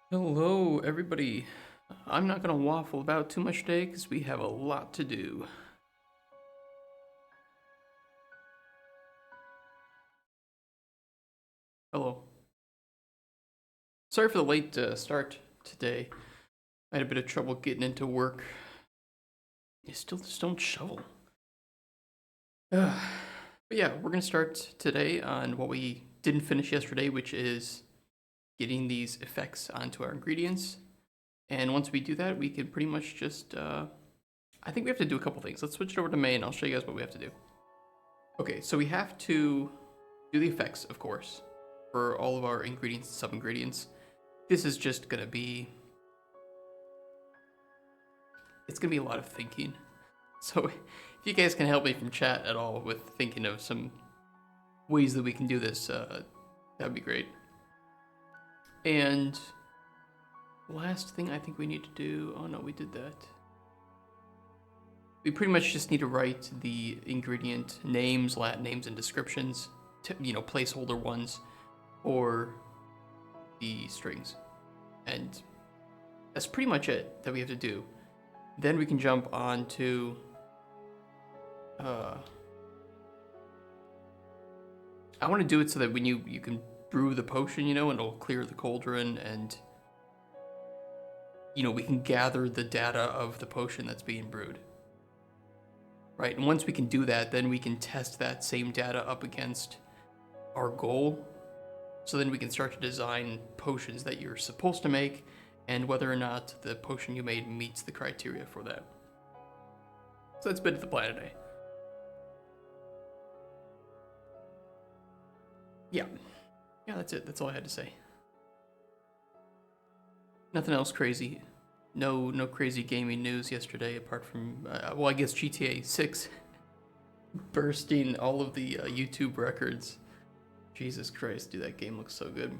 Hello, everybody. I'm not going to waffle about too much today because we have a lot to do. Hello. Sorry for the late start today. I had a bit of trouble getting into work. You still just don't shovel. But yeah, we're going to start today on what we didn't finish yesterday, which is getting these effects onto our ingredients. And once we do that, we can pretty much just, I think we have to do a couple things. Let's switch it over to main. I'll show you guys what we have to do. Okay, so we have to do the effects, of course, for all of our ingredients and sub-ingredients. This is just gonna be... It's gonna be a lot of thinking. So if you guys can help me from chat at all with thinking of some ways that we can do this, that'd be great. And last thing I think we need to do... Oh no, we did that. We pretty much just need to write the ingredient names, lat names, and descriptions, placeholder ones, or the strings. And that's pretty much it that we have to do. Then we can jump on to I want to do it so that when you can brew the potion, and it'll clear the cauldron, and we can gather the data of the potion that's being brewed. Right, and once we can do that, then we can test that same data up against our goal. So then we can start to design potions that you're supposed to make, and whether or not the potion you made meets the criteria for that. So that's a bit of the plan today. Yeah, that's it. That's all I had to say. Nothing else crazy. No crazy gaming news yesterday apart from, I guess GTA 6 bursting all of the YouTube records. Jesus Christ, dude, that game looks so good.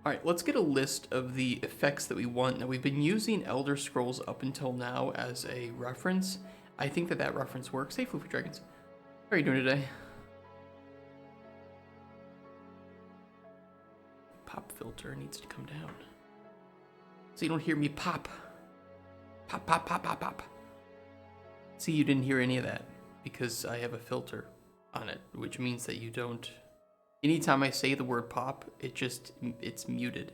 Alright, let's get a list of the effects that we want. Now, we've been using Elder Scrolls up until now as a reference. I think that reference works. Hey, Floofy Dragons. How are you doing today? Pop filter needs to come down, so you don't hear me pop. Pop, pop, pop, pop, pop. See, you didn't hear any of that because I have a filter on it, which means that you don't... Anytime I say the word pop, it's muted.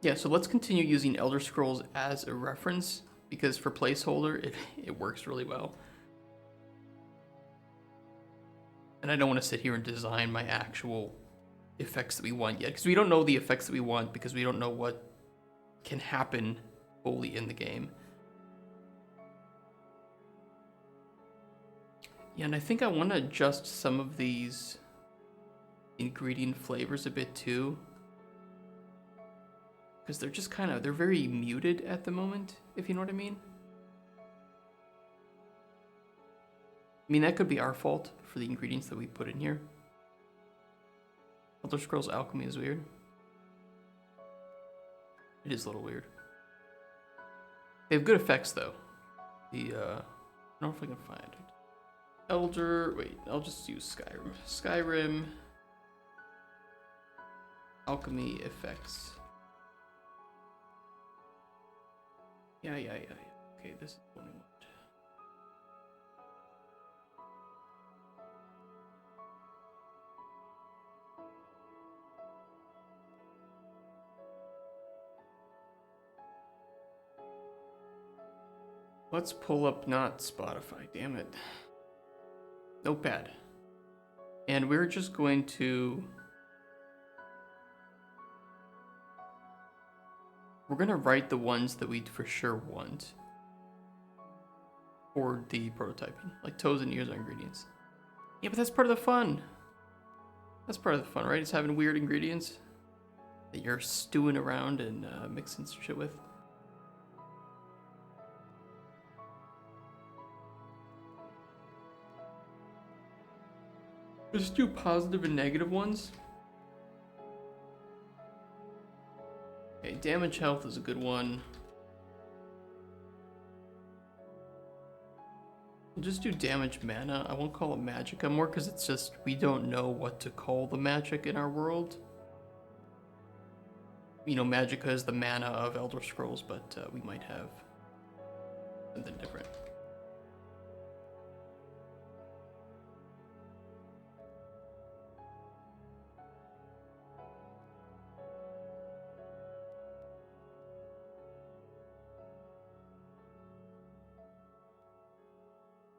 Yeah, so let's continue using Elder Scrolls as a reference, because for placeholder, it works really well. And I don't want to sit here and design my actual effects that we want yet, because we don't know the effects that we want, because we don't know what can happen fully in the game. Yeah, and I think I want to adjust some of these ingredient flavors a bit too, because they're just they're very muted at the moment, if you know what I mean. I mean, that could be our fault for the ingredients that we put in here. Elder Scrolls Alchemy is weird. It is a little weird. They have good effects though. I don't know if I can find it. Wait, I'll just use Skyrim. Skyrim Alchemy effects. Yeah. Okay, this is what we want. Let's pull up not Spotify, damn it. Notepad. And we're just going to... We're going to write the ones that we for sure want for the prototyping. Like toes and ears are ingredients. Yeah, but that's part of the fun. That's part of the fun, right? It's having weird ingredients that you're stewing around and mixing shit with. Just do positive and negative ones. Okay, damage health is a good one. We'll just do damage mana. I won't call it magicka more because it's just we don't know what to call the magic in our world. You know, magicka is the mana of Elder Scrolls, but we might have something different.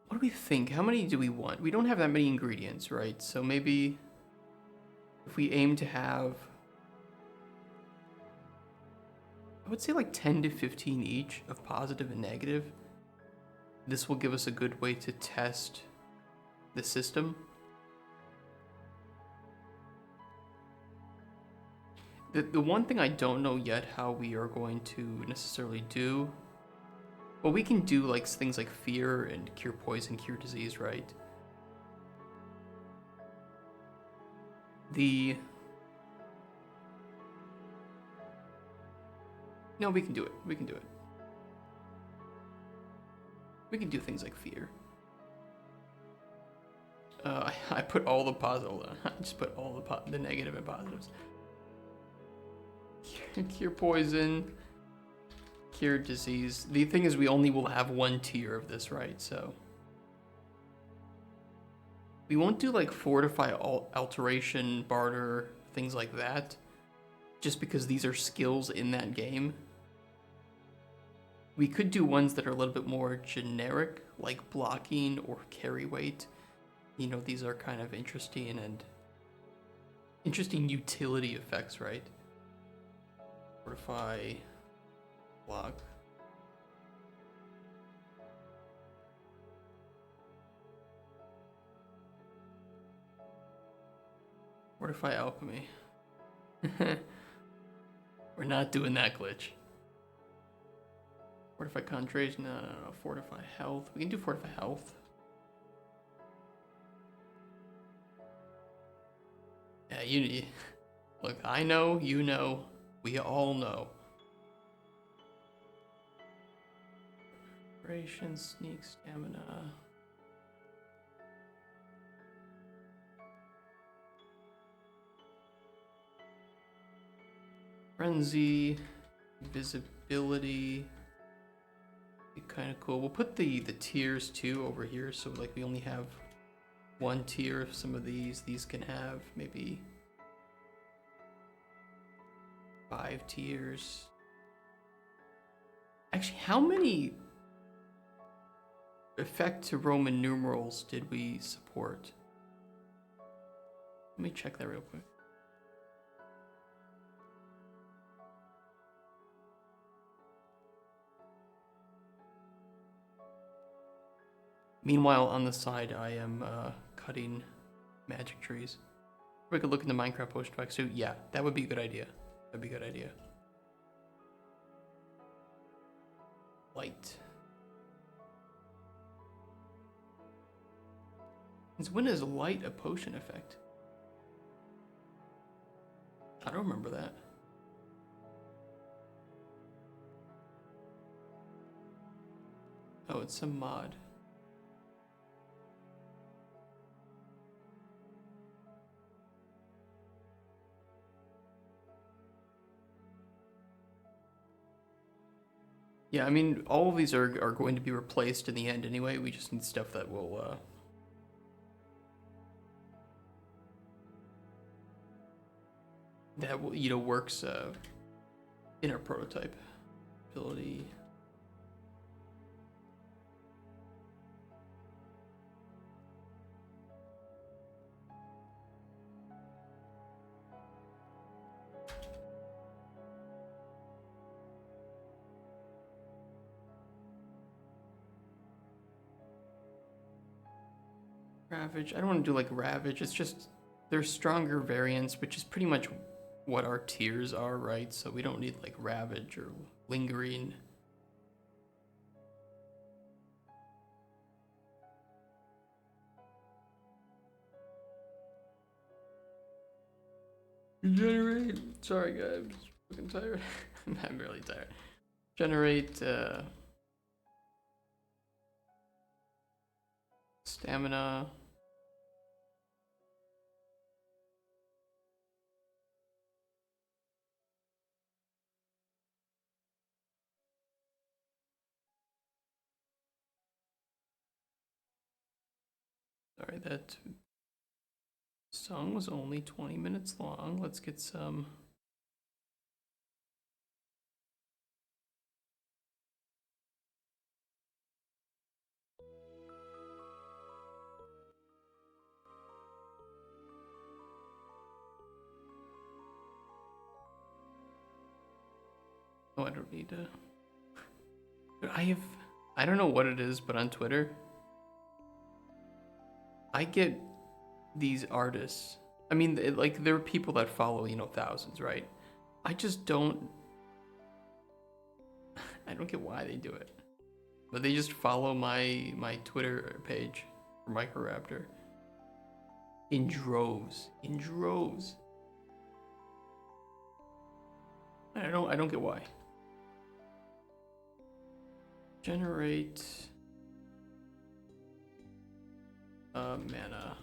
What do we think? How many do we want? We don't have that many ingredients, right? So maybe if we aim to have, I would say like 10 to 15 each of positive and negative. This will give us a good way to test the system. The one thing I don't know yet how we are going to necessarily do, well, we can do like things like fear and cure poison, cure disease, right? No, we can do it. We can do it. We can do things like fear. I put all the positive. I just put all the negative and positives. Cure poison, cure disease. The thing is, we only will have one tier of this, right? So we won't do like fortify, alteration, barter, things like that, just because these are skills in that game. We could do ones that are a little bit more generic, like blocking or carry weight. You know, these are kind of interesting and interesting utility effects, right? Fortify, block. Fortify alchemy. We're not doing that glitch. Fortify concentration. No. Fortify health. We can do fortify health. Yeah, you need. Look, I know, you know, we all know. Preparation, sneak, stamina. Frenzy, visibility. Be kind of cool. We'll put the tiers too over here, so like we only have one tier of some of these. These can have maybe 5 tiers. Actually, how many effect to Roman numerals did we support? Let me check that real quick. Meanwhile, on the side, I am cutting magic trees. We could look into Minecraft potion packs too. Yeah, that would be a good idea. That'd be a good idea. Light. Since when is light a potion effect? I don't remember that. Oh, it's some mod. Yeah, I mean, all of these are going to be replaced in the end anyway. We just need stuff that will, you know, works in our prototype. Ability. Ravage. I don't want to do like Ravage. It's just there's stronger variants, which is pretty much what our tiers are, right? So we don't need like Ravage or Lingering. Generate. Sorry, guys. I'm just fucking tired. I'm really tired. Generate. Stamina. Sorry, that song was only 20 minutes long. Let's get some. Oh, I don't need to. I don't know what it is, but on Twitter, I get these artists. I mean, like, there are people that follow, thousands, right? I just don't. I don't get why they do it, but they just follow my Twitter page for Microraptor in droves, in droves. I don't get why. Generate mana.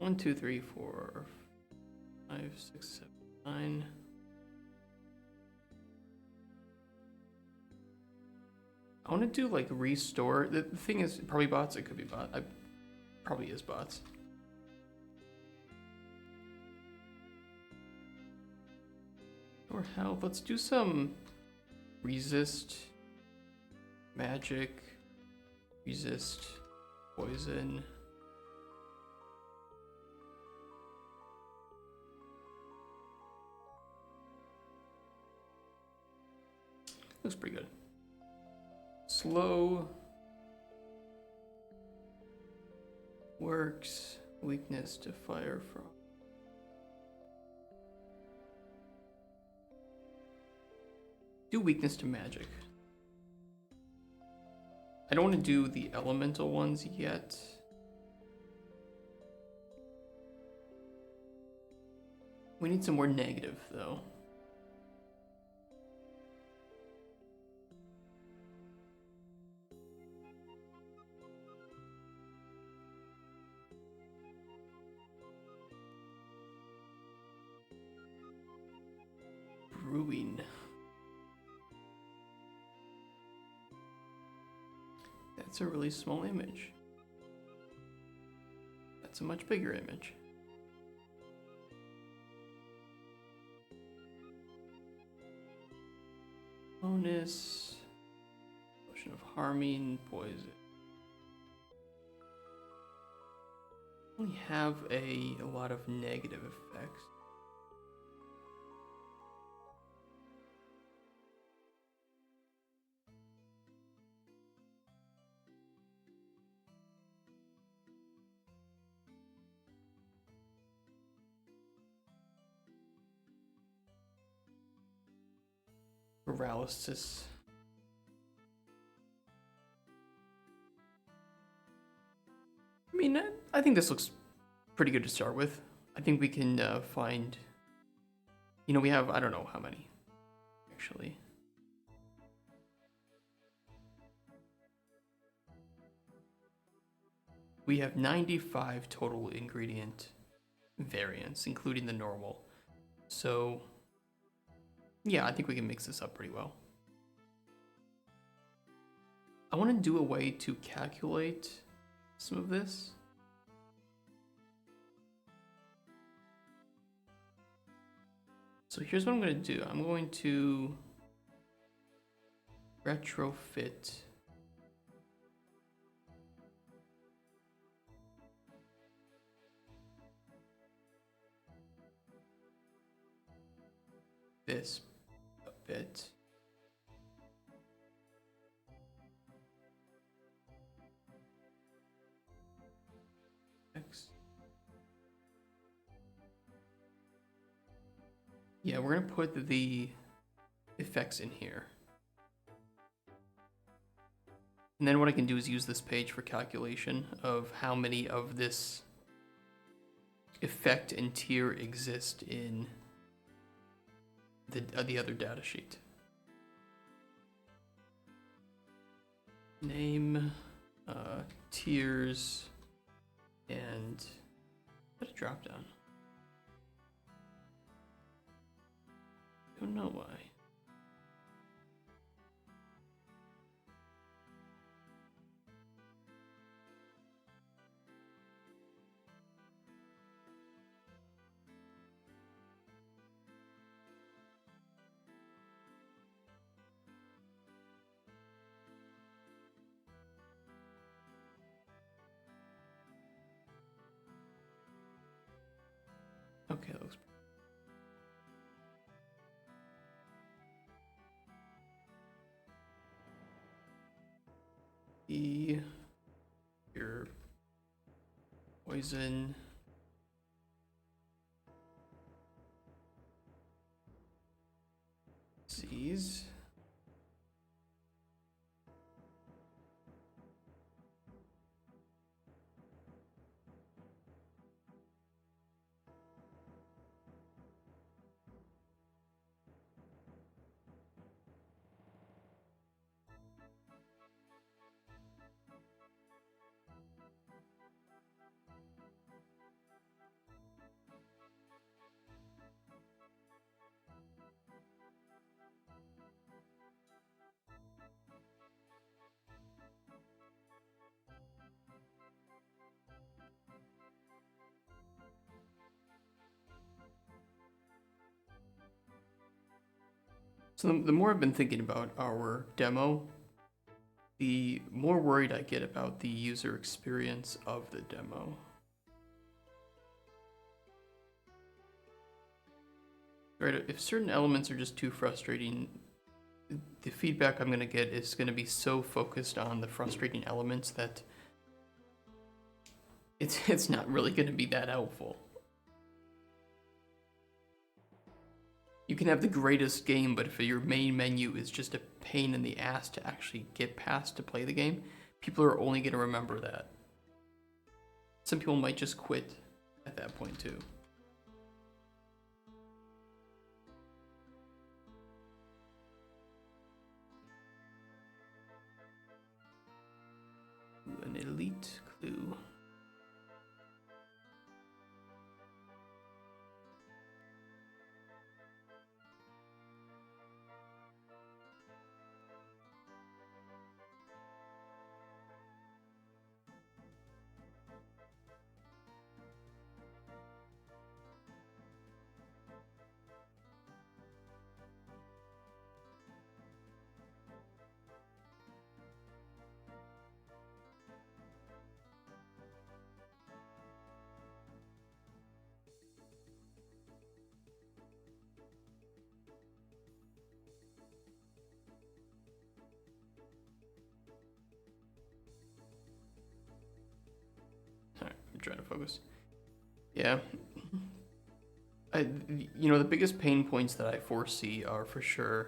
1, 2, 3, 4, 5, 6, 7, 9. I want to do like restore. The thing is, probably bots. It could be bot. Probably is bots. Or health. Let's do some resist magic, resist poison. Looks pretty good. Slow works, weakness to fire from. Do weakness to magic. I don't want to do the elemental ones yet. We need some more negative though. Brewing. That's a really small image. That's a much bigger image. Bonus. Potion of harming, poison. We have a lot of negative effects. Paralysis. I mean, I think this looks pretty good to start with. I think we can find, we have, I don't know how many, actually. We have 95 total ingredient variants, including the normal. So, yeah, I think we can mix this up pretty well. I want to do a way to calculate some of this. So here's what I'm going to do. I'm going to retrofit this a bit. X. Yeah, we're gonna put the effects in here. And then what I can do is use this page for calculation of how many of this effect and tier exist in the other data sheet. Name Tiers, and what a drop down. Don't know why. Okay, that looks. Your poison. Disease. So the more I've been thinking about our demo, the more worried I get about the user experience of the demo. Right, if certain elements are just too frustrating, the feedback I'm going to get is going to be so focused on the frustrating elements that it's not really going to be that helpful. You can have the greatest game, but if your main menu is just a pain in the ass to actually get past to play the game, people are only going to remember that. Some people might just quit at that point too. An elite clue. Alright, I'm trying to focus. Yeah. The biggest pain points that I foresee are for sure.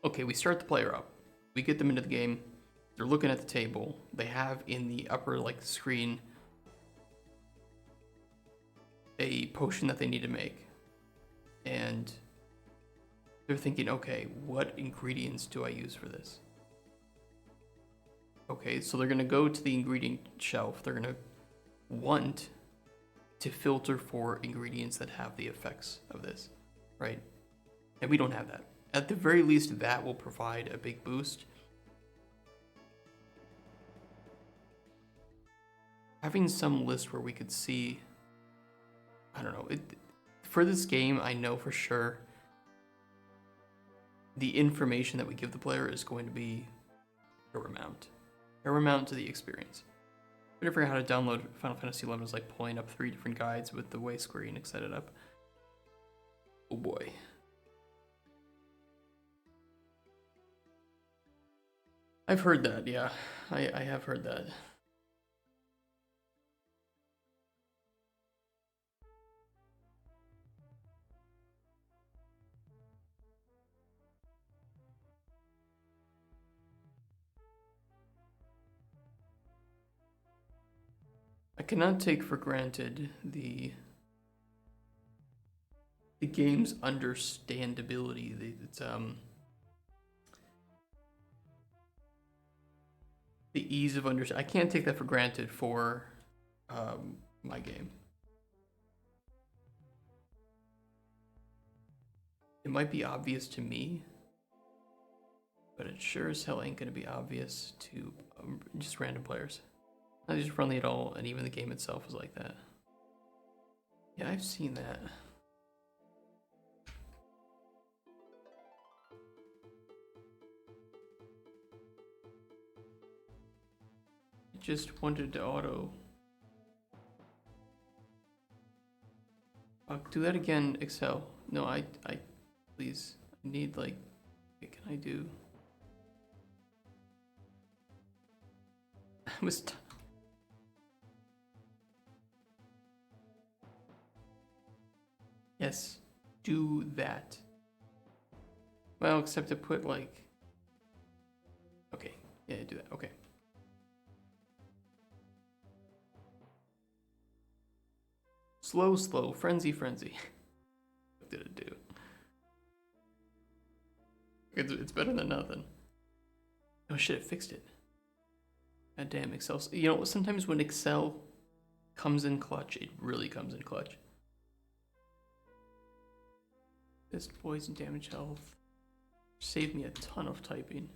Okay, we start the player up. We get them into the game. They're looking at the table. They have in the upper screen a potion that they need to make. And they're thinking, okay, what ingredients do I use for this? Okay, so they're gonna go to the ingredient shelf. They're gonna want to filter for ingredients that have the effects of this, right? And we don't have that. At the very least, that will provide a big boost. Having some list where we could see, I don't know, for this game, I know for sure the information that we give the player is going to be paramount to the experience. I forgot how to download Final Fantasy XI. Is like pulling up 3 different guides with the way Square Enix set it up. Oh boy. I've heard that, yeah. I have heard that. I cannot take for granted the game's understandability. It's the ease of understanding. I can't take that for granted for my game. It might be obvious to me, but it sure as hell ain't gonna be obvious to just random players. Not just friendly at all, and even the game itself is like that. Yeah, I've seen that. It just wanted to auto. Do that again, Excel. No, I please, I need like, what can I do? I was. Yes, do that. Well, except to put like. Okay, yeah, do that. Okay. Slow, slow, frenzy, frenzy. What did it do? It's better than nothing. Oh shit, it fixed it. God damn, Excel. You know, sometimes when Excel comes in clutch, it really comes in clutch. This poison damage health saved me a ton of typing.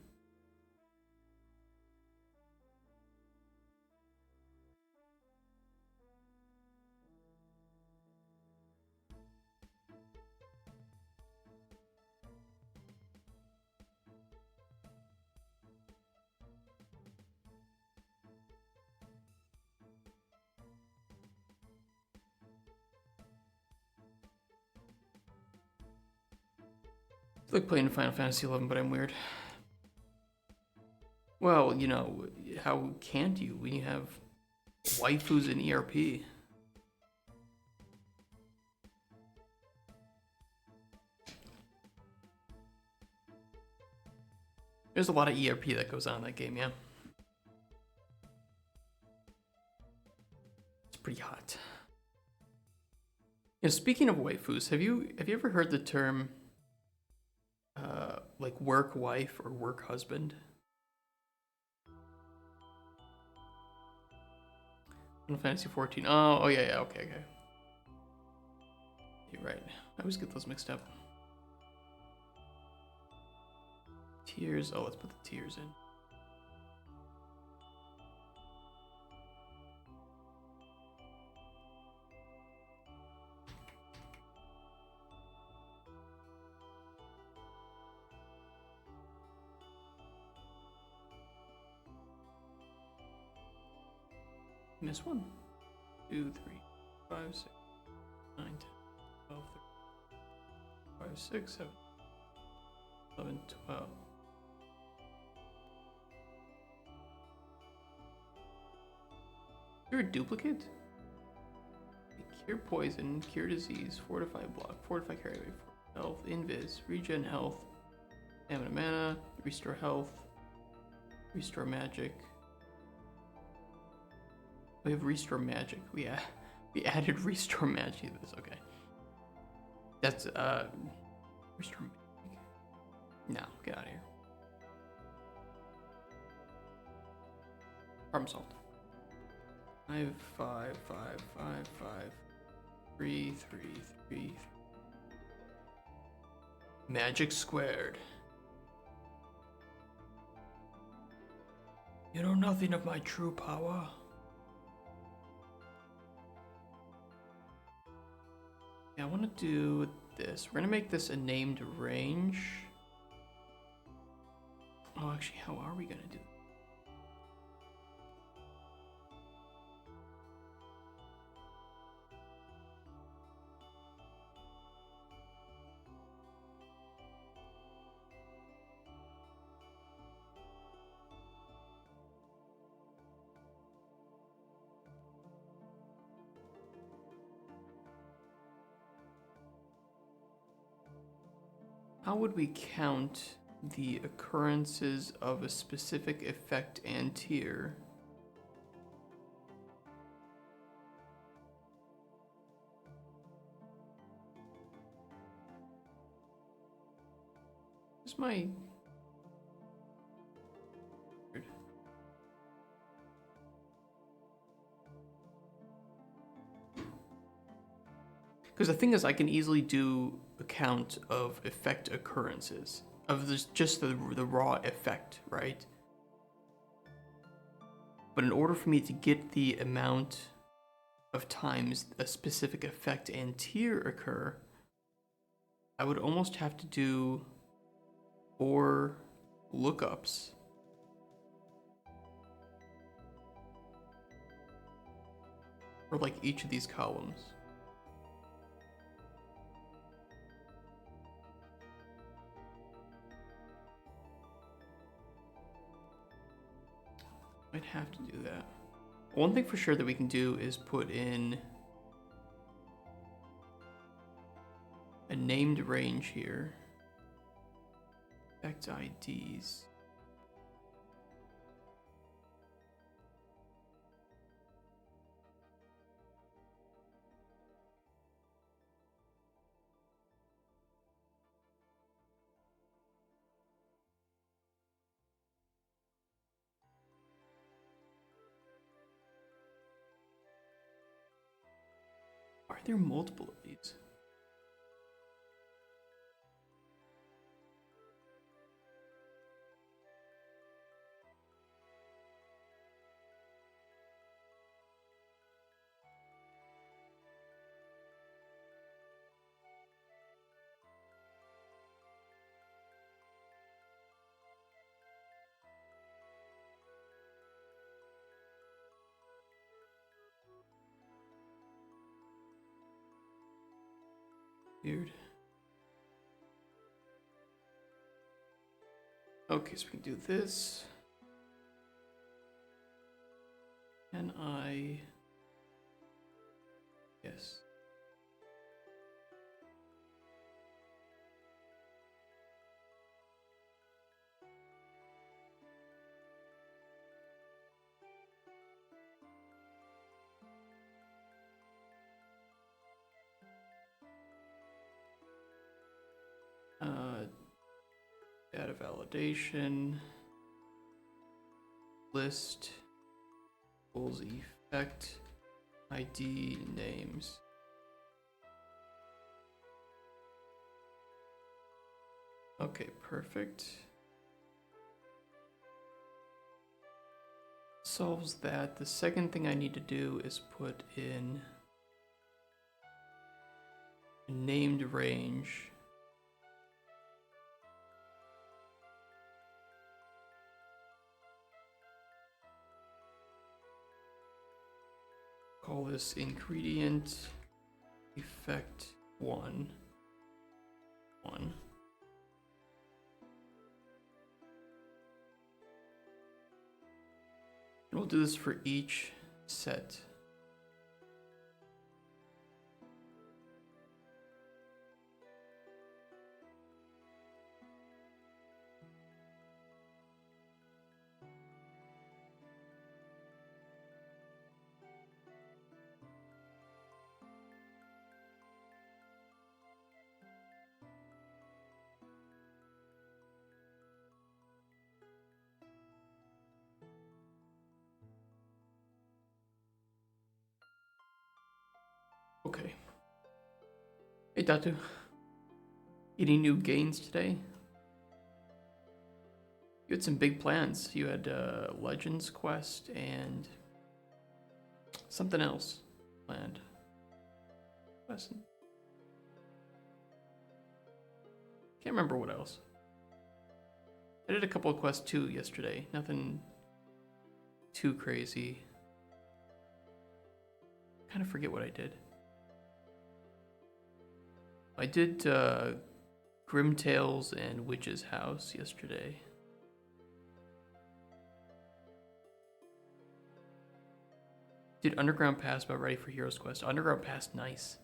It's like playing Final Fantasy XI, but I'm weird. Well, you know, how can't you when you have waifus in ERP? There's a lot of ERP that goes on in that game, yeah. It's pretty hot. You know, speaking of waifus, have you ever heard the term like work wife or work husband? Final Fantasy 14. Oh yeah, okay. You're right. I always get those mixed up. Tears. Oh, let's put the tears in. Miss 1, 2, 3, 5, 6, 9, 10, 12, 13, 5, 6, 7, 11, 12. You're a duplicate? Cure poison, cure disease, fortify block, fortify carry weight, health, invis, regen health, stamina mana, restore health, restore magic. We have restore magic. We added restore magic to this. Okay. That's restore magic. No, get out of here. Problem solved. 5, 5, 5, 5, 5, 3, 3, 3. Magic squared. You know nothing of my true power. Yeah, I want to do this. We're gonna make this a named range. Oh, actually, how are we gonna do it? How would we count the occurrences of a specific effect and tier? Where's my... Because the thing is, I can easily do a count of effect occurrences of this, just the raw effect, right? But in order for me to get the amount of times a specific effect and tier occur, I would almost have to do 4 lookups. For like each of these columns. Might have to do that. One thing for sure that we can do is put in a named range here. Effect IDs. Are there multiple of these? Weird. Okay, so we can do this. Can I? Yes. Data validation. List. Equals effect. ID names. Okay, perfect. Solves that. The second thing I need to do is put in a named range. Call this ingredient effect 1. And we'll do this for each set. Okay. Hey, Datu. Any new gains today? You had some big plans. You had Legends quest and something else planned. Can't remember what else. I did a couple of quests too yesterday. Nothing too crazy. Kind of forget what I did. I did Grimtails and Witch's House yesterday. Did Underground Pass about ready for Heroes Quest? Underground Pass, nice.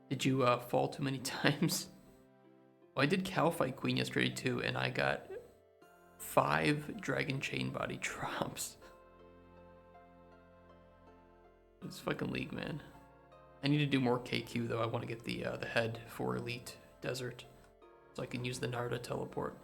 Did you fall too many times? Oh, I did Cow Fight Queen yesterday too, and I got 5 Dragon Chain Body drops. It's fucking League, man. I need to do more KQ though. I want to get the head for Elite Desert, so I can use the Narda teleport.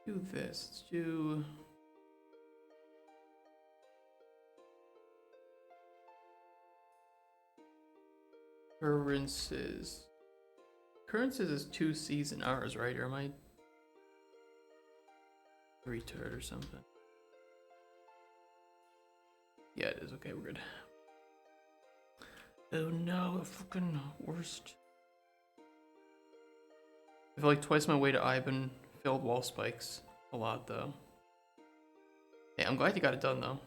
do this. Let's do occurrences. Occurrences is 2 C's in ours, right? Or am I retard or something? Yeah, it is. Okay, we're good. Oh no, the fucking worst. I feel like twice my way to Ivan failed wall spikes. A lot though. Hey, I'm glad you got it done though.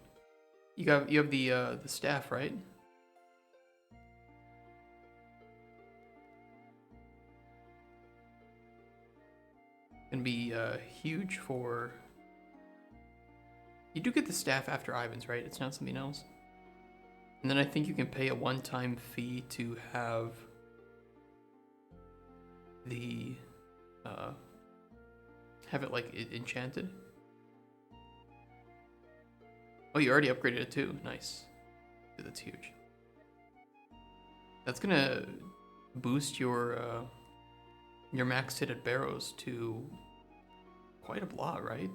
You have the staff, right? Gonna be huge for. You do get the staff after Ivan's, right? It's not something else. And then I think you can pay a one-time fee to have the have it like enchanted. Oh, you already upgraded it too. Nice. Dude, that's huge. That's gonna boost your max hit at barrows to quite a lot, right?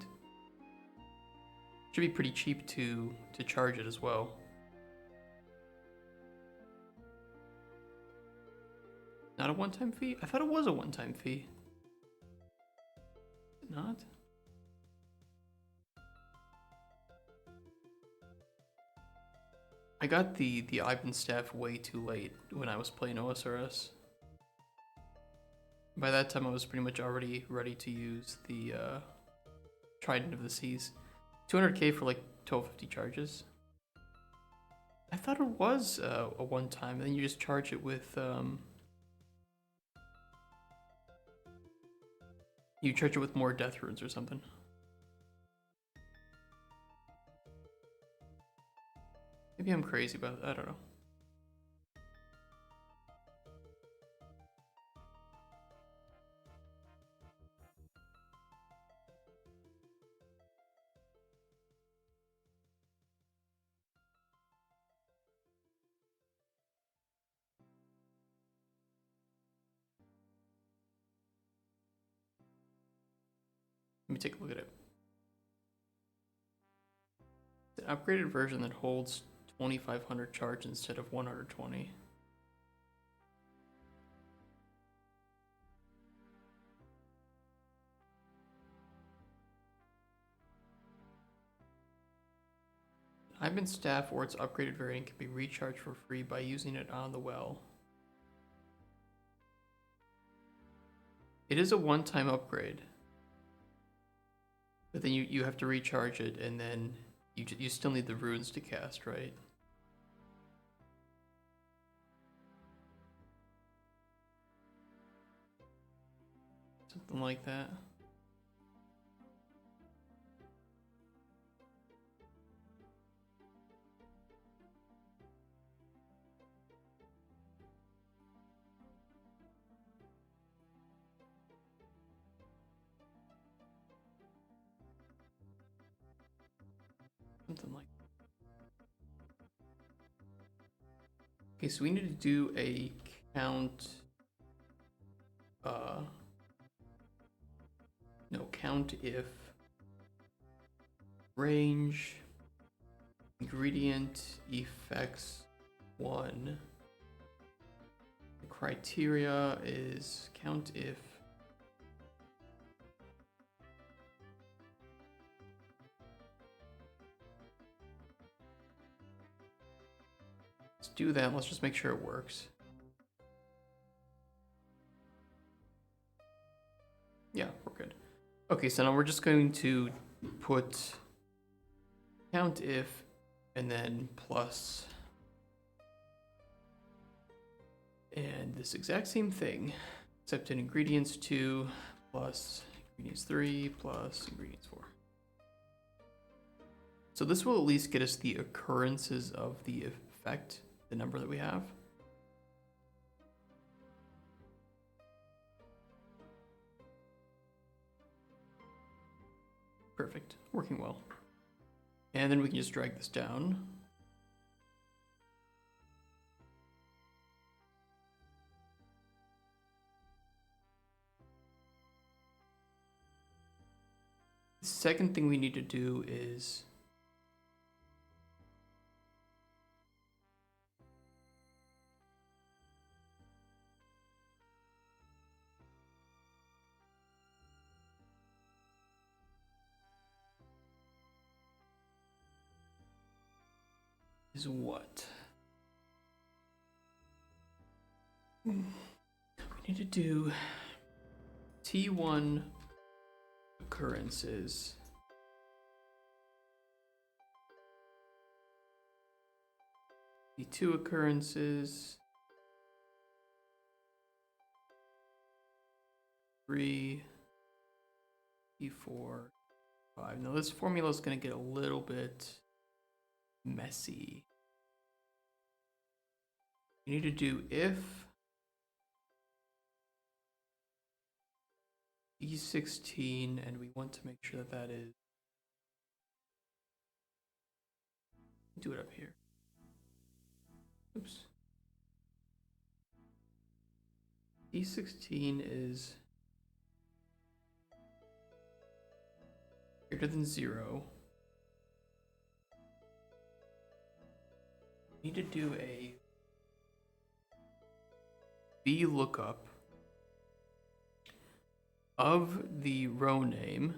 Should be pretty cheap to charge it as well. Not a one-time fee? I thought it was a one-time fee. Is it not? I got the Ivan staff way too late when I was playing OSRS. By that time I was pretty much already ready to use the Trident of the Seas. 200k for like 1250 charges. I thought it was a one-time, and then you just charge it with you charge it with more death runes or something. Maybe I'm crazy about it. I don't know. Let me take a look at it. It's an upgraded version that holds 2500 charge instead of 120. Ivan staff or its upgraded variant can be recharged for free by using it on the well. It is a one-time upgrade, but then you have to recharge it, and then you still need the runes to cast, right? Something like that. Something like that. Okay, so we need to do a count. No, count if range ingredient effects 1. The criteria is count if let's do that. Let's just make sure it works. Yeah, we're good. Okay, so now we're just going to put count if and then plus and this exact same thing, except in ingredients 2 plus ingredients 3 plus ingredients 4. So this will at least get us the occurrences of the effect, the number that we have. Perfect, working well. And then we can just drag this down. The second thing we need to do is what? We need to do T1 occurrences. T2 occurrences. 3, T4, 5. Now this formula is going to get a little bit messy. You need to do if E16, and we want to make sure that that is. Do it up here. Oops. E16 is greater than 0. We need to do a VLOOKUP of the row name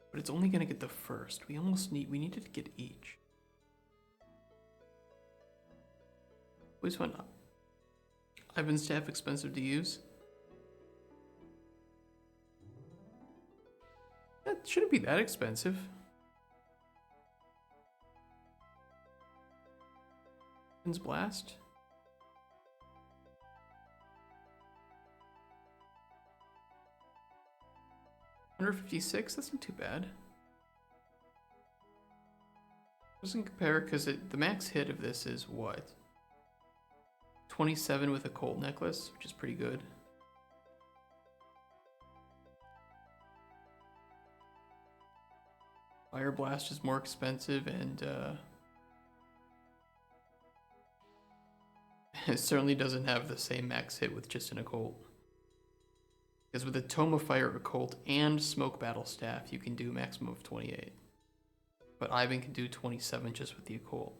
but it's only going to get the first. We needed to get each. Always fun. Ivan staff expensive to use. That shouldn't be that expensive. Ivan's blast. $156, that's not too bad. Doesn't compare because the max hit of this is what? 27 with a cold necklace, which is pretty good. Fire Blast is more expensive and it certainly doesn't have the same max hit with just an occult. Because with a Tome of Fire occult and Smoke Battle Staff, you can do a maximum of 28. But Ivan can do 27 just with the occult.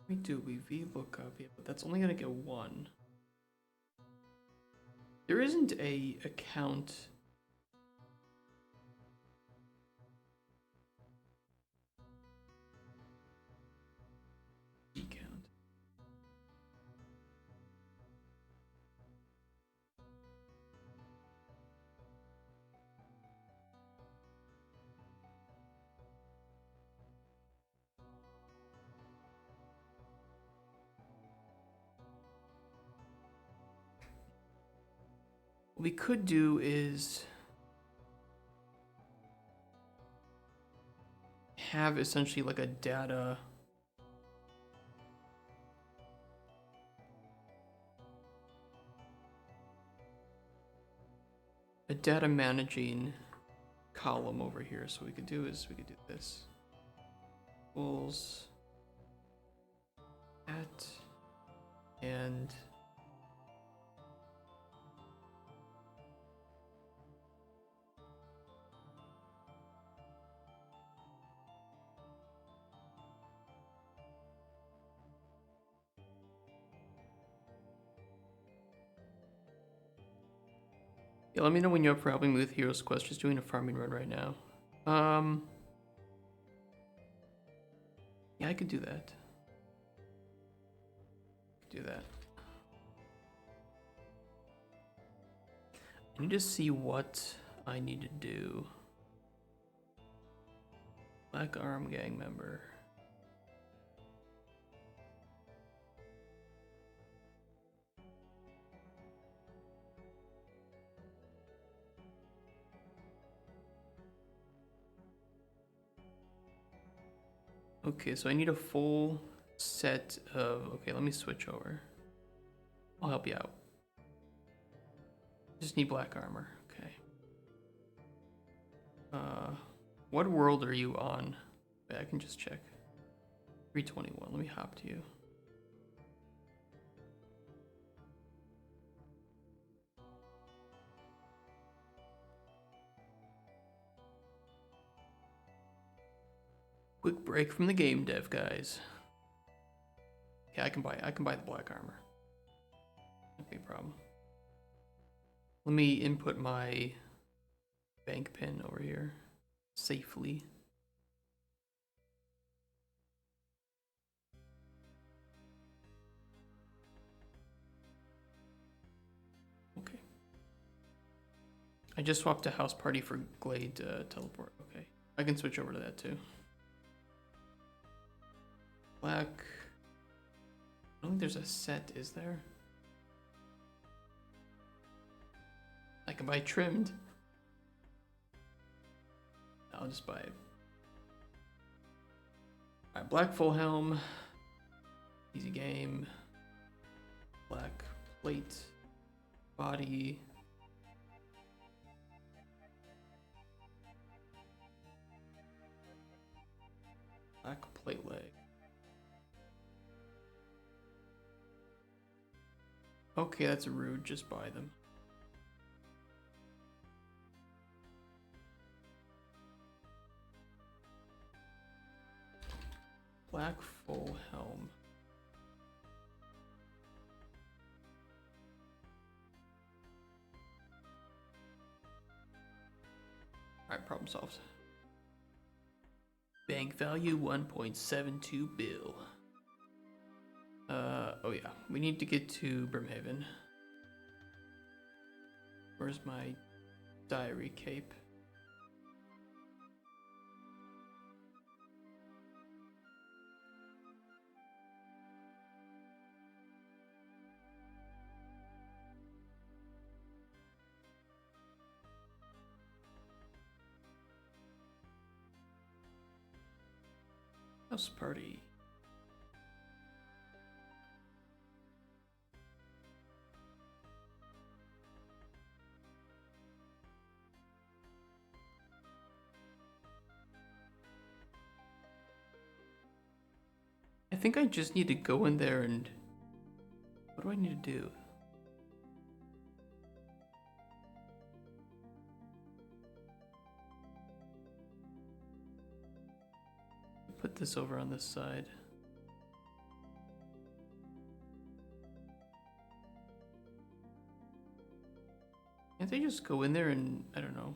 We do, we VLOOKUP, yeah, but that's only gonna get 1. There isn't a account. Count. What we could do is have essentially like a data managing column over here. So what we could do is we could do this. Equals at and yeah, let me know when you're up for helping me with Heroes Quest. Just doing a farming run right now. Yeah, I could do that. Do that. I need to see what I need to do. Black Arm gang member. Okay, so I need a full set of... Okay, let me switch over. I'll help you out. Just need black armor. Okay. What world are you on? Wait, I can just check. 321. Let me hop to you. Quick break from the game dev, guys. Yeah, I can buy the black armor. Not be a problem. Let me input my bank pin over here safely. Okay. I just swapped to house party for Glade teleport. Okay. I can switch over to that too. Black. I don't think there's a set, is there? I can buy trimmed. I'll just buy it. Alright, black full helm. Easy game. Black plate. Body. Black plate leg. Okay, that's rude. Just buy them. Black full helm. Alright, problem solved. Bank value 1.72 bill. Oh yeah, we need to get to Brimhaven. Where's my diary cape? House party. I think I just need to go in there and... What do I need to do? Put this over on this side. Can't they just go in there and... I don't know.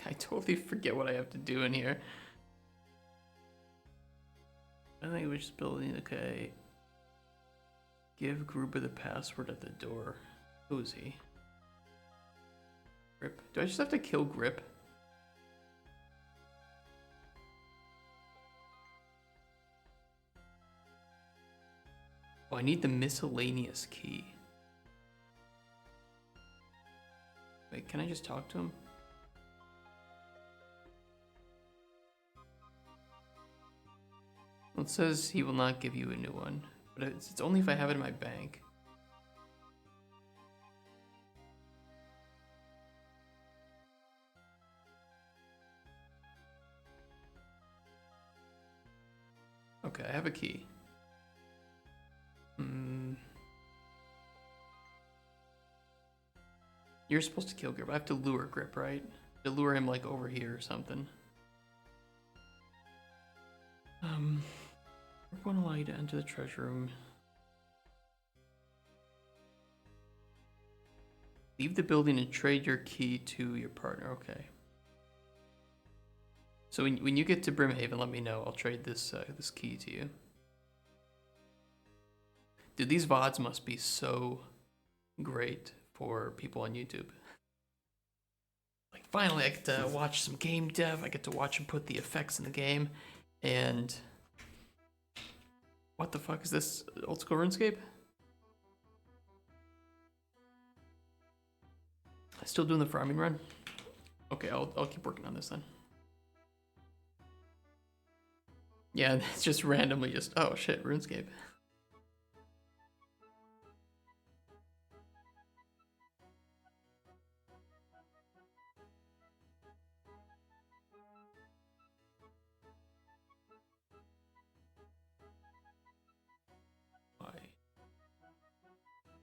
I totally forget what I have to do in here. I think we're just building... Okay. Give Gruber the password at the door. Who is he? Grip. Do I just have to kill Grip? Oh, I need the miscellaneous key. Wait, can I just talk to him? Well, it says he will not give you a new one, but it's only if I have it in my bank. Okay, I have a key. You're supposed to kill Grip. I have to lure Grip, right? To lure him like over here or something. Grip won't allow you to enter the treasure room. Leave the building and trade your key to your partner. Okay. So when you get to Brimhaven, let me know. I'll trade this this key to you. Dude, these VODs must be so great for people on YouTube. Like, finally I get to watch some game dev. I get to watch him put the effects in the game. And what the fuck is this? Old school RuneScape? Still doing the farming run? Okay, I'll keep working on this then. Yeah, it's just randomly just, oh shit, RuneScape. Y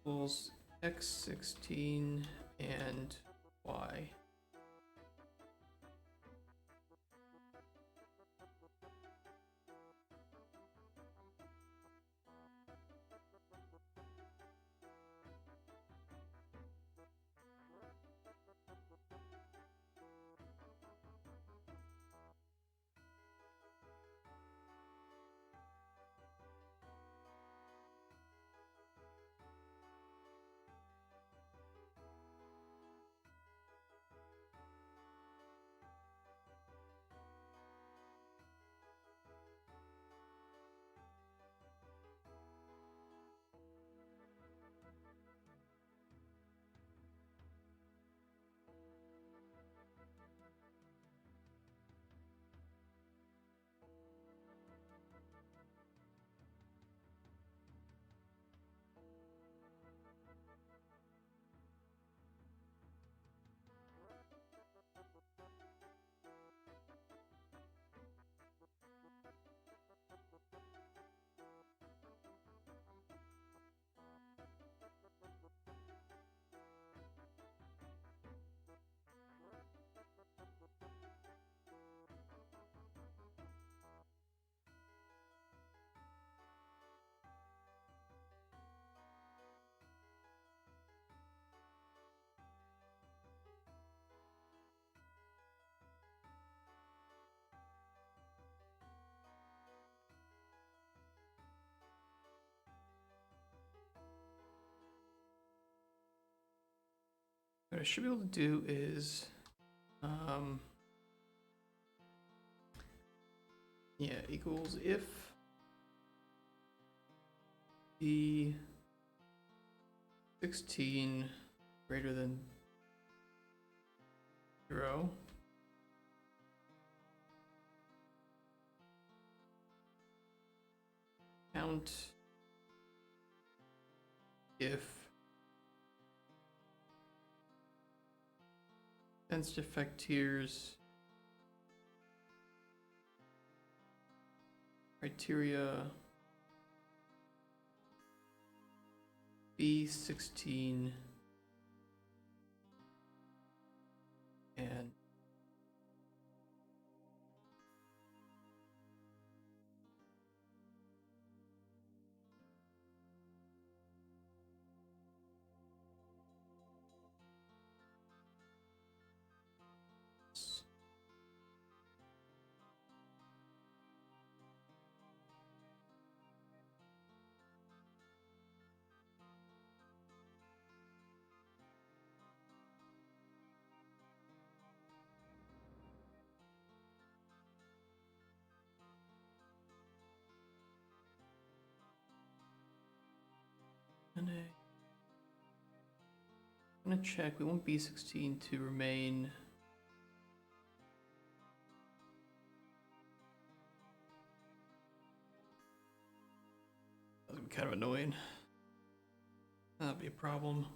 equals x16 and y. What I should be able to do is, yeah, equals if the 16 greater than 0, count if sensitive effect tiers criteria B16 and I'm gonna check. We want B16 to remain. That's gonna be kind of annoying. That'll be a problem.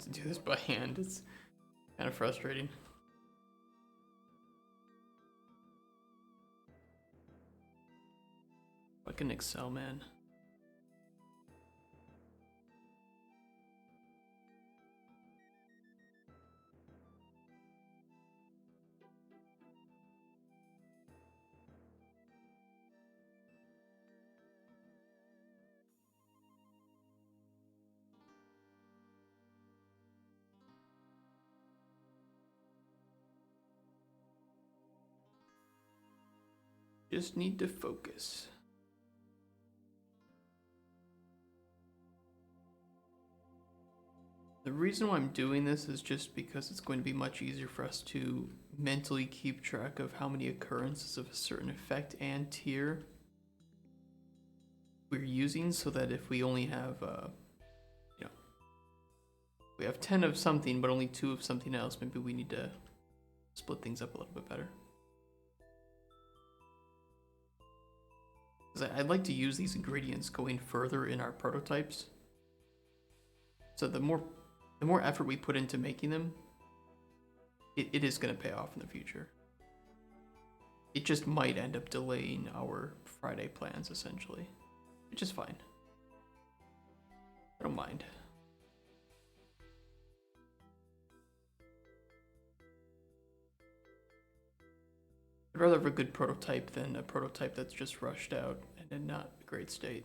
to do this by hand. It's kind of frustrating. Fucking Excel, man. Just need to focus. The reason why I'm doing this is just because it's going to be much easier for us to mentally keep track of how many occurrences of a certain effect and tier we're using, so that if we only have, you know, we have 10 of something but only 2 of something else, maybe we need to split things up a little bit better. Because I'd like to use these ingredients going further in our prototypes. So the more effort we put into making them, it is going to pay off in the future. It just might end up delaying our Friday plans, essentially. Which is fine. I don't mind. I'd rather have a good prototype than a prototype that's just rushed out and in not a great state.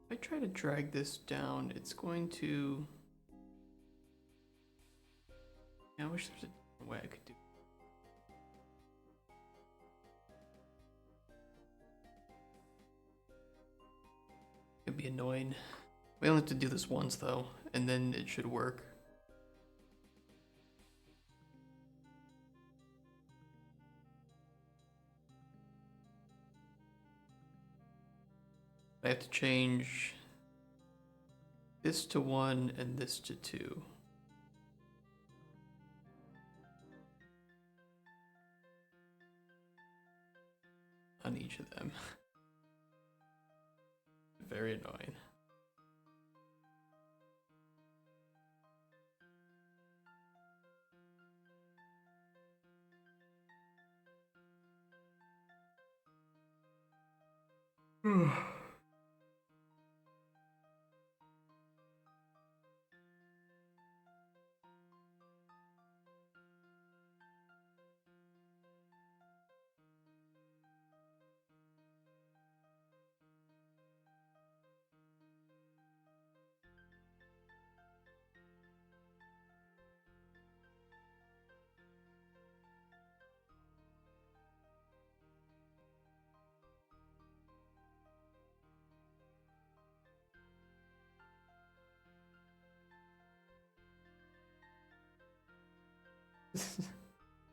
If I try to drag this down, it's going to... Yeah, I wish there's a different way I could do it. It'd be annoying. We only have to do this once though, and then it should work. I have to change this to 1 and this to 2. On each of them. Very annoying.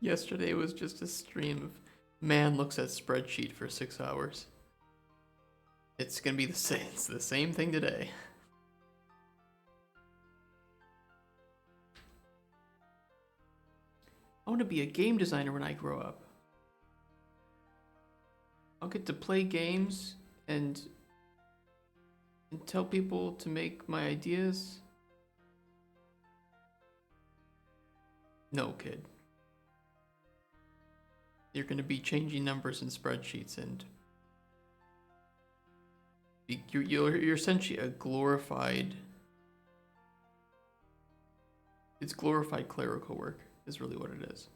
Yesterday was just a stream of man looks at spreadsheet for 6 hours. It's gonna be the same. It's the same thing today. I want to be a game designer when I grow up. I'll get to play games and tell people to make my ideas. No, kid. You're going to be changing numbers in spreadsheets, and you're essentially a glorified... It's glorified clerical work, is really what it is.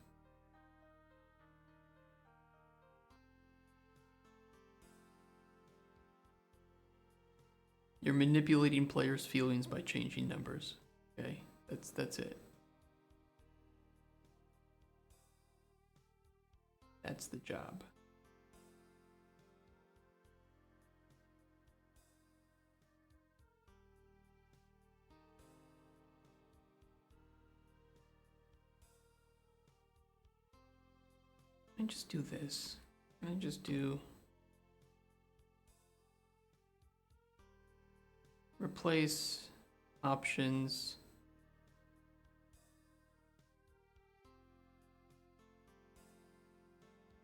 You're manipulating players' feelings by changing numbers. Okay, that's it. That's the job. Can I just do this? Can I just do replace options?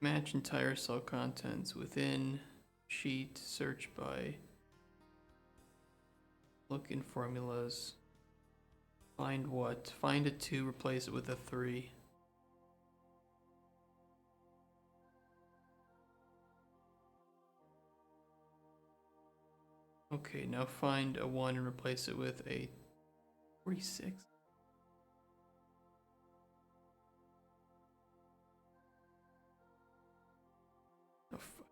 Match entire cell contents within sheet, search by look in formulas. Find what? Find a 2, replace it with a 3. Okay, now find a 1 and replace it with a 46. Oh, fuck.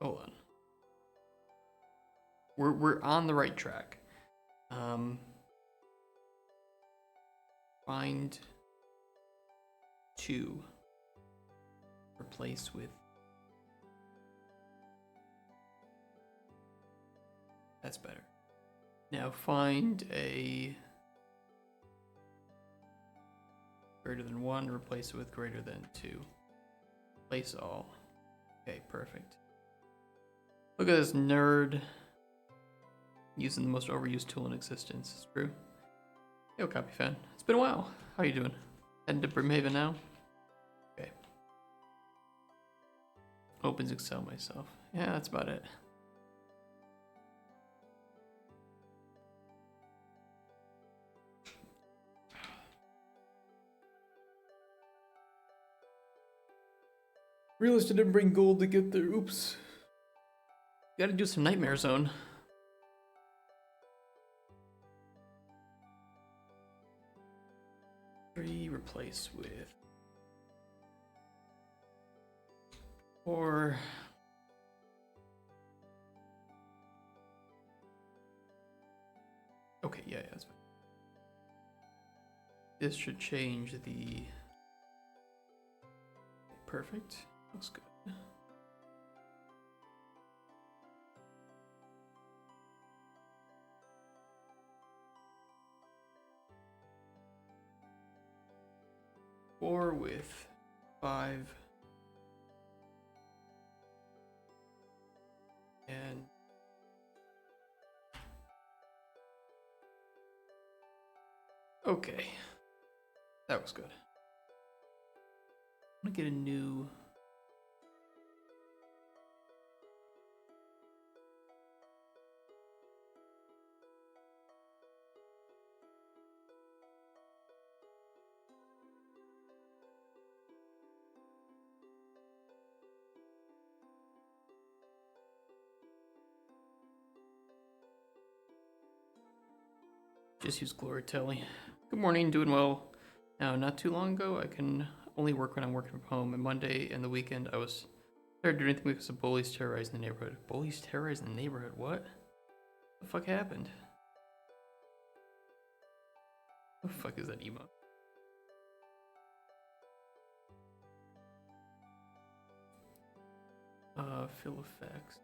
Hold on. We're on the right track. Find 2. Replace with. That's better. Now find a greater than 1, replace it with greater than 2. Replace all. Okay, perfect. Look at this nerd using the most overused tool in existence. It's true. Yo, Copy Fan. It's been a while. How you doing? Heading to Brimhaven now? Okay. Opens Excel myself. Yeah, that's about it. Realized I didn't bring gold to get there. Oops. Gotta do some Nightmare Zone. Replace with 4. Okay, yeah, that's fine. This should change the. Perfect. Looks good. Four with 5 and okay, that was good. I'm gonna get a new. Just use Glory Telly. Good morning, doing well. Now, not too long ago, I can only work when I'm working from home, and Monday and the weekend I was tired to do anything because of bullies terrorizing the neighborhood. Bullies terrorizing the neighborhood? What the fuck happened? What the fuck is that emo? Fill effects.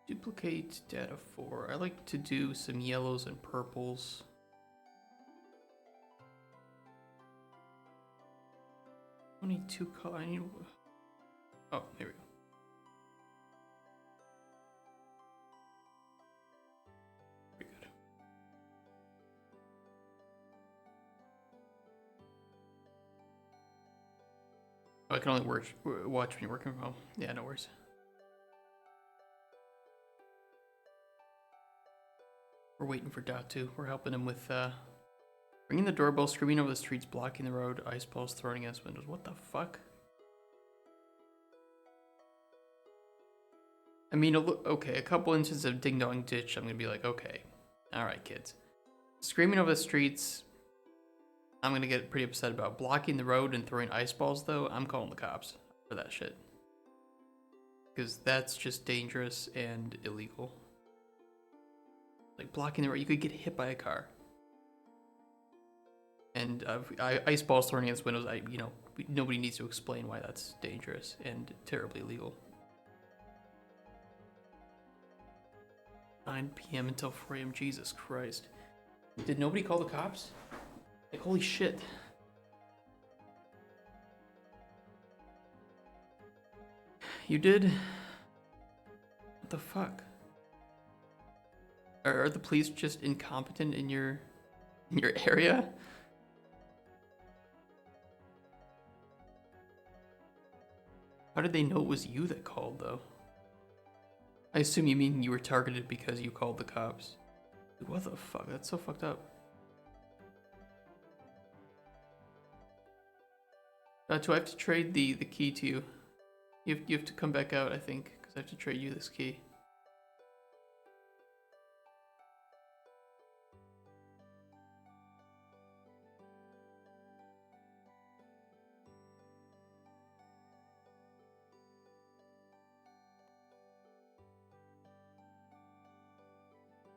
Duplicate data 4. I like to do some yellows and purples. I need 2 color. I need. Oh, here we go. Pretty good. Oh, I can only watch when you're working from home. Yeah, no worries. We're waiting for Dot 2. We're helping him with ringing the doorbell, screaming over the streets, blocking the road, ice balls thrown against windows. What the fuck? I mean, okay, a couple inches of ding dong ditch, I'm gonna be like, okay, all right, kids. Screaming over the streets, I'm gonna get pretty upset about. Blocking the road and throwing ice balls, though, I'm calling the cops for that shit. Because that's just dangerous and illegal. Like, blocking the road, you could get hit by a car. And ice balls thrown against windows, nobody needs to explain why that's dangerous and terribly illegal. 9 p.m. until 4 a.m. Jesus Christ. Did nobody call the cops? Like, holy shit. You did? What the fuck? Are the police just incompetent in your area? How did they know it was you that called, though? I assume you mean you were targeted because you called the cops. Dude, what the fuck? That's so fucked up. Do I have to trade the key to you? You have to come back out, I think, because I have to trade you this key.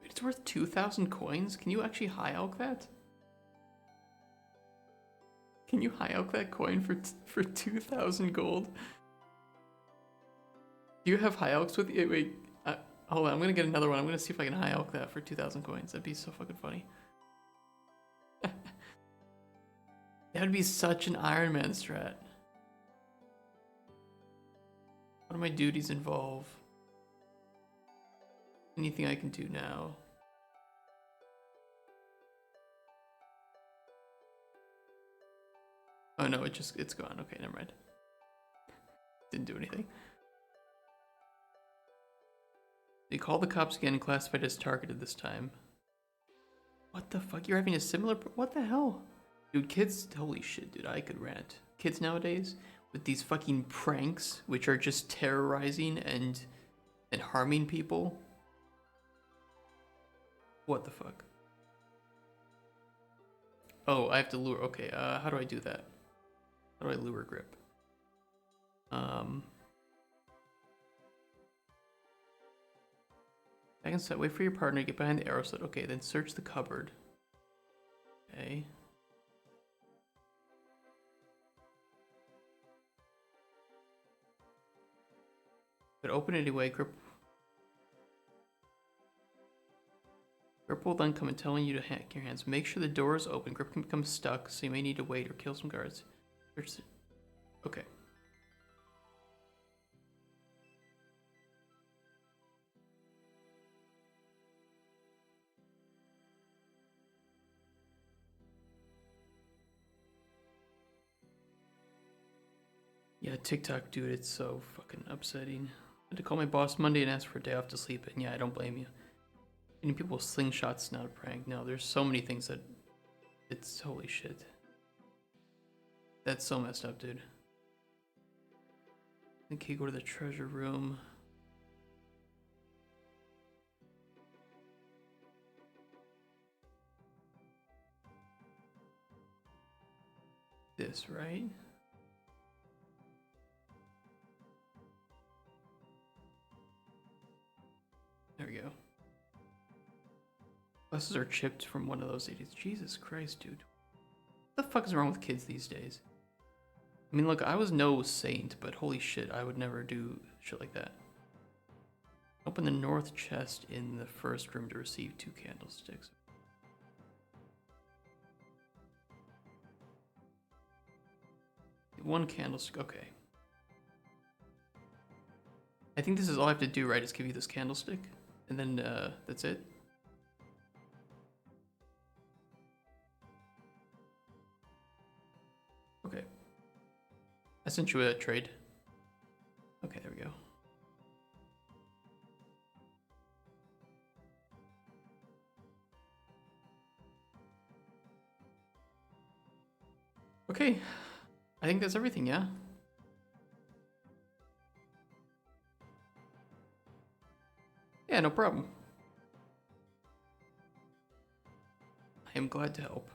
Wait, it's worth 2,000 coins? Can you actually high elk that? Can you high elk that coin for 2,000 gold? Do you have high elks with you? Wait, hold on. I'm gonna get another one. I'm gonna see if I can high elk that for 2,000 coins. That'd be so fucking funny. That'd be such an Iron Man strat. What do my duties involve? Anything I can do now? Oh no, it's gone. Okay, never mind. Didn't do anything. They called the cops again and classified as targeted this time. What the fuck? You're having a similar... What the hell? Dude, kids... Holy shit, dude. I could rant. Kids nowadays, with these fucking pranks, which are just terrorizing and harming people. What the fuck? Oh, I have to lure... Okay, how do I do that? How do I lure grip? Back and set. Wait for your partner to get behind the arrow sled. Okay, then search the cupboard. Okay. But open it anyway. Grip will then come and telling you to hack your hands. Make sure the door is open. Grip can become stuck, so you may need to wait or kill some guards. Search the... Okay. Yeah, TikTok, dude, it's so fucking upsetting. I had to call my boss Monday and ask for a day off to sleep, and yeah, I don't blame you. Any people with slingshots, not a prank. No, there's so many things that... It's... Holy shit. That's so messed up, dude. Okay, go to the treasure room. This, right? There we go. Buses are chipped from one of those idiots. Jesus Christ, dude. What the fuck is wrong with kids these days? I mean, look, I was no saint, but holy shit, I would never do shit like that. Open the north chest in the first room to receive 2 candlesticks. One candlestick, okay. I think this is all I have to do, right? Is give you this candlestick, and then that's it. Okay. I sent you a trade. Okay, there we go. Okay. I think that's everything, yeah? Yeah, no problem. I am glad to help.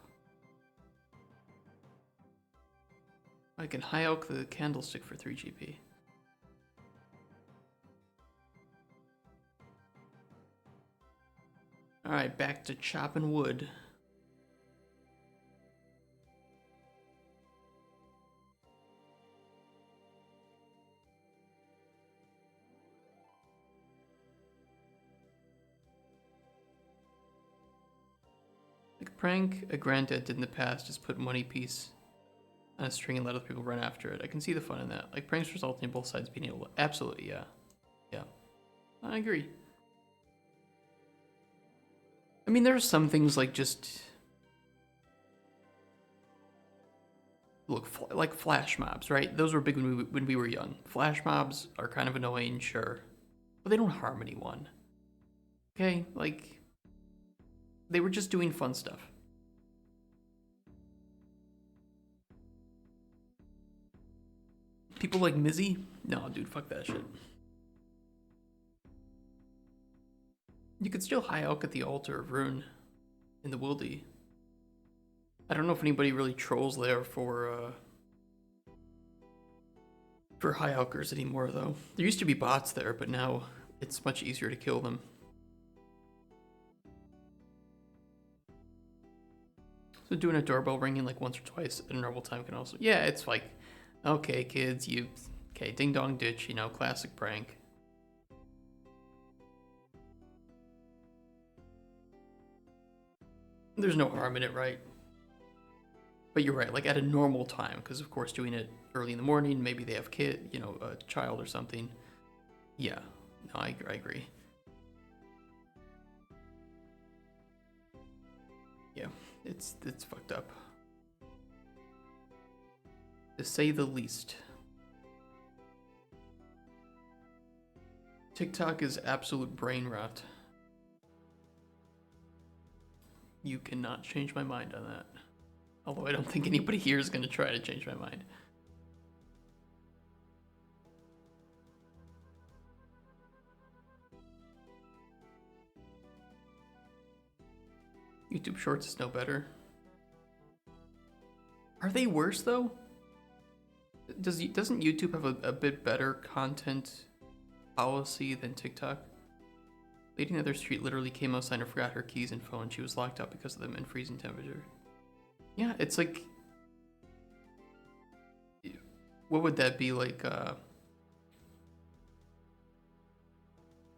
I can high oak the candlestick for 3 GP. Alright, back to chopping wood. Like a prank a granddad did in the past is put money piece on a string and let other people run after it. I can see the fun in that. Like pranks resulting in both sides being able to... Absolutely, yeah. Yeah. I agree. I mean, there are some things like just... Look, like flash mobs, right? Those were big when we were young. Flash mobs are kind of annoying, sure. But they don't harm anyone. Okay? Like... They were just doing fun stuff. People like Mizzy? No, dude, fuck that shit. You could still high oak at the altar of Rune in the Wildy. I don't know if anybody really trolls there for high oakers anymore, though. There used to be bots there, but now it's much easier to kill them. So doing a doorbell ringing like once or twice at a normal time can also... Yeah, it's like, okay, kids, you... Okay, ding dong ditch, you know, classic prank. There's no harm in it, right? But you're right, like at a normal time, because of course doing it early in the morning, maybe they have a child or something. Yeah, no, I agree. Yeah, it's fucked up. To say the least. TikTok is absolute brain rot. You cannot change my mind on that. Although I don't think anybody here is going to try to change my mind. YouTube Shorts is no better. Are they worse though? Doesn't YouTube have a bit better content policy than TikTok? Lady in the other street literally came outside and forgot her keys and phone. She was locked up because of them in freezing temperature. Yeah, it's like... What would that be like?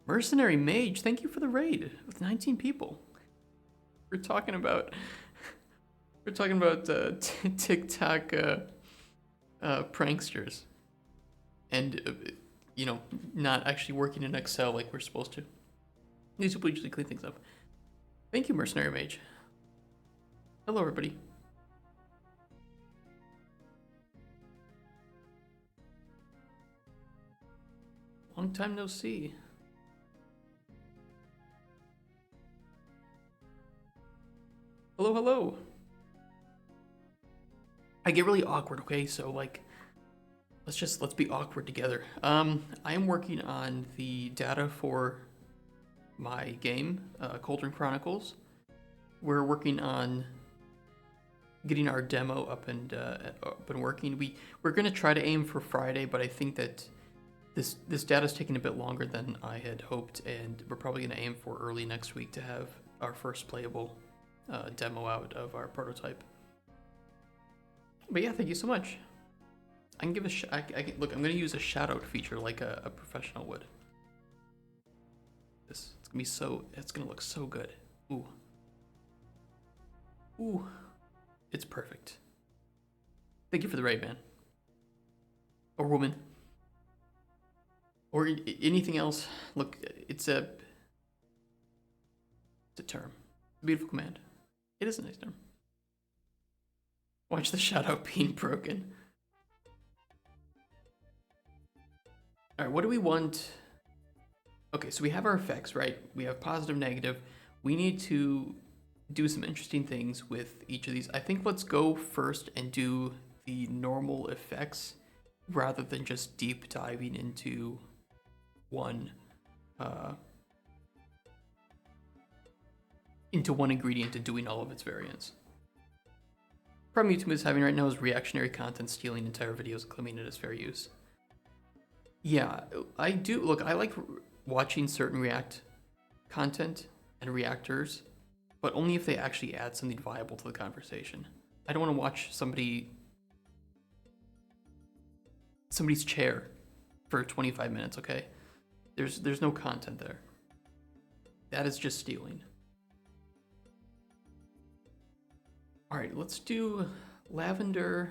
Mercenary Mage, thank you for the raid with 19 people. We're talking about TikTok pranksters, and not actually working in Excel like we're supposed to. These people usually clean things up. Thank you, Mercenary Mage. Hello, everybody. Long time no see. Hello, hello. I get really awkward, okay? So like, let's be awkward together. I am working on the data for my game, Cauldron Chronicles. We're working on getting our demo up and working. We're gonna try to aim for Friday, but I think that this data's taking a bit longer than I had hoped, and we're probably gonna aim for early next week to have our first playable demo out of our prototype. But yeah, thank you so much. I can give look, I'm gonna use a shout out feature like a professional would. It's gonna look so good. Ooh. Ooh. It's perfect. Thank you for the raid, man. Or woman. Or anything else. Look, it's a term. It's a beautiful command. It is a nice term. Watch the shout-out being broken. Alright, what do we want? Okay, so we have our effects, right? We have positive, negative. We need to do some interesting things with each of these. I think let's go first and do the normal effects rather than just deep diving into one into one ingredient and doing all of its variants. Problem YouTube is having right now is reactionary content stealing entire videos and claiming it as fair use. Yeah, I do. Look, I like watching certain React content and reactors, but only if they actually add something viable to the conversation. I don't want to watch somebody's chair for 25 minutes, okay? There's no content there. That is just stealing. All right, let's do lavender.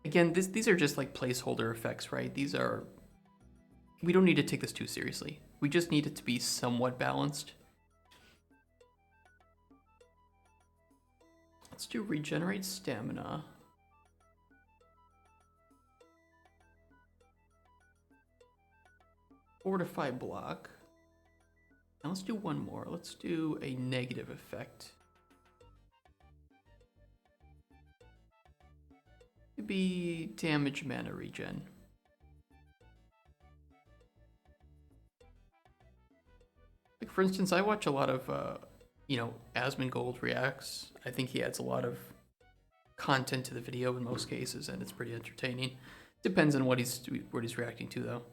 Again, these are just like placeholder effects, right? We don't need to take this too seriously. We just need it to be somewhat balanced. Let's do regenerate stamina. Fortify block. Now let's do one more. Let's do a negative effect. It'd be damage mana regen. Like for instance, I watch a lot of, Asmongold reacts. I think he adds a lot of content to the video in most cases, and it's pretty entertaining. Depends on what he's reacting to, though.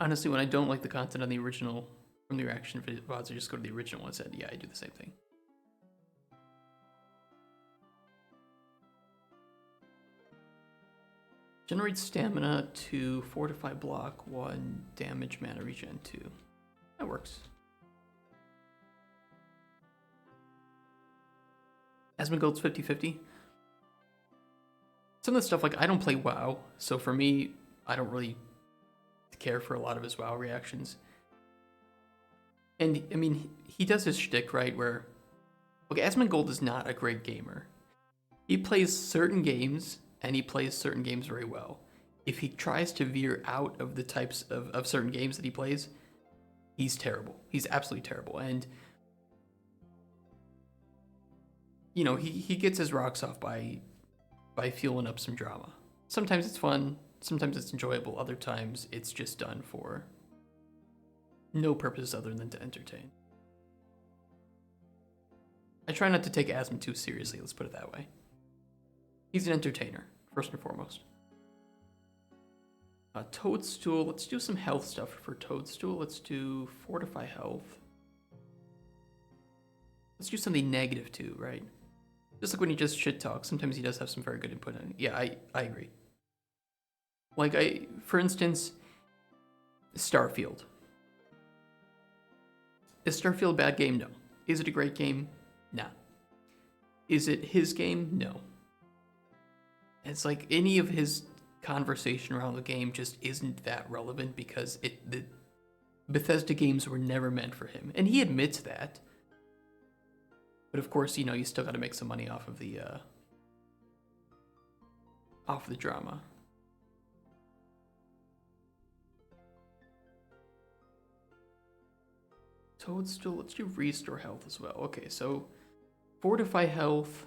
Honestly, when I don't like the content on the original from the reaction VODs, I just go to the original and said, yeah, I do the same thing. Generate stamina to fortify block 1, damage mana regen 2. That works. Asmongold's 50-50. Some of the stuff, like, I don't play WoW, so for me, I don't really care for a lot of his WoW reactions. And, I mean, he does his shtick, right, where... Okay, Asmongold is not a great gamer. He plays certain games, and he plays certain games very well. If he tries to veer out of the types of certain games that he plays, he's terrible. He's absolutely terrible. And, you know, he gets his rocks off by fueling up some drama. Sometimes it's fun, sometimes it's enjoyable, other times it's just done for no purpose other than to entertain. I try not to take Asmon too seriously, let's put it that way. He's an entertainer, first and foremost. Toadstool, let's do some health stuff for Toadstool. Let's do fortify health. Let's do something negative too, right? Just like when he just shit talks, sometimes he does have some very good input in it. Yeah, I agree. Like, for instance, Starfield. Is Starfield a bad game? No. Is it a great game? Nah. Is it his game? No. It's like any of his conversation around the game just isn't that relevant because the Bethesda games were never meant for him. And he admits that. But of course, you know, you still got to make some money off of the drama. Toadstool, let's do restore health as well. Okay, so fortify health.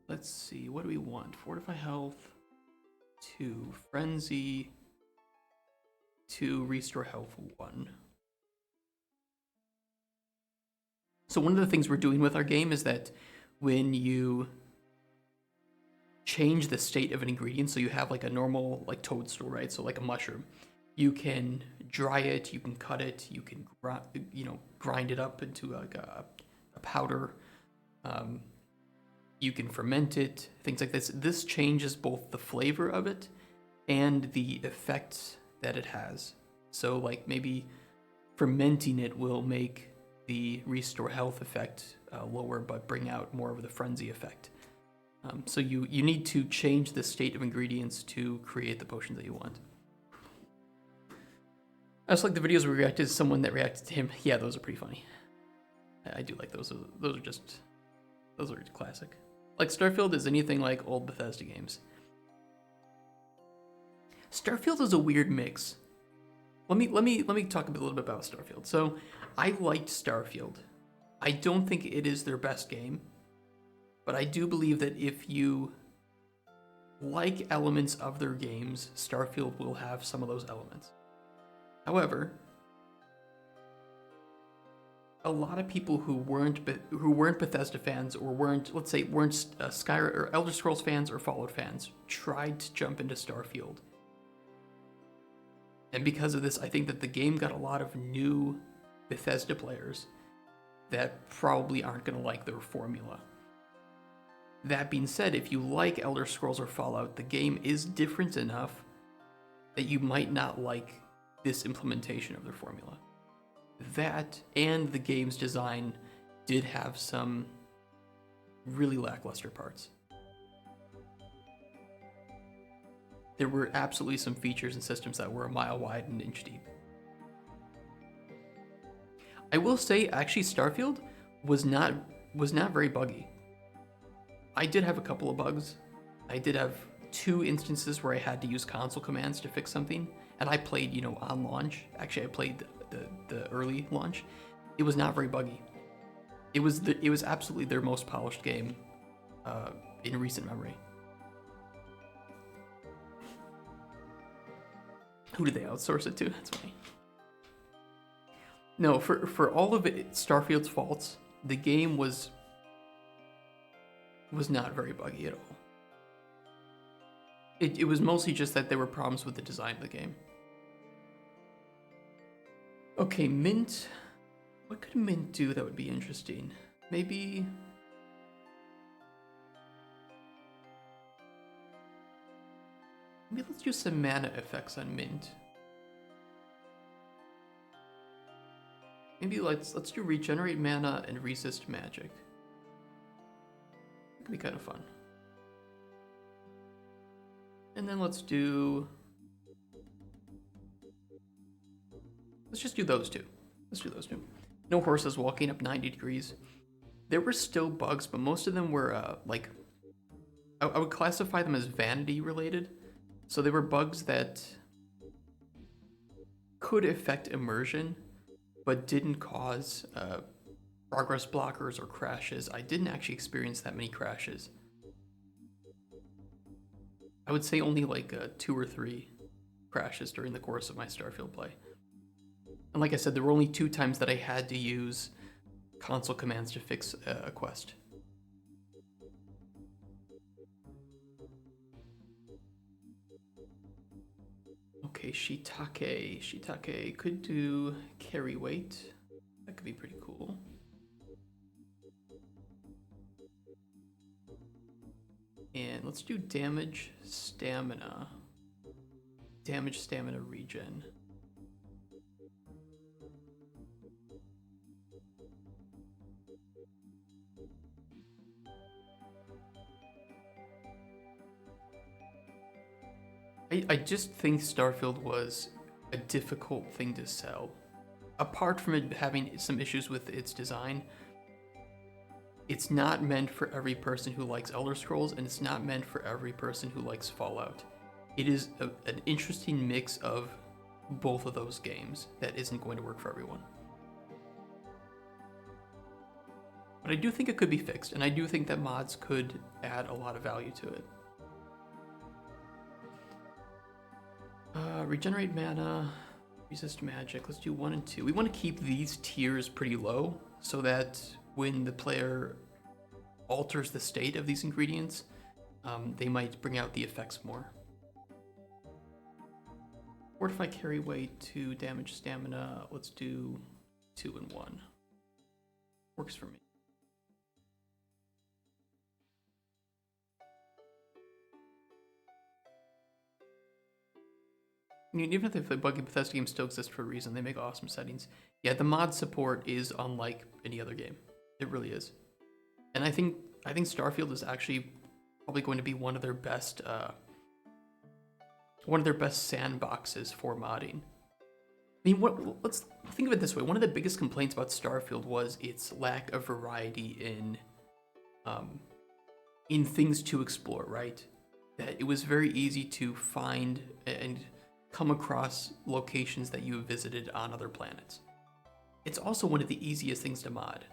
Let's see, what do we want? Fortify health, 2, frenzy, 2, restore health, 1. So one of the things we're doing with our game is that when you change the state of an ingredient, so you have like a normal like toadstool, right? So like a mushroom, you can dry it, you can cut it, you can grind it up into like a powder. You can ferment it, things like this. This changes both the flavor of it and the effects that it has. So like maybe fermenting it will make the restore health effect lower, but bring out more of the frenzy effect. So you need to change the state of ingredients to create the potions that you want. I just like the videos we reacted to someone that reacted to him. Yeah, those are pretty funny. I do like those. Those are classic. Like Starfield is anything like old Bethesda games. Starfield is a weird mix. Let me talk a little bit about Starfield. So I liked Starfield. I don't think it is their best game. But I do believe that if you like elements of their games, Starfield will have some of those elements. However, a lot of people who weren't Bethesda fans or weren't Skyrim or Elder Scrolls fans or Fallout fans tried to jump into Starfield. And because of this, I think that the game got a lot of new Bethesda players that probably aren't going to like their formula. That being said, if you like Elder Scrolls or Fallout, the game is different enough that you might not like this implementation of their formula. That and the game's design did have some really lackluster parts. There were absolutely some features and systems that were a mile wide and an inch deep. I will say, actually, Starfield was not very buggy. I did have a couple of bugs. I did have 2 instances where I had to use console commands to fix something, and I played, on launch. Actually, I played the early launch. It was not very buggy. It was absolutely their most polished game in recent memory. Who did they outsource it to? That's funny. No, for all of it, Starfield's faults, the game was not very buggy at all. It was mostly just that there were problems with the design of the game. Okay, Mint. What could Mint do that would be interesting? Maybe let's do some mana effects on Mint. Maybe let's do regenerate mana and resist magic. It could be kind of fun. And then let's just do those two. Let's do those two. No horses walking up 90 degrees. There were still bugs, but most of them were I would classify them as vanity related. So they were bugs that could affect immersion, but didn't cause progress blockers or crashes. I didn't actually experience that many crashes. I would say only 2 or 3 crashes during the course of my Starfield play. And like I said, there were only 2 times that I had to use console commands to fix a quest. Okay, Shiitake. Shiitake could do carry weight. That could be pretty cool. And let's do damage, stamina. Damage, stamina, regen. I just think Starfield was a difficult thing to sell. Apart from it having some issues with its design, it's not meant for every person who likes Elder Scrolls, and it's not meant for every person who likes Fallout. It is an interesting mix of both of those games that isn't going to work for everyone. But I do think it could be fixed, and I do think that mods could add a lot of value to it. Regenerate mana, resist magic. Let's do 1 and 2. We want to keep these tiers pretty low so that when the player alters the state of these ingredients, they might bring out the effects more. Or if I carry weight to damage stamina, let's do 2 and 1. Works for me. I mean, even if the buggy Bethesda game still exists for a reason, they make awesome settings. Yeah, the mod support is unlike any other game. It really is. And I think Starfield is actually probably going to be one of their best sandboxes for modding. I mean, let's think of it this way. One of the biggest complaints about Starfield was its lack of variety in things to explore, right? That it was very easy to find and come across locations that you have visited on other planets. It's also one of the easiest things to mod.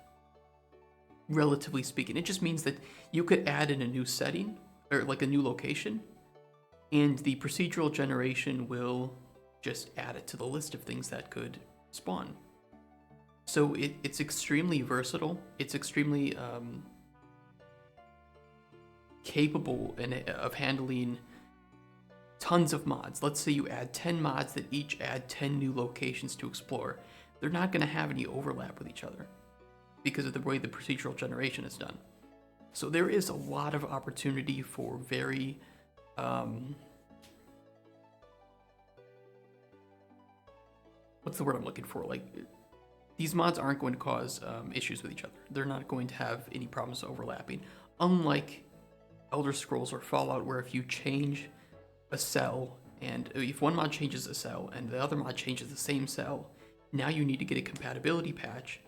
relatively speaking. It just means that you could add in a new setting, or like a new location, and the procedural generation will just add it to the list of things that could spawn. So it's extremely versatile. It's extremely capable of handling tons of mods. Let's say you add 10 mods that each add 10 new locations to explore. They're not going to have any overlap with each other because of the way the procedural generation is done. So there is a lot of opportunity for very what's the word I'm looking for? Like, these mods aren't going to cause issues with each other. They're not going to have any problems overlapping. Unlike Elder Scrolls or Fallout, where if you change a cell, and if one mod changes a cell and the other mod changes the same cell, now you need to get a compatibility patch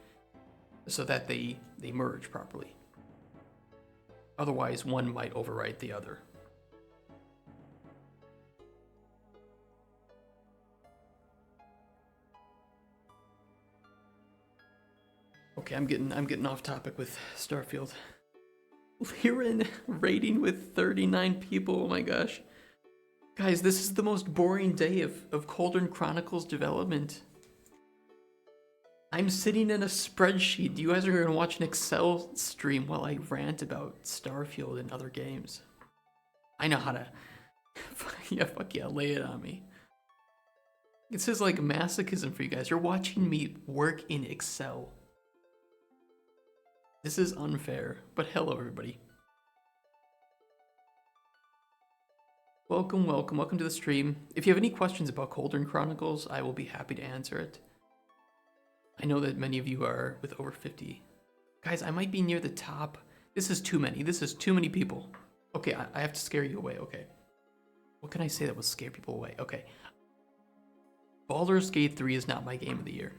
so that they merge properly. Otherwise, one might overwrite the other. Okay, I'm getting off topic with Starfield. Liren raiding with 39 people. Oh my gosh. Guys, this is the most boring day of Cauldron Chronicles development. I'm sitting in a spreadsheet. You guys are going to watch an Excel stream while I rant about Starfield and other games. I know how to... yeah, fuck yeah, lay it on me. This is like masochism for you guys. You're watching me work in Excel. This is unfair, but hello everybody. Welcome to the stream. If you have any questions about Cauldron Chronicles, I will be happy to answer it. I know that many of you are with over 50. Guys, I might be near the top. This is too many. This is too many people. Okay, I have to scare you away, okay. What can I say that will scare people away? Okay. Baldur's Gate 3 is not my game of the year.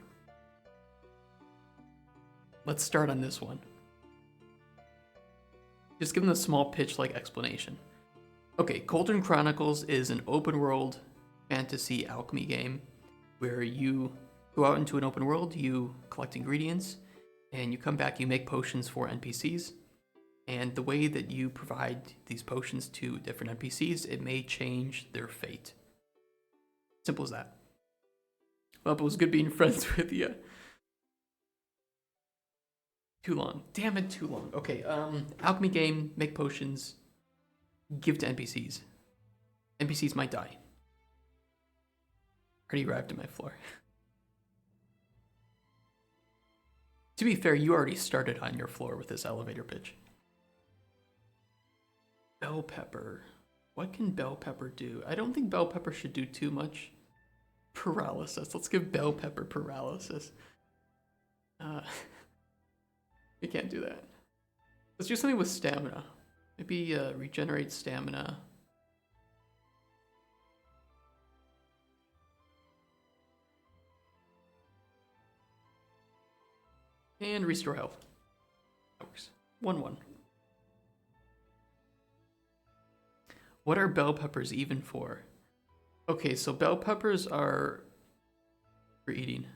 Let's start on this one. Just give them a small pitch-like explanation. Okay, Cauldron Chronicles is an open-world fantasy alchemy game where you go out into an open world, you collect ingredients, and you come back, you make potions for NPCs. And the way that you provide these potions to different NPCs, it may change their fate. Simple as that. Well, it was good being friends with you. Too long. Damn it, too long. Okay, alchemy game, make potions, give to NPCs. NPCs might die. Already arrived at my floor. To be fair, you already started on your floor with this elevator pitch. Bell pepper. What can bell pepper do? I don't think bell pepper should do too much. Paralysis. Let's give bell pepper paralysis. We can't do that. Let's do something with stamina. Maybe regenerate stamina. And restore health. That works. 1-1. What are bell peppers even for? Okay, so bell peppers are for eating.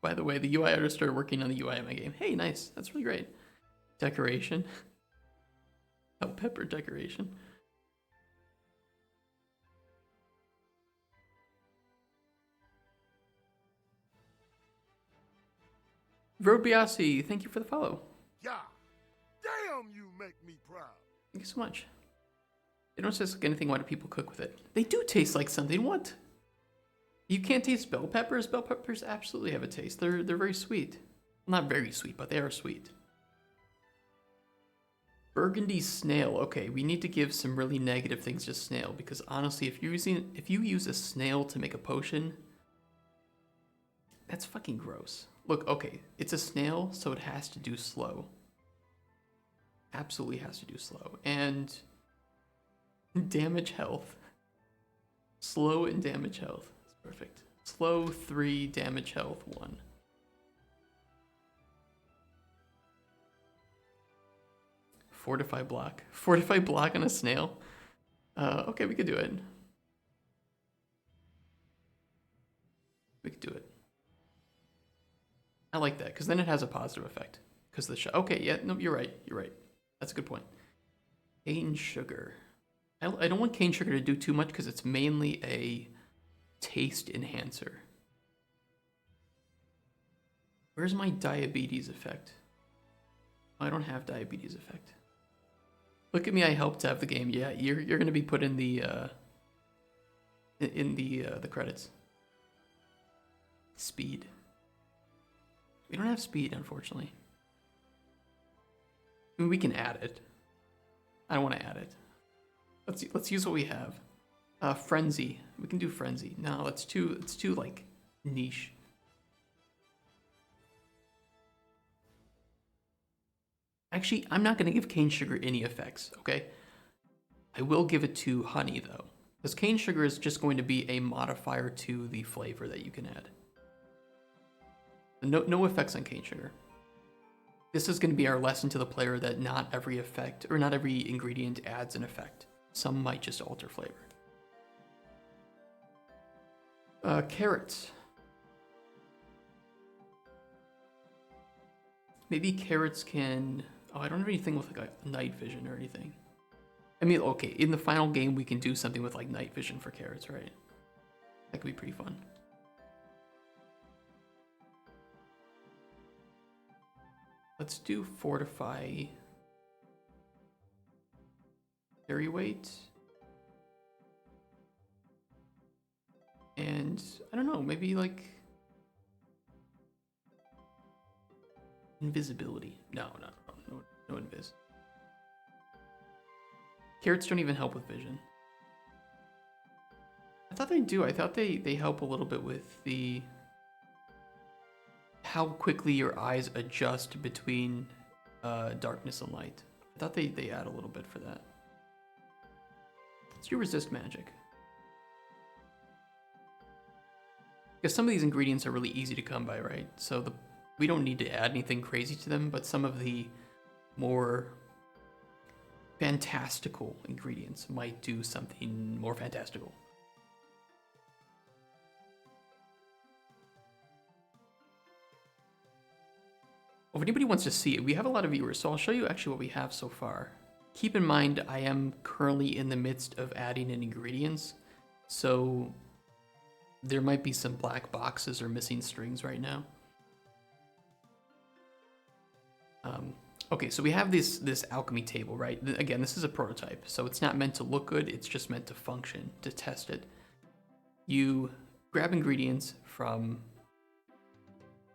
By the way, the UI editor started working on the UI of my game. Hey, nice. That's really great. Decoration. Bell pepper decoration. Road Biasi, thank you for the follow. Yeah. Damn, you make me proud. Thank you so much. They don't taste like anything. Why do people cook with it? They do taste like something. What? You can't taste bell peppers? Bell peppers absolutely have a taste. They're very sweet. Well, not very sweet, but they are sweet. Burgundy snail. Okay, we need to give some really negative things to snail because honestly, if you use a snail to make a potion, that's fucking gross. Look, okay, it's a snail, so it has to do slow. Absolutely has to do slow. And damage health. Slow and damage health. That's perfect. Slow 3, damage health 1. Fortify block. Fortify block on a snail? Okay, we could do it. We could do it. I like that, because then it has a positive effect. Because the okay, yeah, no, you're right. You're right. That's a good point. Cane sugar. I don't want cane sugar to do too much because it's mainly a taste enhancer. Where's my diabetes effect? I don't have diabetes effect. Look at me, I helped to have the game. Yeah, you're gonna be put in the credits. Speed. We don't have speed, unfortunately. I mean, we can add it. I don't want to add it. Let's use what we have. Frenzy. We can do frenzy. No, it's too like niche. Actually, I'm not going to give cane sugar any effects, okay? I will give it to honey, though. Because cane sugar is just going to be a modifier to the flavor that you can add. No effects on cane sugar. This is going to be our lesson to the player that not every effect, or not every ingredient adds an effect. Some might just alter flavor. Carrots. Maybe carrots can... Oh, I don't have anything with like a night vision or anything. I mean, okay, in the final game we can do something with like night vision for carrots, right? That could be pretty fun. Let's do fortify carry weight. And I don't know, maybe like invisibility. No invis. Carrots don't even help with vision. I thought they do. I thought they help a little bit with the how quickly your eyes adjust between darkness and light. I thought they add a little bit for that. Let's do resist magic. Because some of these ingredients are really easy to come by, right? So we don't need to add anything crazy to them, but some of the more fantastical ingredients might do something more fantastical. Well, if anybody wants to see it, we have a lot of viewers, so I'll show you actually what we have so far. Keep in mind, I am currently in the midst of adding in ingredients, so there might be some black boxes or missing strings right now. Okay, so we have this alchemy table, right? Again, this is a prototype, so it's not meant to look good, it's just meant to function, to test it. You grab ingredients from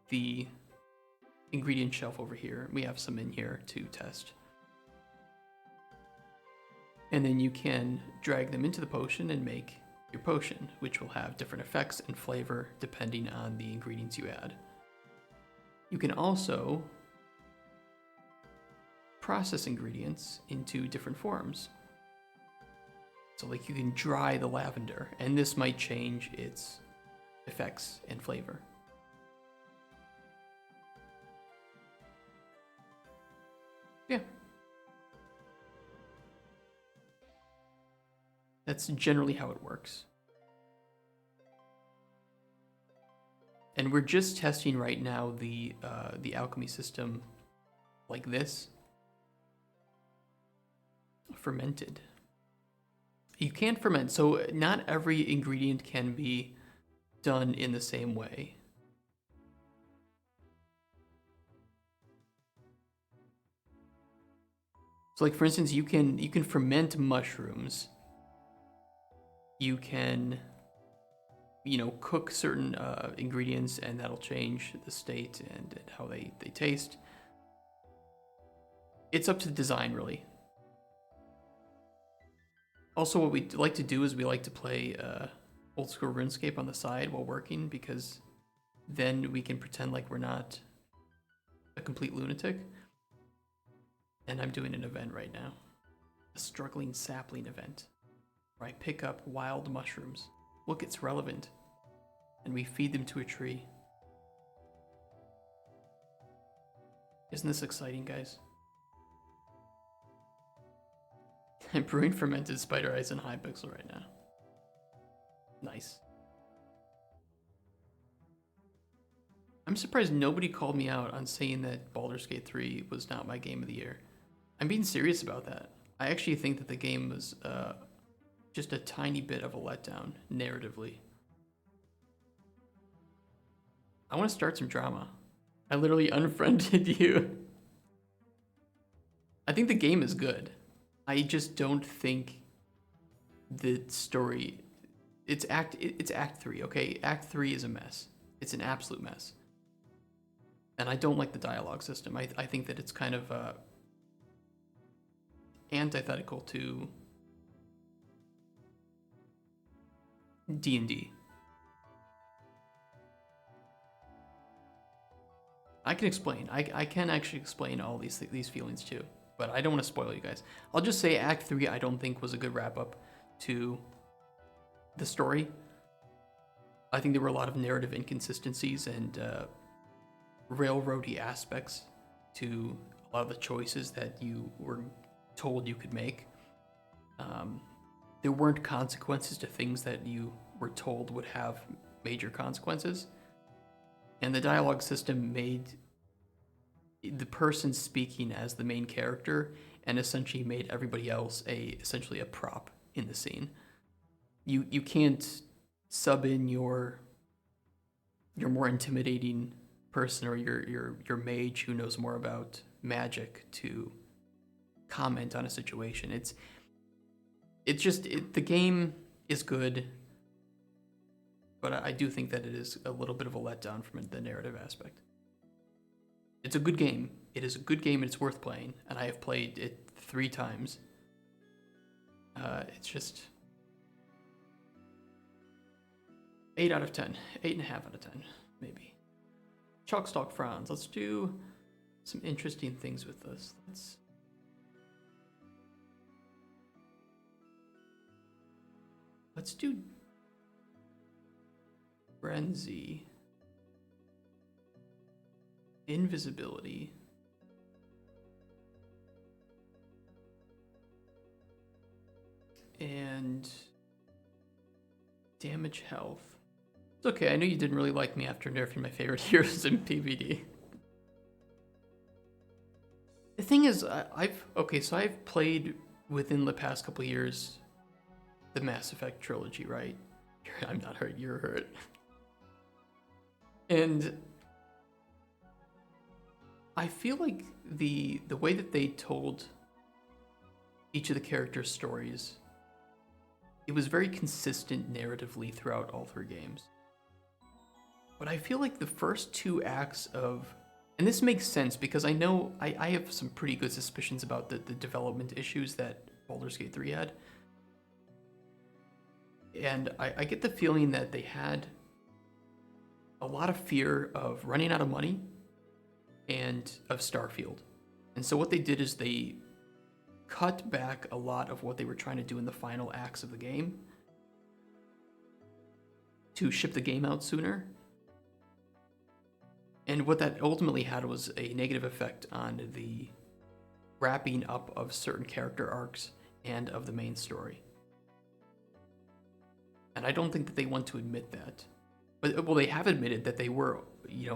the ingredient shelf over here. We have some in here to test. And then you can drag them into the potion and make your potion, which will have different effects and flavor depending on the ingredients you add. You can also process ingredients into different forms. So like you can dry the lavender, and this might change its effects and flavor. Yeah. That's generally how it works. And we're just testing right now the alchemy system like this. Fermented. You can't ferment, so not every ingredient can be done in the same way. So like for instance, you can ferment mushrooms. You can, cook certain ingredients, and that'll change the state and how they taste. It's up to the design, really. Also, what we like to do is we like to play old school RuneScape on the side while working, because then we can pretend like we're not a complete lunatic. And I'm doing an event right now, a struggling sapling event, where I pick up wild mushrooms. Look, it's relevant. And we feed them to a tree. Isn't this exciting, guys? I'm brewing fermented spider eyes in Hypixel right now. Nice. I'm surprised nobody called me out on saying that Baldur's Gate 3 was not my game of the year. I'm being serious about that. I actually think that the game was just a tiny bit of a letdown, narratively. I want to start some drama. I literally unfriended you. I think the game is good. I just don't think the story... It's Act 3, okay? Act 3 is a mess. It's an absolute mess. And I don't like the dialogue system. I think that it's kind of antithetical to D&D. I can explain. I can actually explain all these feelings too, but I don't want to spoil you guys. I'll just say Act 3 I don't think was a good wrap-up to the story. I think there were a lot of narrative inconsistencies and railroady aspects to a lot of the choices that you were told you could make. There weren't consequences to things that you were told would have major consequences. And the dialogue system made the person speaking as the main character and essentially made everybody else essentially a prop in the scene. You can't sub in your more intimidating person or your mage who knows more about magic to comment on a situation. The game is good, but I do think that it is a little bit of a letdown from the narrative aspect. It's a good game. It is a good game and it's worth playing, and I have played it 3 times. It's just 8 out of 10. 8.5 out of 10, maybe. Chalkstalk Franz. Let's do some interesting things with this. Let's do frenzy, invisibility, and damage health. It's okay, I know you didn't really like me after nerfing my favorite heroes in PvD. The thing is, I've played within the past couple years the Mass Effect trilogy, right? I'm not hurt, you're hurt. And I feel like the way that they told each of the characters' stories, it was very consistent narratively throughout all 3 games. But I feel like the first 2 acts of... And this makes sense because I know I have some pretty good suspicions about the development issues that Baldur's Gate 3 had. And I get the feeling that they had a lot of fear of running out of money and of Starfield. And so what they did is they cut back a lot of what they were trying to do in the final acts of the game to ship the game out sooner. And what that ultimately had was a negative effect on the wrapping up of certain character arcs and of the main story. And I don't think that they want to admit that. But, well, they have admitted that they were,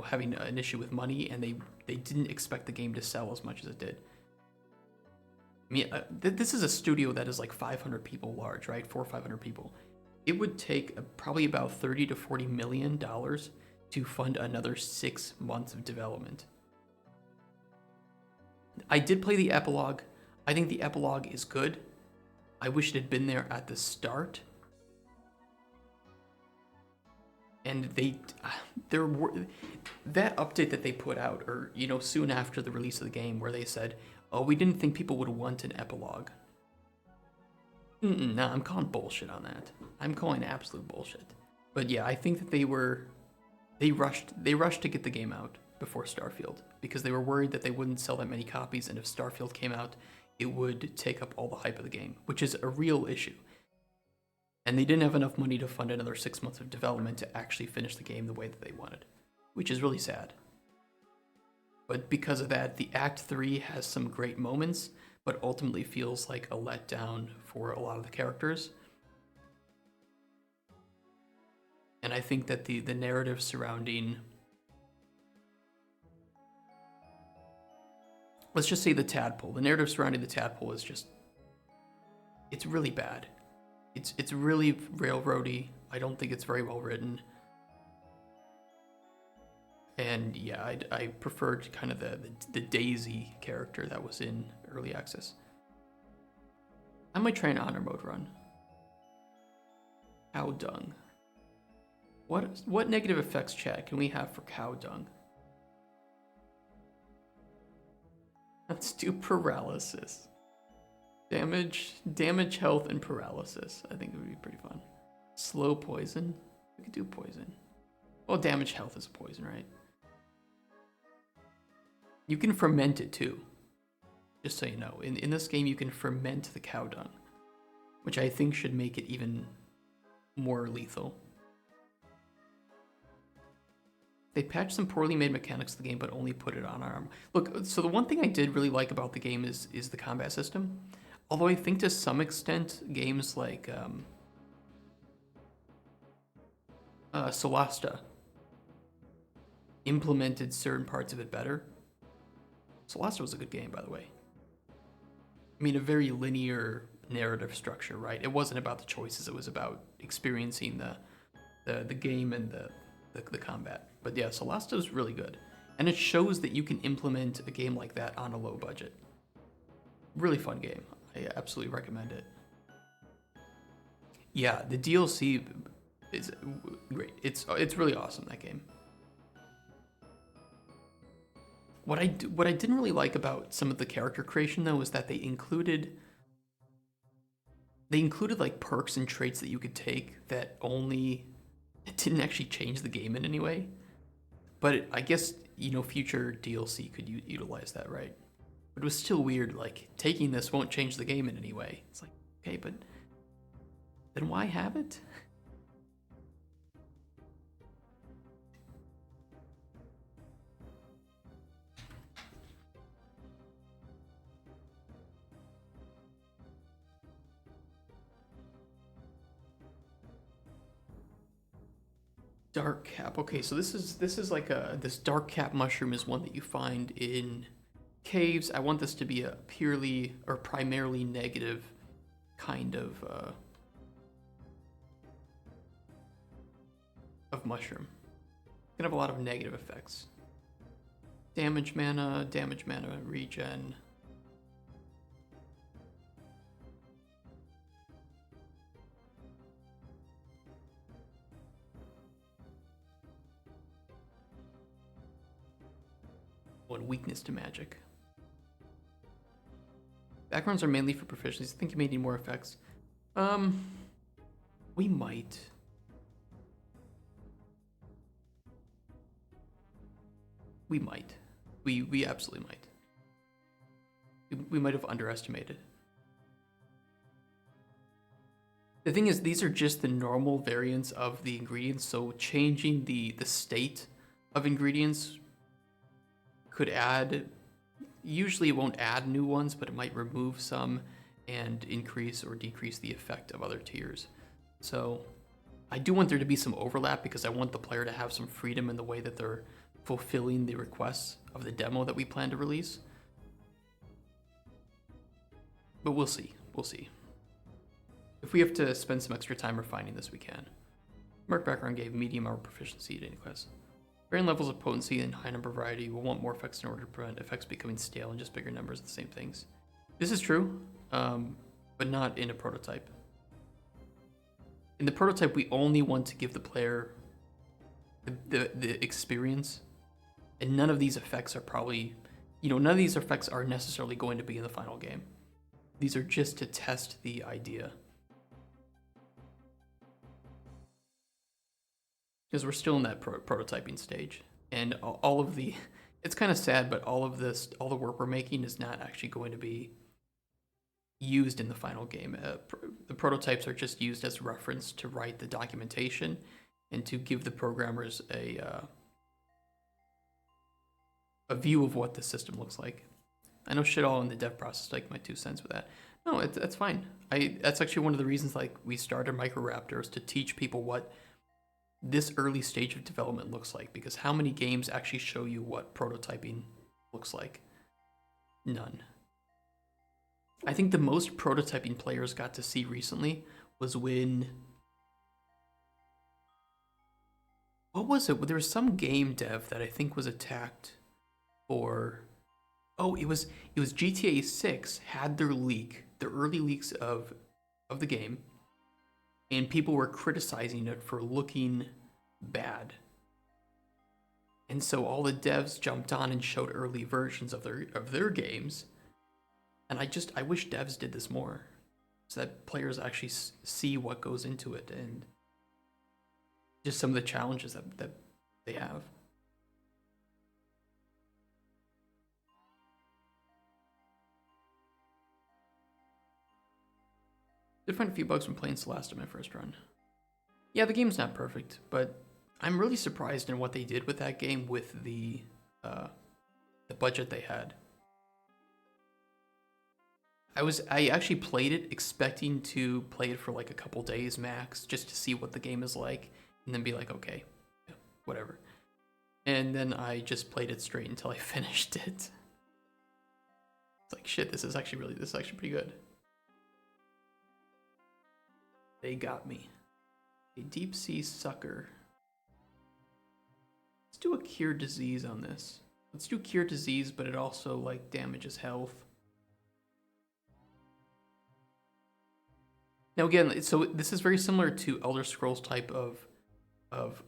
having an issue with money, and they didn't expect the game to sell as much as it did. I mean, this is a studio that is like 500 people large, right? 400 or 500 people. It would take probably about $30 to $40 million to fund another 6 months of development. I did play the epilogue. I think the epilogue is good. I wish it had been there at the start. And that update that they put out, or soon after the release of the game, where they said, "Oh, we didn't think people would want an epilogue." No, I'm calling bullshit on that. I'm calling absolute bullshit. But yeah, I think that they rushed to get the game out before Starfield because they were worried that they wouldn't sell that many copies, and if Starfield came out, it would take up all the hype of the game, which is a real issue. And they didn't have enough money to fund another 6 months of development to actually finish the game the way that they wanted, which is really sad. But because of that, the Act 3 has some great moments, but ultimately feels like a letdown for a lot of the characters. And I think that the narrative surrounding let's just say the tadpole. The narrative surrounding the tadpole is just, it's really bad. It's really railroady. I don't think it's very well written. And yeah, I preferred kind of the Daisy character that was in early access. I might try an honor mode run. Cow dung. What negative effects, chat, can we have for cow dung? Let's do paralysis. Damage, health, and paralysis. I think it would be pretty fun. Slow poison. We could do poison. Well, damage health is a poison, right? You can ferment it too. Just so you know. In this game, you can ferment the cow dung, which I think should make it even more lethal. They patched some poorly made mechanics to the game, but only put it on arm. Look, so the one thing I did really like about the game is the combat system. Although I think to some extent, games like Solasta implemented certain parts of it better. Solasta was a good game, by the way. I mean, a very linear narrative structure, right? It wasn't about the choices, it was about experiencing the game and the combat. But yeah, Solasta is really good. And it shows that you can implement a game like that on a low budget. Really fun game. I absolutely recommend it. Yeah, the DLC is great. It's really awesome, that game. What I didn't really like about some of the character creation though is that they included like perks and traits that you could take that it didn't actually change the game in any way. But I guess, you know, future DLC could utilize that, right? But it was still weird, like, taking this won't change the game in any way. It's like, okay, but then why have it? Dark cap. Okay, so this is like this dark cap mushroom is one that you find in caves. I want this to be a purely or primarily negative kind of mushroom. It's gonna have a lot of negative effects. Damage mana, regen. One weakness to magic. Backgrounds are mainly for proficiencies. I think you may need more effects. We might. We absolutely might. We might have underestimated. The thing is, these are just the normal variants of the ingredients, so changing the state of ingredients could add, usually it won't add new ones, but it might remove some and increase or decrease the effect of other tiers. So I do want there to be some overlap because I want the player to have some freedom in the way that they're fulfilling the requests of the demo that we plan to release. But we'll see. If we have to spend some extra time refining this, we can. Mark background gave medium or proficiency to any quest. Varying levels of potency and high number variety will want more effects in order to prevent effects becoming stale and just bigger numbers of the same things. This is true, but not in a prototype. In the prototype, we only want to give the player the experience, and none of these effects are probably, none of these effects are necessarily going to be in the final game. These are just to test the idea. Because we're still in that prototyping stage, and all of the, it's kind of sad, but all the work we're making is not actually going to be used in the final game. The prototypes are just used as reference to write the documentation and to give the programmers a view of what the system looks like. I know shit all in the dev process, like my 2 cents with that. No, that's fine. That's actually one of the reasons like we started Microraptor, is to teach people what this early stage of development looks like, because how many games actually show you what prototyping looks like? None. I think the most prototyping players got to see recently was when... What was it? There was some game dev that I think was attacked for... Oh, it was GTA 6 had their leak, the early leaks of the game, and people were criticizing it for looking bad. And so all the devs jumped on and showed early versions of their games. And I wish devs did this more, so that players actually see what goes into it and just some of the challenges that they have. Did find a few bugs when playing Celeste in my first run. Yeah, the game's not perfect, but I'm really surprised in what they did with that game with the budget they had. I actually played it expecting to play it for like a couple days max, just to see what the game is like, and then be like, okay, yeah, whatever. And then I just played it straight until I finished it. It's like, shit, this is actually pretty good. They got me. A deep sea sucker. Let's do a cure disease on this. Let's do cure disease, but it also like damages health. Now again, so this is very similar to Elder Scrolls type of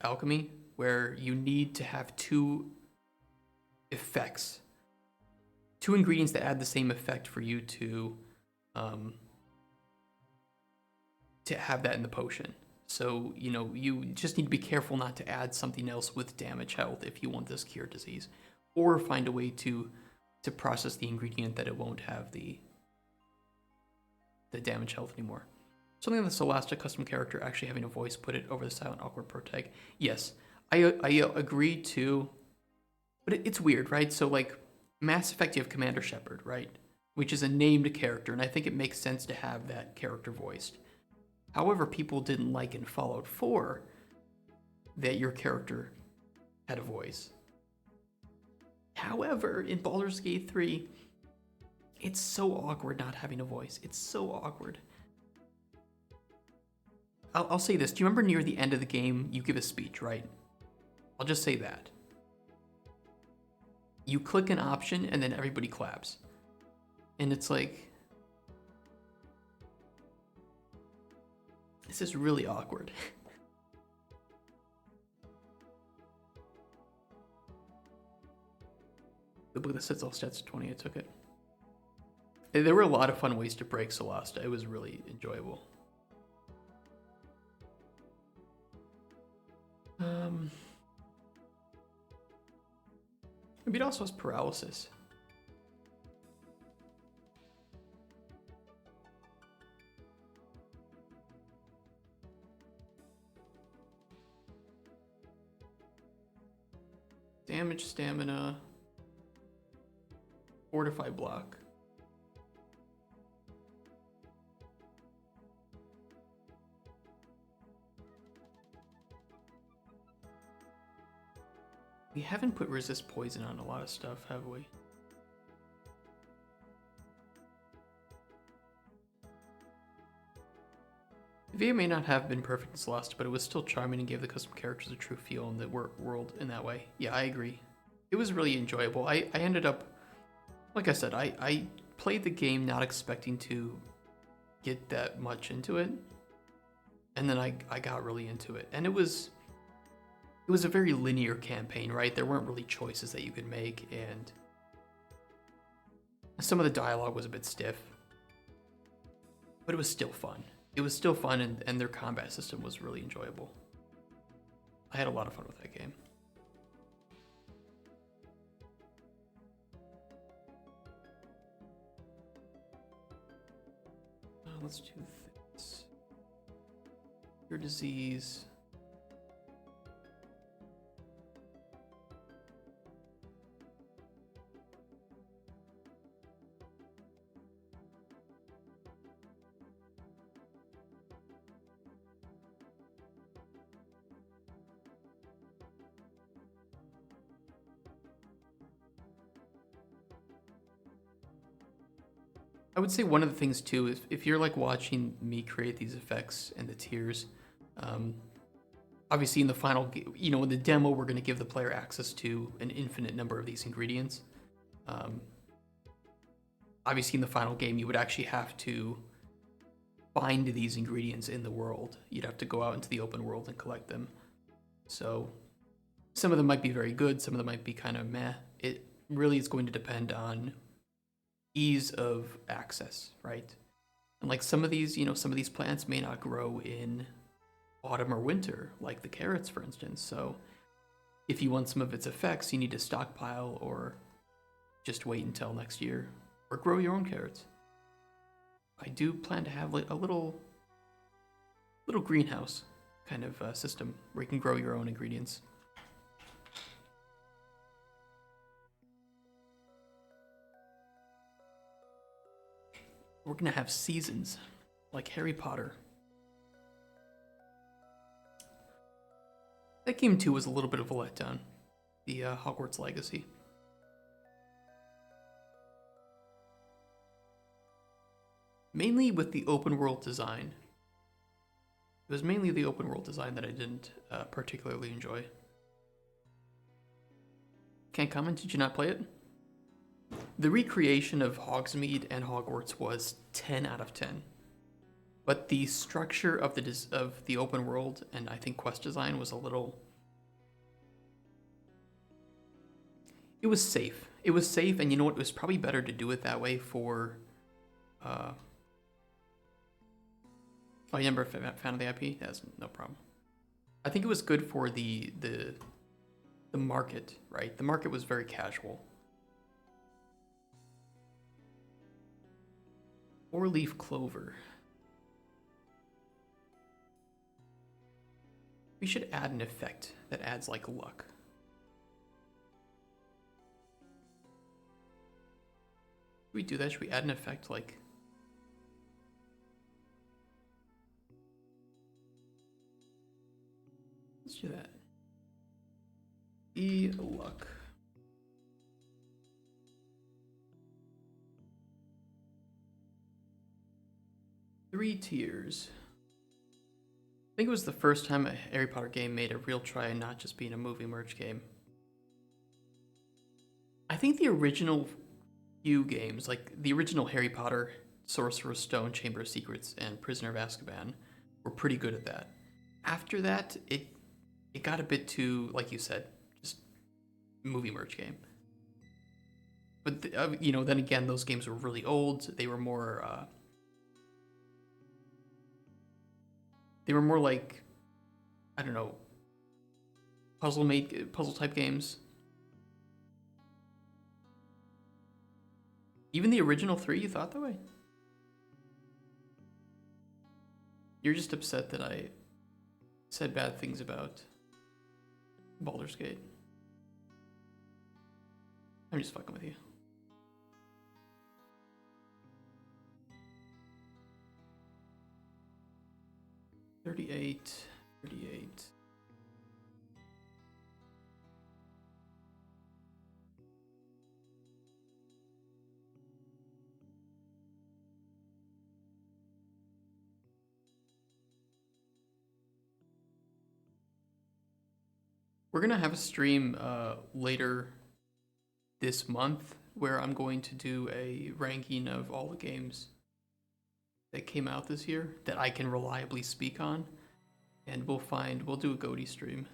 alchemy, where you need to have two effects, two ingredients that add the same effect for you to have that in the potion. So, you know, you just need to be careful not to add something else with damage health if you want this cure disease, or find a way to process the ingredient that it won't have the damage health anymore. Something like the Celeste custom character actually having a voice put it over the silent awkward pro tag. Yes, I agree too, but it's weird, right? So like Mass Effect, you have Commander Shepard, right? Which is a named character, and I think it makes sense to have that character voiced. However, people didn't like in Fallout 4 that your character had a voice. However, in Baldur's Gate 3, it's so awkward not having a voice. It's so awkward. I'll say this. Do you remember near the end of the game, you give a speech, right? I'll just say that. You click an option and then everybody claps. And it's like, this is really awkward. The book that sets all stats to 20, I took it. There were a lot of fun ways to break Celeste. It was really enjoyable. Maybe it also has paralysis. Damage, stamina, fortify block. We haven't put resist poison on a lot of stuff, have we? The VA may not have been perfect in Celeste, but it was still charming and gave the custom characters a true feel in the world in that way. Yeah, I agree. It was really enjoyable. I ended up, like I said, I played the game not expecting to get that much into it. And then I got really into it. And it was a very linear campaign, right? There weren't really choices that you could make, and some of the dialogue was a bit stiff. But it was still fun. It was still fun, and their combat system was really enjoyable. I had a lot of fun with that game. Let's do this. Your disease. I would say one of the things too is if you're like watching me create these effects and the tiers, obviously in the final, in the demo, we're going to give the player access to an infinite number of these ingredients. Obviously in the final game, you would actually have to find these ingredients in the world. You'd have to go out into the open world and collect them. So some of them might be very good, some of them might be kind of meh. It really is going to depend on ease of access, right? And like some of these plants may not grow in autumn or winter, like the carrots, for instance. So if you want some of its effects, you need to stockpile or just wait until next year or grow your own carrots. I do plan to have like a little greenhouse kind of system where you can grow your own ingredients. We're gonna have seasons, like Harry Potter. That game too was a little bit of a letdown, the Hogwarts Legacy. Mainly with the open world design. It was mainly the open world design that I didn't particularly enjoy. Can't comment, did you not play it? The recreation of Hogsmeade and Hogwarts was 10 out of 10. But the structure of the open world and I think quest design was a little... It was safe. It was safe, and you know what? It was probably better to do it that way for... Oh, you never fan of the IP? That's no problem. I think it was good for the market, right? The market was very casual. 4-leaf clover. We should add an effect that adds like luck. Should we do that? Should we add an effect like... Let's do that. Luck. Three tiers. I think it was the first time a Harry Potter game made a real try and not just being a movie merch game. I think the original few games, like the original Harry Potter, Sorcerer's Stone, Chamber of Secrets, and Prisoner of Azkaban, were pretty good at that. After that, it got a bit too, like you said, just movie merch game. But then again, those games were really old. They were more like, I don't know, puzzle type games. Even the original 3, you thought that way? You're just upset that I said bad things about Baldur's Gate. I'm just fucking with you. $38. We're gonna have a stream later this month where I'm going to do a ranking of all the games that came out this year that I can reliably speak on, and we'll do a GOTY stream.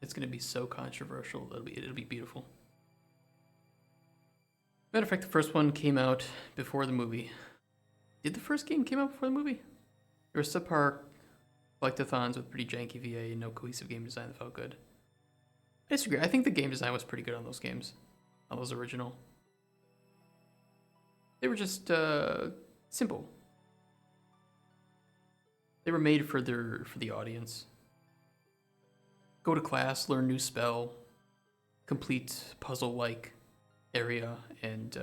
It's gonna be so controversial. It'll be beautiful. Matter of fact, the first one came out before the movie. Did the first game came out before the movie? There were subpar collectathons with pretty janky VA and no cohesive game design that felt good. I disagree. I think the game design was pretty good on those games, on those original. They were just simple. They were made for the audience. Go to class, learn new spell, complete puzzle-like area, and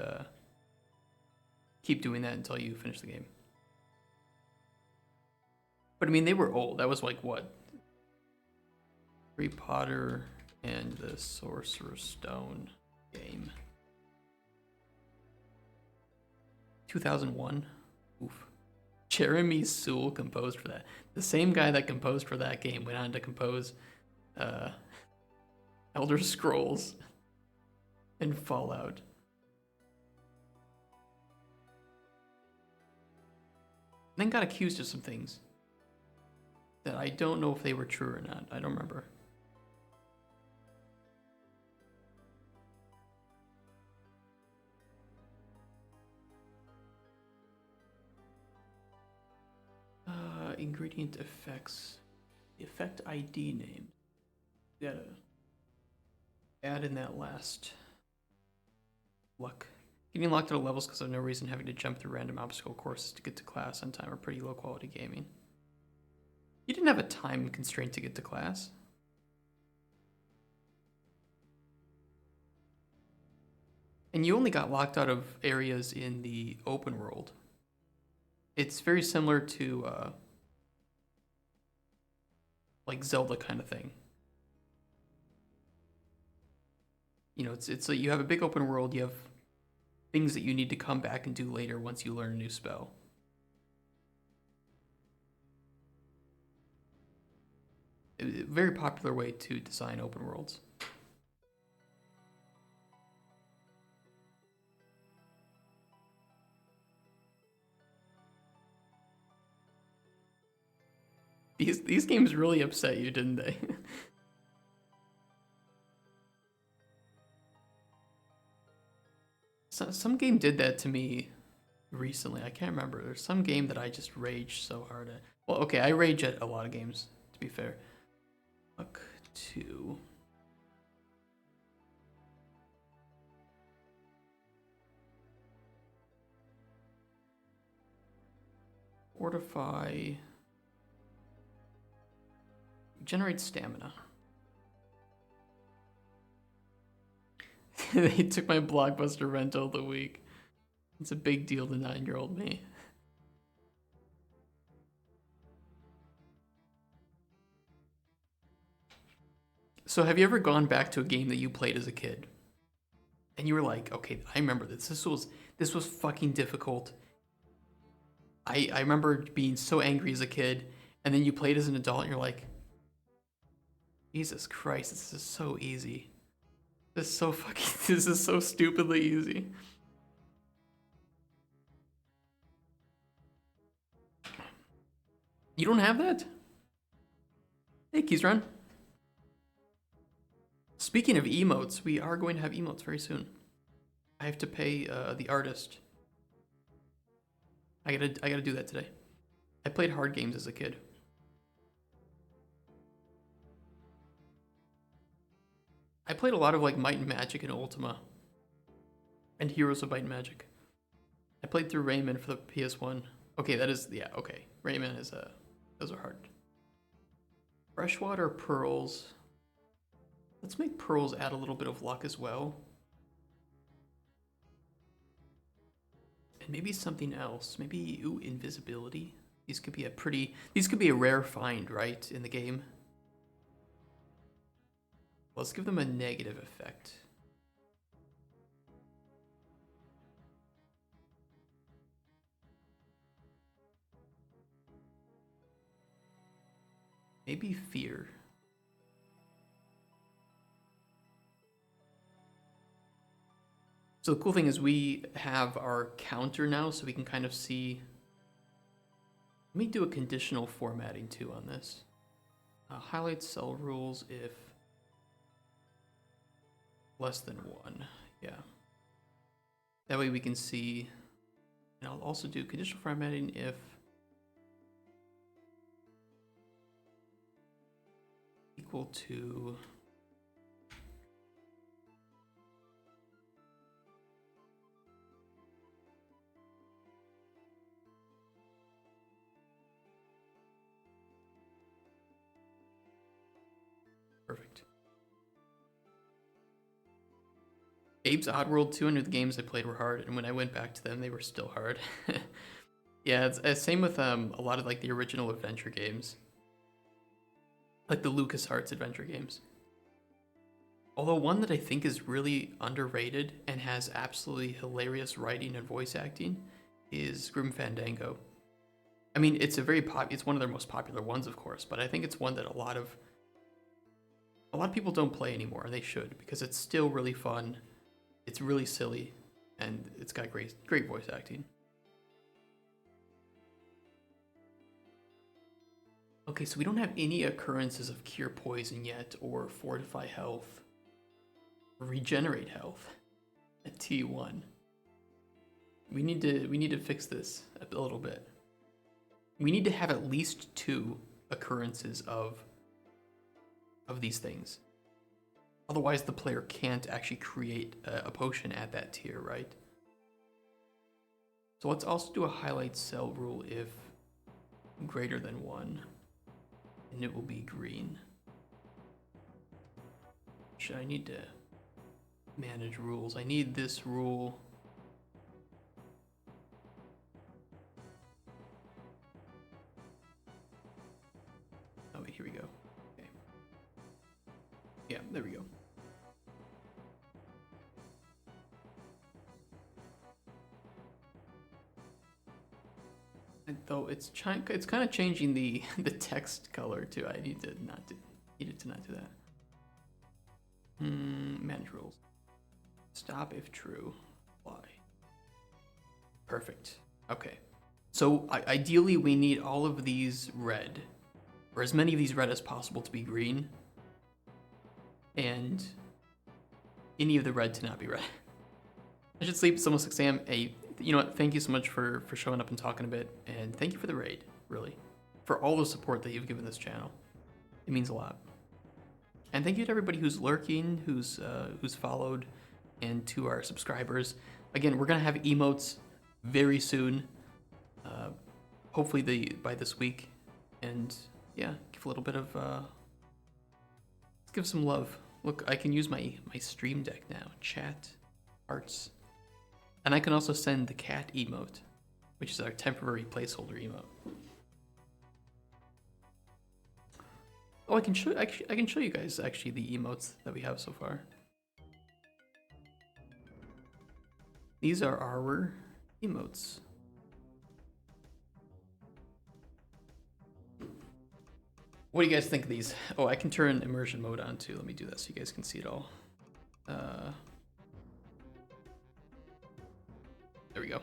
keep doing that until you finish the game. But I mean, they were old. That was like what? Harry Potter and the Sorcerer's Stone game. 2001. Oof. Jeremy Soule composed for that. The same guy that composed for that game went on to compose Elder Scrolls and Fallout. And then got accused of some things that I don't know if they were true or not. I don't remember. Ingredient effects. The effect ID name. You gotta add in that last luck. Getting locked out of levels because of no reason, having to jump through random obstacle courses to get to class on time, or pretty low quality gaming. You didn't have a time constraint to get to class. And you only got locked out of areas in the open world. It's very similar to like Zelda kind of thing. You know, it's like you have a big open world, you have things that you need to come back and do later once you learn a new spell. A very popular way to design open worlds. These games really upset you, didn't they? Some game did that to me recently. I can't remember. There's some game that I just raged so hard at. Well, okay, I rage at a lot of games, to be fair. Luck 2. Fortify. Generate stamina. They took my Blockbuster rental of the week. It's a big deal to 9-year-old me. So have you ever gone back to a game that you played as a kid? And you were like, okay, I remember this. This was fucking difficult. I remember being so angry as a kid, and then you played as an adult and you're like, Jesus Christ, this is so easy. This is so stupidly easy. You don't have that? Hey, Keysrun. Speaking of emotes, we are going to have emotes very soon. I have to pay the artist. I gotta do that today. I played hard games as a kid. I played a lot of like Might and Magic and Ultima. And Heroes of Might and Magic. I played through Rayman for the PS1. Okay, that is, yeah, okay. Rayman is, those are hard. Freshwater pearls. Let's make pearls add a little bit of luck as well. And maybe something else. Maybe, ooh, invisibility. These could be a rare find, right, in the game. Let's give them a negative effect. Maybe fear. So the cool thing is we have our counter now, so we can kind of see. Let me do a conditional formatting too on this. Highlight cell rules if less than 1. Yeah. That way we can see. And I'll also do conditional formatting if equal to perfect. Abe's Oddworld 2 and the games I played were hard, and when I went back to them, they were still hard. Yeah, it's same with a lot of like the original adventure games. Like the LucasArts adventure games. Although one that I think is really underrated and has absolutely hilarious writing and voice acting is Grim Fandango. I mean, it's it's one of their most popular ones, of course, but I think it's one that a lot of people don't play anymore, and they should, because it's still really fun. It's really silly, and it's got great voice acting. Okay, so we don't have any occurrences of Cure Poison yet, or Fortify Health, or Regenerate Health at T1. We need to fix this a little bit. We need to have at least 2 occurrences of these things. Otherwise, the player can't actually create a potion at that tier, right? So let's also do a highlight cell rule if greater than 1, and it will be green. Should I need to manage rules? I need this rule. Oh wait, here we go. Okay. Yeah, there we go. And though it's kind of changing the text color too. I need it to not do that. Manage rules. Stop if true. Apply. Perfect. Okay. So ideally we need all of these red, or as many of these red as possible to be green, and any of the red to not be red. I should sleep. It's almost 6 a.m. Hey, you know what? Thank you so much for showing up and talking a bit, and thank you for the raid, really, for all the support that you've given this channel. It means a lot. And thank you to everybody who's lurking, who's followed, and to our subscribers. Again, we're gonna have emotes very soon, hopefully by this week, and yeah, give a little bit of let's give some love. Look, I can use my stream deck now. Chat, hearts, and I can also send the cat emote, which is our temporary placeholder emote. Oh, I can show you guys actually the emotes that we have so far. These are our emotes. What do you guys think of these? Oh, I can turn immersion mode on too. Let me do that so you guys can see it all. There we go.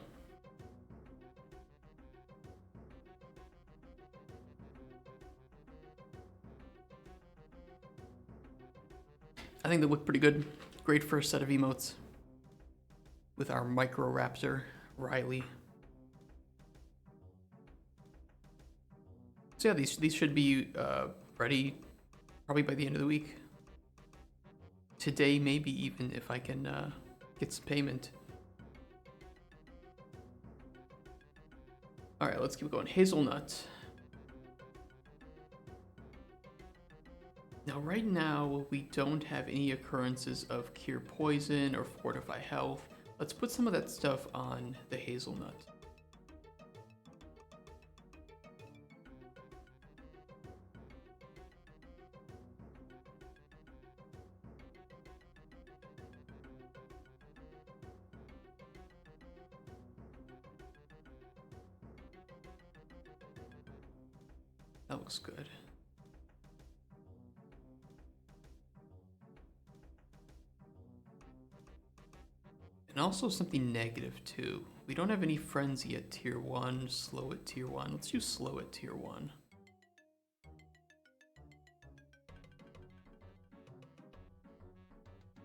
I think they look pretty good. Great first set of emotes with our Micro Raptor, Riley. So yeah, these should be ready probably by the end of the week. Today, maybe even if I can get some payment. All right, let's keep going. Hazelnut. Now, right now, we don't have any occurrences of Cure Poison or Fortify Health. Let's put some of that stuff on the Hazelnut. That looks good. And also something negative too. We don't have any frenzy at tier 1, slow at tier 1. Let's use slow at tier 1.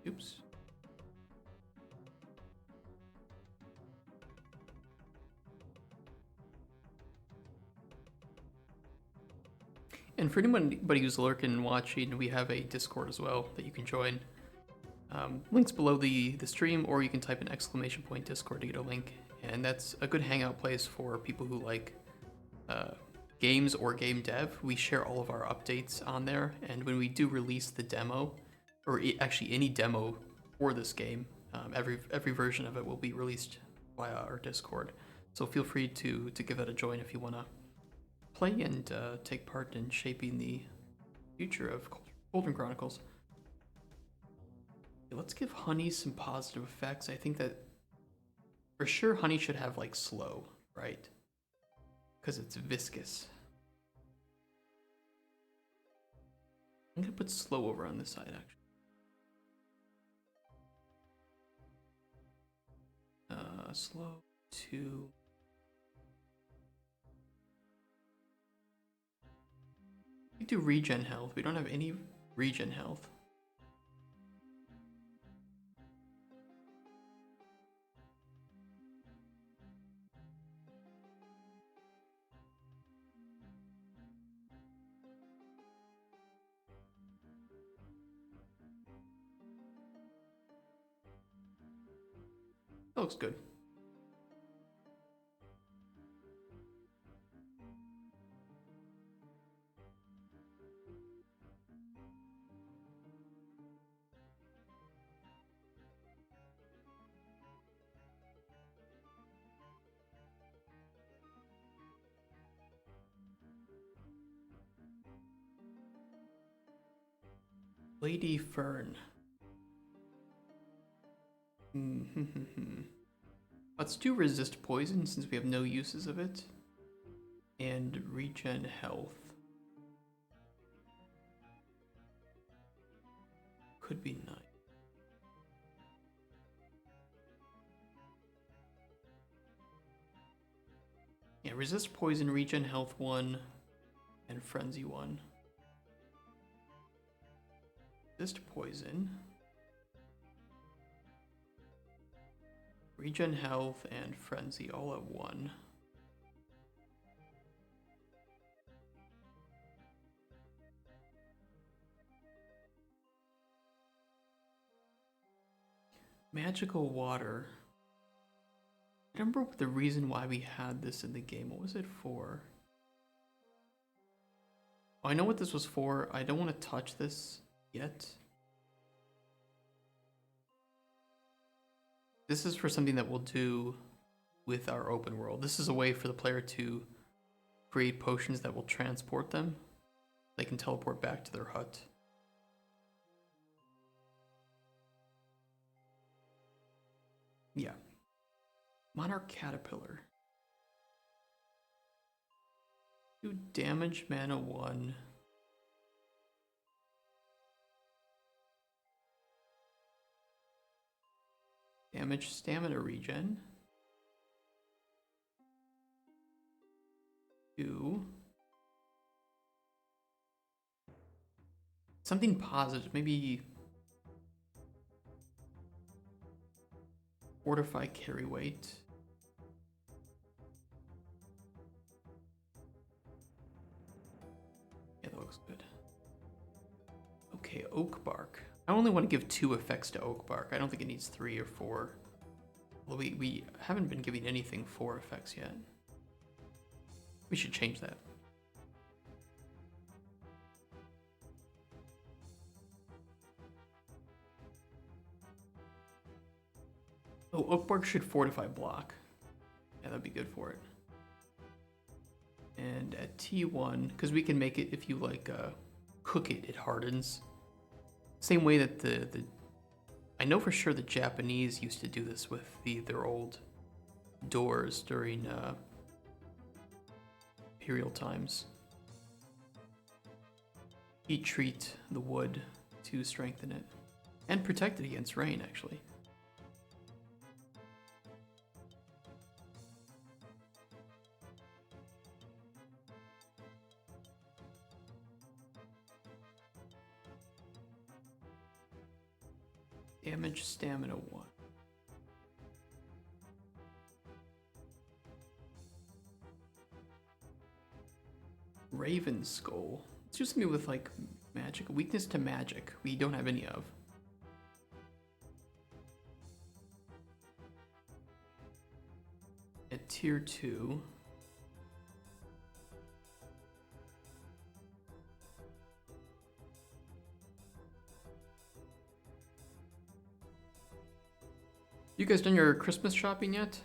Oops. And for anybody who's lurking and watching, we have a Discord as well that you can join. Links below the stream, or you can type in !! Discord to get a link. And that's a good hangout place for people who like games or game dev. We share all of our updates on there, and when we do release the demo, or actually any demo for this game, every version of it will be released via our Discord. So feel free to give that a join if you want to play and take part in shaping the future of Cauldron Chronicles. Let's give honey some positive effects. I think that For sure, honey should have like slow, right? Because it's viscous. I'm gonna put slow over on this side actually. Slow to. We do regen health. We don't have any regen health. That looks good. Lady Fern. Let's do resist poison since we have no uses of it. And regen health. Could be nice. Yeah, resist poison, regen health 1, and frenzy 1. Resist poison. Regen health and frenzy all at 1. Magical water. I remember the reason why we had this in the game. What was it for? Oh, I know what this was for. I don't want to touch this yet. This is for something that we'll do with our open world. This is a way for the player to create potions that will transport them. They can teleport back to their hut. Yeah. Monarch Caterpillar. Do damage, mana 1. Damage, stamina regen. 2. Something positive, maybe fortify carry weight. Yeah, that looks good. Okay, oak bark. I only want to give 2 effects to oak bark. I don't think it needs 3 or 4. Well, we haven't been giving anything 4 effects yet. We should change that. Oh, oak bark should fortify block. Yeah, that'd be good for it. And at T1, because we can make it, if you like cook it, it hardens. Same way that the I know for sure the Japanese used to do this with their old doors during imperial times. Heat treat the wood to strengthen it and protect it against rain, actually. Damage, stamina 1. Raven skull. Let's do something with like magic. Weakness to magic. We don't have any of. At tier 2. You guys done your Christmas shopping yet?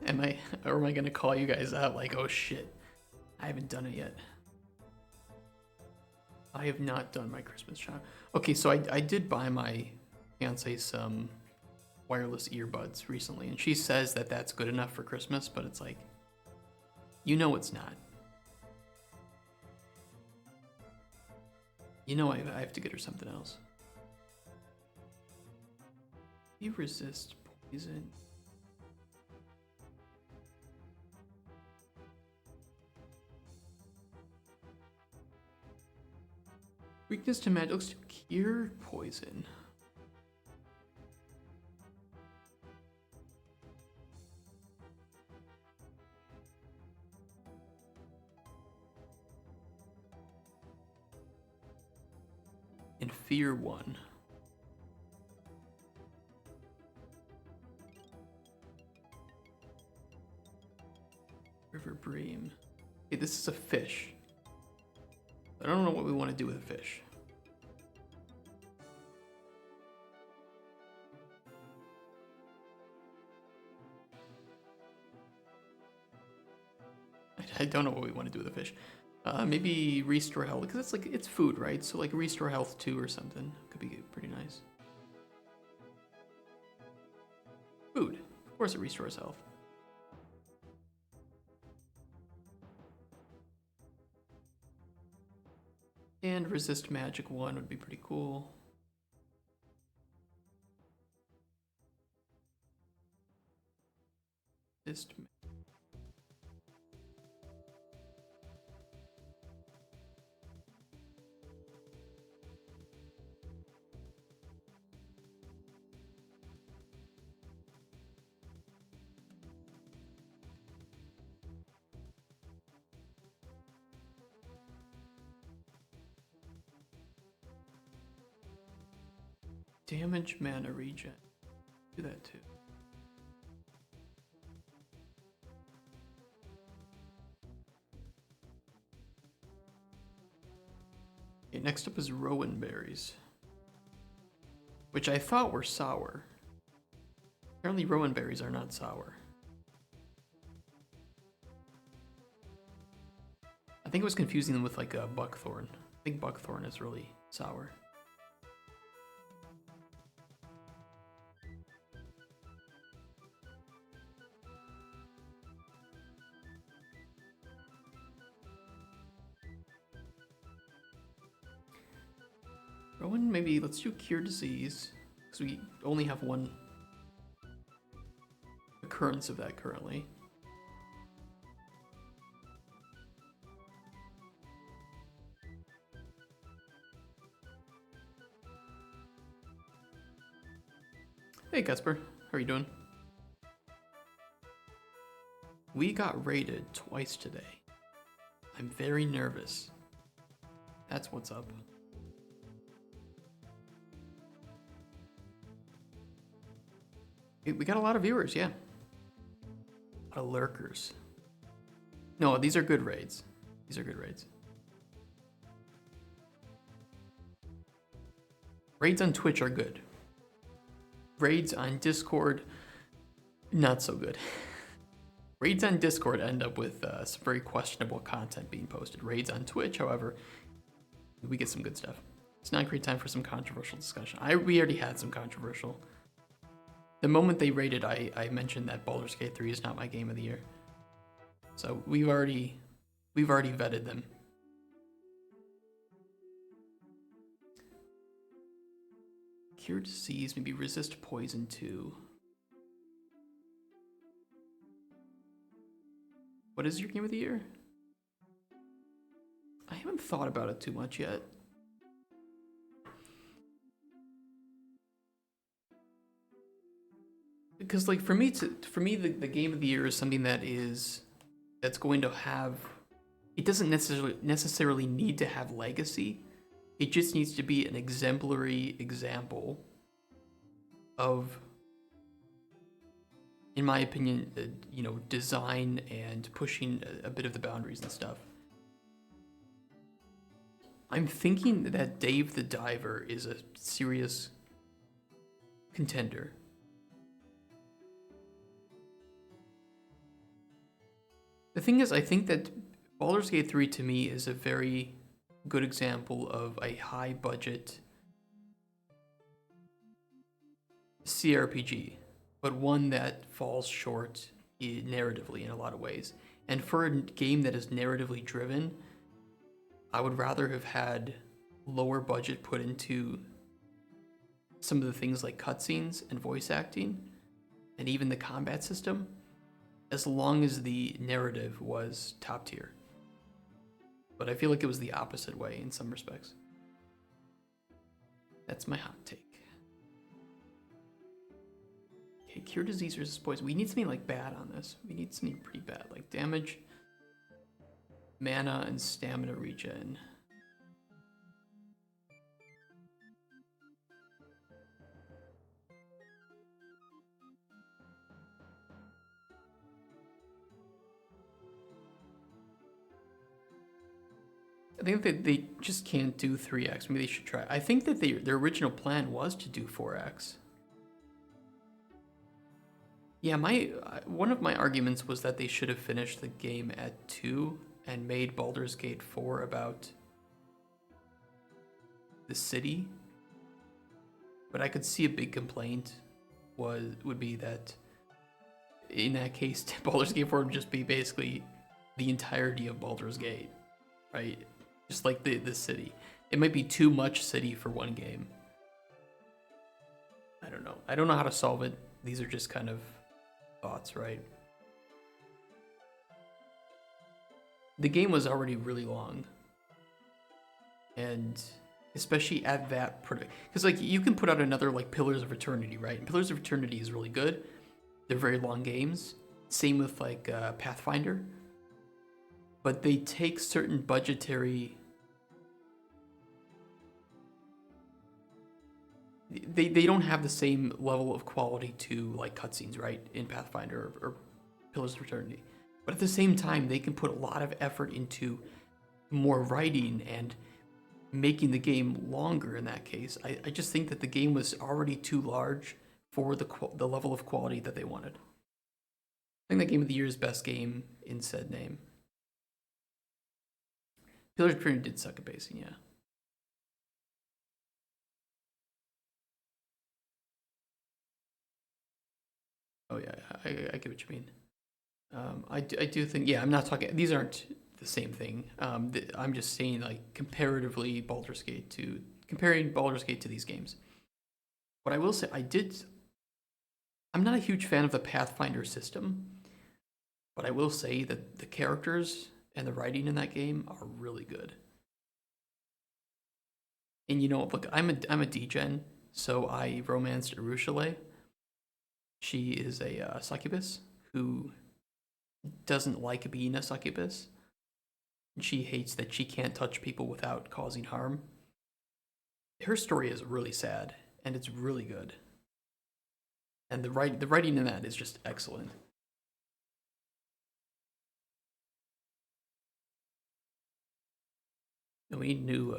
Am I gonna call you guys out like, oh shit, I haven't done it yet. I have not done my Christmas shop. Okay, so I did buy my fiance some wireless earbuds recently, and she says that that's good enough for Christmas, but it's like, you know it's not. You know I have to get her something else. You resist poison. Weakness to magic. Looks to cure poison. And fear 1. River bream. Okay, this is a fish. I don't know what we want to do with a fish. I don't know what we want to do with a fish. Maybe restore health, because it's food, right? So like restore health 2 or something could be pretty nice. Food, of course it restores health. And resist magic 1 would be pretty cool. Resist. Damage mana regen. Do that too. Okay, next up is rowan berries, which I thought were sour. Apparently rowan berries are not sour. I think I was confusing them with like a buckthorn. I think buckthorn is really sour. Rowan, maybe let's do cure disease, because we only have one occurrence of that currently. Hey Casper, how are you doing? We got raided twice today. I'm very nervous. That's what's up. We got a lot of viewers, yeah. A lot of lurkers. No, these are good raids. These are good raids. Raids on Twitch are good. Raids on Discord, not so good. Raids on Discord end up with some very questionable content being posted. Raids on Twitch, however, we get some good stuff. It's not a great time for some controversial discussion. We already had some controversial. The moment they raided, I mentioned that Baldur's Gate 3 is not my game of the year. So we've already vetted them. Cure disease, maybe resist poison 2. What is your game of the year? I haven't thought about it too much yet. Because like for me the game of the year is something that's going to have, it doesn't necessarily need to have legacy. It just needs to be an exemplary example of, in my opinion, design and pushing a bit of the boundaries and stuff. I'm thinking that Dave the Diver is a serious contender. The thing is, I think that Baldur's Gate 3 to me is a very good example of a high budget CRPG. but one that falls short narratively in a lot of ways. And for a game that is narratively driven, I would rather have had lower budget put into some of the things like cutscenes and voice acting, and even the combat system, as long as the narrative was top tier. But I feel like it was the opposite way in some respects. That's my hot take. Okay, cure disease resistance poison. We need something like bad on this. We need something pretty bad, like damage, mana, and stamina regen. I think that they just can't do 3x. Maybe they should try. I think that their original plan was to do 4x. Yeah, one of my arguments was that they should have finished the game at 2 and made Baldur's Gate 4 about the city. But I could see a big complaint would be that in that case, Baldur's Gate 4 would just be basically the entirety of Baldur's Gate, right? Just like the city. It might be too much city for one game. I don't know. I don't know how to solve it. These are just kind of thoughts, right? The game was already really long. And especially at that because like you can put out another like Pillars of Eternity, right? And Pillars of Eternity is really good. They're very long games. Same with like Pathfinder. But they take certain budgetary... They don't have the same level of quality to like cutscenes, right? In Pathfinder or Pillars of Eternity. But at the same time, they can put a lot of effort into more writing and making the game longer in that case. I just think that the game was already too large for the level of quality that they wanted. I think that Game of the Year is best game in said name. Pillars of Eternity did suck at pacing, yeah. Oh yeah, I get what you mean. I do think, yeah, I'm not talking, these aren't the same thing. I'm just saying like comparatively comparing Baldur's Gate to these games. What I will say, I'm not a huge fan of the Pathfinder system, but I will say that the characters and the writing in that game are really good. And you know, look, I'm a degen, so I romanced Urushale. She is a succubus who doesn't like being a succubus. And she hates that she can't touch people without causing harm. Her story is really sad, and it's really good. And the writing in that is just excellent. And we need new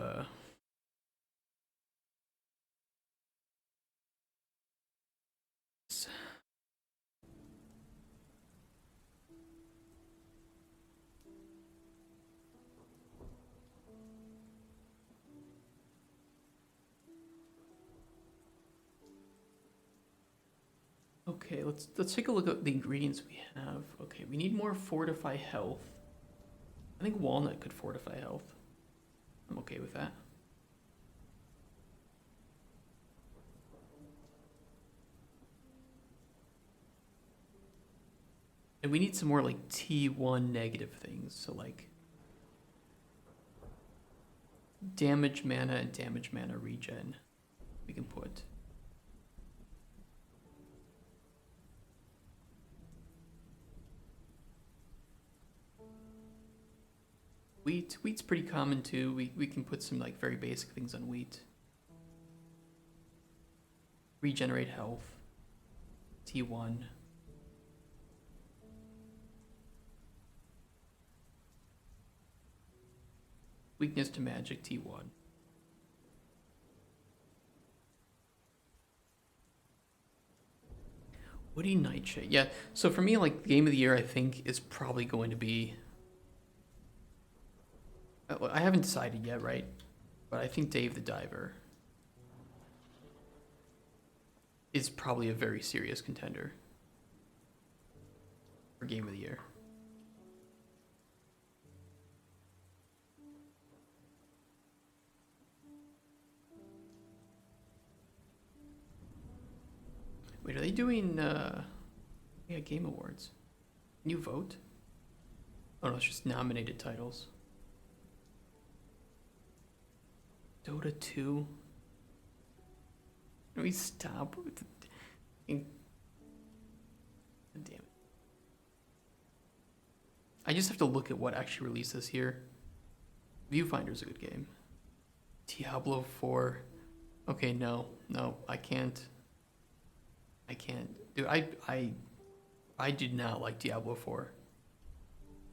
Okay, let's take a look at the ingredients we have. Okay, we need more fortify health. I think walnut could fortify health. I'm okay with that. And we need some more like T1 negative things. So like damage mana and damage mana regen we can put. Wheat's pretty common too. We can put some like very basic things on wheat. Regenerate health. T1. Weakness to magic, T1. Woody Nightshade. Yeah, so for me, like, Game of the Year, I think, is probably going to be... I haven't decided yet, right? But I think Dave the Diver. is probably a very serious contender for Game of the Year. Wait, are they doing Game Awards? Can you vote? Oh no, it's just nominated titles. Dota 2. Can we stop? Damn it. I just have to look at what actually released this year. Viewfinder's a good game. Diablo 4. Okay, no, I can't. Dude, I did not like Diablo 4.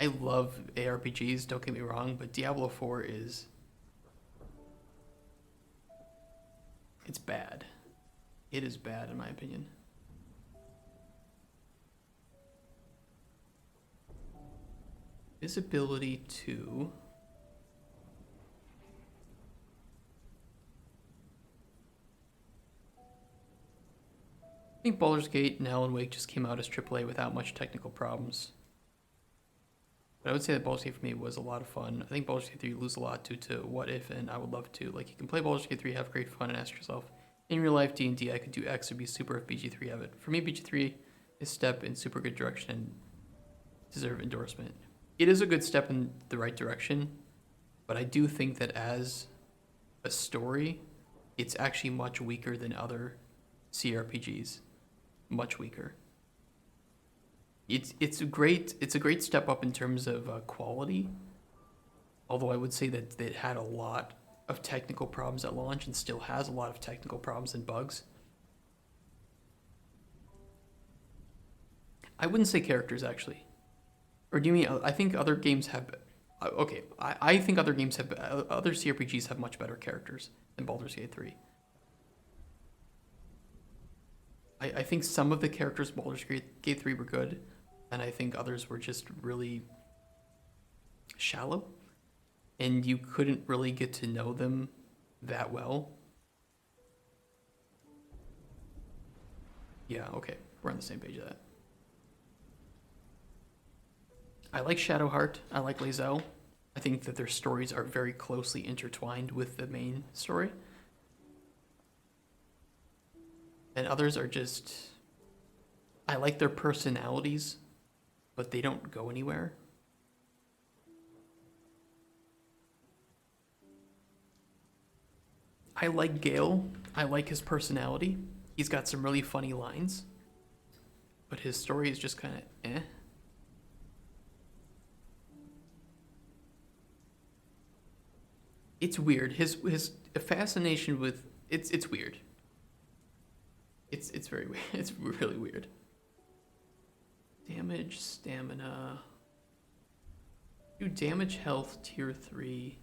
I love ARPGs, don't get me wrong, but Diablo 4 is... It's bad. It is bad, in my opinion. Visibility 2. I think Baldur's Gate and Alan Wake just came out as AAA without much technical problems. But I would say that Baldur's Gate for me was a lot of fun. I think Baldur's Gate 3 you lose a lot due to what if, and I would love to. Like, you can play Baldur's Gate 3, have great fun, and ask yourself, in real life D&D, I could do X, would be super if BG3 have it. For me, BG3 is a step in super good direction and deserve endorsement. It is a good step in the right direction, but I do think that as a story, it's actually much weaker than other CRPGs. Much weaker. It's a great step up in terms of quality. Although I would say that it had a lot of technical problems at launch and still has a lot of technical problems and bugs. I wouldn't say characters actually. Or do you mean I think other games have? Okay, I think other games have other CRPGs have much better characters than Baldur's Gate 3. I think some of the characters in Baldur's Gate 3 were good, and I think others were just really shallow, and you couldn't really get to know them that well. Yeah, okay, we're on the same page of that. I like Shadowheart, I like Lae'zel. I think that their stories are very closely intertwined with the main story. And others are just... I like their personalities, but they don't go anywhere. I like Gale. I like his personality. He's got some really funny lines. But his story is just kind of eh. It's weird. His fascination with... It's weird. It's very weird. It's really weird. Damage, stamina. Do damage, health, tier 3.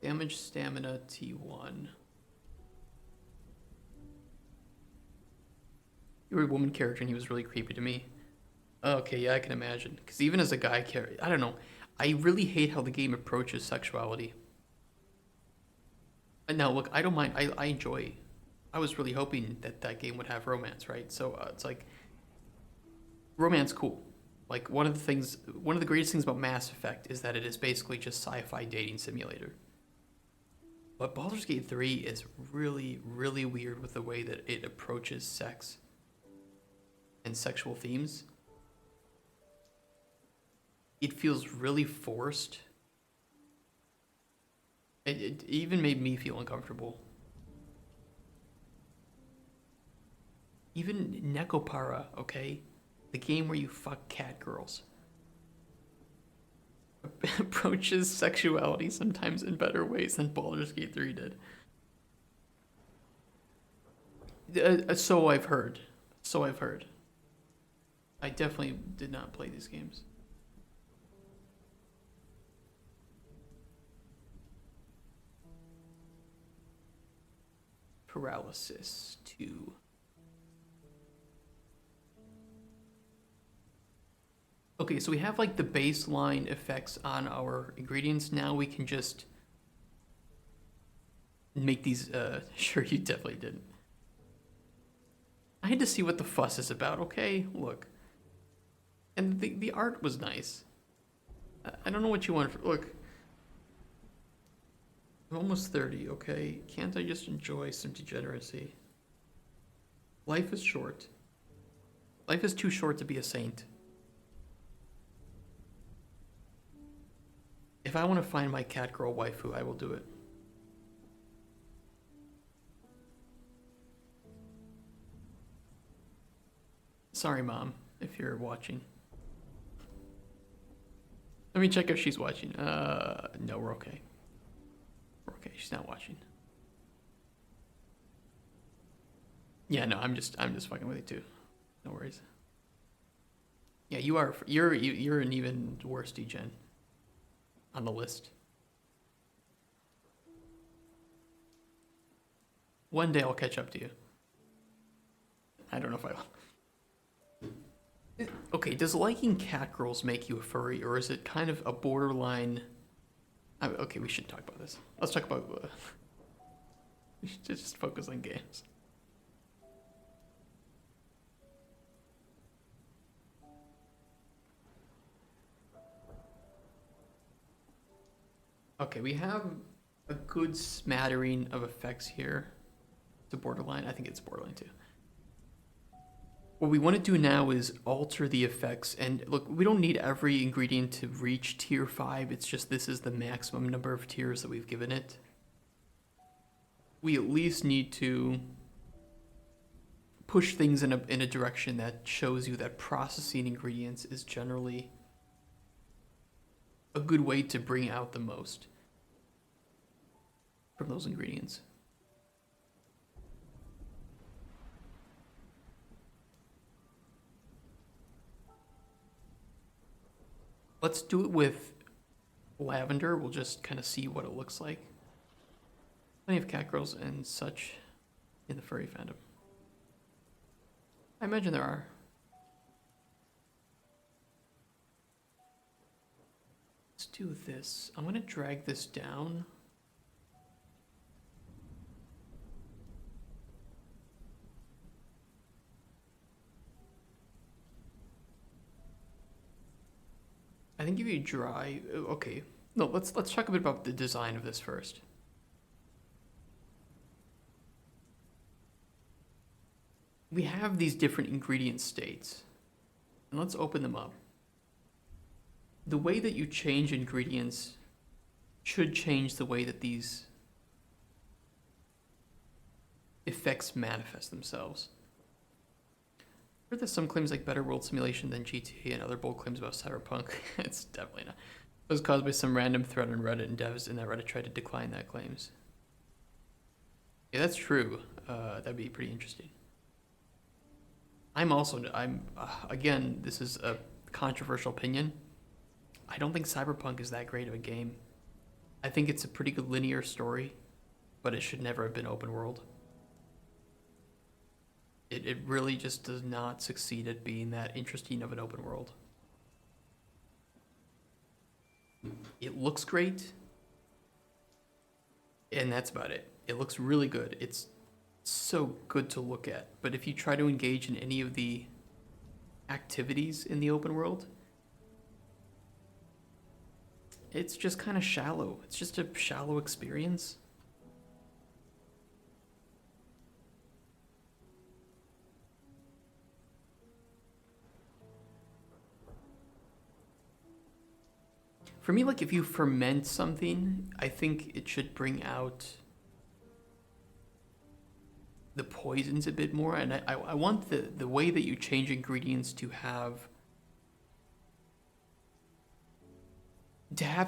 Damage, stamina, T1. You were a woman character and he was really creepy to me. Okay, yeah, I can imagine. Because even as a guy character, I don't know. I really hate how the game approaches sexuality. Now, look, I don't mind. I enjoy. I was really hoping that that game would have romance, right? So it's like romance, cool. Like one of the greatest things about Mass Effect is that it is basically just sci-fi dating simulator. But Baldur's Gate 3 is really, really weird with the way that it approaches sex and sexual themes. It feels really forced. It even made me feel uncomfortable. Even Nekopara, okay? The game where you fuck cat girls. Approaches sexuality sometimes in better ways than Baldur's Gate 3 did. So I've heard. I definitely did not play these games. Paralysis 2. Okay, so we have like the baseline effects on our ingredients. Now we can just make these, sure, you definitely didn't. I had to see what the fuss is about, okay? Look. And the art was nice. I don't know what you want for, look. I'm almost 30, okay? Can't I just enjoy some degeneracy? Life is short. Life is too short to be a saint. If I want to find my cat girl waifu, I will do it. Sorry, Mom, if you're watching. Let me check if she's watching. No, we're okay. We're okay, she's not watching. Yeah, no, I'm just fucking with you too. No worries. Yeah, you're an even worse degen on the list. One day I'll catch up to you. I don't know if I will. Okay, does liking cat girls make you a furry, or is it kind of a borderline? Okay, we shouldn't talk about this. Let's talk about. We should just focus on games. Okay, we have a good smattering of effects here. It's a borderline. I think it's borderline too. What we want to do now is alter the effects. And look, we don't need every ingredient to reach tier 5. It's just this is the maximum number of tiers that we've given it. We at least need to push things in a direction that shows you that processing ingredients is generally a good way to bring out the most from those ingredients. Let's do it with lavender. We'll just kind of see what it looks like. Plenty of cat girls and such in the furry fandom. I imagine there are. Let's do this. I'm gonna drag this down. I think if you dry, okay. No, let's talk a bit about the design of this first. We have these different ingredient states, and let's open them up. The way that you change ingredients should change the way that these effects manifest themselves. I've heard that some claims like better world simulation than GTA and other bold claims about cyberpunk. It's definitely not. It was caused by some random thread on Reddit, and devs in that Reddit tried to decline that claims. Yeah, that's true. That'd be pretty interesting. Again, this is a controversial opinion. I don't think Cyberpunk is that great of a game. I think it's a pretty good linear story, but it should never have been open world. It really just does not succeed at being that interesting of an open world. It looks great, and that's about it. It looks really good. It's so good to look at, but if you try to engage in any of the activities in the open world, it's just kind of shallow. It's just a shallow experience. For me, like if you ferment something, I think it should bring out the poisons a bit more, and I want the way that you change ingredients to have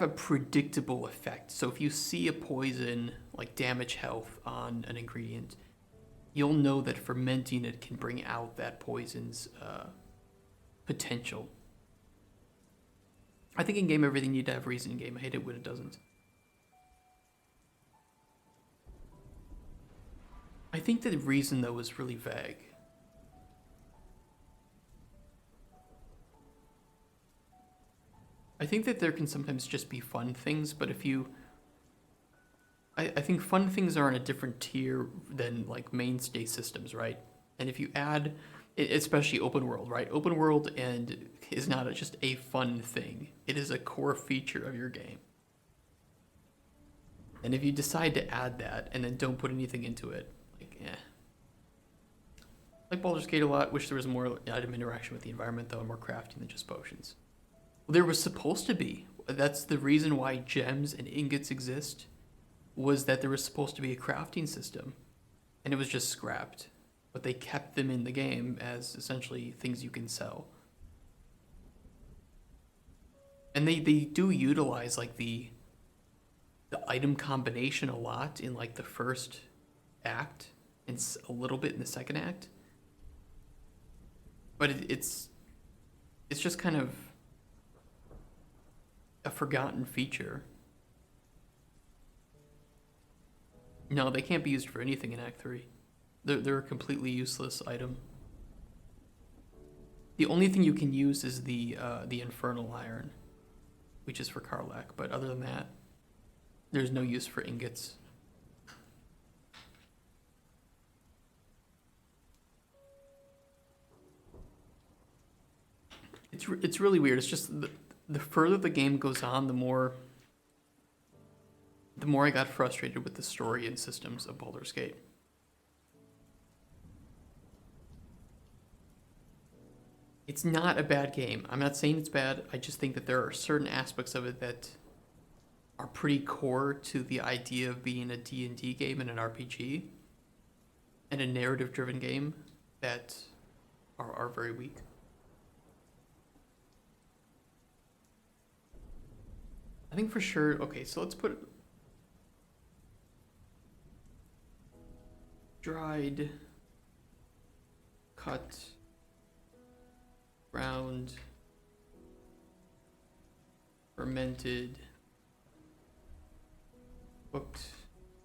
a predictable effect. So if you see a poison like damage health on an ingredient, you'll know that fermenting it can bring out that poison's potential. I think in game everything need to have reason in game. I hate it when it doesn't. I think the reason though is really vague. I think that there can sometimes just be fun things, but if you I think fun things are on a different tier than like mainstay systems, right? And if you add, especially open world, right? Open world and is not just a fun thing; it is a core feature of your game. And if you decide to add that and then don't put anything into it, like like Baldur's Gate a lot. Wish there was more item interaction with the environment though, and more crafting than just potions. Well, there was supposed to be. That's the reason why gems and ingots exist. Was that there was supposed to be a crafting system, and it was just scrapped. But they kept them in the game as essentially things you can sell. And they do utilize like the item combination a lot in like the first act and a little bit in the second act. But it's just kind of a forgotten feature. No, they can't be used for anything in Act 3. They're a completely useless item. The only thing you can use is the Infernal Iron, which is for Karlach, but other than that, there's no use for ingots. It's really weird. It's just the further the game goes on, the more I got frustrated with the story and systems of Baldur's Gate. It's not a bad game. I'm not saying it's bad. I just think that there are certain aspects of it that are pretty core to the idea of being a D&D game and an RPG and a narrative-driven game that are very weak. I think for sure, okay, so let's put dried, cut, ground, fermented, cooked.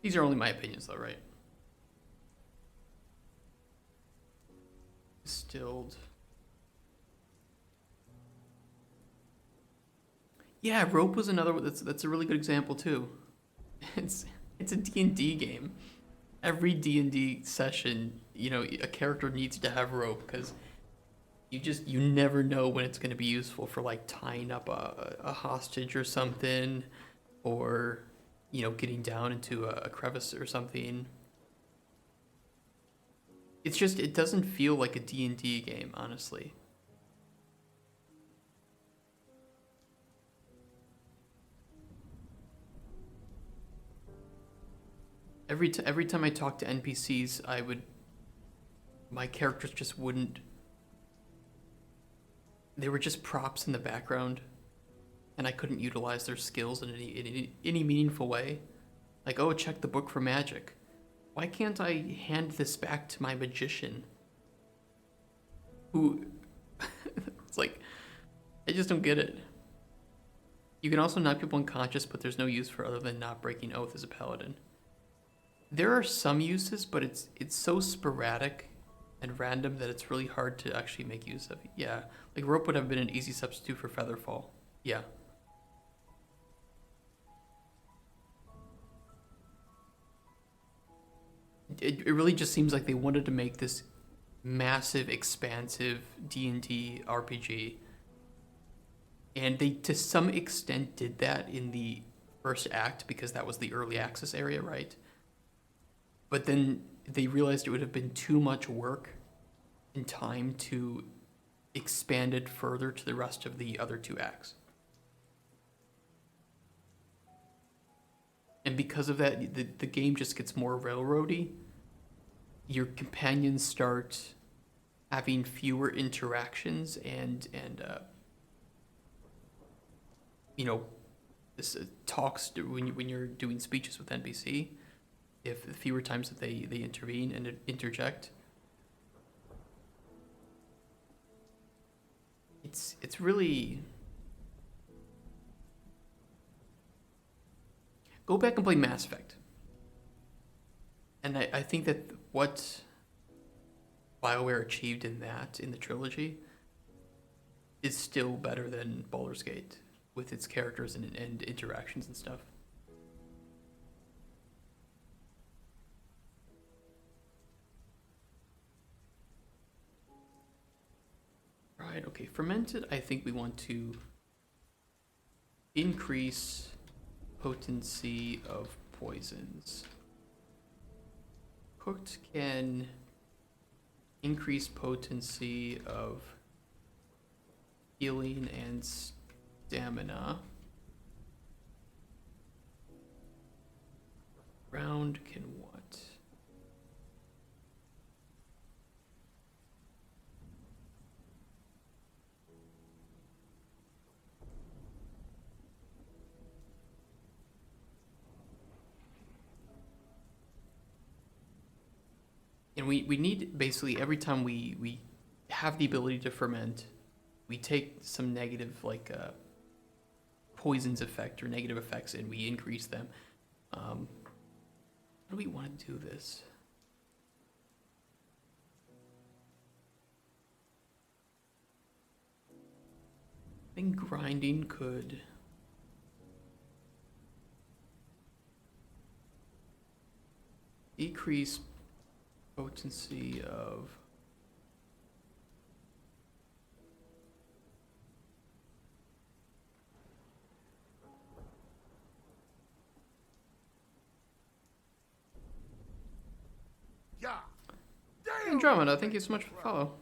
These are only my opinions though, right? Distilled. Yeah, rope was another one. That's a really good example too. It's a D&D game. Every D&D session, a character needs to have rope because you never know when it's going to be useful for like tying up a hostage or something, or getting down into a crevice or something. It's just it doesn't feel like a D&D game, honestly. Every time I talk to NPCs, my characters just wouldn't. They were just props in the background, and I couldn't utilize their skills in any meaningful way. Like, oh, check the book for magic. Why can't I hand this back to my magician? Who? It's like, I just don't get it. You can also knock people unconscious, but there's no use for other than not breaking oath as a paladin. There are some uses, but it's so sporadic and random that it's really hard to actually make use of. Yeah, like rope would have been an easy substitute for featherfall. Yeah. It really just seems like they wanted to make this massive, expansive D&D RPG, and they to some extent did that in the first act because that was the early access area, right? But then they realized it would have been too much work and time to expand it further to the rest of the other two acts. And because of that, the game just gets more railroady. Your companions start having fewer interactions and this talks when you're doing speeches with NPC. If the fewer times that they intervene and interject, it's really. Go back and play Mass Effect. And I think that what BioWare achieved in the trilogy is still better than Baldur's Gate. with its characters and interactions and stuff. Right, okay, fermented, I think we want to increase potency of poisons. Cooked can increase potency of healing and stamina. Ground can what? And we need, basically, every time we have the ability to ferment, we take some negative, like, poisons effect or negative effects, and we increase them. How do we want to do this? I think grinding could decrease potency of Yeah. Damn. Andromeda. Thank you so much for the follow.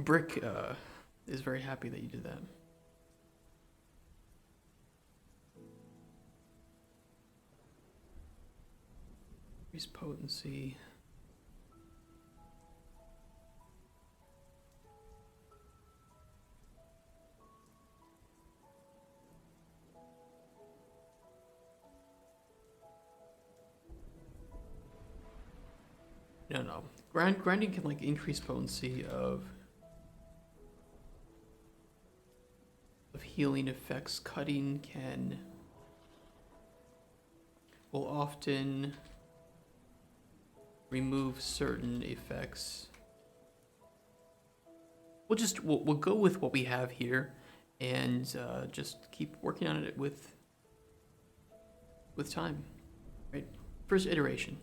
Brick is very happy that you did that. Increase potency. No. Grinding can like increase potency of healing effects. Cutting will often remove certain effects. We'll go with what we have here, and just keep working on it with time. Right. First iteration.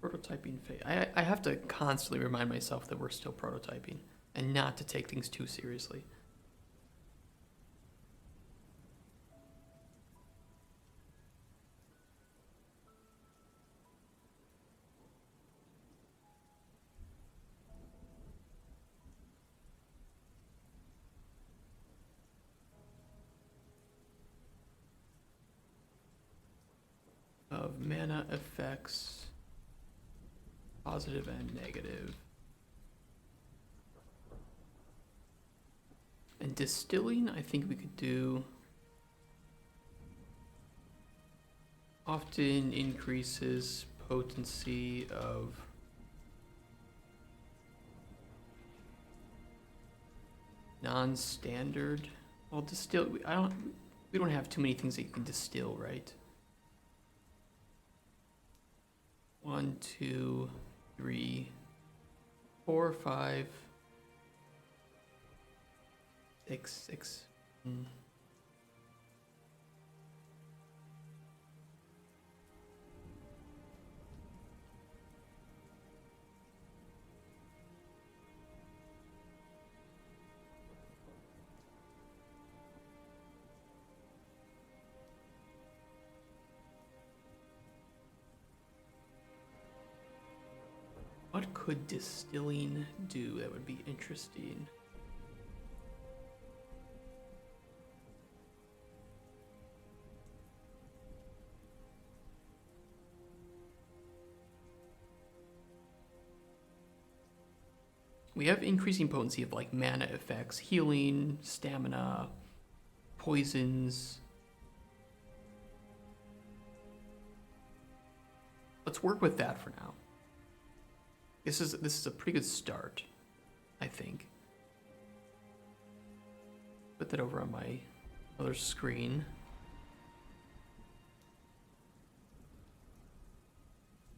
Prototyping phase. I have to constantly remind myself that we're still prototyping and not to take things too seriously. Of mana effects, positive and negative. And distilling, I think we could do often increases potency of non-standard. Well, distill, we don't have too many things that you can distill, right? 1, 2, 3, 4, 5, 6. What could distilling do that would be interesting? We have increasing potency of like mana effects, healing, stamina, poisons. Let's work with that for now. This is a pretty good start, I think. Put that over on my other screen.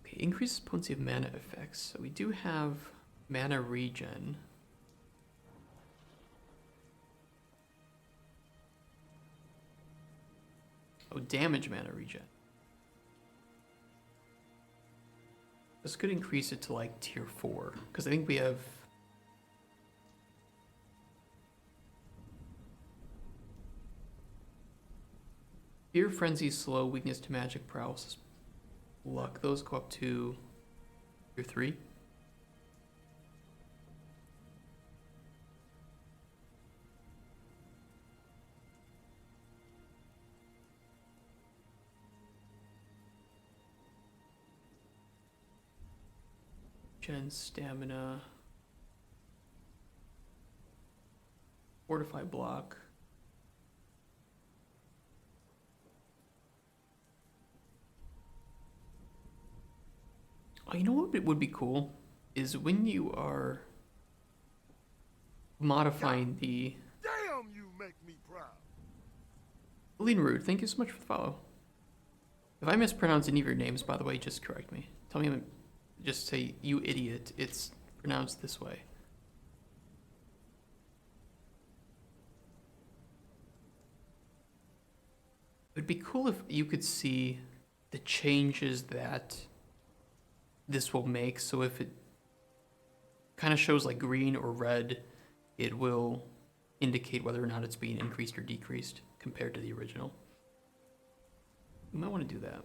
Okay, Okay, increases potency of mana effects. So we do have mana regen. Oh, damage mana regen. This could increase it to like tier 4, because I think we have... Fear, Frenzy, Slow, Weakness to Magic, Paralysis, Luck. Those go up to tier 3. Gen Stamina. Fortify Block. Oh, you know what would be cool? Is when you are modifying the... Damn, you make me proud. Lean Rude, thank you so much for the follow. If I mispronounce any of your names, by the way, just correct me. Tell me, just say, you idiot, it's pronounced this way. It would be cool if you could see the changes that this will make. So if it kind of shows like green or red, it will indicate whether or not it's being increased or decreased compared to the original. You might want to do that.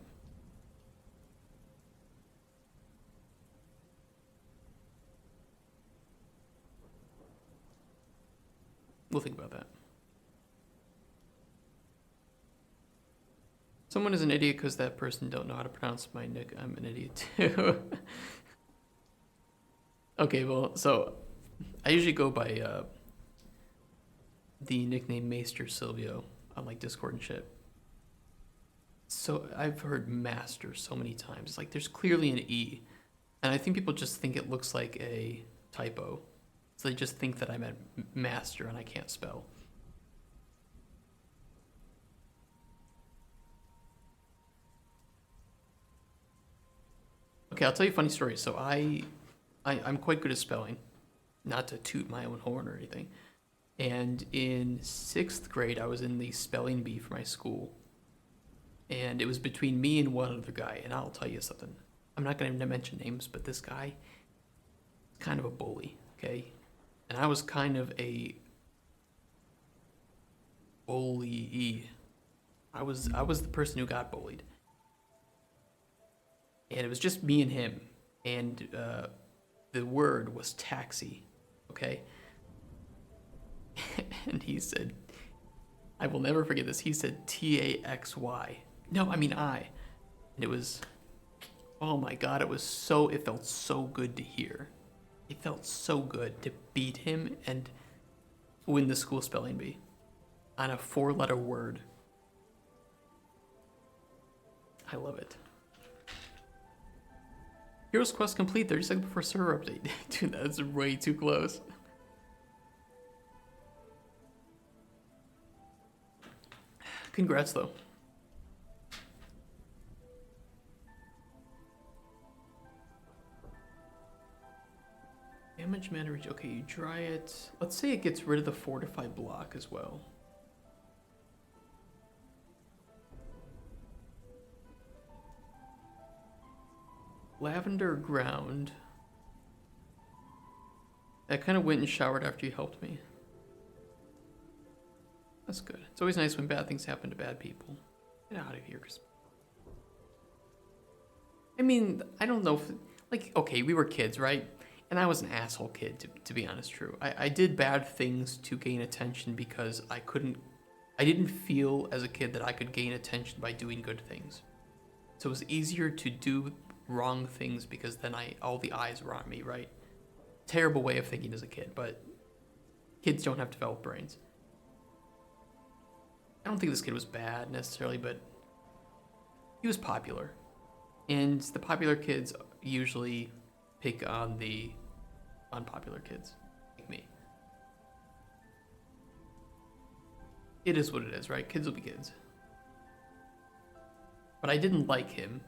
We'll think about that. Someone is an idiot because that person don't know how to pronounce my nick. I'm an idiot too. Okay, well, so I usually go by the nickname Maester Silvio on like Discord and shit. So I've heard Master so many times. It's like there's clearly an E, and I think people just think it looks like a typo. So they just think that I meant master and I can't spell. Okay, I'll tell you a funny story. So I'm quite good at spelling, not to toot my own horn or anything. And in 6th grade, I was in the spelling bee for my school. And it was between me and one other guy. And I'll tell you something. I'm not going to mention names, but this guy is kind of a bully, okay? And I was kind of a bully. I was the person who got bullied. And it was just me and him. And the word was taxi, okay? And he said, I will never forget this. He said T-A-X-Y. No, I mean I. And it was, oh my God, it felt so good to hear. It felt so good to beat him and win the school spelling bee on a 4-letter word. I love it. Heroes Quest complete 30 seconds before server update. Dude, that's way too close. Congrats, though. Damage mana reach. Okay, you dry it. Let's say it gets rid of the fortify block as well. Lavender ground. I kind of went and showered after you helped me. That's good. It's always nice when bad things happen to bad people. Get out of here. I mean, I don't know if... Like, okay, we were kids, right? And I was an asshole kid, to be honest, true. I did bad things to gain attention because I didn't feel as a kid that I could gain attention by doing good things. So it was easier to do wrong things because then all the eyes were on me, right? Terrible way of thinking as a kid, but kids don't have developed brains. I don't think this kid was bad necessarily, but he was popular. And the popular kids usually pick on the unpopular kids, like me. It is what it is, right? Kids will be kids. But I didn't like him.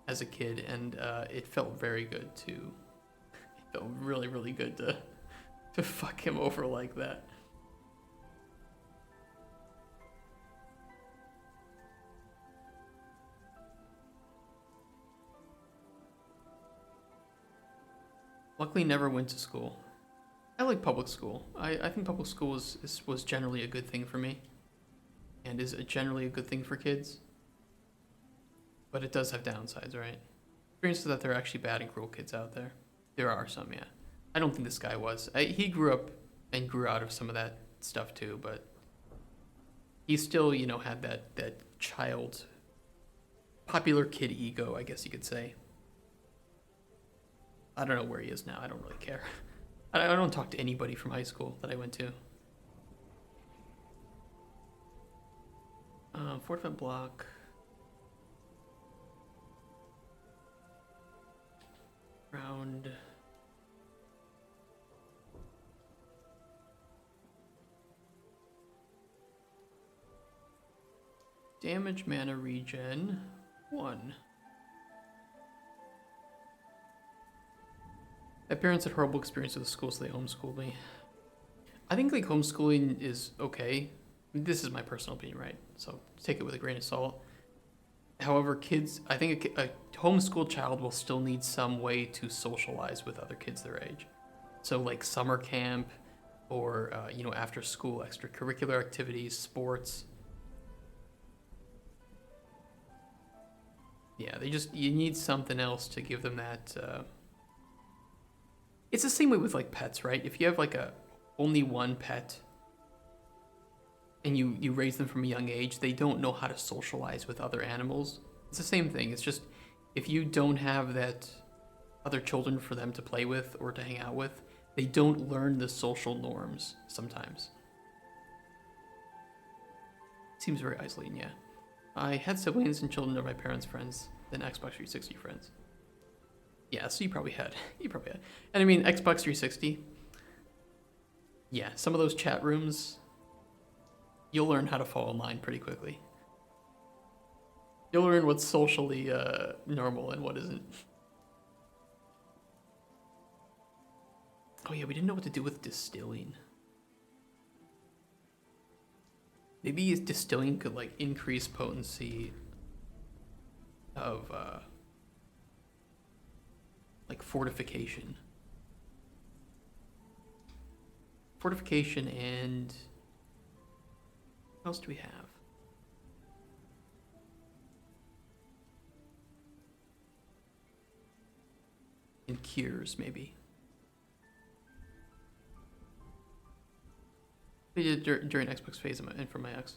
as a kid, and it felt very good to. It felt really, really good to fuck him over like that. Luckily, never went to school. I like public school. I think public school was generally a good thing for me, and is generally a good thing for kids. But it does have downsides, right? Experiences that there are actually bad and cruel kids out there. There are some, yeah. I don't think this guy was. He grew up and grew out of some of that stuff too, but he still, had that child, popular kid ego, I guess you could say. I don't know where he is now. I don't really care. I don't talk to anybody from high school that I went to. Fortified block. Round. Damage mana regen 1. My parents had horrible experience with the school, so they homeschooled me. I think like homeschooling is okay. This is my personal opinion, right? So take it with a grain of salt. However, kids, I think a homeschooled child will still need some way to socialize with other kids their age. So like summer camp, or after school extracurricular activities, sports. Yeah, you need something else to give them that. It's the same way with like pets, right? If you have like only one pet, and you raise them from a young age, they don't know how to socialize with other animals. It's the same thing. It's just if you don't have that other children for them to play with or to hang out with, they don't learn the social norms sometimes. Seems very isolating, yeah. I had siblings and children of my parents' friends, then Xbox 360 friends. Yeah, so you probably had. And I mean, Xbox 360, yeah, some of those chat rooms, you'll learn how to fall in line pretty quickly. You'll learn what's socially normal and what isn't. Oh yeah, we didn't know what to do with distilling. Maybe distilling could like increase potency of like fortification. Fortification and what else do we have? And cures, maybe. Yeah, during Xbox phase and for my ex.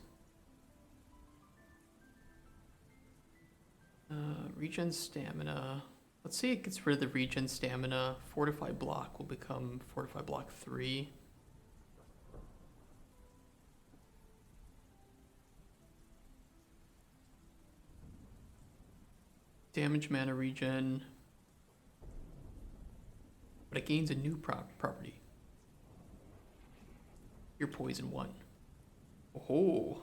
Regen stamina. Let's see, it gets rid of the regen stamina. Fortify block will become Fortify block 3. Damage mana regen. But it gains a new property. Your poison 1. Oh.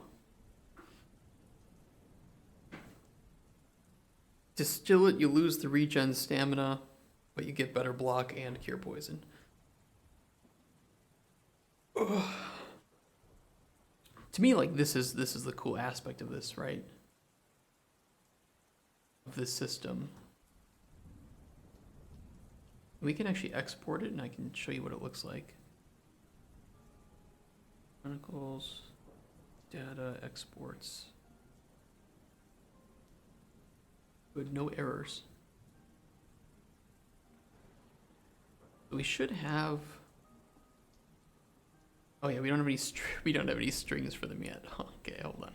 Distill it, you lose the regen stamina, but you get better block and cure poison. Ugh. To me, like this is the cool aspect of this, right? Of this system. We can actually export it, and I can show you what it looks like. Chronicles, data, exports. Good, no errors. We should have. Oh yeah, we don't have any strings for them yet. Okay, hold on.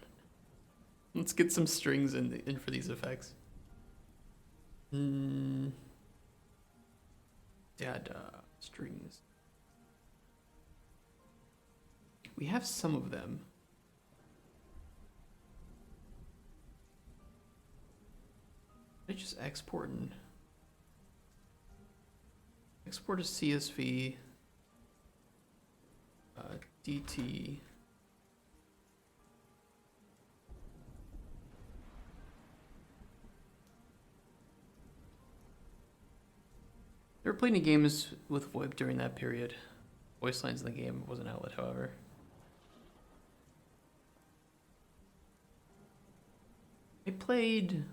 Let's get some strings in for these effects. Data strings. We have some of them. I just export a CSV, DT. Never played any games with VoIP during that period. Voice lines in the game was an outlet, however. I played...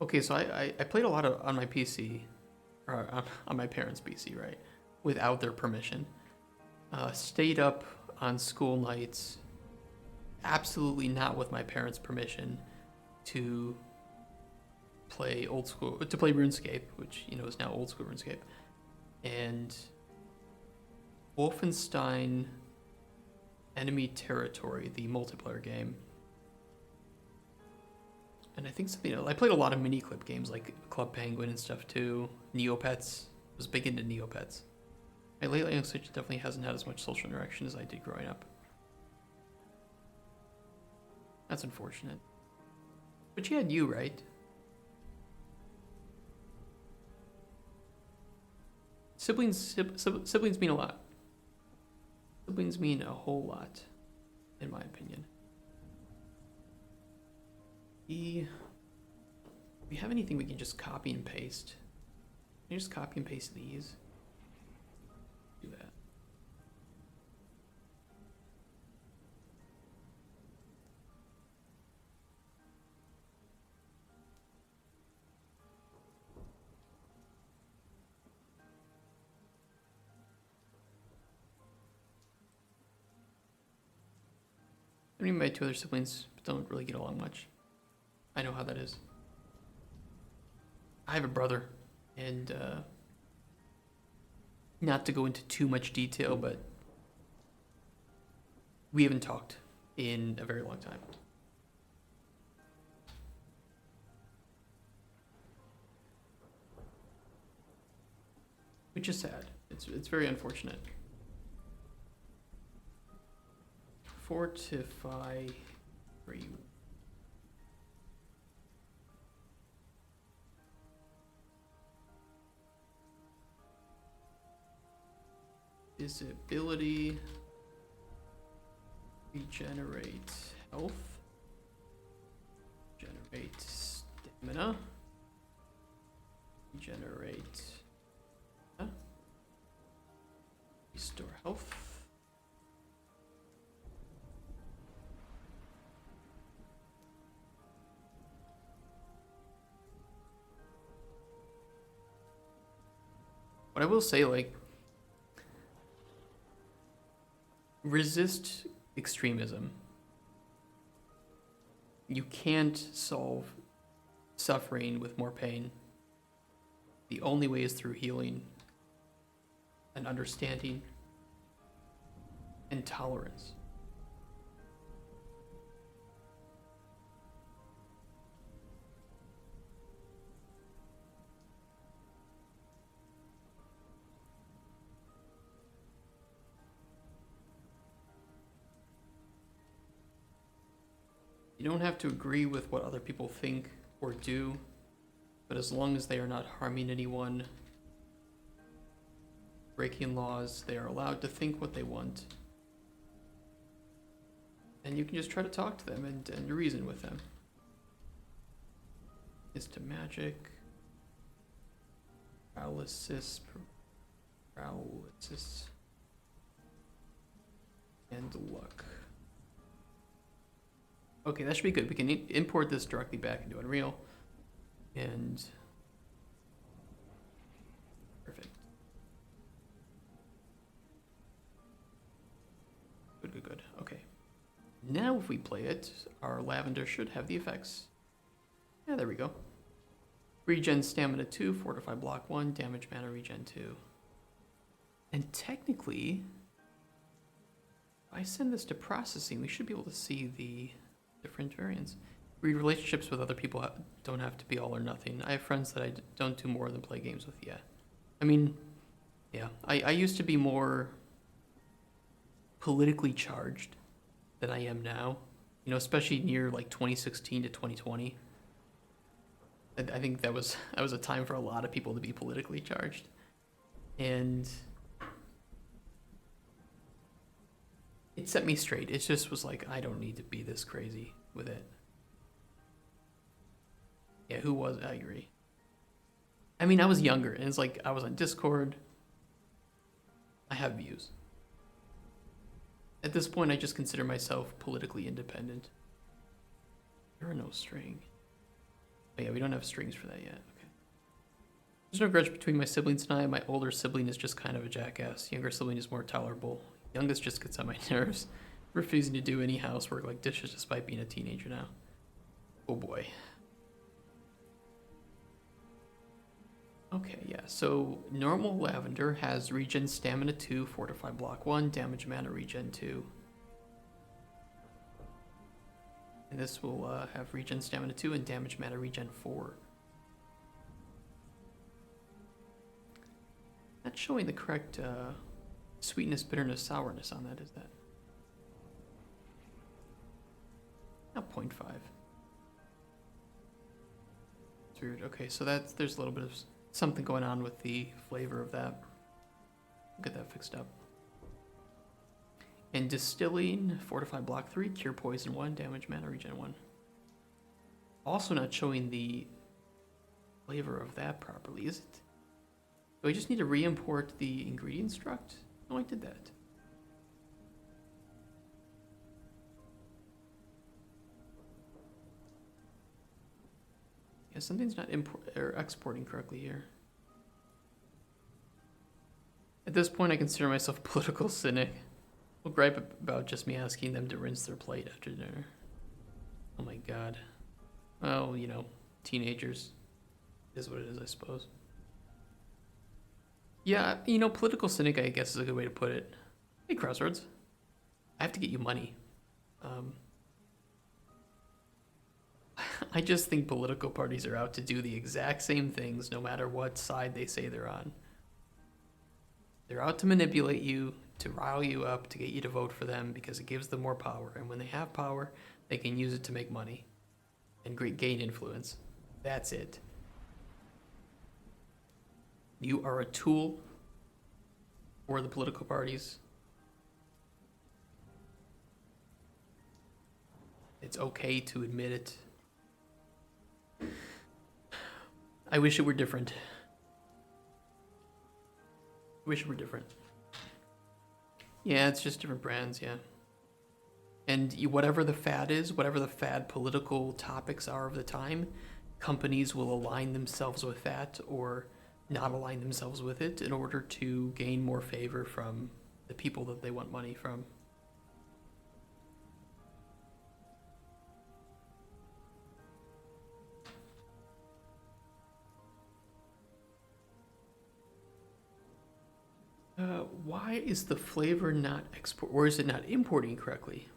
Okay, so I played a lot on my PC, or on my parents' PC, right? Without their permission. Stayed up on school nights, absolutely not with my parents' permission, to play RuneScape, which, you know, is now old school RuneScape. And Wolfenstein Enemy Territory, the multiplayer game. And I think something else. I played a lot of mini clip games like Club Penguin and stuff too. Neopets. Was big into Neopets. My lately on Switch definitely hasn't had as much social interaction as I did growing up. That's unfortunate. But you had you, right? Siblings mean a lot. Siblings mean a whole lot, in my opinion. Do we have anything we can just copy and paste? Can you just copy and paste these? Do that. I mean, my two other siblings don't really get along much. I know how that is. I have a brother, and not to go into too much detail, but we haven't talked in a very long time. Which is sad. It's very unfortunate. Fortify 3. Visibility. Regenerate health. Generate stamina. Regenerate. Restore health. But I will say, like, resist extremism. You can't solve suffering with more pain. The only way is through healing and understanding and tolerance. You don't have to agree with what other people think or do, but as long as they are not harming anyone, breaking laws, they are allowed to think what they want. And you can just try to talk to them and reason with them. Is to magic. Paralysis. And luck. Okay, that should be good. We can import this directly back into Unreal. And perfect. Good. Okay. Now if we play it, our lavender should have the effects. Yeah, there we go. Regen stamina 2, fortify block 1, damage mana regen 2. And technically, if I send this to processing, we should be able to see the different variants. Read relationships with other people don't have to be all or nothing. I have friends that I don't do more than play games with, yeah. I mean, yeah. I used to be more politically charged than I am now. You know, especially near like 2016 to 2020. I think that was a time for a lot of people to be politically charged. And it set me straight. It just was like, I don't need to be this crazy with it. Yeah, who was? I agree. I mean, I was younger, and it's like I was on Discord. I have views. At this point, I just consider myself politically independent. There are no string. Oh yeah, we don't have strings for that yet. Okay. There's no grudge between my siblings and I. My older sibling is just kind of a jackass. Younger sibling is more tolerable. Youngest just gets on my nerves, refusing to do any housework like dishes despite being a teenager now. Oh boy. Okay, yeah, so normal lavender has regen stamina 2, fortify block 1, damage mana regen 2. And this will have regen stamina 2 and damage mana regen 4. Not showing the correct sweetness, bitterness, sourness on that, is that? Not 0.5. It's weird. Okay, so there's a little bit of something going on with the flavor of that. We'll get that fixed up. And distilling, fortify block 3, cure poison 1, damage mana regen 1. Also not showing the flavor of that properly, is it? Do I just need to re-import the ingredient struct? No, I did that. Yeah, something's not exporting correctly here. At this point, I consider myself a political cynic. We'll gripe about just me asking them to rinse their plate after dinner. Oh my god. Well, you know, teenagers is what it is, I suppose. Yeah, you know, political cynic, I guess, is a good way to put it. Hey, Crossroads. I have to get you money. I just think political parties are out to do the exact same things no matter what side they say they're on. They're out to manipulate you, to rile you up, to get you to vote for them because it gives them more power. And when they have power, they can use it to make money and gain influence. That's it. You are a tool for the political parties. It's okay to admit it. I wish it were different. Wish it were different. Yeah, it's just different brands, yeah. And whatever the fad is, whatever the fad political topics are of the time, companies will align themselves with that or not align themselves with it in order to gain more favor from the people that they want money from. Why is the flavor not or is it not importing correctly?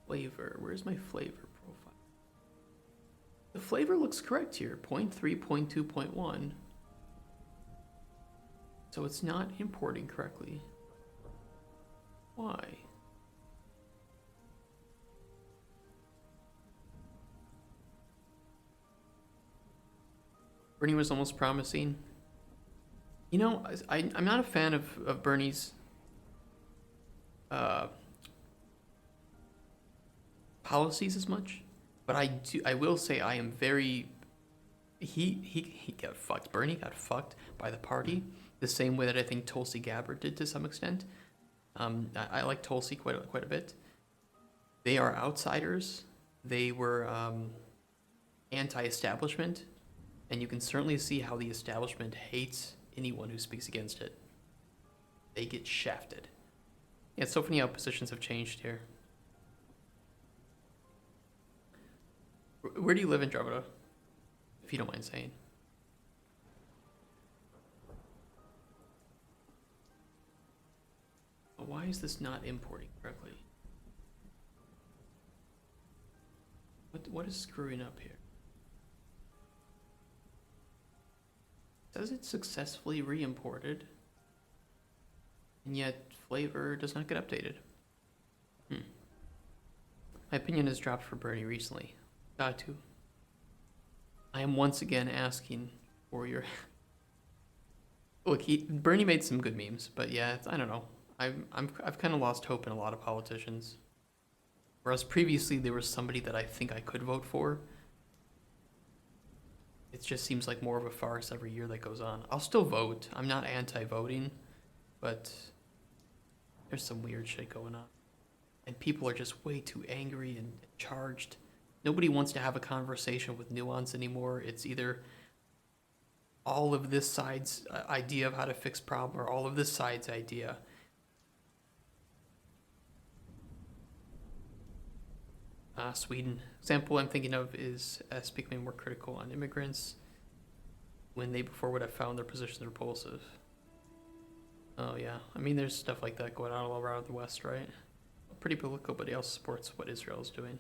Flavor, where's my flavor profile? The flavor looks correct here, 0.3, 0.2, 0.1. So it's not importing correctly. Why? Bernie was almost promising. You know, I'm not a fan of Bernie's policies as much, but I will say I am very. He got fucked. Bernie got fucked by the party the same way that I think Tulsi Gabbard did to some extent. I like Tulsi quite a bit. They are outsiders. They were anti-establishment, and you can certainly see how the establishment hates anyone who speaks against it. They get shafted. Yeah, it's so funny how positions have changed here. Where do you live in Andromeda? If you don't mind saying. Why is this not importing correctly? What is screwing up here? Says it successfully re-imported, and yet flavor does not get updated. My opinion has dropped for Bernie recently. Got to. I am once again asking for your. Look, Bernie made some good memes, but yeah, I don't know. I've kind of lost hope in a lot of politicians. Whereas previously there was somebody that I think I could vote for. it just seems like more of a farce every year that goes on. I'll still vote. I'm not anti-voting, but there's some weird shit going on. And people are just way too angry and charged. Nobody wants to have a conversation with nuance anymore. It's either all of this side's idea of how to fix problem or all of this side's idea. Sweden. Example I'm thinking of is becoming more critical on immigrants when they before would have found their positions repulsive. Oh yeah, I mean there's stuff like that going on all around the West, right? Pretty political, but he also supports what Israel's doing.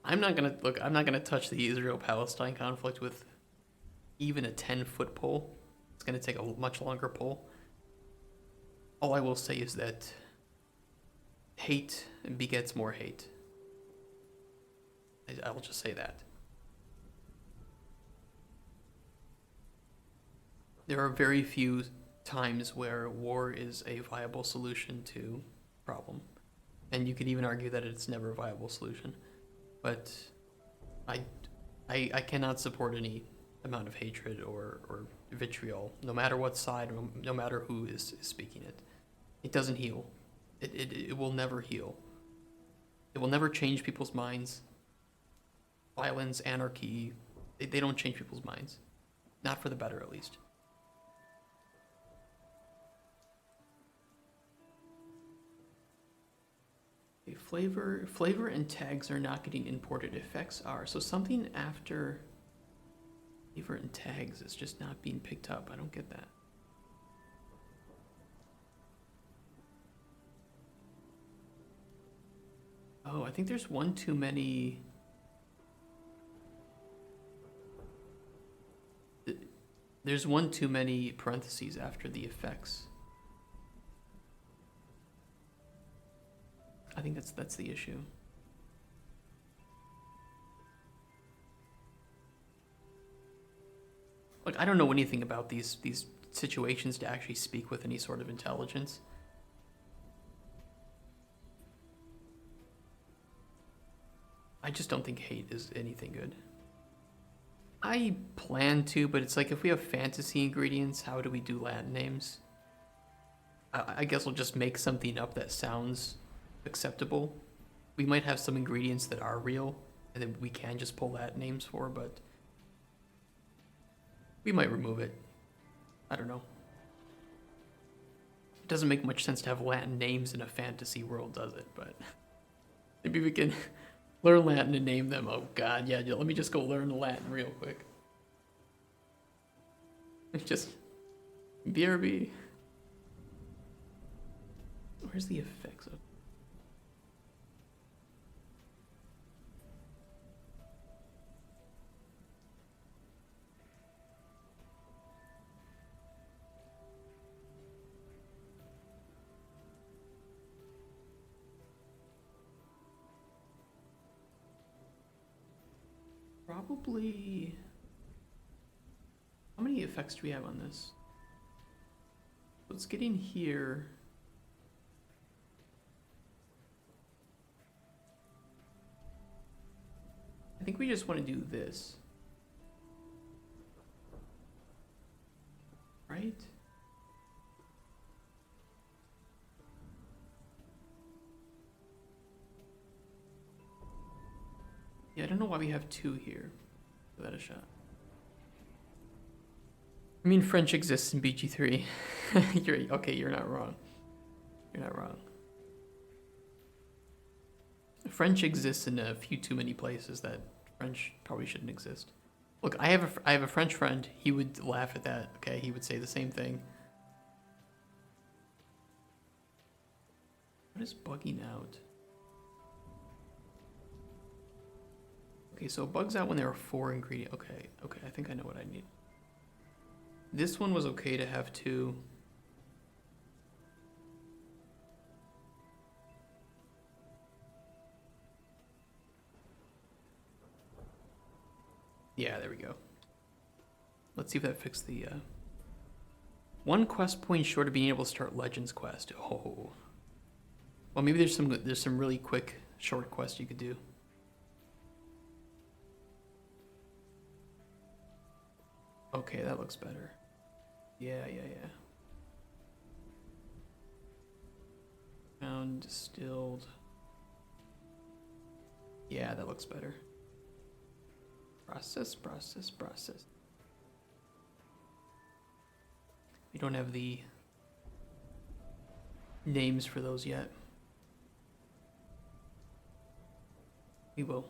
I'm not gonna touch the Israel-Palestine conflict with even a 10-foot pole. It's gonna take a much longer pole. All I will say is that hate begets more hate. I will just say that. There are very few times where war is a viable solution to problem. And you could even argue that it's never a viable solution. But I cannot support any amount of hatred or vitriol, no matter what side, no matter who is speaking it. It doesn't heal. It will never heal. It will never change people's minds. Violence, anarchy, they don't change people's minds. Not for the better, at least. Okay, flavor and tags are not getting imported. Effects are. So something after flavor and tags is just not being picked up. I don't get that. Oh, I think there's one too many. There's one too many parentheses after the effects. I think that's the issue. Like, I don't know anything about these situations to actually speak with any sort of intelligence. I just don't think hate is anything good. I plan to, but it's like if we have fantasy ingredients, how do we do Latin names? I guess we'll just make something up that sounds acceptable. We might have some ingredients that are real, and then we can just pull Latin names for, but we might remove it. I don't know. It doesn't make much sense to have Latin names in a fantasy world, does it? But maybe we can learn Latin and name them. Oh god, yeah, let me just go learn Latin real quick. Just BRB. Where's the effects of? Probably. How many effects do we have on this? Let's get in here. I think we just want to do this. Right? Yeah, I don't know why we have two here. Give that a shot. I mean, French exists in BG3. You're not wrong. You're not wrong. French exists in a few too many places that French probably shouldn't exist. Look, I have a French friend. He would laugh at that. Okay, he would say the same thing. What is bugging out? Okay, so it bugs out when there are 4 ingredients. Okay, I think I know what I need. This one was okay to have 2. Yeah, there we go. Let's see if that fixed the, 1 quest point short of being able to start Legends quest. Oh. Well, maybe there's some really quick short quests you could do. Okay, that looks better. Yeah. Ground distilled. Yeah, that looks better. Process. We don't have the names for those yet. We will.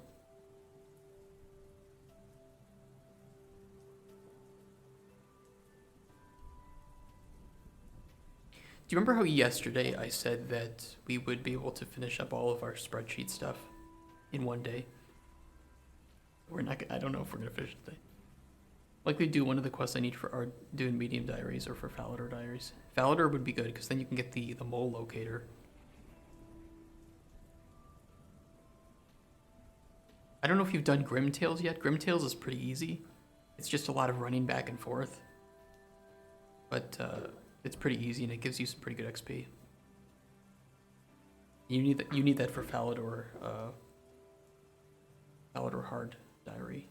Do you remember how yesterday I said that we would be able to finish up all of our spreadsheet stuff in one day? We're not. I don't know if we're gonna finish it today. Likely do one of the quests I need for our doing medium diaries or for Falador diaries. Falador would be good because then you can get the mole locator. I don't know if you've done Grimtails yet. Grimtails is pretty easy. It's just a lot of running back and forth. But it's pretty easy and it gives you some pretty good XP. You need that for Falador Falador Hard Diary.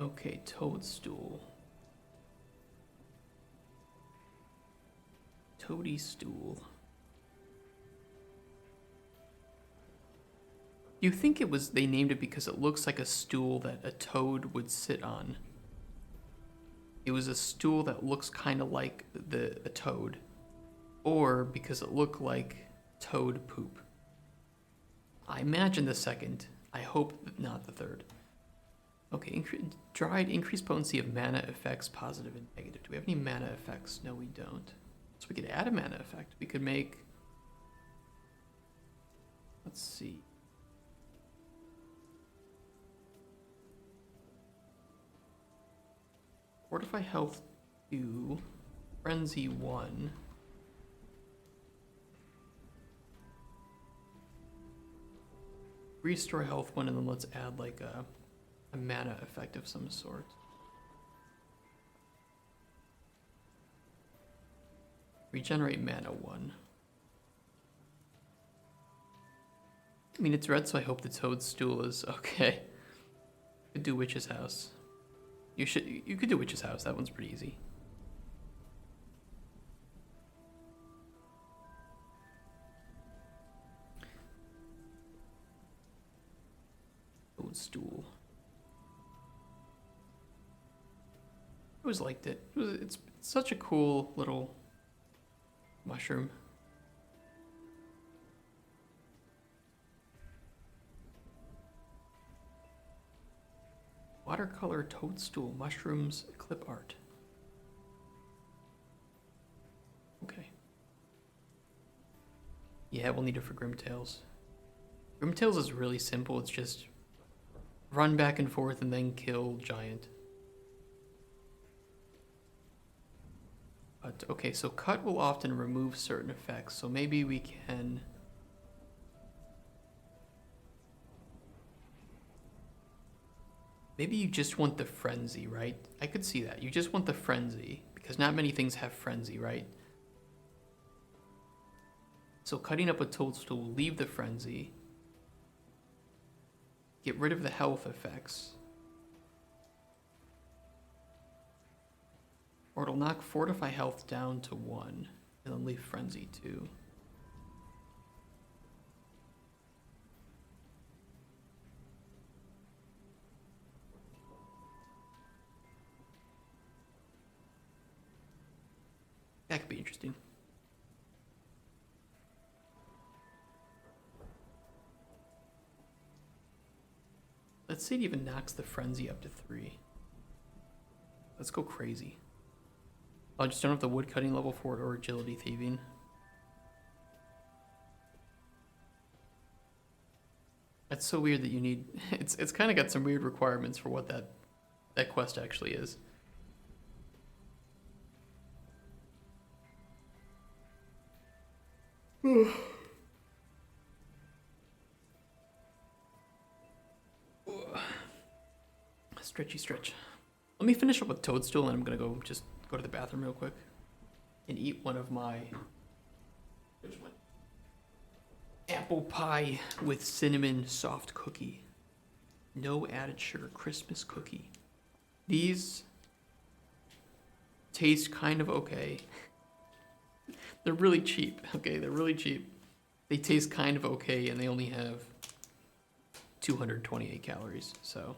Okay, Toadstool. Toady Stool. Do you think it was they named it because it looks like a stool that a toad would sit on? It was a stool that looks kind of like a toad, or because it looked like toad poop. I imagine the second. I hope not the third. Okay, dried increased potency of mana effects, positive and negative. Do we have any mana effects? No, we don't. So we could add a mana effect. We could make. Let's see. Fortify health 2, frenzy 1. Restore health 1, and then let's add like a mana effect of some sort. Regenerate mana 1. I mean, it's red, so I hope the Toadstool is okay. Could do Witch's House. You could do Witch's House. That one's pretty easy. Toadstool. I always liked it. It's such a cool little mushroom. Watercolor toadstool mushrooms clip art. Okay. Yeah, we'll need it for Grimtails. Grimtails is really simple. It's just run back and forth and then kill giant. But okay, so cut will often remove certain effects. So maybe we can. Maybe you just want the frenzy, right? I could see that. You just want the frenzy, because not many things have frenzy, right? So cutting up a toadstool will leave the frenzy. Get rid of the health effects. Or it'll knock fortify health down to 1, and then leave frenzy 2. That could be interesting. Let's see it even knocks the frenzy up to 3. Let's go crazy. I just don't have the wood cutting level for it or agility thieving. That's so weird that you need. It's kind of got some weird requirements for what that quest actually is. Stretchy stretch. Let me finish up with Toadstool, and I'm gonna go to the bathroom real quick and eat one of my. Which one? apple pie with cinnamon soft cookie. No added sugar Christmas cookie. These taste kind of okay. They're really cheap, okay? They're really cheap. They taste kind of okay, and they only have 228 calories, so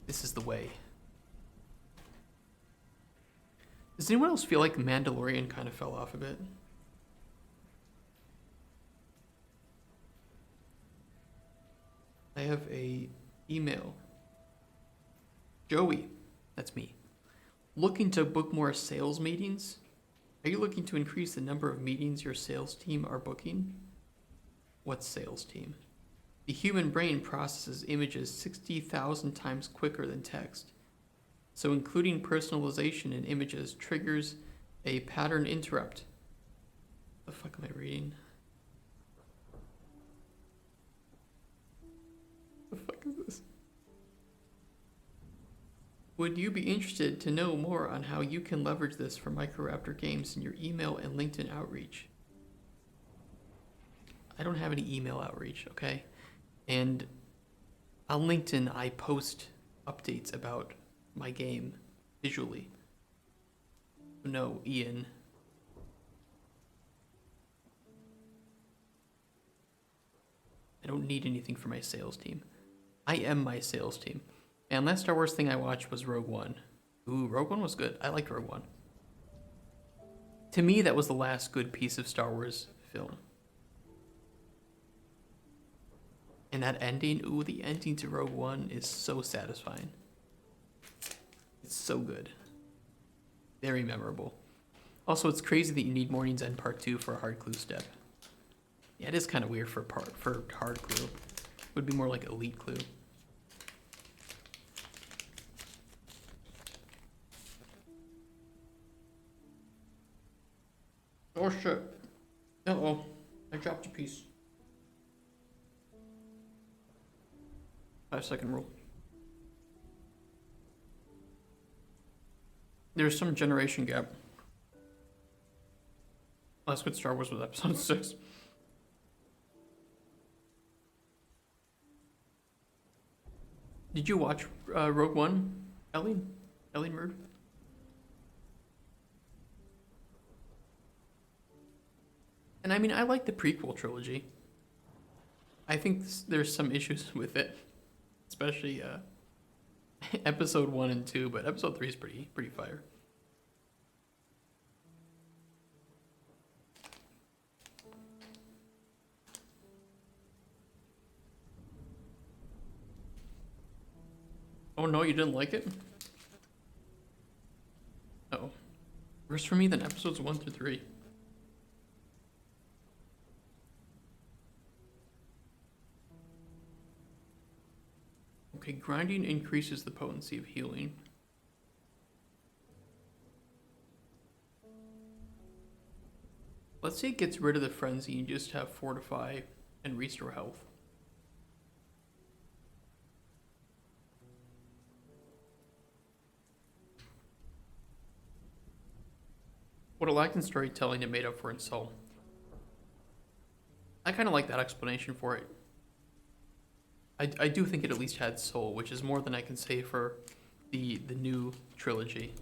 this is the way. Does anyone else feel like Mandalorian kind of fell off a bit? I have a email. Joey, that's me. Looking to book more sales meetings? Are you looking to increase the number of meetings your sales team are booking? What sales team? The human brain processes images 60,000 times quicker than text. So including personalization in images triggers a pattern interrupt. The fuck am I reading? The fuck is this? Would you be interested to know more on how you can leverage this for Microraptor games in your email and LinkedIn outreach? I don't have any email outreach, okay? And on LinkedIn, I post updates about my game visually. No, Ian. I don't need anything for my sales team. I am my sales team. And last Star Wars thing I watched was Rogue One. Ooh, Rogue One was good. I liked Rogue One. To me, that was the last good piece of Star Wars film. And that ending, ooh, the ending to Rogue One is so satisfying. It's so good. Very memorable. Also, it's crazy that you need Morning's End Part 2 for a hard clue step. Yeah, it is kind of weird for hard clue. It would be more like elite clue. Oh shit. Uh-oh. I dropped a piece. 5-second rule. There's some generation gap. Last good Star Wars was episode 6. Did you watch Rogue One, Ellie? Ellie Murd? And I mean, I like the prequel trilogy. I think there's some issues with it, especially episode 1 and 2, but episode 3 is pretty fire. Oh no, you didn't like it? Uh-oh. Worse for me than episodes 1 through 3. Okay, grinding increases the potency of healing. Let's say it gets rid of the frenzy and just have fortify and restore health. What it lacked in storytelling, it made up for in soul. I kind of like that explanation for it. I do think it at least had soul, which is more than I can say for the new trilogy.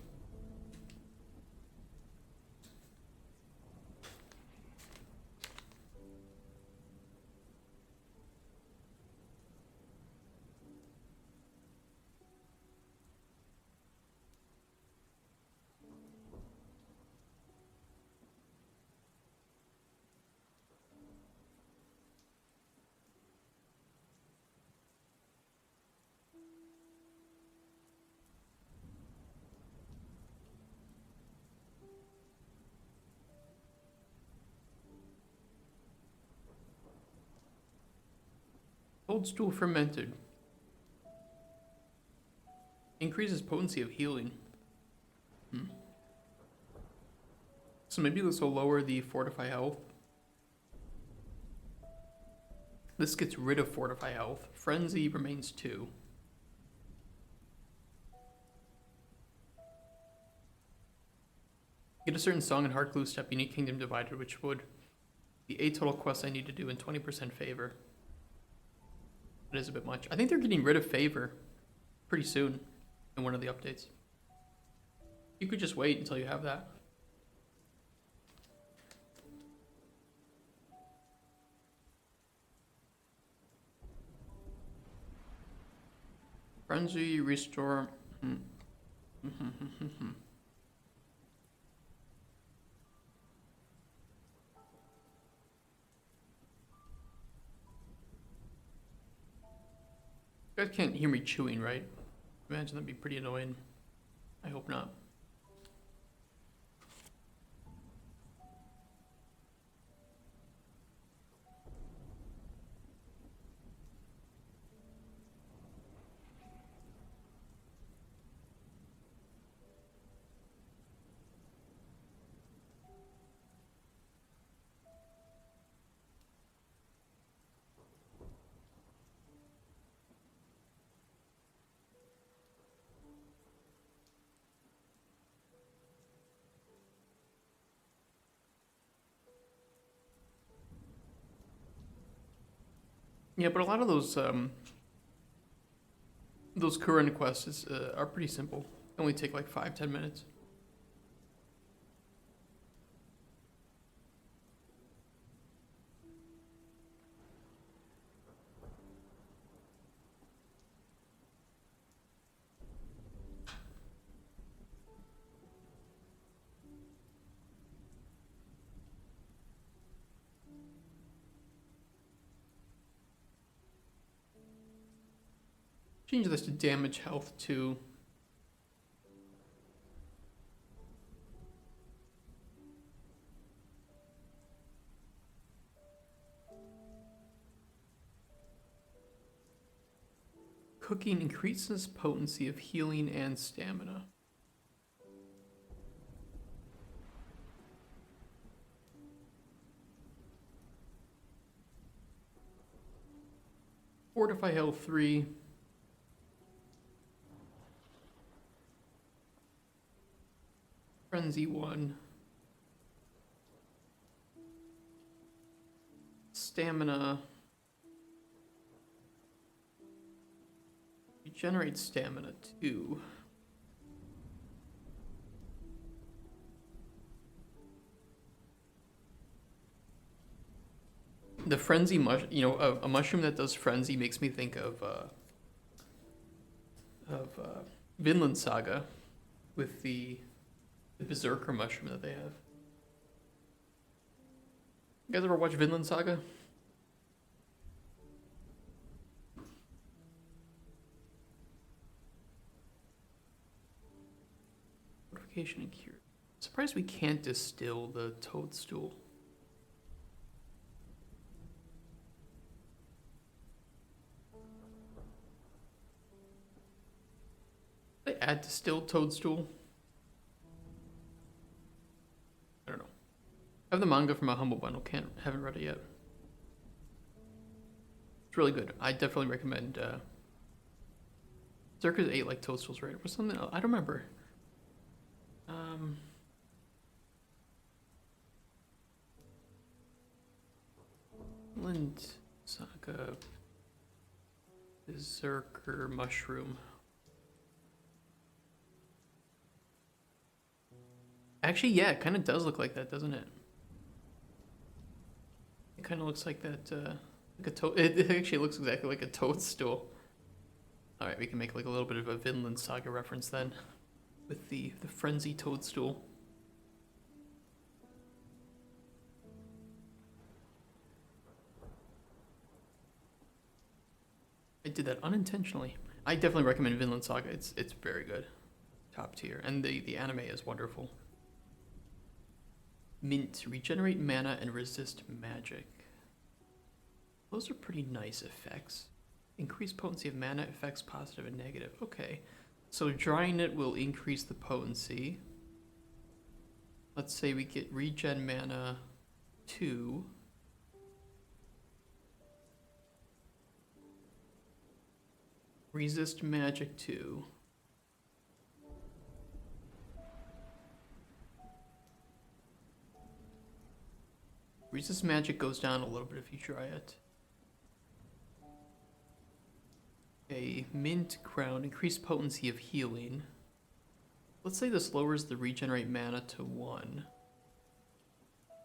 Old stool fermented. Increases potency of healing. So maybe this will lower the fortify health. This gets rid of fortify health. Frenzy remains 2. Get a certain song in Hard Clue Step, you need Kingdom Divided, which would the 8 total quests I need to do in 20% favor. It is a bit much. I think they're getting rid of favor pretty soon in one of the updates. You could just wait until you have that. Frenzy, restore. You guys can't hear me chewing, right? Imagine that'd be pretty annoying. I hope not. Yeah, but a lot of those current quests are pretty simple. They only take like 5-10 minutes. Change this to damage health too. Cooking increases potency of healing and stamina. Fortify health 3. Frenzy 1. Stamina. Regenerate stamina 2. The frenzy a mushroom that does frenzy makes me think of Vinland Saga with the berserker mushroom that they have. You guys ever watch Vinland Saga? Fortification and cure. Surprised we can't distill the toadstool. They add distilled toadstool. I don't know. I have the manga from a Humble Bundle. Haven't read it yet. It's really good. I definitely recommend. Zerkers ate like toadstools, right? Or something else. I don't remember. Vinland Saga Berserker mushroom. Actually, yeah, it kind of does look like that, doesn't it? It kind of looks like that, like a toad. It actually looks exactly like a toadstool. All right, we can make like a little bit of a Vinland Saga reference then, with the frenzy toadstool. I did that unintentionally. I definitely recommend Vinland Saga. It's very good, top tier, and the anime is wonderful. Mint, regenerate mana and resist magic. Those are pretty nice effects. Increase potency of mana effects, positive and negative. Okay, so drying it will increase the potency. Let's say we get regen mana 2. Resist magic 2. Resist magic goes down a little bit if you try it. A mint crown, increased potency of healing. Let's say this lowers the regenerate mana to 1.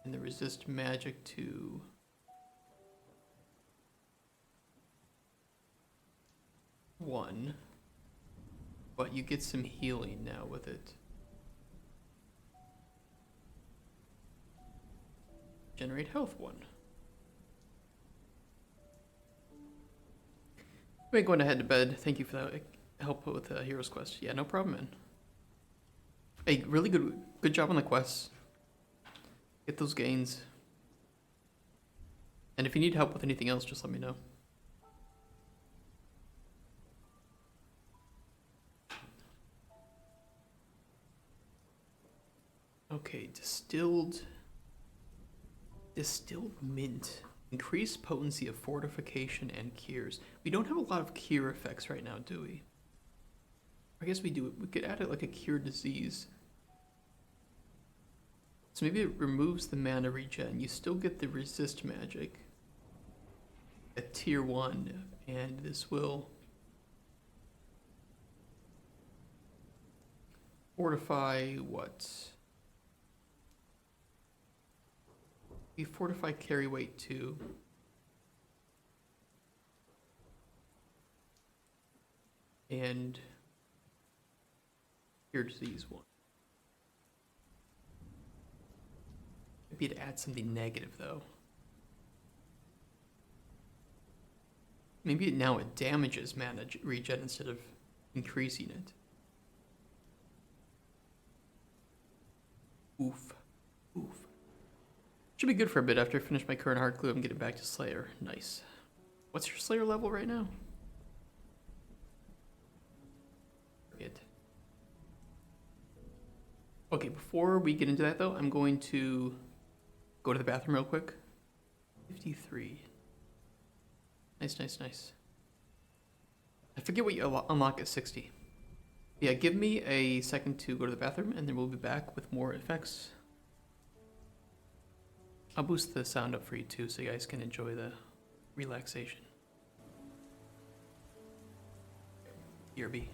And the resist magic to 1. But you get some healing now with it. Generate health 1. I'm going to head to bed. Thank you for that help with Hero's Quest. Yeah, no problem, man. Hey, really good job on the quests. Get those gains. And if you need help with anything else, just let me know. Okay, distilled mint. Increased potency of fortification and cures. We don't have a lot of cure effects right now, do we? I guess we do. We could add it like a cure disease. So maybe it removes the mana regen. You still get the resist magic at tier 1, and this will fortify what? We fortify carry weight 2. And cure disease 1. Maybe it adds something negative though. Maybe now it damages mana regen instead of increasing it. Oof. Oof. Should be good for a bit after I finish my current heart glue. I'm getting back to Slayer. Nice. What's your Slayer level right now? Forget. Okay, before we get into that though, I'm going to go to the bathroom real quick. 53. Nice, nice, nice. I forget what you unlock at 60. Yeah, give me a second to go to the bathroom and then we'll be back with more effects. I'll boost the sound up for you too so you guys can enjoy the relaxation. ERB.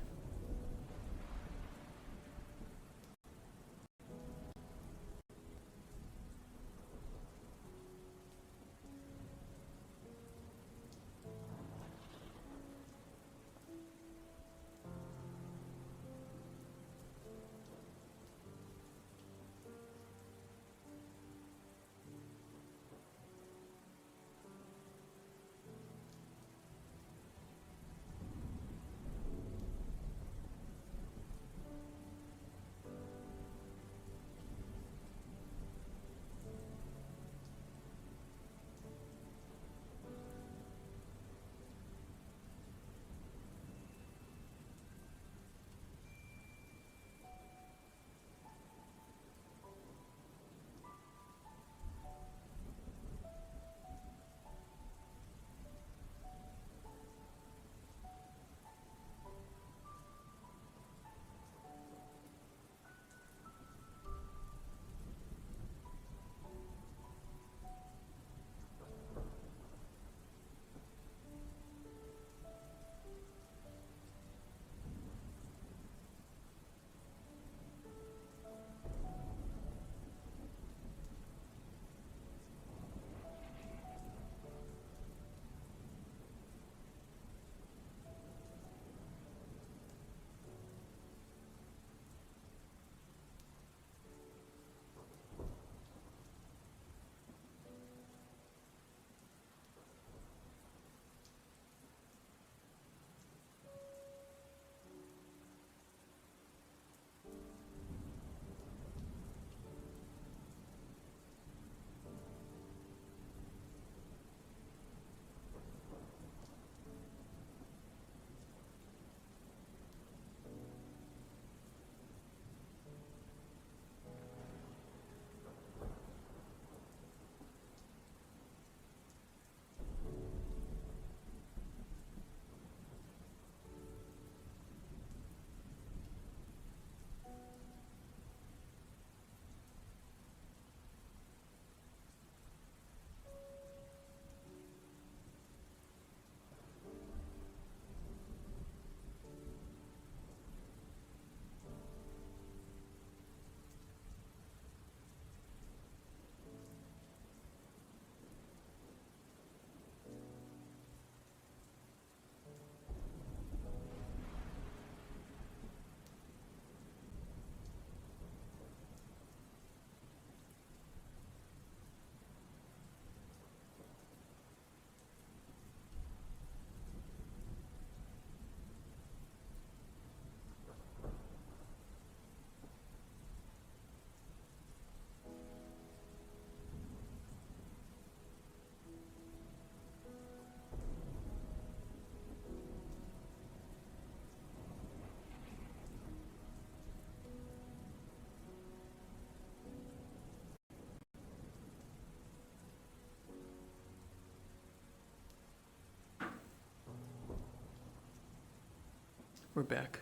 we're back.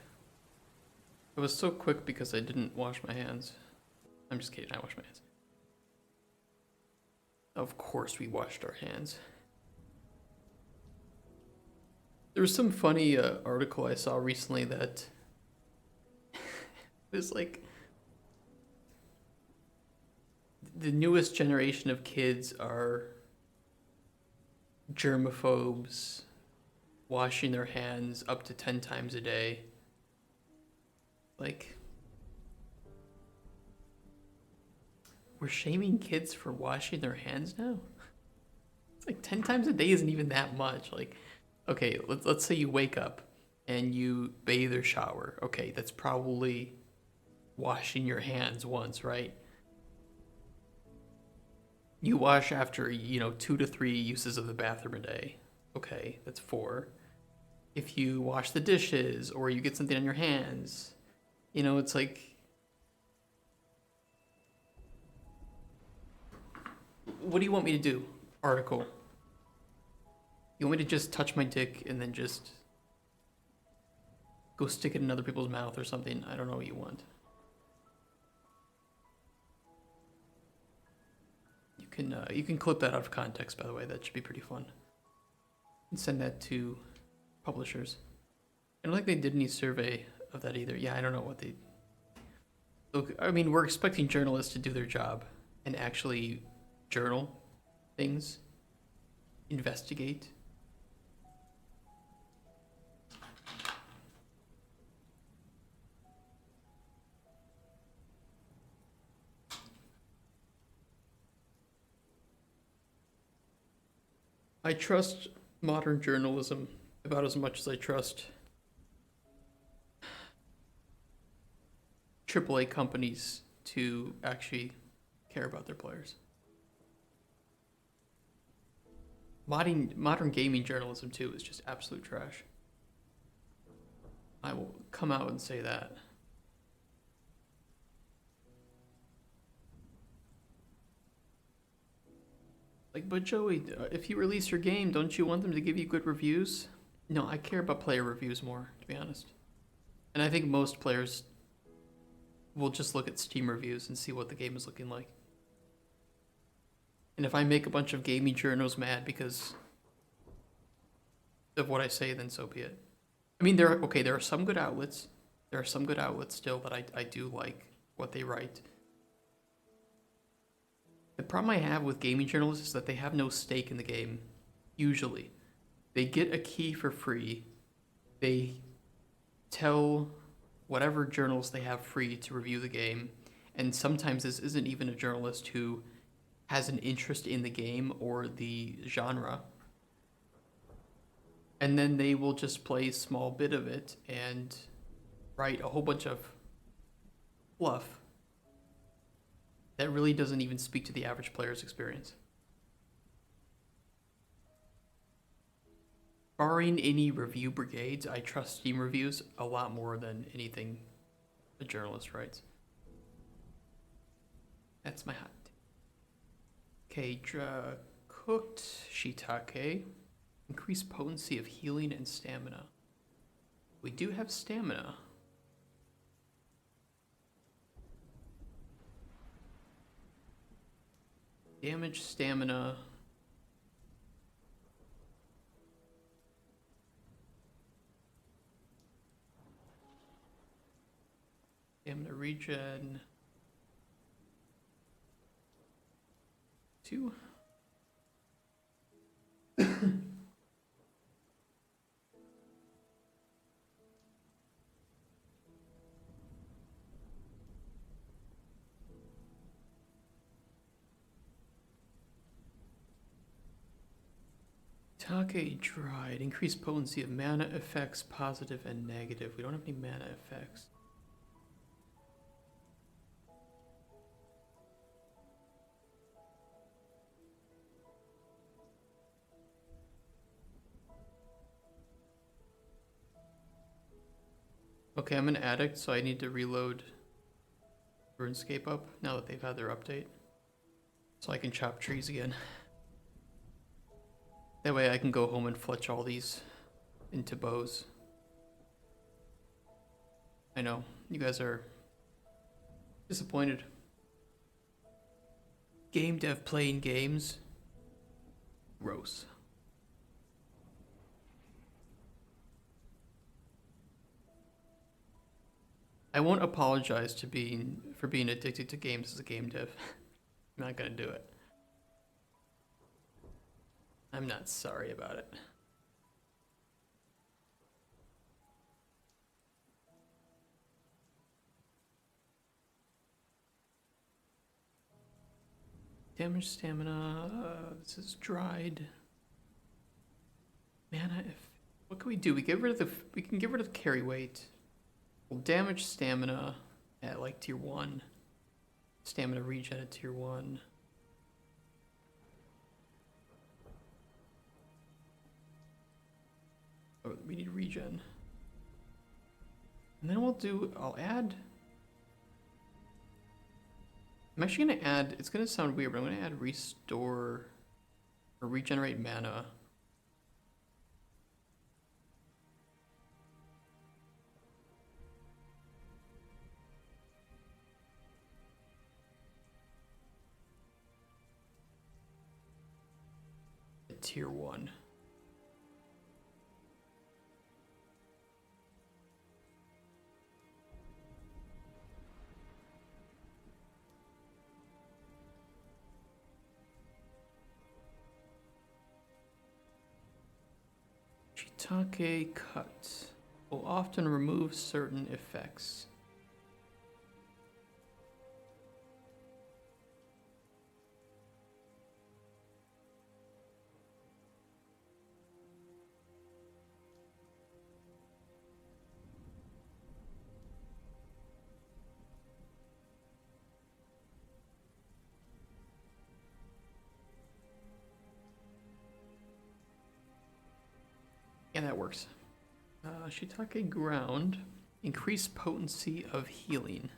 I was so quick because I didn't wash my hands. I'm just kidding, I washed my hands. Of course we washed our hands. There was some funny article I saw recently that it was like the newest generation of kids are germaphobes, washing their hands up to 10 times a day. Like, we're shaming kids for washing their hands now? It's like 10 times a day isn't even that much. Like, okay, let's say you wake up and you bathe or shower. Okay, that's probably washing your hands once, right? You wash after, 2 to 3 uses of the bathroom a day. Okay, that's 4. If you wash the dishes or you get something on your hands, it's like, what do you want me to do? Article. You want me to just touch my dick and then just go stick it in other people's mouth or something? I don't know what you want. You can clip that out of context, by the way. That should be pretty fun. And send that to publishers. I don't think they did any survey of that either. Yeah, I don't know what they... Look, I mean, we're expecting journalists to do their job and actually journal things, investigate. I trust modern journalism about as much as I trust AAA companies to actually care about their players. Modern gaming journalism, too, is just absolute trash. I will come out and say that. Like, but Joey, if you release your game, don't you want them to give you good reviews? No, I care about player reviews more, to be honest. And I think most players will just look at Steam reviews and see what the game is looking like. And if I make a bunch of gaming journals mad because of what I say, then so be it. I mean, there are some good outlets. There are some good outlets still that I do like what they write. The problem I have with gaming journalists is that they have no stake in the game, usually. They get a key for free. They tell whatever journals they have free to review the game, and sometimes this isn't even a journalist who has an interest in the game or the genre. And then they will just play a small bit of it and write a whole bunch of fluff that really doesn't even speak to the average player's experience. Barring any review brigades, I trust Steam reviews a lot more than anything a journalist writes. That's my hot take. Okay, cooked shiitake. Increased potency of healing and stamina. We do have stamina. Damage, stamina. Stamina regen. 2. Take dried. Increased potency of mana effects, positive and negative. We don't have any mana effects. Okay, I'm an addict, so I need to reload RuneScape up now that they've had their update. So I can chop trees again. That way I can go home and fletch all these into bows. I know, you guys are disappointed. Game dev playing games. Gross. I won't apologize for being addicted to games as a game dev. I'm not gonna do it. I'm not sorry about it. Damage stamina. This is dried. Mana. What can we do? We can get rid of carry weight. We'll damage stamina at like tier 1. Stamina regen at tier 1. Oh, we need regen. And then I'll add. I'm actually gonna add, it's gonna sound weird, but I'm gonna add restore or regenerate mana. At tier 1. Shiitake cut will often remove certain effects. Yeah, that works. Shiitake ground. Increase potency of healing.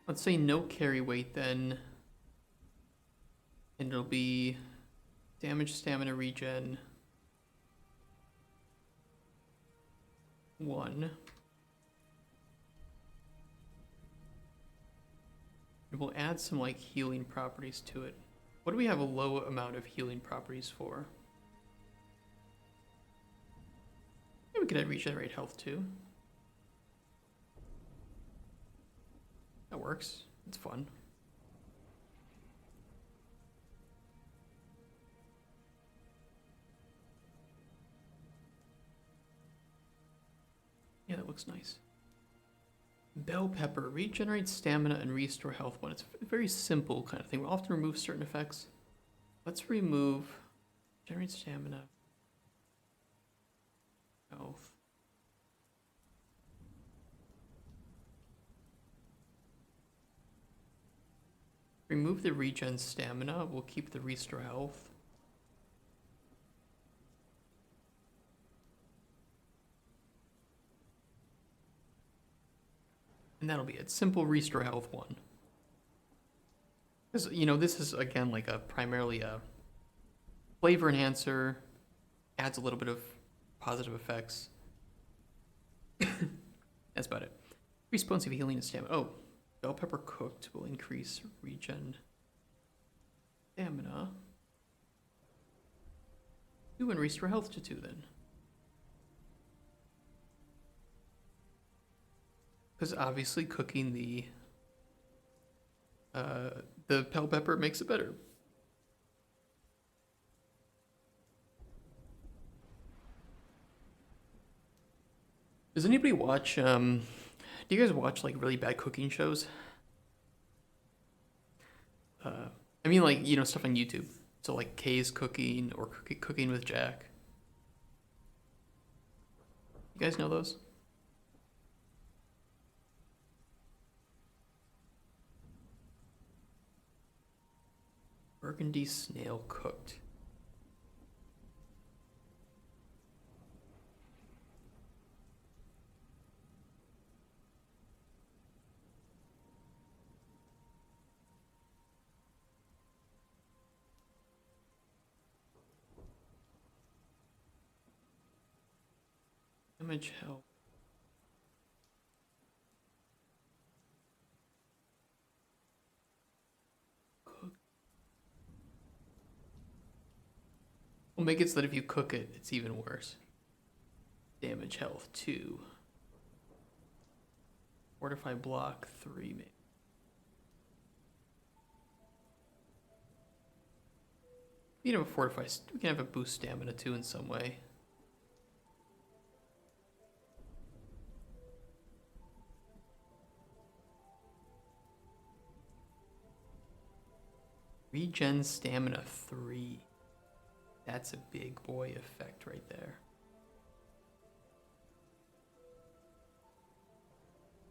Let's say no carry weight then. And it'll be damage stamina regen 1. And we'll add some like healing properties to it. What do we have a low amount of healing properties for? Yeah, we could add regenerate health too. That works. It's fun. Yeah, that looks nice. Bell pepper regenerates stamina and restore health 1. It's a very simple kind of thing. We'll often remove certain effects. Let's remove generate stamina, health. Remove the regen stamina. We'll keep the restore health. And that'll be it. Simple restore health 1. Because, you know, this is, again, like primarily a flavor enhancer. Adds a little bit of positive effects. That's about it. Increase potency of healing and stamina. Oh, bell pepper cooked will increase regen stamina 2 and restore health to 2 then. Because obviously cooking the bell pepper makes it better. Does anybody watch, do you guys watch like really bad cooking shows? I mean like, you know, stuff on YouTube. So like Kay's Cooking or Cooking with Jack. You guys know those? Burgundy snail cooked. Damage, health. Cook. We'll make it so that if you cook it, it's even worse. Damage, health, 2. Fortify block, 3 maybe. We can have a fortify. We can have a boost stamina too in some way. Regen stamina 3. That's a big boy effect right there.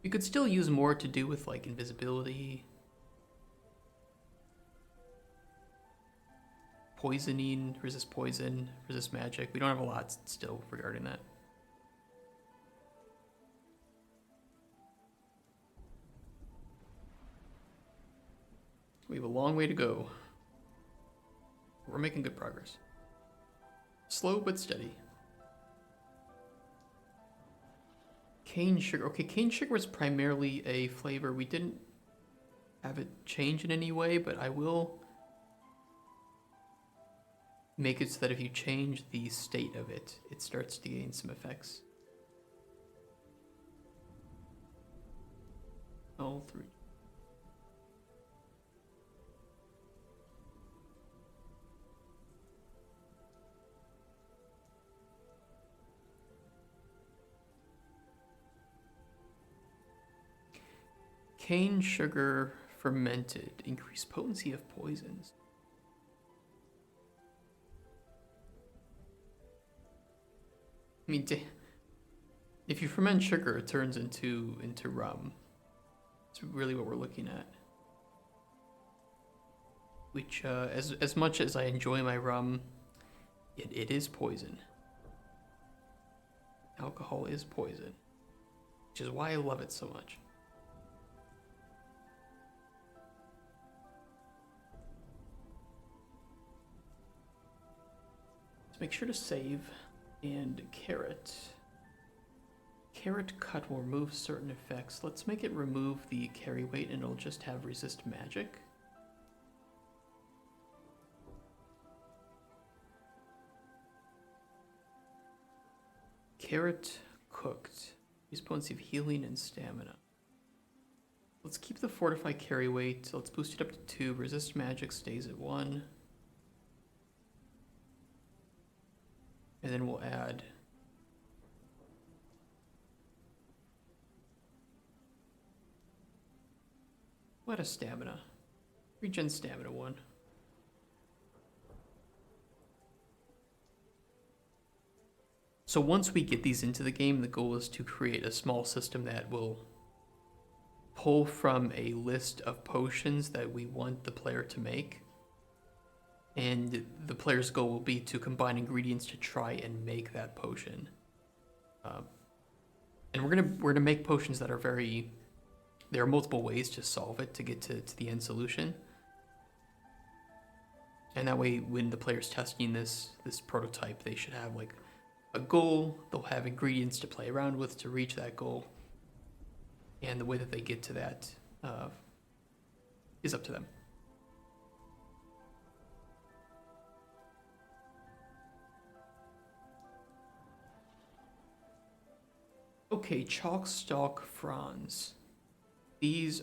You could still use more to do with like invisibility, poisoning, resist poison, resist magic. We don't have a lot still regarding that. We have a long way to go. We're making good progress. Slow but steady. Cane sugar. Okay, cane sugar was primarily a flavor. We didn't have it change in any way, but I will make it so that if you change the state of it, it starts to gain some effects. All 3. Cane sugar fermented. Increased potency of poisons. I mean, if you ferment sugar, it turns into rum. It's really what we're looking at. Which, as much as I enjoy my rum, it is poison. Alcohol is poison, which is why I love it so much. Let's make sure to save. And carrot. Carrot cut will remove certain effects. Let's make it remove the carry weight and it'll just have resist magic. Carrot cooked. Use potency of healing and stamina. Let's keep the fortify carry weight. So let's boost it up to 2. Resist magic stays at 1. And then we'll add what a stamina. Regen stamina 1. So once we get these into the game, the goal is to create a small system that will pull from a list of potions that we want the player to make. And the player's goal will be to combine ingredients to try and make that potion. And we're gonna make potions that are there are multiple ways to solve it to get to the end solution. And that way, when the player's testing this prototype, they should have like a goal. They'll have ingredients to play around with to reach that goal. And the way that they get to that is up to them. Okay, chalk stalk fronds. These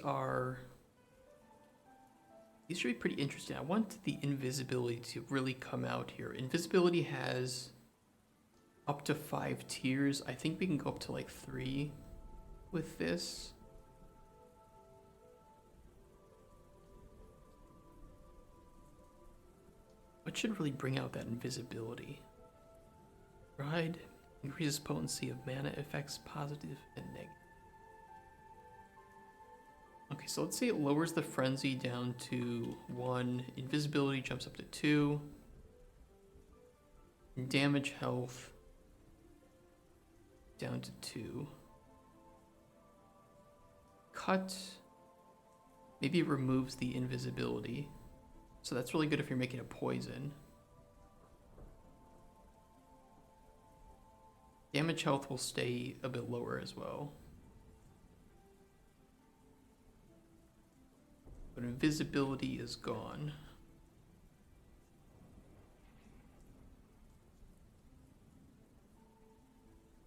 should be pretty interesting. I want the invisibility to really come out here. Invisibility has up to 5 tiers. I think we can go up to like 3 with this. What should really bring out that invisibility? Ride. Increases potency of mana effects, positive and negative. Okay, so let's say it lowers the frenzy down to 1. Invisibility jumps up to 2. And damage health down to 2. Cut maybe removes the invisibility. So that's really good if you're making a poison. Damage health will stay a bit lower as well. But invisibility is gone.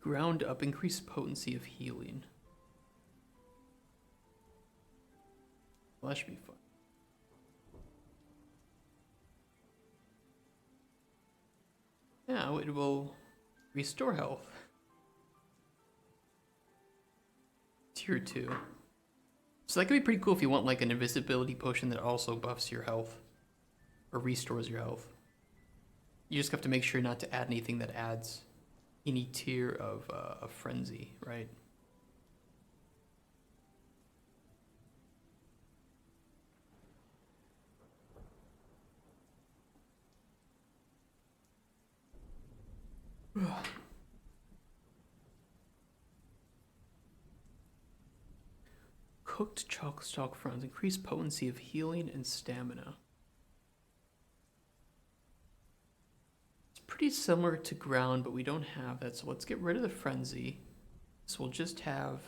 Ground up, increased potency of healing. Well, that should be fun. Now it will restore health. Tier 2. So that could be pretty cool if you want like an invisibility potion that also buffs your health. Or restores your health. You just have to make sure not to add anything that adds any tier of frenzy, right? Cooked chalk stalk fronds increase potency of healing and stamina. It's pretty similar to ground, but we don't have that, so let's get rid of the frenzy. So we'll just have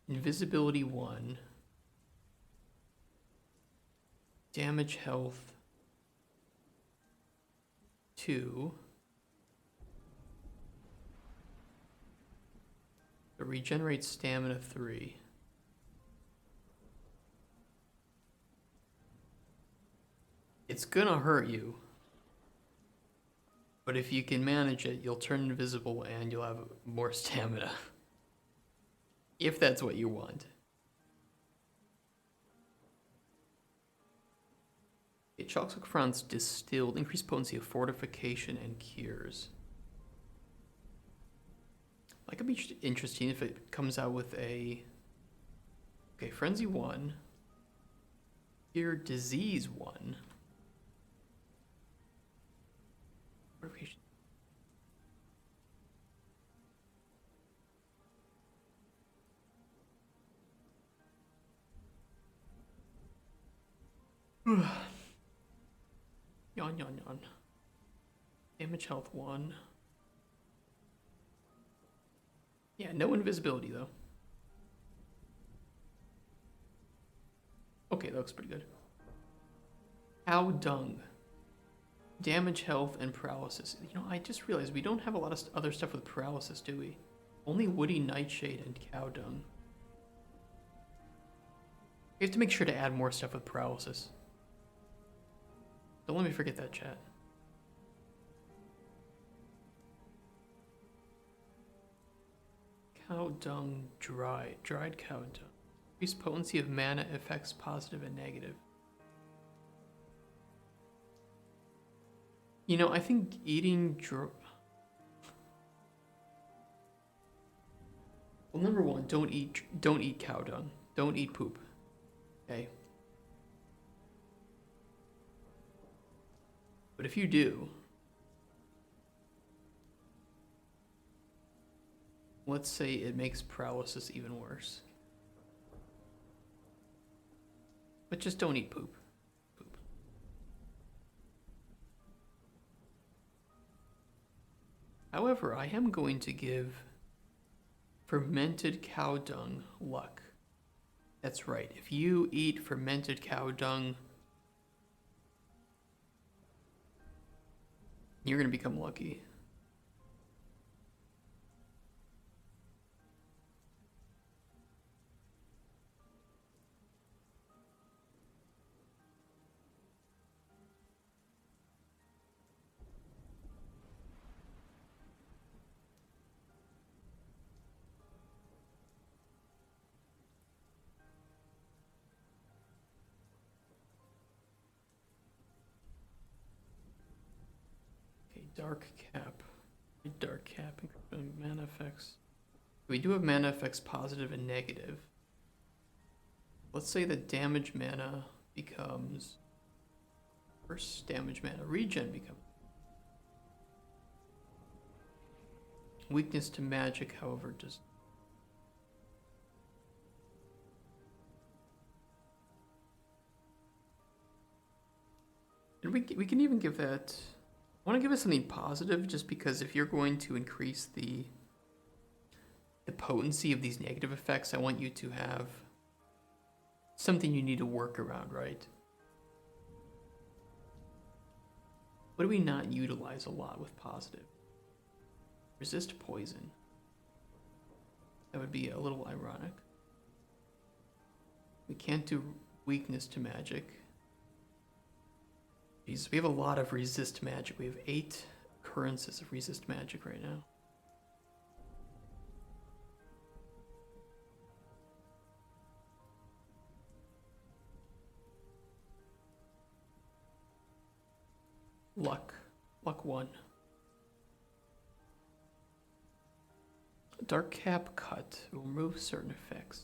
invisibility 1, damage health 2, it regenerates stamina 3. It's gonna hurt you, but if you can manage it, you'll turn invisible and you'll have more stamina. If that's what you want. Okay, Chalksook Fronds distilled, increased potency of fortification and cures. That could be interesting if it comes out with a... Okay, Frenzy 1. Cure Disease 1. Fortification. Yawn, yawn, yawn. Damage health 1. Yeah, no invisibility though. Okay, that looks pretty good. Cow dung. Damage health and paralysis. You know, I just realized we don't have a lot of other stuff with paralysis, do we? Only woody nightshade and cow dung. We have to make sure to add more stuff with paralysis. Don't let me forget that, chat. Cow dung dried cow dung. Increased potency of mana effects positive and negative. You know, I think eating well, number one, don't eat cow dung. Don't eat poop. Okay. But if you do, let's say it makes paralysis even worse. But just don't eat poop. However, I am going to give fermented cow dung luck. That's right. If you eat fermented cow dung, you're going to become lucky. Dark cap. Dark cap. Mana effects. We do have mana effects positive and negative. Let's say that damage mana becomes... First damage mana. Regen becomes... Weakness to magic, however, does... And we can even give that... I want to give us something positive, just because if you're going to increase the potency of these negative effects, I want you to have something you need to work around, right? What do we not utilize a lot with positive? Resist poison. That would be a little ironic. We can't do weakness to magic. Jeez, we have a lot of resist magic. We have 8 occurrences of resist magic right now. Luck 1. Dark cap cut will remove certain effects.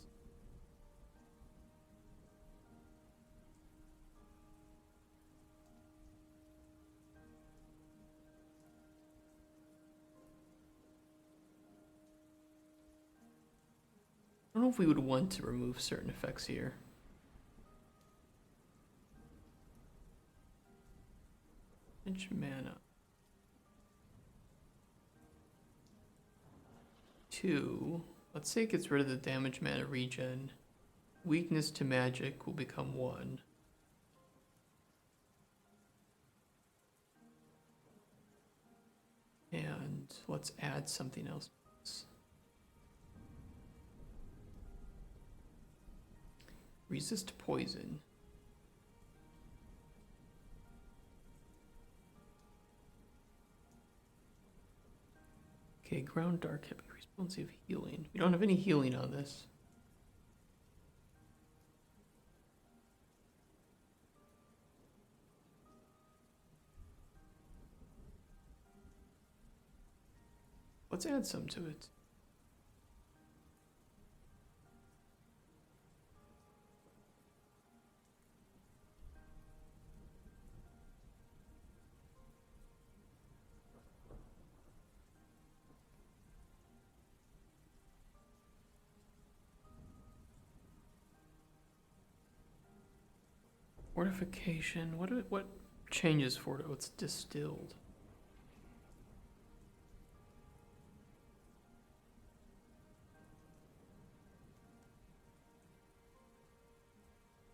I don't know if we would want to remove certain effects here. Damage mana. 2. Let's say it gets rid of the damage mana regen. Weakness to magic will become 1. And let's add something else. Resist poison. Okay, ground dark have increased potency of healing. We don't have any healing on this. Let's add some to it. Fortification. What changes for it? Oh, it's distilled.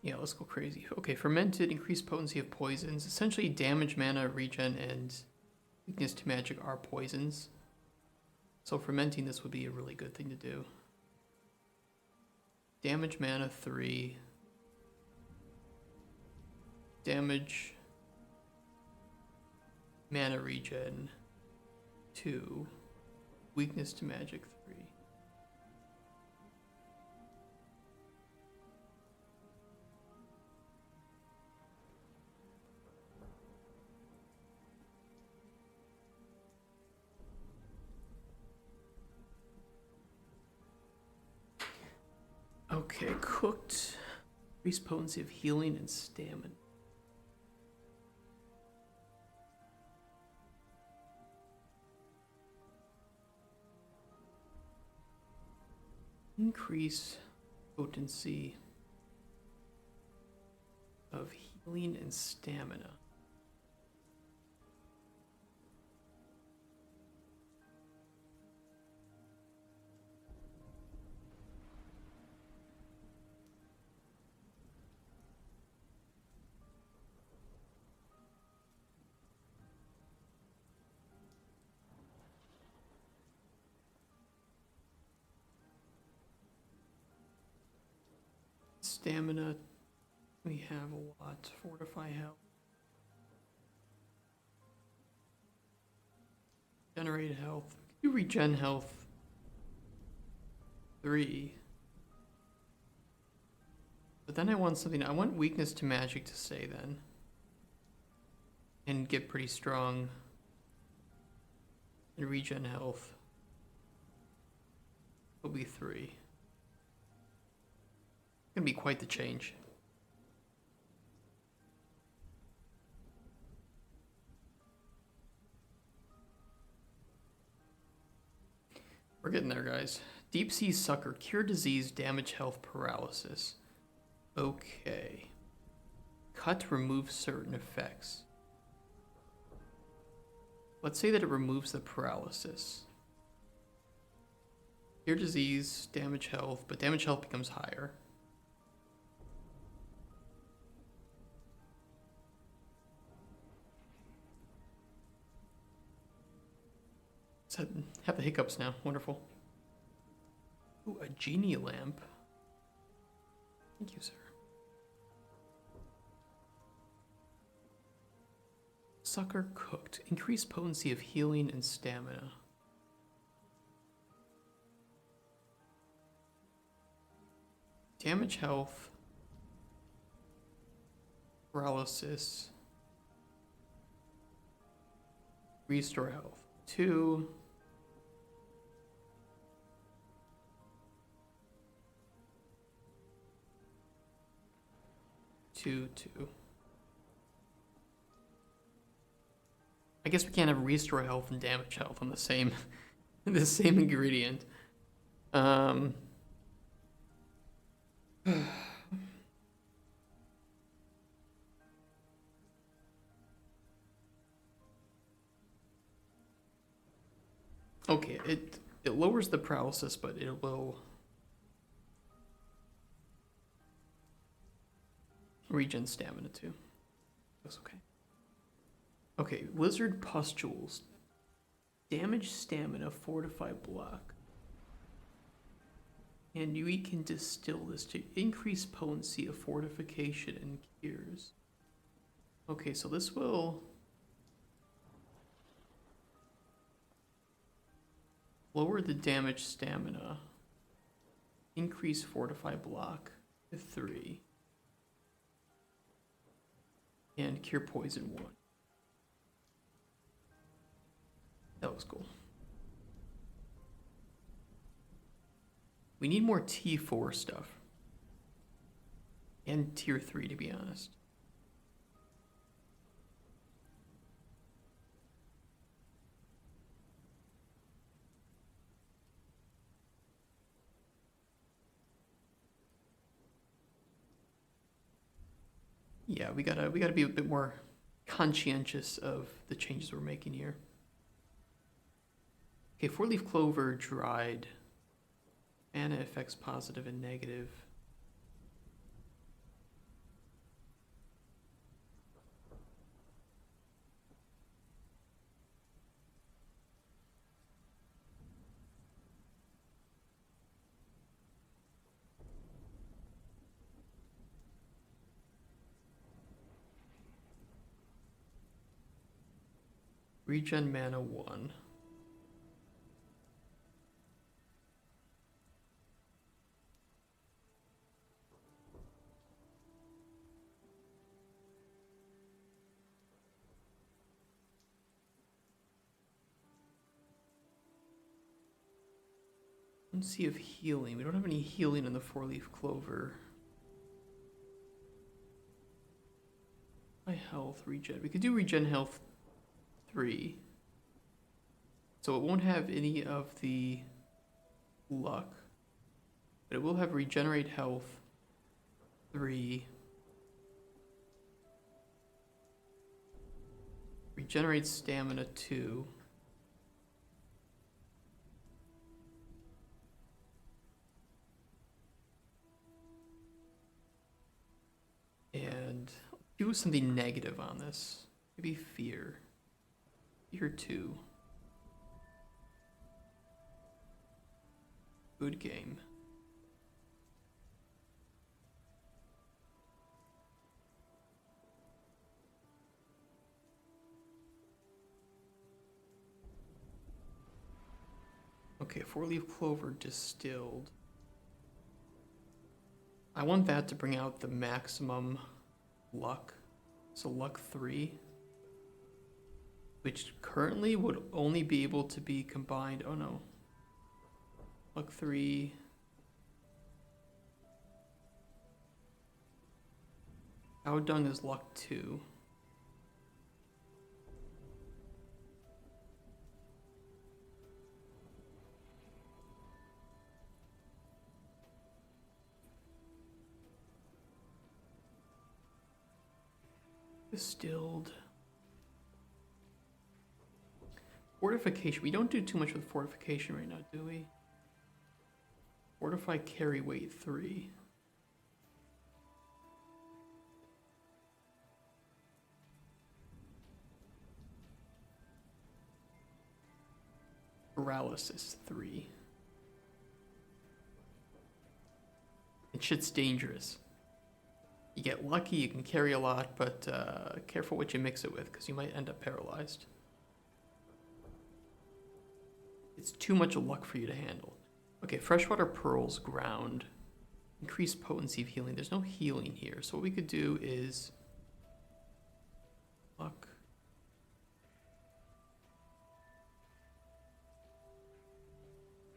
Yeah, let's go crazy. Okay, fermented, increased potency of poisons. Essentially, damage, mana, regen, and weakness to magic are poisons. So fermenting this would be a really good thing to do. Damage, mana, 3. Damage, mana regen, 2. Weakness to magic, 3. Okay, cooked. Increased potency of healing and stamina. Increase potency of healing and stamina. Stamina, we have a lot. Fortify health. Generate health. You regen health. 3. But then I want something. I want weakness to magic to stay then. And get pretty strong. And regen health will be 3. Gonna be quite the change. We're getting there, guys. Deep Sea Sucker. Cure disease, damage, health, paralysis. Okay. Cut, remove certain effects. Let's say that it removes the paralysis. Cure disease, damage health, but damage health becomes higher. Let's have the hiccups now. Wonderful. Ooh, a genie lamp. Thank you, sir. Sucker cooked. Increased potency of healing and stamina. Damage health. Paralysis. Restore health. 2. Two. I guess we can't have restore health and damage health on the same the same ingredient. Okay, it lowers the paralysis, but it will regen stamina too. That's okay. Okay, lizard pustules. Damage stamina, fortify block. And we can distill this to increase potency of fortification and cures. Okay, so this will lower the damage stamina. Increase fortify block to 3. And cure poison 1. That was cool. We need more T4 stuff. And tier 3, to be honest. Yeah, we gotta be a bit more conscientious of the changes we're making here. Okay, 4-leaf clover dried. Mana effects positive and negative. Regen mana 1. Let's see if healing. We don't have any healing in the 4-leaf clover. My health, regen. We could do regen health 3. So it won't have any of the luck. But it will have regenerate health 3. Regenerate stamina 2. And do something negative on this. Maybe fear. Fear 2. Good game. Okay, 4-leaf clover distilled. I want that to bring out the maximum luck. So luck 3. Which currently would only be able to be combined. Oh no. Luck 3. Cow dung is luck 2. Distilled. Fortification. We don't do too much with fortification right now, do we? Fortify carry weight 3. Paralysis 3. And shit's dangerous. You get lucky, you can carry a lot, but careful what you mix it with, because you might end up paralyzed. It's too much luck for you to handle. Okay, freshwater pearls, ground. Increased potency of healing. There's no healing here, so what we could do is luck.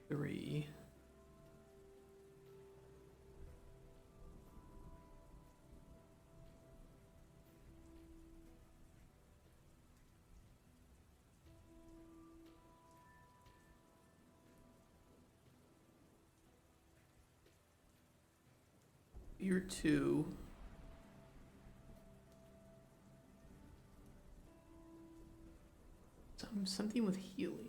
Three. Year 2. Something with healing.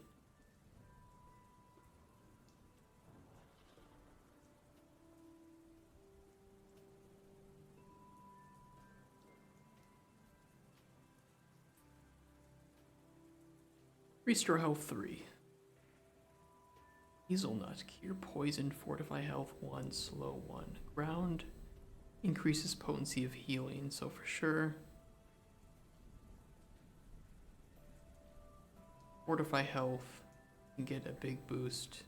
Restore health 3. Hazelnut, cure poison, fortify health 1, slow 1. Ground increases potency of healing, so for sure. Fortify health and get a big boost.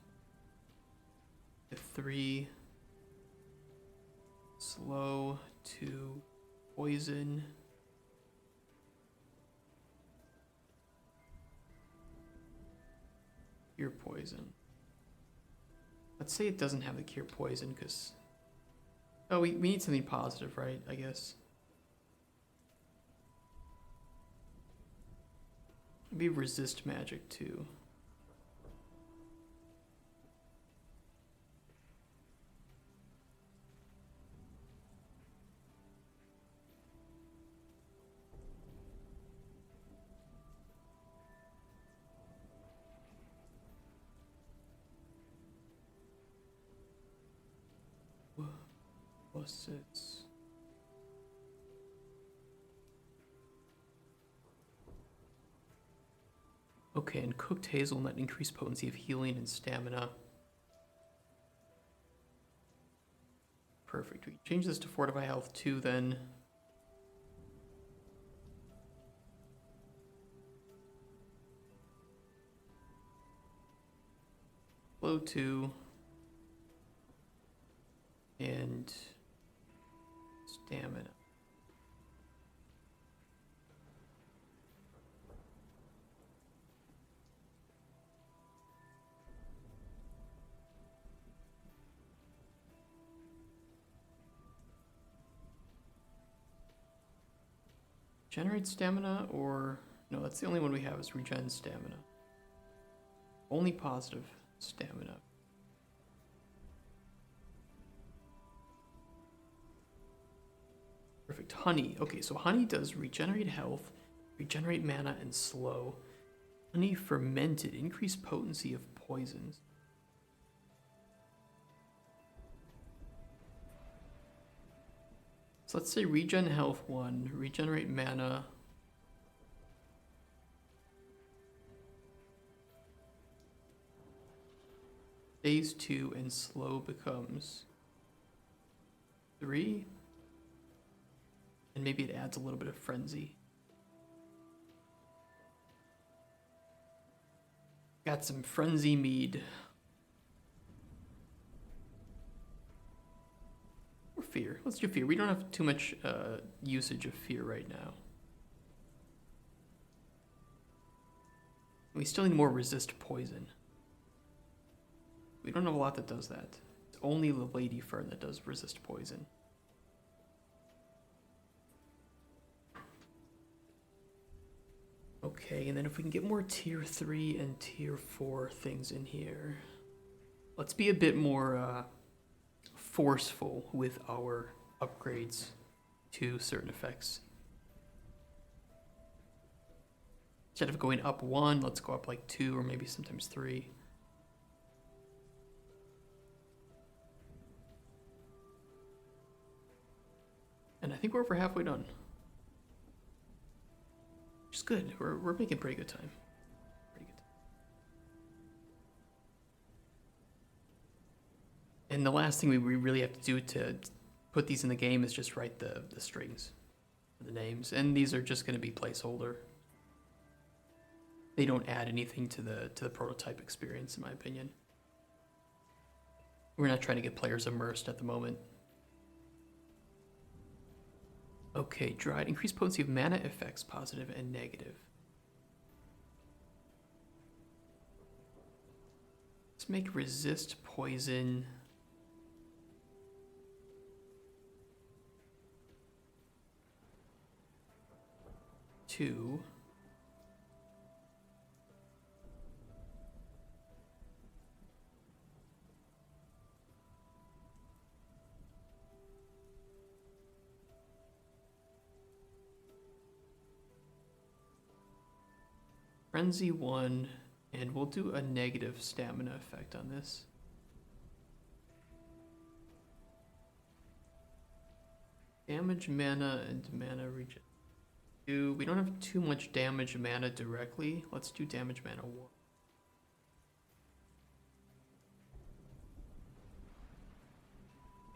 The 3. Slow 2. Poison. Cure poison. Let's say it doesn't have the cure poison, because... Oh, we need something positive, right? I guess. Maybe resist magic, too. Plus it's... Okay, and cooked hazelnut increased potency of healing and stamina. Perfect. We can change this to fortify health 2 then. Slow 2. And stamina. Generate stamina, or no, that's the only one we have is regen stamina. Only positive stamina. Perfect. Honey. Okay, so honey does regenerate health, regenerate mana, and slow. Honey fermented. Increased potency of poisons. So let's say regen health 1, regenerate mana. Stays 2, and slow becomes 3. And maybe it adds a little bit of frenzy. Got some frenzy mead. Or fear. Let's do fear. We don't have too much usage of fear right now. We still need more resist poison. We don't have a lot that does that. It's only the Lady Fern that does resist poison. Okay, and then if we can get more tier 3 and tier 4 things in here. Let's be a bit more forceful with our upgrades to certain effects. Instead of going up 1, let's go up like 2 or maybe sometimes 3. And I think we're over halfway done. Which is good. We're making pretty good time. Pretty good time. And the last thing we really have to do to put these in the game is just write the strings, the names. And these are just going to be placeholder. They don't add anything to the prototype experience, in my opinion. We're not trying to get players immersed at the moment. Okay, dried. Increased potency of mana effects, positive and negative. Let's make resist poison. Two. Frenzy 1, and we'll do a negative stamina effect on this. Damage mana and mana regen. We don't have too much damage mana directly. Let's do damage mana 1.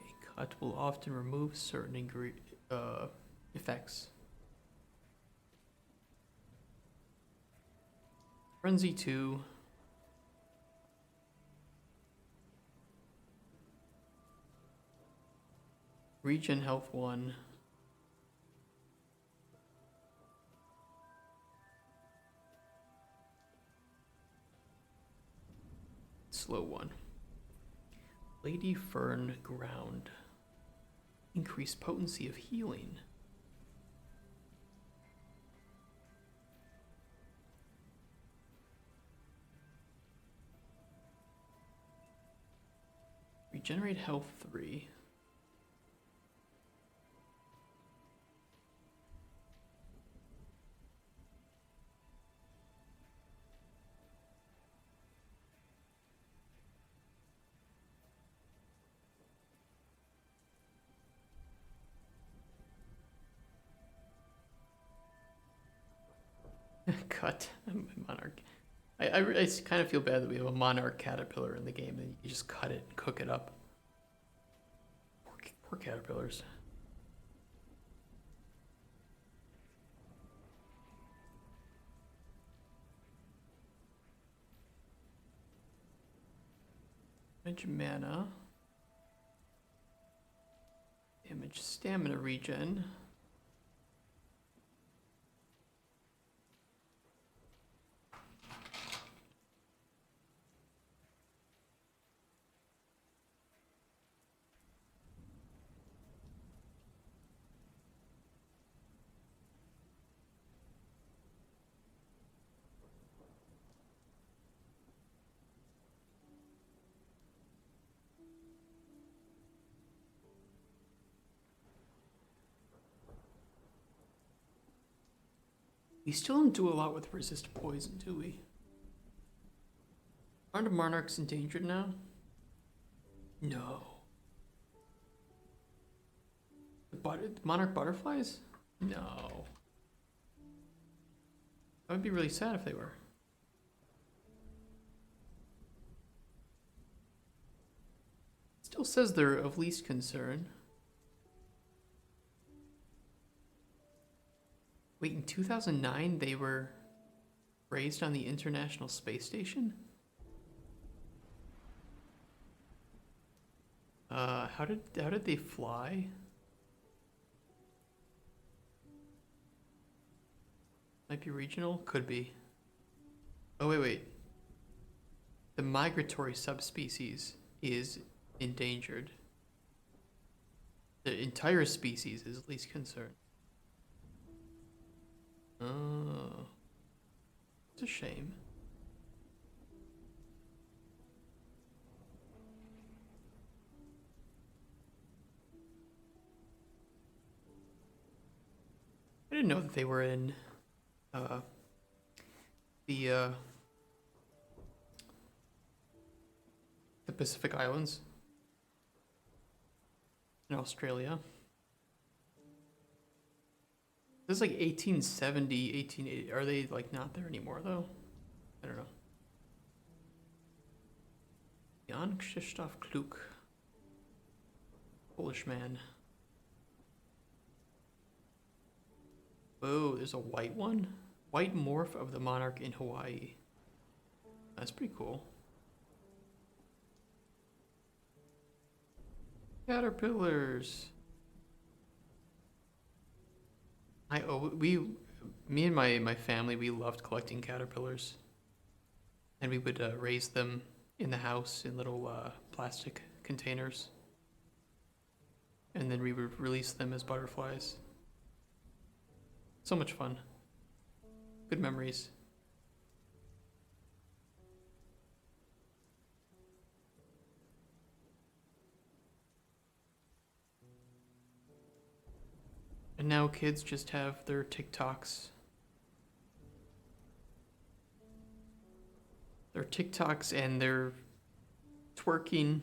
A cut will often remove certain effects. Frenzy 2. Regen health 1. Slow 1. Lady Fern ground. Increased potency of healing. Regenerate health 3. Cut. Monarch. I kind of feel bad that we have a monarch caterpillar in the game and you just cut it and cook it up. Poor caterpillars. Damage mana. Damage stamina regen. We still don't do a lot with resist poison, do we? Aren't monarchs endangered now? No. The monarch butterflies? No. I would be really sad if they were. Still says they're of least concern. Wait, in 2009 they were raised on the International Space Station? How did they fly? Might be regional? Could be. Oh, wait. The migratory subspecies is endangered. The entire species is least concern. Oh. It's a shame. I didn't know that they were in the Pacific Islands in Australia. This is like 1870, 1880. Are they like not there anymore though? I don't know. Jan Krzysztof Kluk, Polish man. Whoa, there's a white one? White morph of the monarch in Hawaii. That's pretty cool. Caterpillars. Me and my family, we loved collecting caterpillars. And we would raise them in the house in little plastic containers. And then we would release them as butterflies. So much fun. Good memories. And now kids just have their TikToks. Their TikToks and their twerking.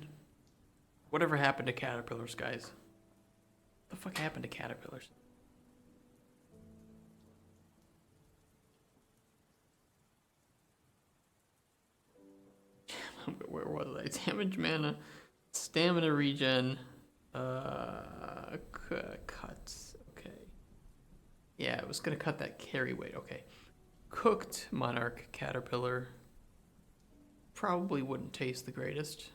Whatever happened to caterpillars, guys? What the fuck happened to caterpillars? Where was I? Damage mana, stamina regen, cuts. Okay. Yeah, I was gonna cut that carry weight. Okay. Cooked monarch caterpillar. Probably wouldn't taste the greatest.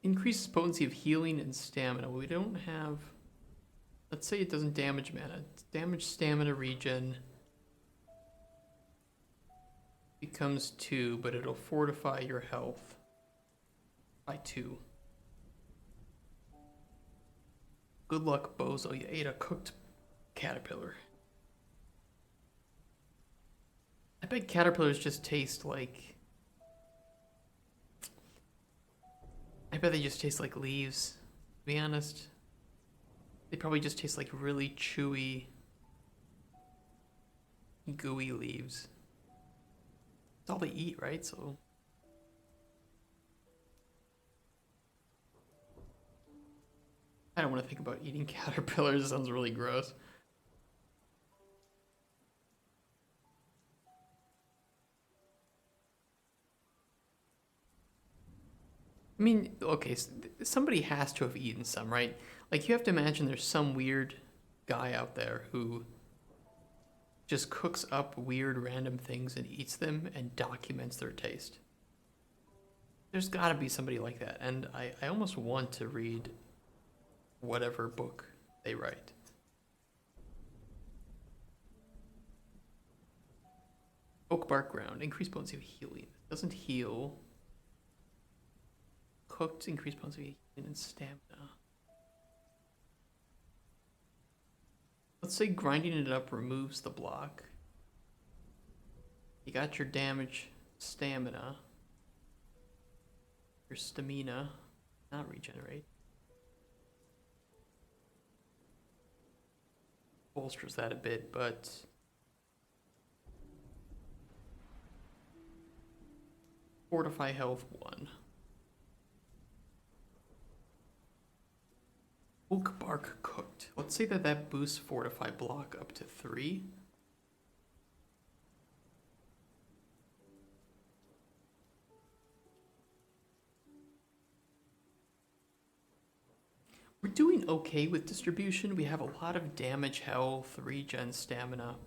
Increases potency of healing and stamina. We don't have. Let's say it doesn't damage mana. It's damage stamina regen. Becomes 2, but it'll fortify your health by 2. Good luck, Bozo. You ate a cooked caterpillar. I bet caterpillars just taste like. I bet they just taste like leaves, to be honest. They probably just taste like really chewy, gooey leaves. It's all they eat, right? So. I don't want to think about eating caterpillars. It sounds really gross. I mean, okay, somebody has to have eaten some, right? Like, you have to imagine there's some weird guy out there who just cooks up weird random things and eats them and documents their taste. There's gotta be somebody like that, and I almost want to read whatever book they write. Oak bark ground, increased potency of healing. Doesn't heal. Cooked, increased potency of healing and stamina. Let's say grinding it up removes the block. You got your damage, stamina. Your stamina, not regenerate. Bolsters that a bit, but fortify health 1. Oak bark cooked. Let's say that boosts fortify block up to 3. We're doing okay with distribution. We have a lot of damage health, regen stamina.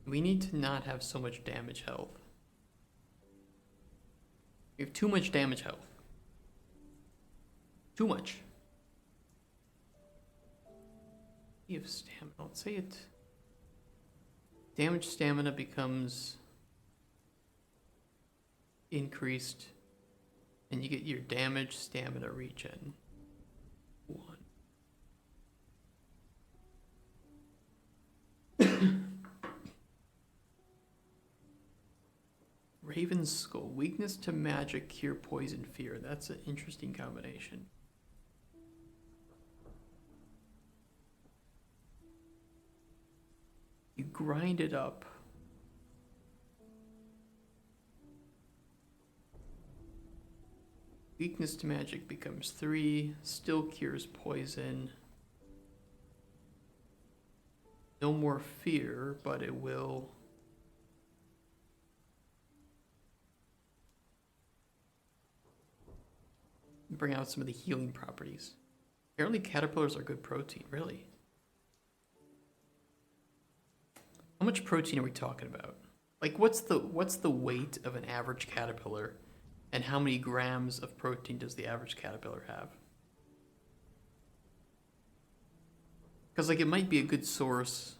We need to not have so much damage health. We have too much damage health. Too much. You have stamina. Let's say it. Damage stamina becomes increased, and you get your damage stamina regen 1. Raven's Skull. Weakness to magic, cure poison, fear. That's an interesting combination. grind it up. Weakness to magic becomes 3. Still cures poison. No more fear, but it will... bring out some of the healing properties. Apparently caterpillars are good protein, really. How much protein are we talking about? Like, what's the weight of an average caterpillar, and how many grams of protein does the average caterpillar have? Because, like, it might be a good source.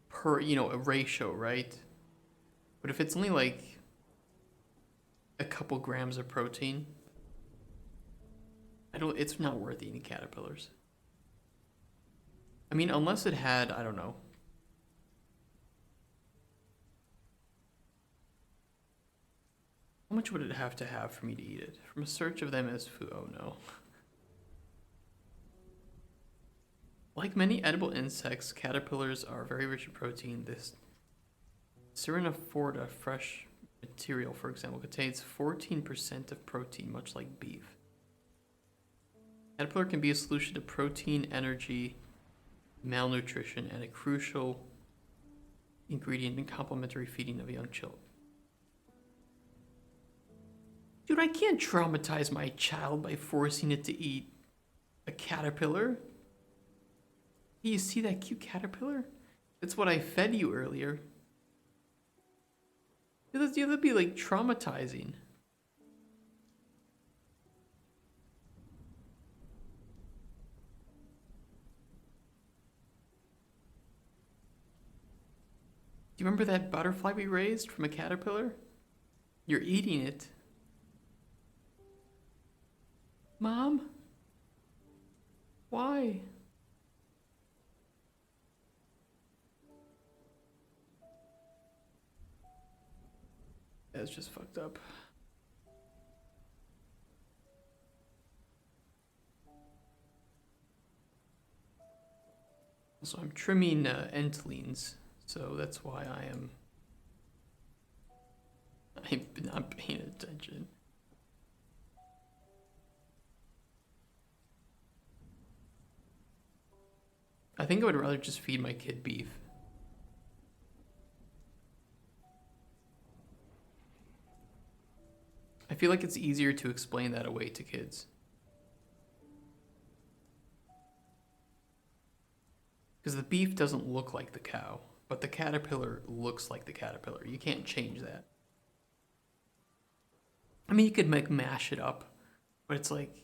Per, a ratio, right? But if it's only like a couple grams of protein, it's not worth eating caterpillars. I mean, unless it had, I don't know. How much would it have to have for me to eat it? From a search of them as food, oh no. Like many edible insects, caterpillars are very rich in protein. This Serenoforta fresh material, for example, contains 14% of protein, much like beef. Caterpillar can be a solution to protein, energy, malnutrition, and a crucial ingredient in complementary feeding of young children. Dude, I can't traumatize my child by forcing it to eat a caterpillar. Hey, you see that cute caterpillar? That's what I fed you earlier. That'd be like traumatizing. Do you remember that butterfly we raised from a caterpillar? You're eating it. Mom? Why? That's just fucked up. Also, I'm trimming entlines, so that's why I'm not paying attention. I think I would rather just feed my kid beef. I feel like it's easier to explain that away to kids. Because the beef doesn't look like the cow, but the caterpillar looks like the caterpillar. You can't change that. I mean, you could mash it up, but it's like,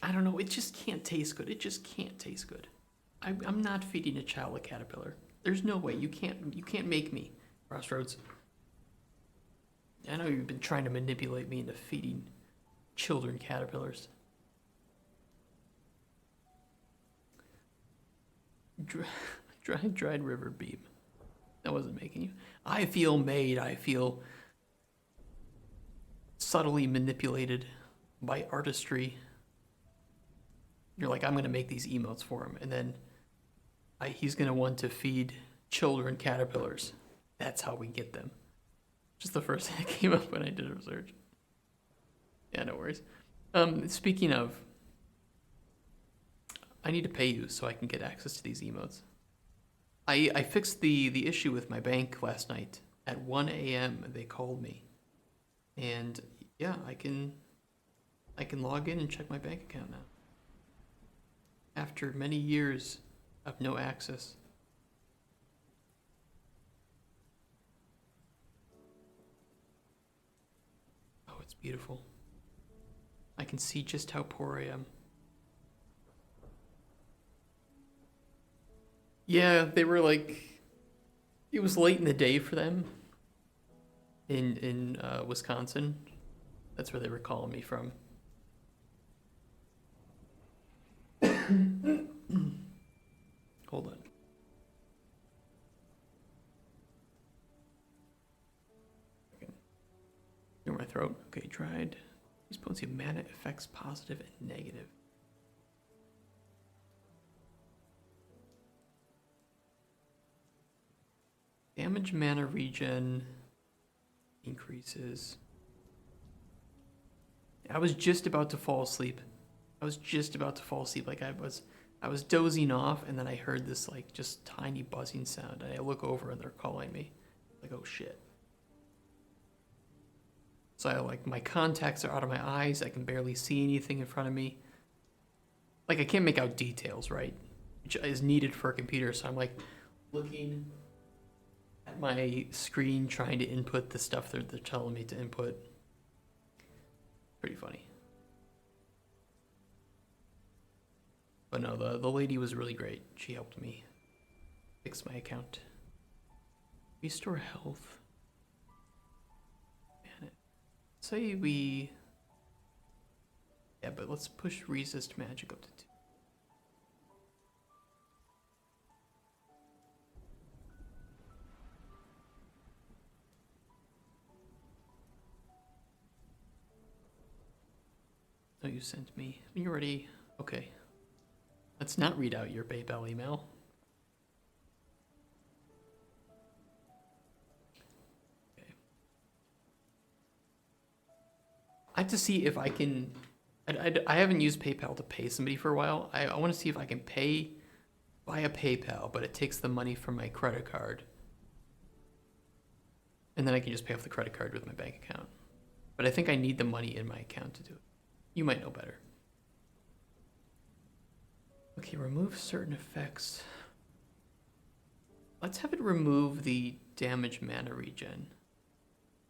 I don't know, it just can't taste good. It just can't taste good. I'm not feeding a child a caterpillar. There's no way. You can't make me, Crossroads. I know you've been trying to manipulate me into feeding children caterpillars. Dried river beef. That wasn't making you. I feel made. I feel subtly manipulated by artistry. You're like, I'm going to make these emotes for him. And then he's going to want to feed children caterpillars. That's how we get them. Just the first thing that came up when I did a research. Yeah, no worries. Speaking of, I need to pay you so I can get access to these emotes. I fixed the issue with my bank last night. At 1 a.m. they called me. And yeah, I can log in and check my bank account now. After many years of no access. Oh, it's beautiful. I can see just how poor I am. Yeah, they were like, it was late in the day for them in Wisconsin. That's where they were calling me from. Hold on. Okay. Clear my throat. Okay, tried. These potency of mana effects positive and negative. Damage mana regen increases. I was just about to fall asleep. Like I was dozing off, and then I heard this like just tiny buzzing sound, and I look over and they're calling me. Like, oh shit. So I like my contacts are out of my eyes. I can barely see anything in front of me. Like I can't make out details, right? Which is needed for a computer. So I'm like looking at my screen, trying to input the stuff they're telling me to input. Pretty funny. But no, the lady was really great. She helped me fix my account. Restore health. Man, say we... Yeah, but let's push resist magic up to 2. Oh, you sent me. You're ready. Okay. Let's not read out your PayPal email. Okay. I have to see if I can... I haven't used PayPal to pay somebody for a while. I want to see if I can pay via PayPal, but it takes the money from my credit card. And then I can just pay off the credit card with my bank account. But I think I need the money in my account to do it. You might know better. Okay, remove certain effects. Let's have it remove the damage mana regen.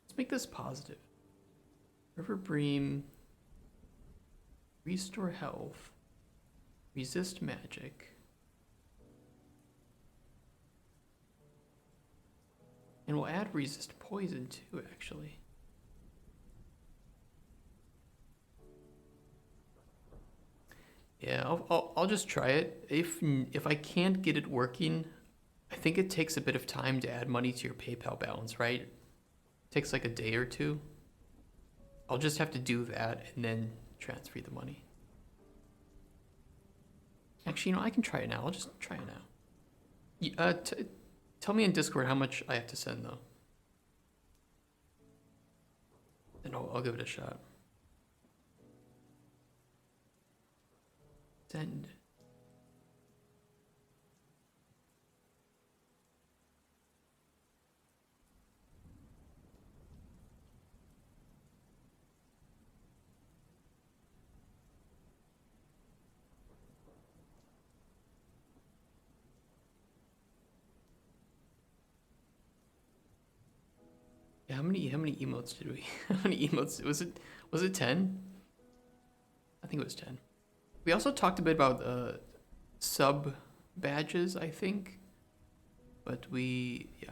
Let's make this positive. River Bream. Restore health. Resist magic. And we'll add resist poison too, actually. Yeah, I'll just try it. If I can't get it working, I think it takes a bit of time to add money to your PayPal balance, right? It takes like a day or two. I'll just have to do that and then transfer the money. Actually, I can try it now. I'll just try it now. Tell me in Discord how much I have to send though. Then I'll give it a shot. Send. Yeah, how many emotes did we? How many emotes was it 10? I think it was 10. We also talked a bit about sub badges, I think. But yeah.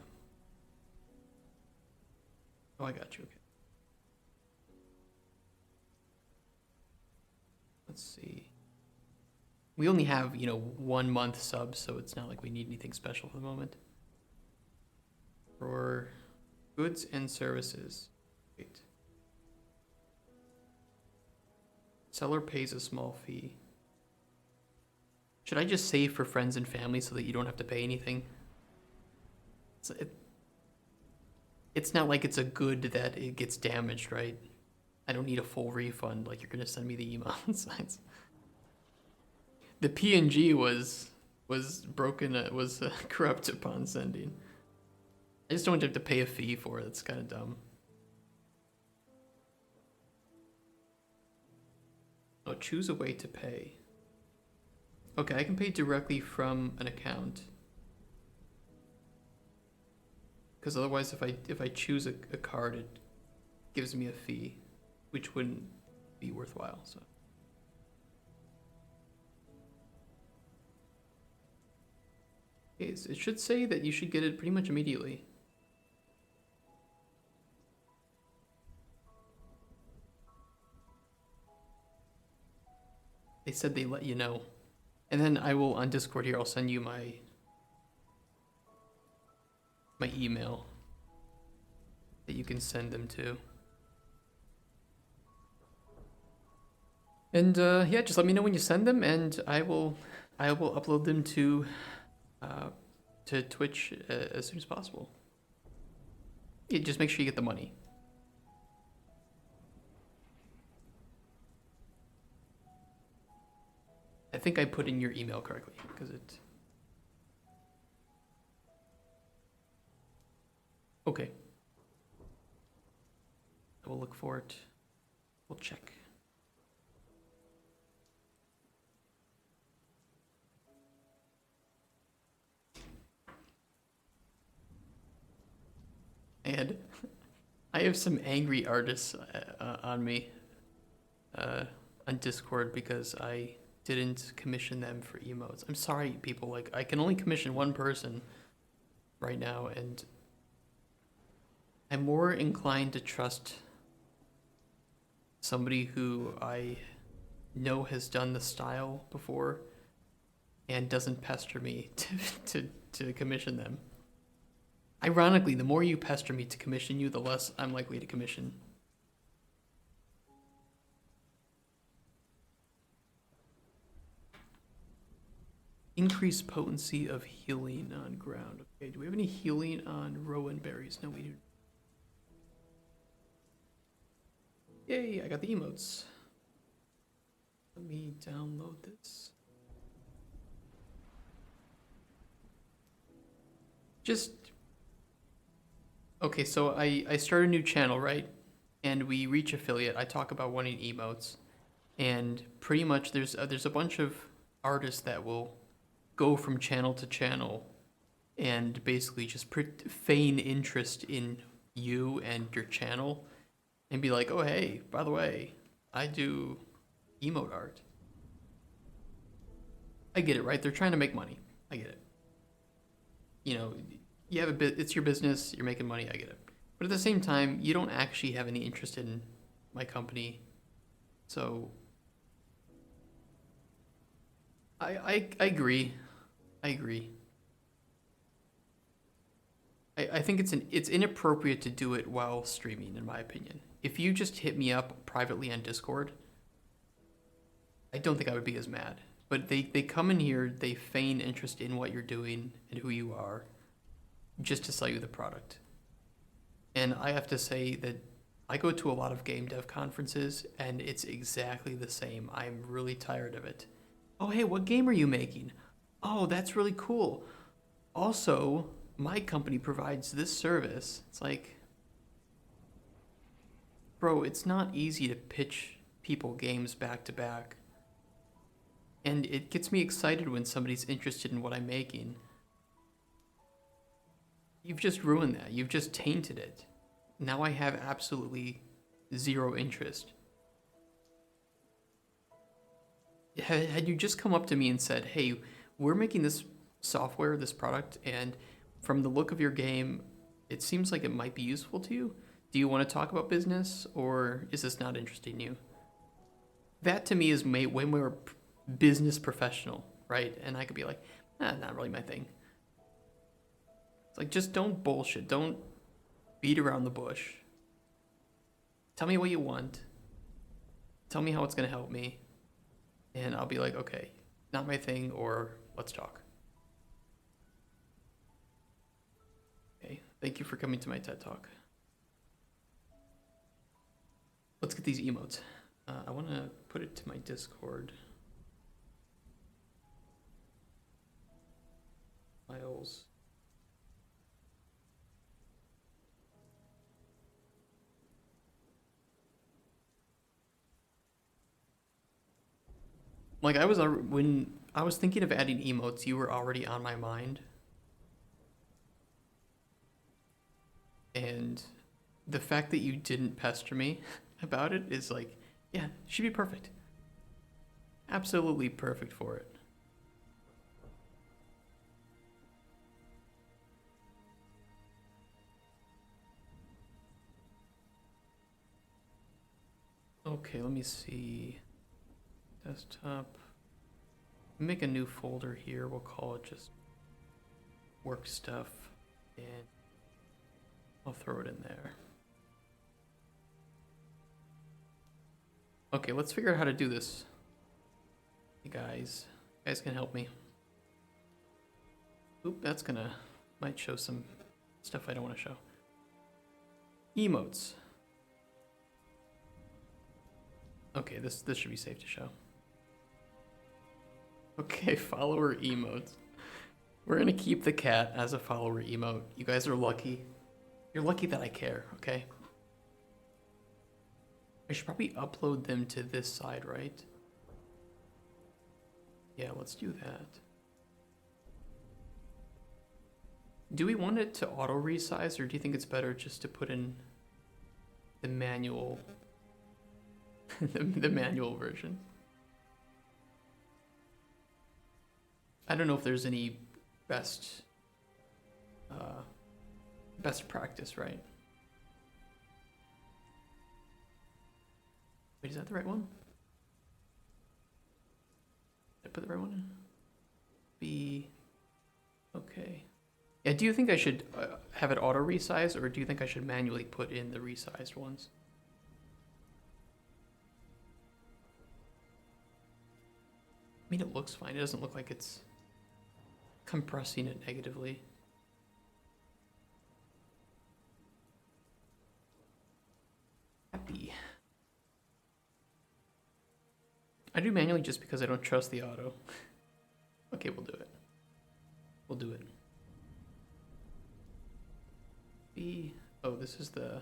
Oh, I got you. Okay. Let's see. We only have, 1 month subs, so it's not like we need anything special for the moment. For goods and services. Wait. Seller pays a small fee. Should I just save for friends and family so that you don't have to pay anything? It's not like it's a good that it gets damaged, right? I don't need a full refund like you're gonna send me the email. The PNG was broken, was corrupt upon sending. I just don't want to have to pay a fee for it. It's kind of dumb. Oh, choose a way to pay. Okay, I can pay directly from an account. Because otherwise, if I choose a card, it gives me a fee, which wouldn't be worthwhile. So. Okay, so it should say that you should get it pretty much immediately. They said they let you know. And then I will, on Discord here, I'll send you my email that you can send them to. And yeah, just let me know when you send them, and I will upload them to Twitch as soon as possible. Yeah, just make sure you get the money. I think I put in your email correctly because it. Okay. I will look for it. We'll check. And I have some angry artists on me on Discord because I didn't commission them for emotes. I'm sorry, people. Like, I can only commission one person right now, and I'm more inclined to trust somebody who I know has done the style before and doesn't pester me to commission them. Ironically, the more you pester me to commission you, the less I'm likely to commission. Increase potency of healing on ground. Okay, do we have any healing on rowan berries? No, we do. Yay, I got the emotes. Let me download this. Just okay, so I start a new channel, right? And we reach affiliate. I talk about wanting emotes, and pretty much there's a bunch of artists that will go from channel to channel and basically just feign interest in you and your channel and be like, oh hey, by the way, I do emote art. I get it, right? They're trying to make money. I get it. You know, you have a bit. It's your business. You're making money. I get it. But at the same time, you don't actually have any interest in my company, so I agree. I agree. I think it's inappropriate to do it while streaming, in my opinion. If you just hit me up privately on Discord, I don't think I would be as mad. But they come in here, they feign interest in what you're doing and who you are, just to sell you the product. And I have to say that I go to a lot of game dev conferences, and it's exactly the same. I'm really tired of it. Oh, hey, what game are you making? Oh, that's really cool. Also, my company provides this service. It's like, bro, it's not easy to pitch people games back to back. And it gets me excited when somebody's interested in what I'm making. You've just ruined that. You've just tainted it. Now I have absolutely zero interest. Had you just come up to me and said, hey, we're making this software, this product, and from the look of your game, it seems like it might be useful to you. Do you want to talk about business, or is this not interesting you? That to me is way more business professional, right? And I could be like, not really my thing. It's like, just don't bullshit. Don't beat around the bush. Tell me what you want. Tell me how it's going to help me. And I'll be like, okay, not my thing, or let's talk. Okay, thank you for coming to my TED Talk. Let's get these emotes. I want to put it to my Discord. Files. Like when I was thinking of adding emotes, you were already on my mind. And the fact that you didn't pester me about it is like, yeah, she'd be perfect. Absolutely perfect for it. Okay, let me see. Desktop. Make a new folder here. We'll call it just work stuff, and I'll throw it in there. Okay, let's figure out how to do this. Hey guys, you guys can help me. Oop, that's might show some stuff I don't want to show. Emotes. Okay, this should be safe to show. Okay, follower emotes. We're gonna keep the cat as a follower emote. You guys are lucky. You're lucky that I care, okay? I should probably upload them to this side, right? Yeah, let's do that. Do we want it to auto resize, or do you think it's better just to put in the manual, the manual version? I don't know if there's any best practice, right? Wait, is that the right one? Did I put the right one in? B. Okay. Yeah, do you think I should have it auto resize, or do you think I should manually put in the resized ones? I mean, it looks fine. It doesn't look like it's compressing it negatively. Happy. I do manually just because I don't trust the auto. Okay, we'll do it. We'll do it. B. Oh, this is the.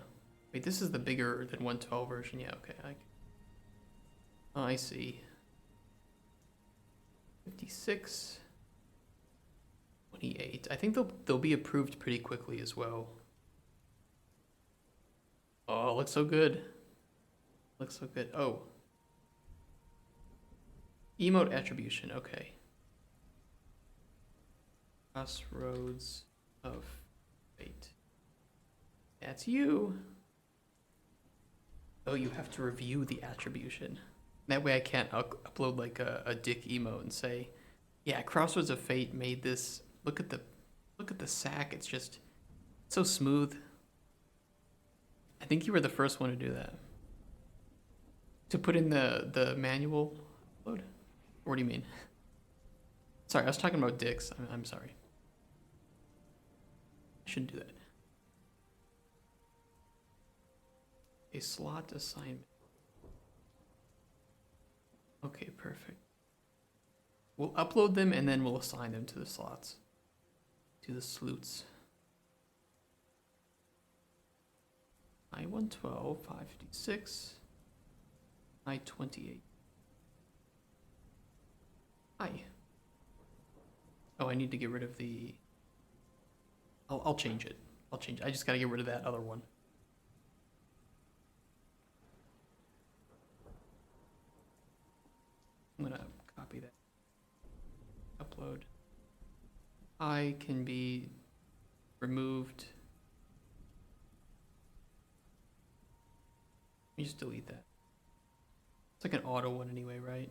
Wait, this is the bigger than 112 version. Yeah, okay. I see. 56. 28. I think they'll be approved pretty quickly as well. Oh, looks so good. Looks so good. Oh. Emote attribution, okay. Crossroads of Fate. That's you. Oh, you have to review the attribution. That way I can't upload like a dick emote and say, yeah, Crossroads of Fate made this. Look at the sack. It's just so smooth. I think you were the first one to do that. To put in the manual upload? Or what do you mean? Sorry, I was talking about dicks. I'm sorry. I shouldn't do that. A slot assignment. Okay, perfect. We'll upload them and then we'll assign them to the slots. To the sloots. I-112, 556, I-28. Hi. Oh, I need to get rid of the... I'll change it. I'll change it. I just gotta get rid of that other one. I'm gonna copy that. Upload. I can be removed. Let me just delete that. It's like an auto one anyway, right?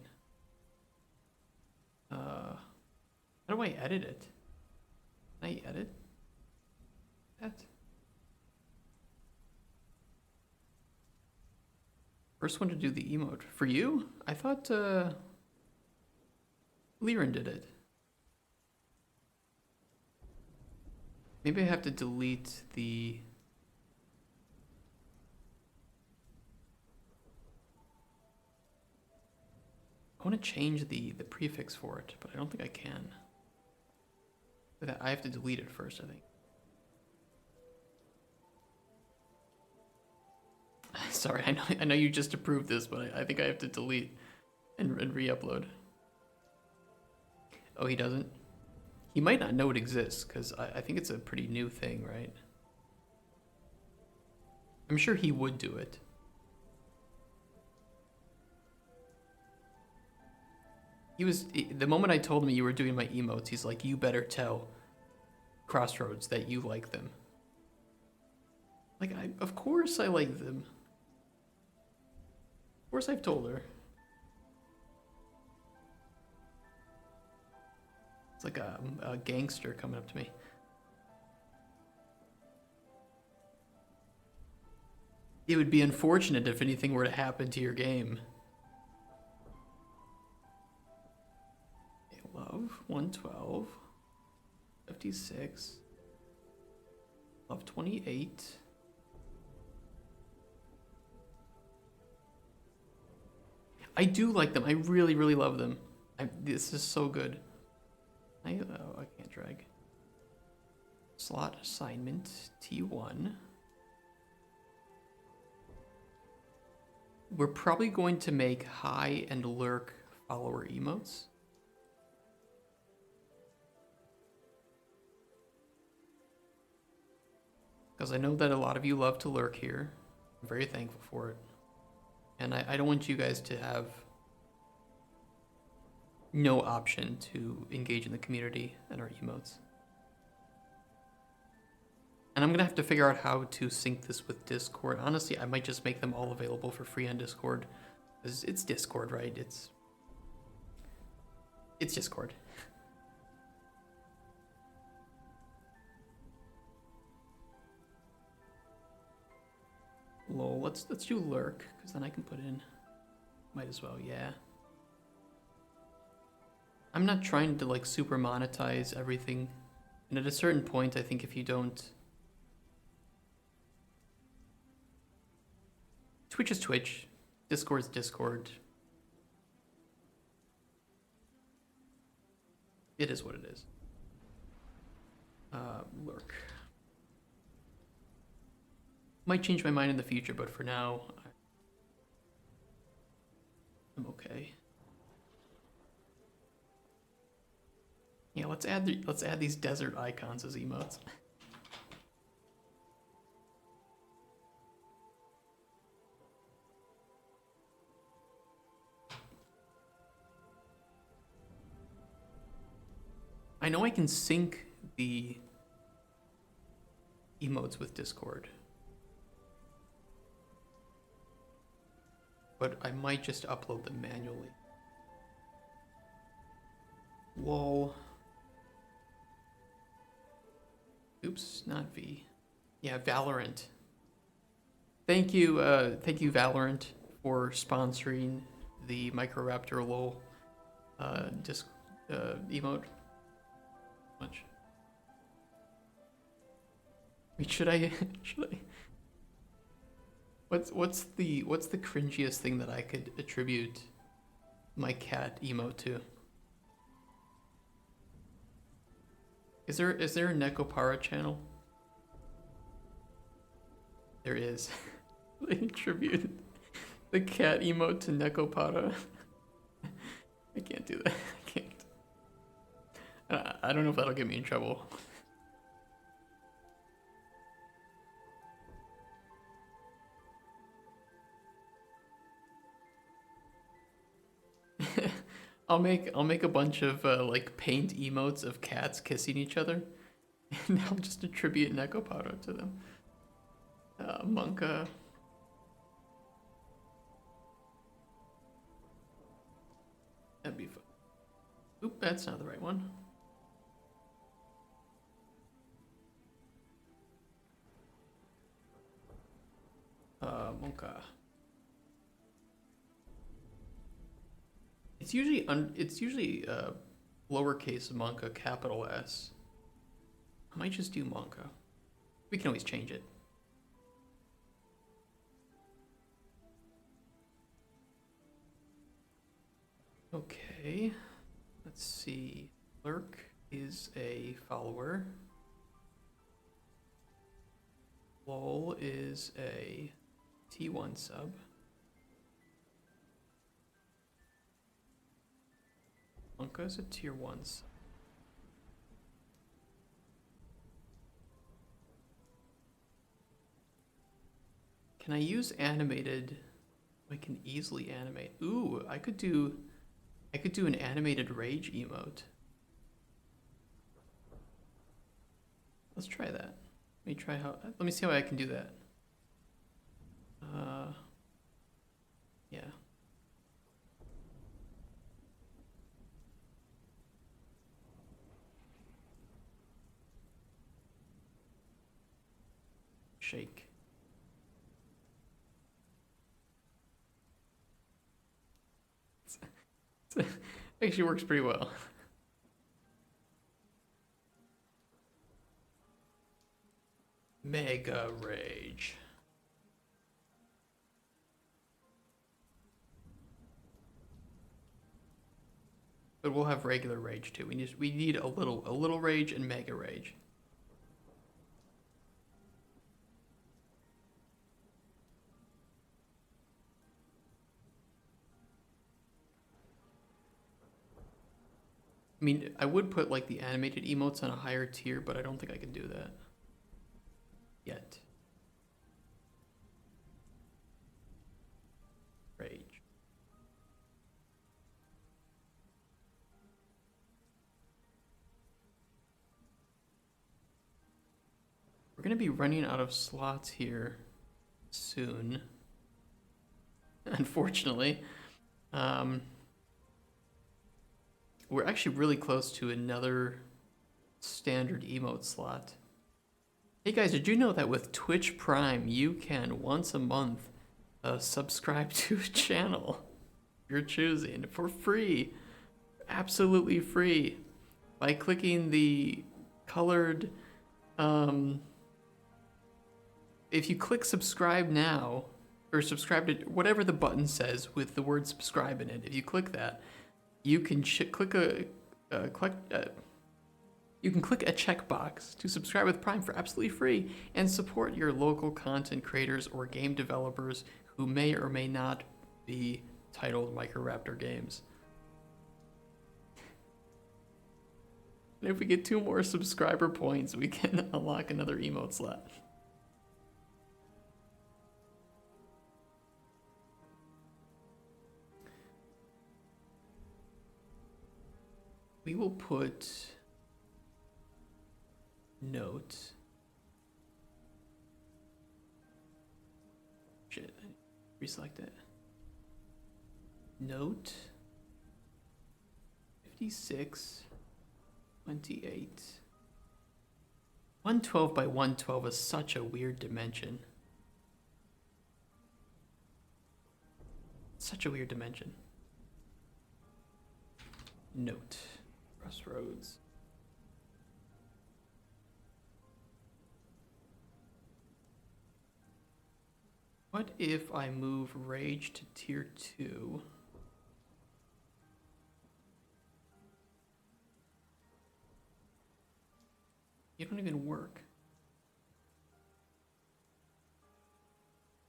How do I edit it? Can I edit that? First one to do the emote. For you? I thought Liren did it. Maybe I have to delete the... I want to change the prefix for it, but I don't think I can. But I have to delete it first, I think. Sorry, I know you just approved this, but I think I have to delete and re-upload. Oh, he doesn't? He might not know it exists, because I think it's a pretty new thing, right? I'm sure he would do it. The moment I told him you were doing my emotes, he's like, you better tell Crossroads that you like them. Like, of course I like them. Of course I've told her. It's like a gangster coming up to me. It would be unfortunate if anything were to happen to your game. Love, 112, 56, love 28, I do like them. I really, really love them. This is so good. I can't drag. Slot assignment T1. We're probably going to make high and lurk follower emotes. Because I know that a lot of you love to lurk here. I'm very thankful for it. And I don't want you guys to have no option to engage in the community and our emotes. And I'm going to have to figure out how to sync this with Discord. Honestly, I might just make them all available for free on Discord. Because it's Discord, right? It's Discord. Lol, let's do lurk, because then I can put in... Might as well, yeah. I'm not trying to like super monetize everything. And at a certain point, I think if you don't... Twitch is Twitch. Discord's Discord. It is what it is. Lurk. Might change my mind in the future, but for now, I'm okay. Yeah, let's add these desert icons as emotes. I know I can sync the emotes with Discord, but I might just upload them manually. Lol. Oops, not V. Yeah, Valorant. Thank you, Valorant, for sponsoring the Microraptor lol emote. Much. Wait, should I? What's the cringiest thing that I could attribute my cat emote to? Is there a Nekopara channel? There is. They attributed the cat emote to Nekopara. I can't do that. I can't. I don't know if that'll get me in trouble. I'll make a bunch of like paint emotes of cats kissing each other, and I'll just attribute Nekopara to them. Monka. That'd be fun. Oop, that's not the right one. Monka. It's usually lowercase Monka, capital S. I might just do Monka. We can always change it. Okay, let's see. Lurk is a follower. Lol is a T1 sub. Monka is a tier 1 sub. Can I use animated? I can easily animate. Ooh, I could do an animated rage emote. Let's try that. Let me see how I can do that. Yeah. Shake. Actually works pretty well. Mega Rage. But we'll have regular rage too. We need a little rage and mega rage. I mean, I would put like the animated emotes on a higher tier, but I don't think I can do that yet. Rage. We're gonna be running out of slots here soon. Unfortunately. We're actually really close to another standard emote slot. Hey guys, did you know that with Twitch Prime, you can once a month subscribe to a channel you're choosing for free, absolutely free, by clicking the colored, if you click subscribe now, or subscribe to whatever the button says with the word subscribe in it, if you click that, you can click a checkbox to subscribe with Prime for absolutely free and support your local content creators or game developers who may or may not be titled Microraptor games. And if we get 2 more subscriber points, we can unlock another emote slot. We will put note. Shit, reselect it. Note 56, 28. 112 by 112 is such a weird dimension. Such a weird dimension. Note. Crossroads. What if I move Rage to tier 2? You don't even work.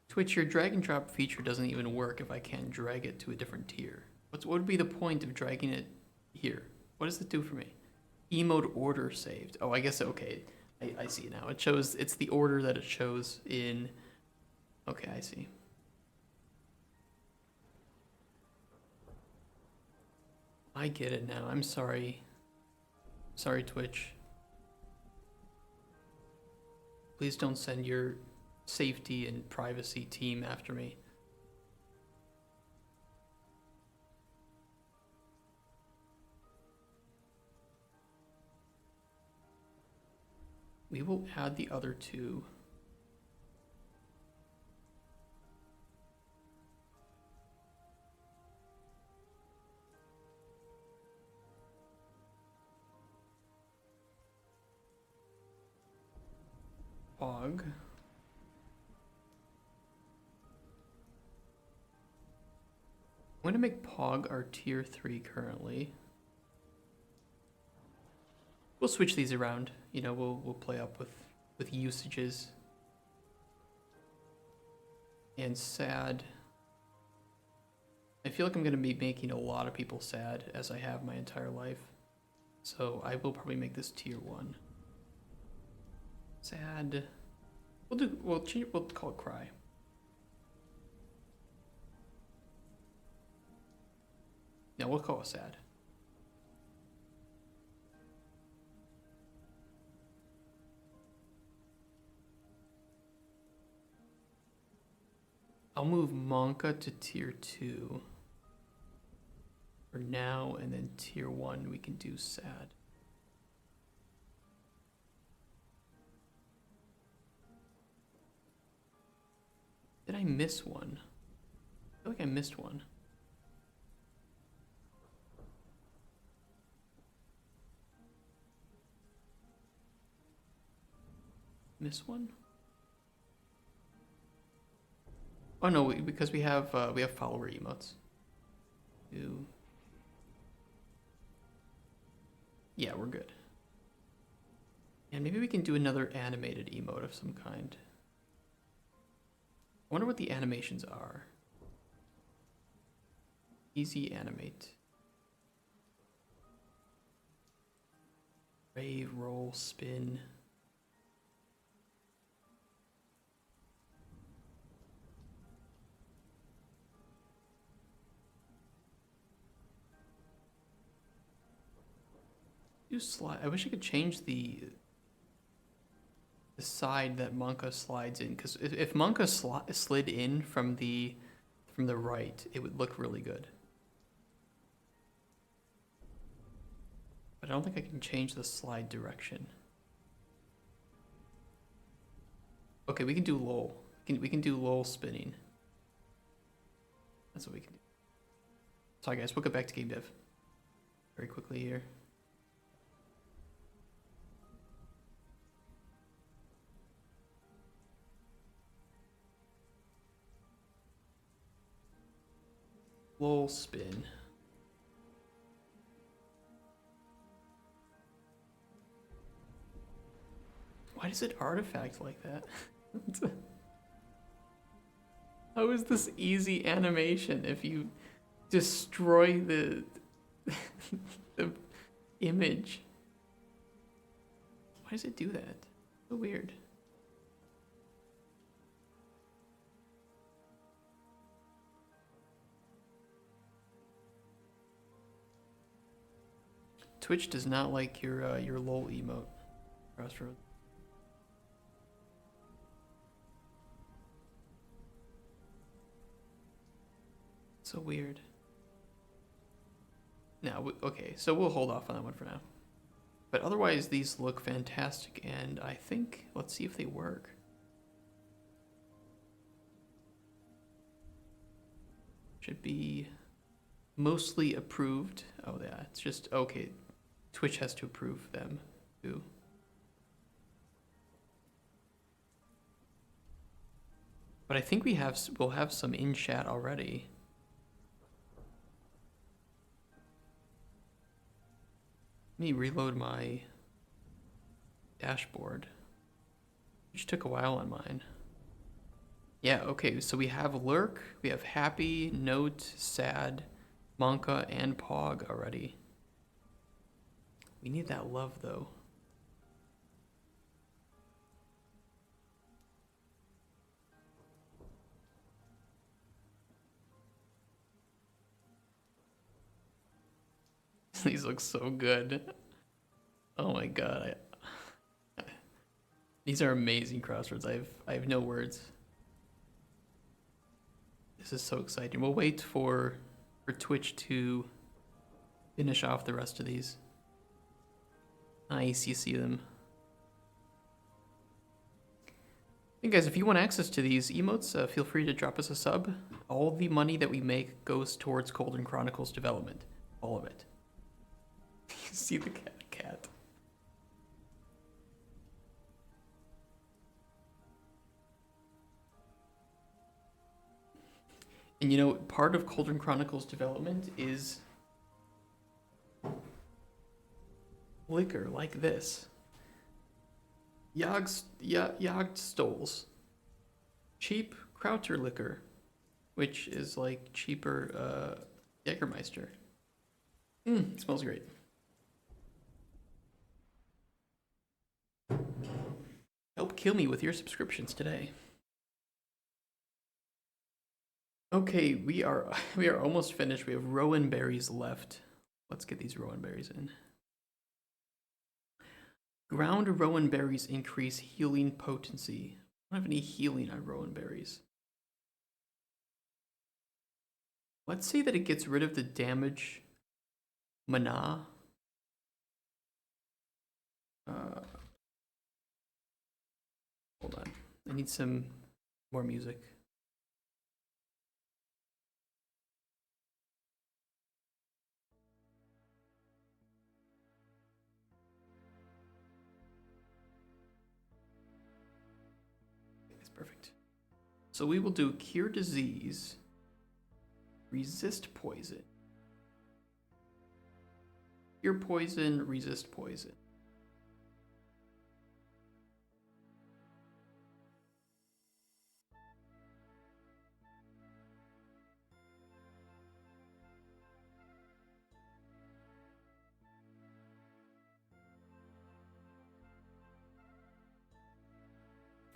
Twitch, your drag and drop feature doesn't even work if I can't drag it to a different tier. What would be the point of dragging it here? What does it do for me? Emote order saved. Oh, I guess, okay. I see now. It shows, it's the order that it shows in. Okay, I see. I get it now. I'm sorry. Sorry, Twitch. Please don't send your safety and privacy team after me. We will add the other 2. Pog. I'm going to make Pog our tier 3 currently. We'll switch these around. You know, we'll play up with usages. And sad. I feel like I'm going to be making a lot of people sad, as I have my entire life. So I will probably make this tier 1. Sad. We'll call it cry. No, we'll call it sad. I'll move Monka to tier 2 for now, and then tier 1 we can do sad. Did I miss one? I feel like I missed one. Miss one? Oh no, because we have follower emotes. 2. Yeah, we're good. And maybe we can do another animated emote of some kind. I wonder what the animations are. Easy animate. Rave, roll, spin. Do slide. I wish I could change the side that Monka slides in, because if Monka slid in from the right, it would look really good. But I don't think I can change the slide direction. Okay, we can do lol. We can do lol spinning. That's what we can do. Sorry guys, we'll get back to game dev very quickly here. Lol spin. Why does it artifact like that? How is this easy animation if you destroy the the image? Why does it do that? So weird. Twitch does not like your lol emote, Crossroads. So weird. Now, okay, so we'll hold off on that one for now. But otherwise, these look fantastic, and I think, let's see if they work. Should be mostly approved. Oh yeah, it's just, okay, Twitch has to approve them too. But I think we'll have some in chat already. Let me reload my dashboard, which took a while on mine. Yeah, okay, so we have Lurk, we have Happy, Note, Sad, Monka, and Pog already. We need that love, though. These look so good. Oh my god. These are amazing Crossroads. I have no words. This is so exciting. We'll wait for Twitch to finish off the rest of these. Nice, you see them. Hey guys, if you want access to these emotes, feel free to drop us a sub. All the money that we make goes towards Cauldron Chronicles development. All of it. You see the cat. And you know, part of Cauldron Chronicles development is liquor like this. Jagdstolz. Cheap Krauter liquor, which is like cheaper Jägermeister. It smells great. Help kill me with your subscriptions today. Okay, we are almost finished. We have rowan berries left. Let's get these rowan berries in. Ground rowan berries increase healing potency. I don't have any healing on rowan berries. Let's say that it gets rid of the damage mana. Hold on. I need some more music. That's perfect. So we will do cure disease, resist poison, Cure poison, resist poison.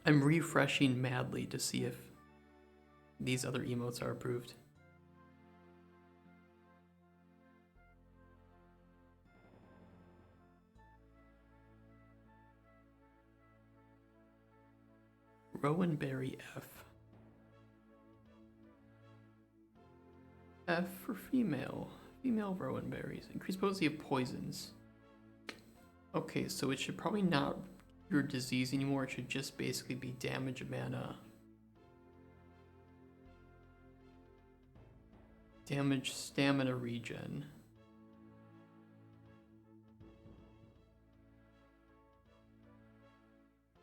I'm refreshing madly to see if these other emotes are approved. Rowanberry F. F for female. Female Rowanberries. Increase potency of poisons. Okay, so it should probably not cure disease anymore. It should just basically be damage mana. Damage stamina regen.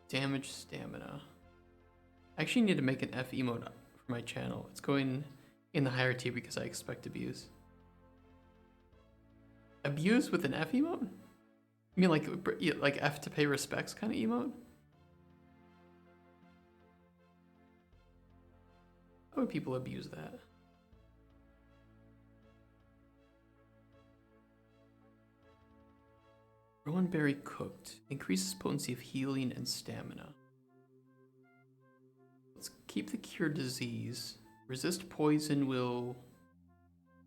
Damage stamina. I actually need to make an F emote for my channel. It's going in the higher tier because I expect abuse. Abuse with an F emote? You mean like F to pay respects kind of emote? How would people abuse that? Rowanberry cooked. Increases potency of healing and stamina. Let's keep the cure disease. Resist poison will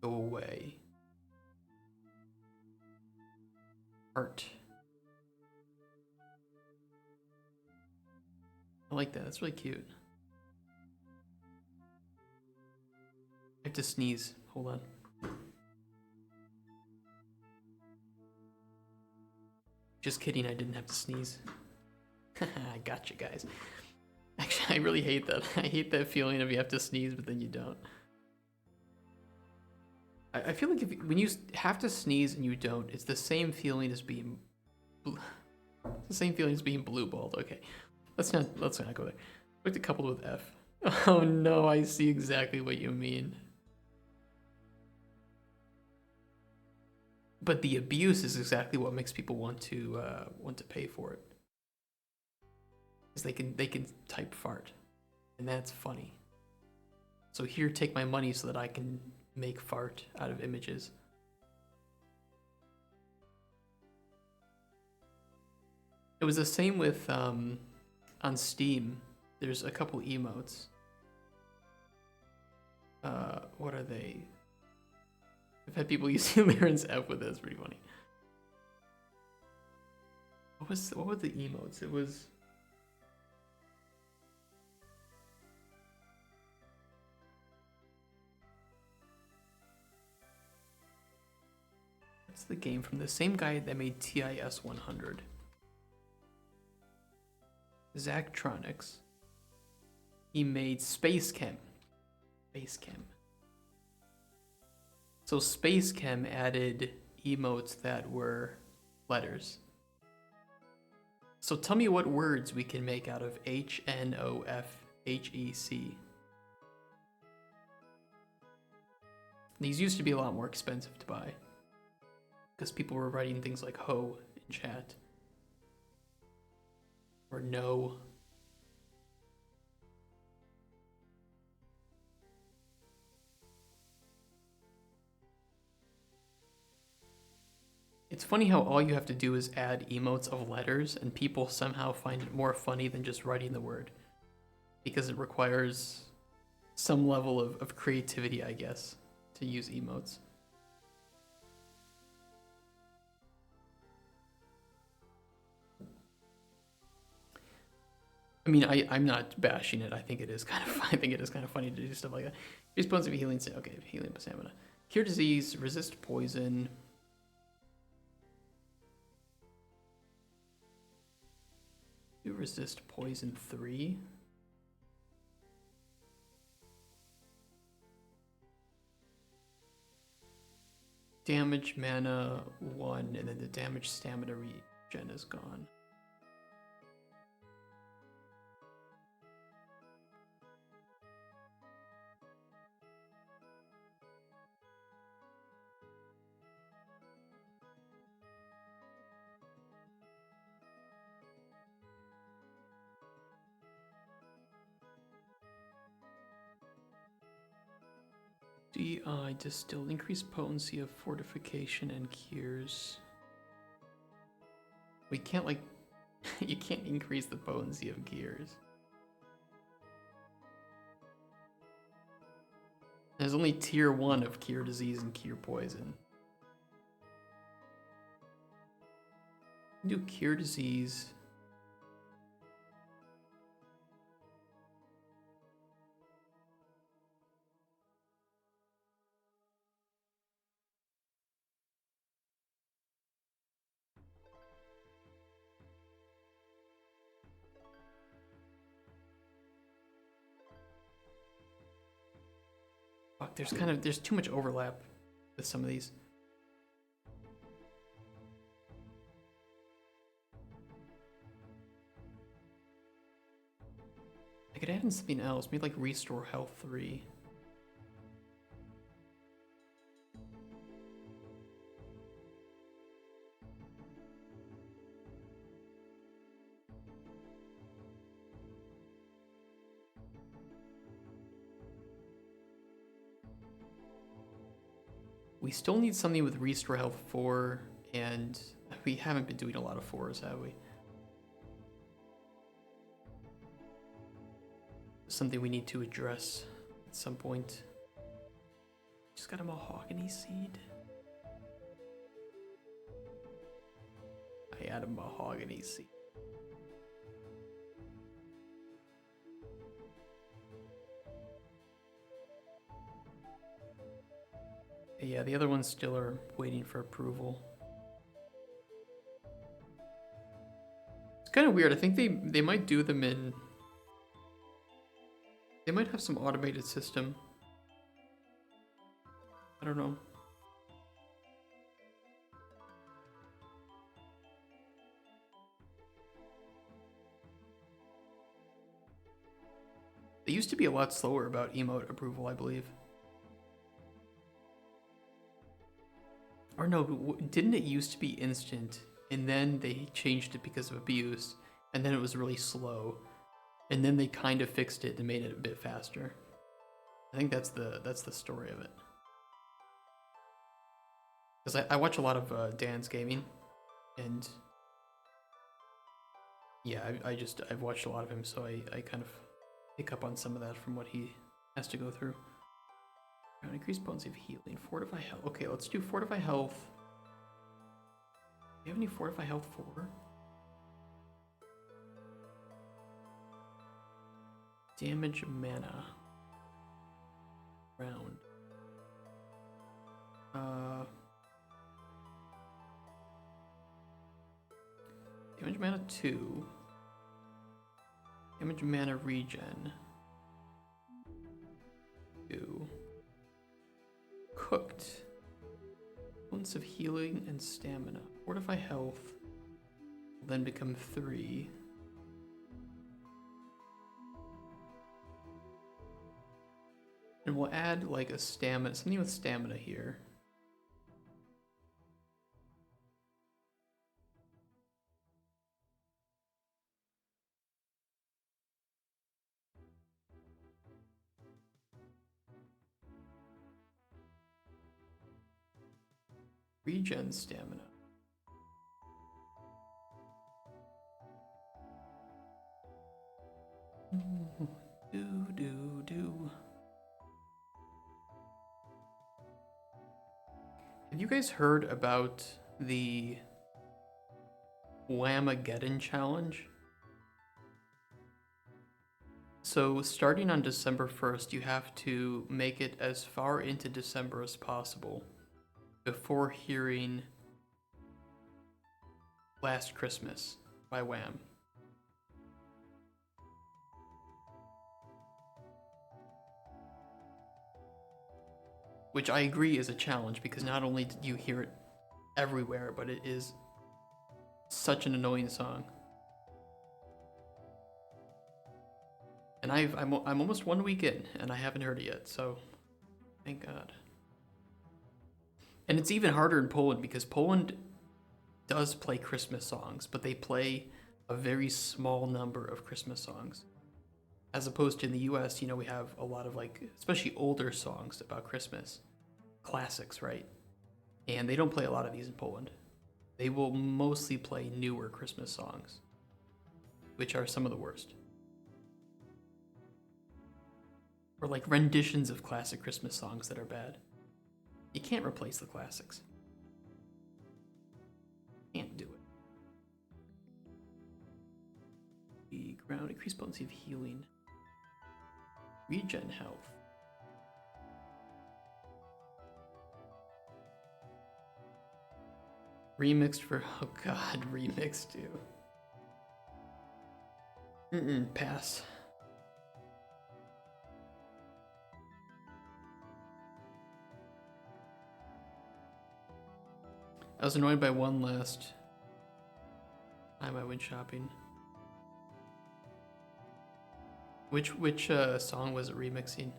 go away. Art. I like that. That's really cute. I have to sneeze. Hold on. Just kidding, I didn't have to sneeze. I got you guys. Actually, I really hate that. I hate that feeling of you have to sneeze, but then you don't. I feel like when you have to sneeze and you don't, it's the same feeling as being blue balled. Okay, let's not go there. Looked at coupled with F. Oh no, I see exactly what you mean. But the abuse is exactly what makes people want to pay for it. Because they can type fart, and that's funny. So here, take my money so that I can make fart out of images. It was the same with on Steam. There's a couple emotes. What are they? I've had people using Lyran's F with it. It's pretty funny. What were the emotes? It was. What's the game from the same guy that made TIS 100? Chronics. He made Space Chem. So Space Chem added emotes that were letters. So tell me what words we can make out of HNOFHEC. These used to be a lot more expensive to buy because people were writing things like ho in chat or no. It's funny how all you have to do is add emotes of letters and people somehow find it more funny than just writing the word. Because it requires some level of creativity, I guess, to use emotes. I mean, I'm not bashing it. I think it is kind of funny to do stuff like that. Response of healing, okay, healing stamina. Cure disease, resist poison. Do resist poison 3. Damage mana 1, and then the damage stamina regen is gone. DI distilled. Increased potency of fortification and cures. We can't, like, you can't increase the potency of cures. There's only tier 1 of cure disease and cure poison. Do cure disease. Fuck, there's too much overlap with some of these. I could add in something else, maybe like restore health 3. We still need something with restore health 4, and we haven't been doing a lot of 4s, have we? Something we need to address at some point. Just got a mahogany seed. I add a mahogany seed. Yeah, the other ones still are waiting for approval. It's kind of weird. I think they might do them in... They might have some automated system. I don't know. They used to be a lot slower about emote approval, I believe. Or no, didn't it used to be instant, and then they changed it because of abuse, and then it was really slow, and then they kind of fixed it and made it a bit faster. I think that's the story of it. Because I watch a lot of Dan's gaming, and yeah, I've watched a lot of him, so I kind of pick up on some of that from what he has to go through. Increase potency of healing. Fortify health. Okay, let's do fortify health. Do you have any fortify health 4? Damage mana. Round. Damage mana 2. Damage mana regen. 2. Cooked. Points of healing and stamina. Fortify health will then become 3. And we'll add like a stamina, something with stamina here. Regen stamina. Do. Have you guys heard about the Whamageddon challenge? So starting on December 1st, you have to make it as far into December as possible before hearing Last Christmas by Wham. Which I agree is a challenge, because not only did you hear it everywhere, but it is such an annoying song. And I'm almost 1 week in, and I haven't heard it yet, so thank God. And it's even harder in Poland, because Poland does play Christmas songs, but they play a very small number of Christmas songs. As opposed to in the US, we have a lot of like, especially older songs about Christmas, classics, right? And they don't play a lot of these in Poland. They will mostly play newer Christmas songs, which are some of the worst. Or like renditions of classic Christmas songs that are bad. You can't replace the classics. Can't do it. The ground, increased potency of healing. Regen health. Remixed for, oh god, remixed too. Pass. I was annoyed by one last time I went shopping. Which song was it remixing?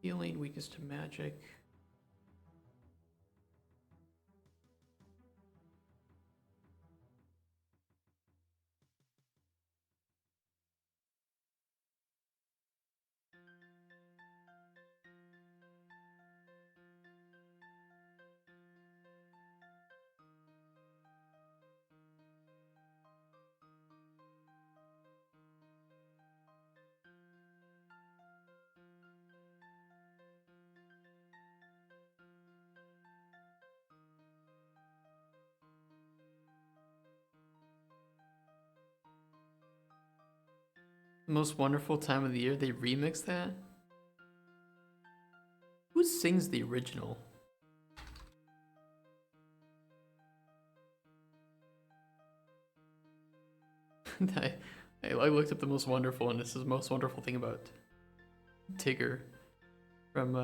Healing, weakness to magic. Most wonderful time of the year, they remix that? Who sings the original? I looked up the most wonderful, and this is the most wonderful thing about Tigger from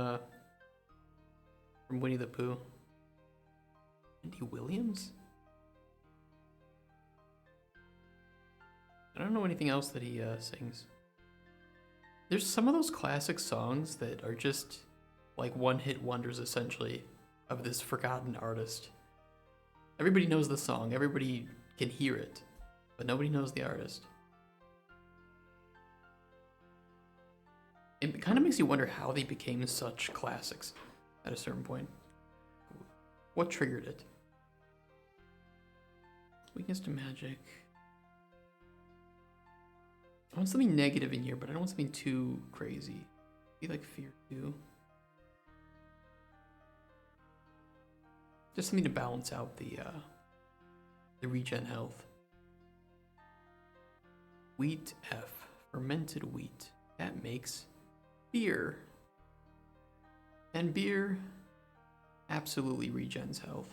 Winnie the Pooh. Andy Williams? I don't know anything else that he sings. There's some of those classic songs that are just like one-hit wonders, essentially, of this forgotten artist. Everybody knows the song, everybody can hear it, but nobody knows the artist. It kind of makes you wonder how they became such classics at a certain point. What triggered it? Weakness to magic. I want something negative in here, but I don't want something too crazy. Be like fear too. Just something to balance out the regen health. Wheat F, fermented wheat. That makes beer. And beer absolutely regens health.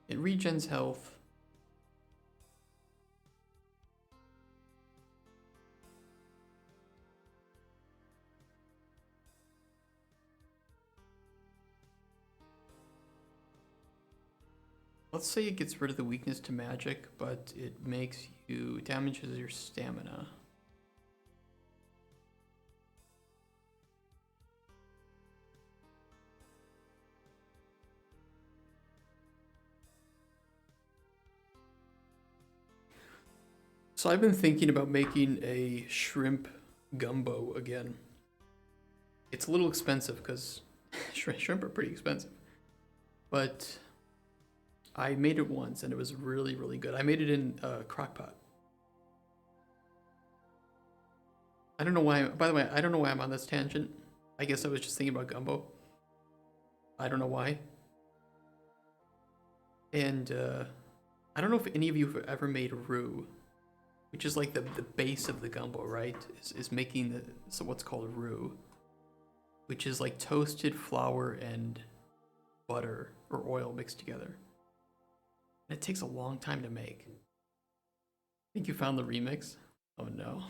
It regens health. Let's say it gets rid of the weakness to magic, but it makes you, damages your stamina. So I've been thinking about making a shrimp gumbo again. It's a little expensive because shrimp are pretty expensive. But I made it once and it was really, really good. I made it in a crock pot. I don't know why, by the way, I don't know why I'm on this tangent. I guess I was just thinking about gumbo. I don't know why. And I don't know if any of you have ever made roux, which is like the base of the gumbo, right? Is making so what's called roux, which is like toasted flour and butter or oil mixed together. And it takes a long time to make. Think you found the remix? Oh no.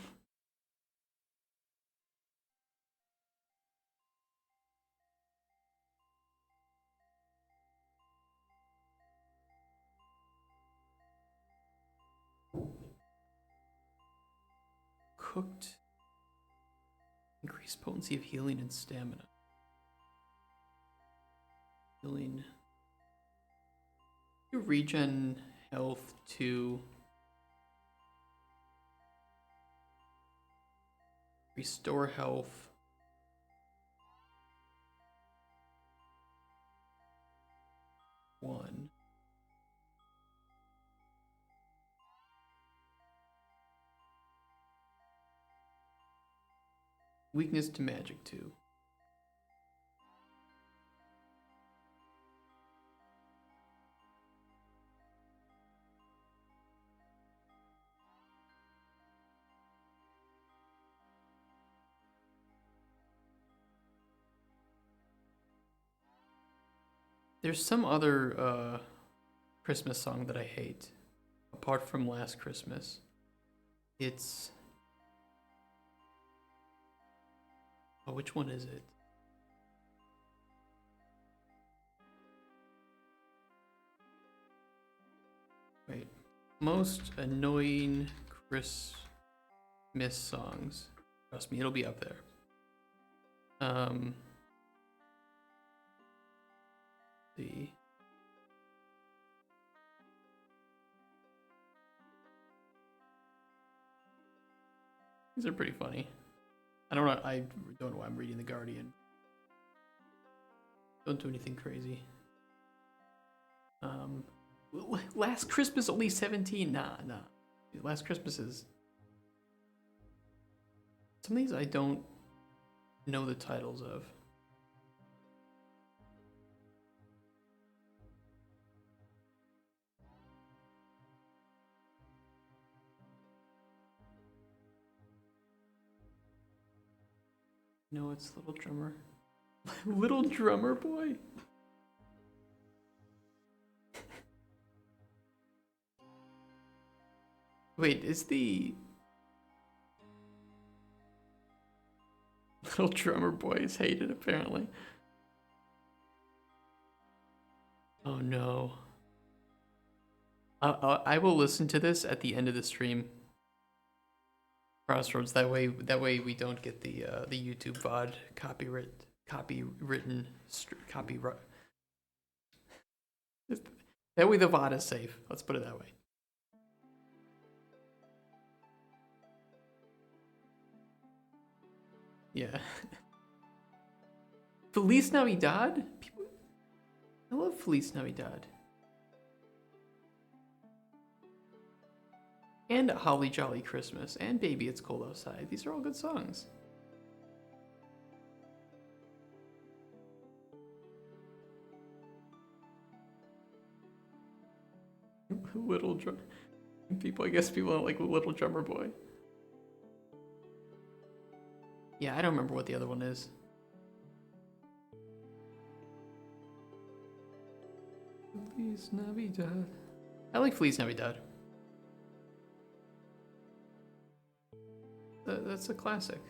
Cooked Increased potency of healing and stamina. Healing. You regen health to restore health. One. Weakness to magic 2. There's some other Christmas song that I hate, apart from Last Christmas. It's... Oh, which one is it? Wait. Most annoying Christmas songs. Trust me, it'll be up there. See. These are pretty funny. I don't know why I'm reading The Guardian. Don't do anything crazy. Last Christmas only 17. Nah. Last Christmas is... Some of these I don't know the titles of. No, it's Little Drummer. Little Drummer Boy? Wait, is the... Little Drummer Boy is hated, apparently. Oh no. I will listen to this at the end of the stream. Crossroads. That way we don't get the YouTube VOD copyright. That way the VOD is safe. Let's put it that way. Yeah. Feliz Navidad? People... I love Feliz Navidad. And Holly Jolly Christmas, and Baby It's Cold Outside. These are all good songs. Little Drum... People, I guess people don't like Little Drummer Boy. Yeah, I don't remember what the other one is. Feliz Navidad. I like Feliz Navidad. That's a classic.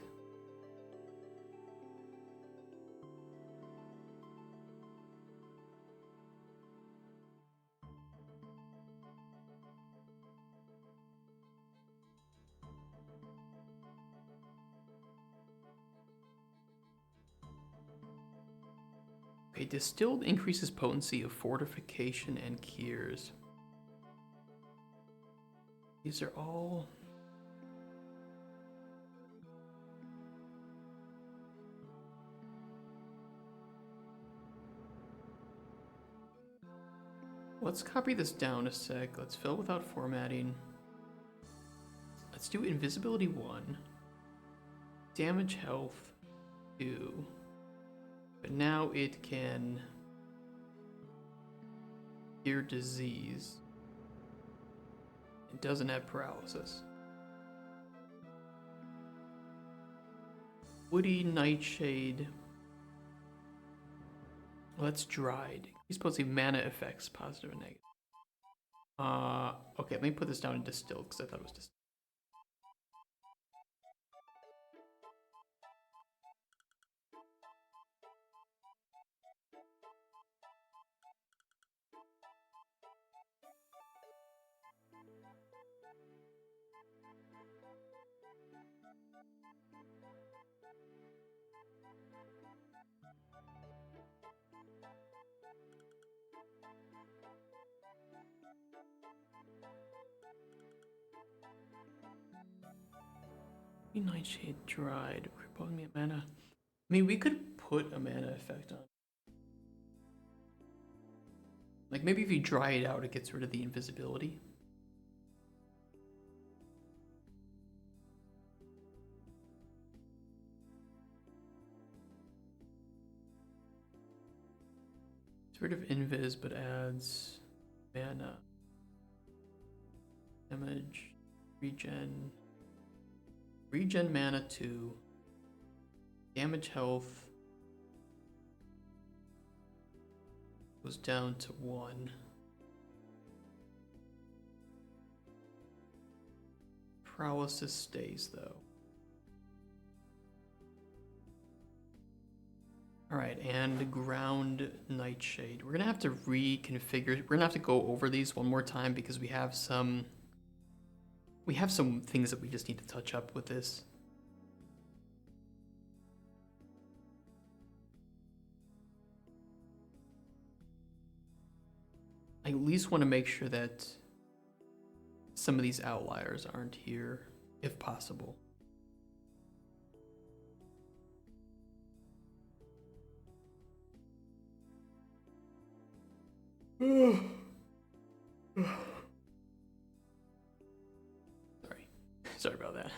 Okay, distilled increases potency of fortification and cures. These are all... Let's copy this down a sec. Let's fill without formatting. Let's do invisibility 1. Damage health 2. But now it can cure disease. It doesn't have paralysis. Woody Nightshade. Well, that's dried. He's supposed to see mana effects, positive and negative. Okay, let me put this down in distilled because I thought it was distilled. Nightshade dried. Crippled me a mana. I mean, we could put a mana effect on. Like, maybe if you dry it out, it gets rid of the invisibility. It's rid of invis, but adds mana. Damage. Regen. Regen mana 2. Damage health goes down to 1. Paralysis stays though. Alright, and ground nightshade. We're gonna have to reconfigure. We're gonna have to go over these one more time because we have some things that we just need to touch up with this. I at least want to make sure that some of these outliers aren't here, if possible. Sorry about that.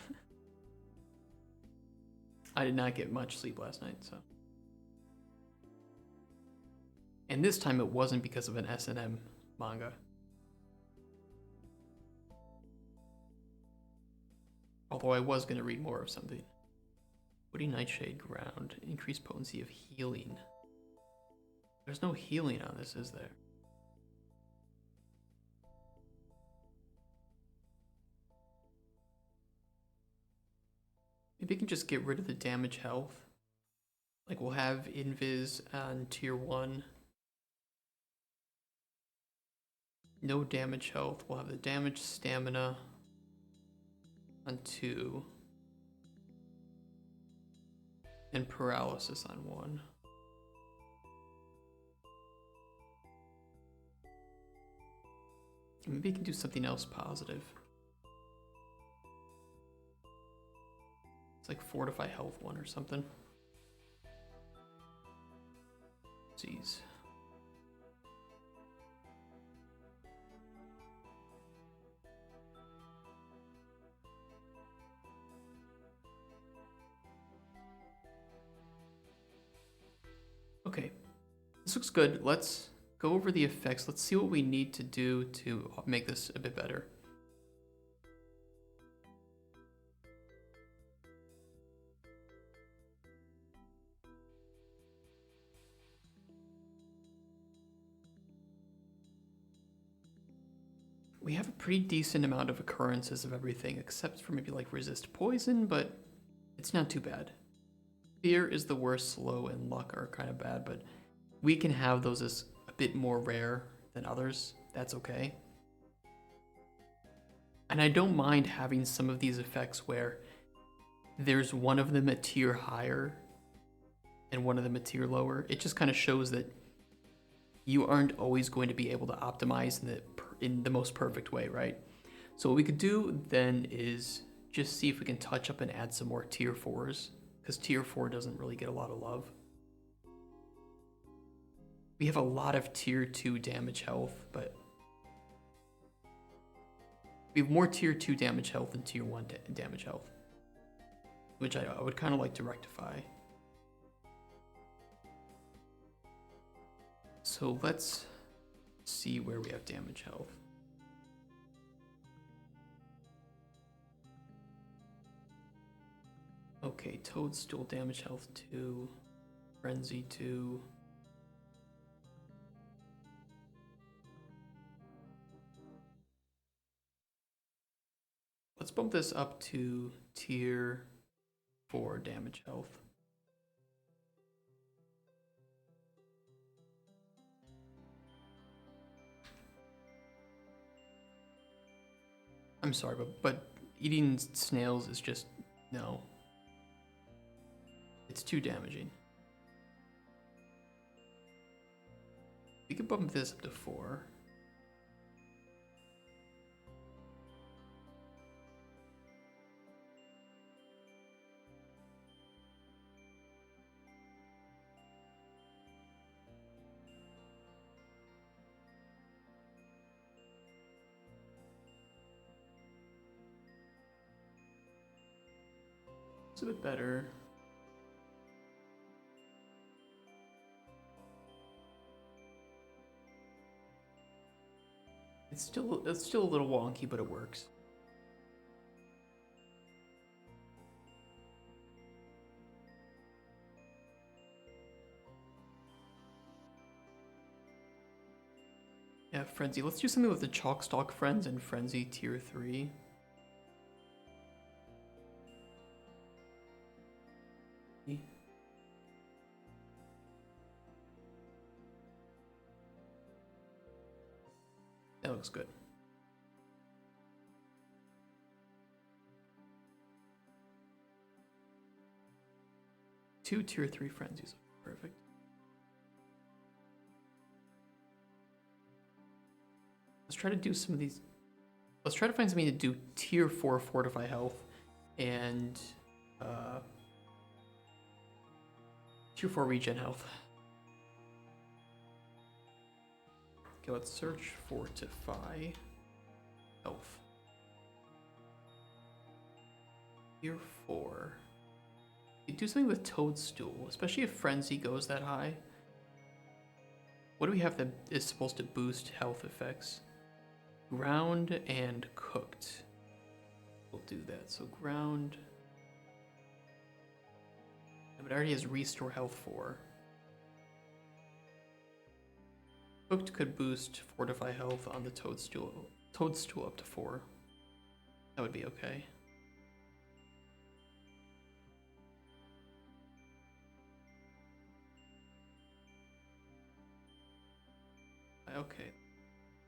I did not get much sleep last night, so. And this time it wasn't because of an S&M manga. Although I was going to read more of something. Woody Nightshade Ground. Increased potency of healing. There's no healing on this, is there? Maybe we can just get rid of the damage health. Like, we'll have Invis on tier 1. No damage health. We'll have the damage stamina on 2. And paralysis on 1. Maybe we can do something else positive. It's like fortify health 1 or something. Jeez. Okay, this looks good. Let's go over the effects. Let's see what we need to do to make this a bit better. We have a pretty decent amount of occurrences of everything, except for maybe like resist poison, but it's not too bad. Fear is the worst, slow, and luck are kind of bad, but we can have those as a bit more rare than others. That's okay. And I don't mind having some of these effects where there's one of them a tier higher and one of them a tier lower. It just kind of shows that you aren't always going to be able to optimize in the most perfect way, right? So what we could do then is just see if we can touch up and add some more tier 4s, because tier 4 doesn't really get a lot of love. We have a lot of tier 2 damage health, but we have more tier 2 damage health than tier 1 damage health, which I would kind of like to rectify. So let's see where we have damage health. Okay, Toadstool damage health 2, Frenzy 2. Let's bump this up to tier 4 damage health. I'm sorry, but eating snails is just, no. It's too damaging. We could bump this up to 4. a bit better. It's still a little wonky, but it works. Yeah, Frenzy. Let's do something with the Chalkstalk Friends and Frenzy tier 3. That looks good. Two tier 3 Frenzies. Perfect. Let's try to do some of these. Let's try to find something to do tier 4 Fortify Health and tier 4 Regen Health. Okay, let's search Fortify Health. Tier 4. You do something with Toadstool, especially if Frenzy goes that high. What do we have that is supposed to boost health effects? Ground and cooked. We'll do that. So ground. But it already has restore health 4. Cooked could boost fortify health on the toadstool up to 4. That would be okay. Okay.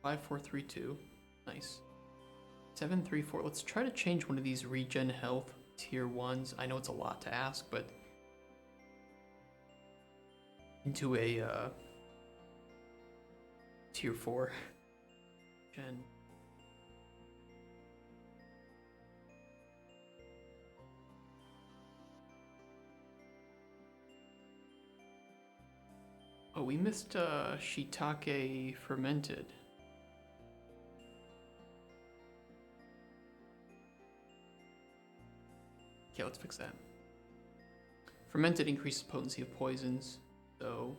5, 4, 3, 2. Nice. 7, 3, 4. Let's try to change one of these regen health tier 1s. I know it's a lot to ask, but into a tier 4 gen. Oh, we missed shiitake fermented. Okay, let's fix that. Fermented increases potency of poisons, so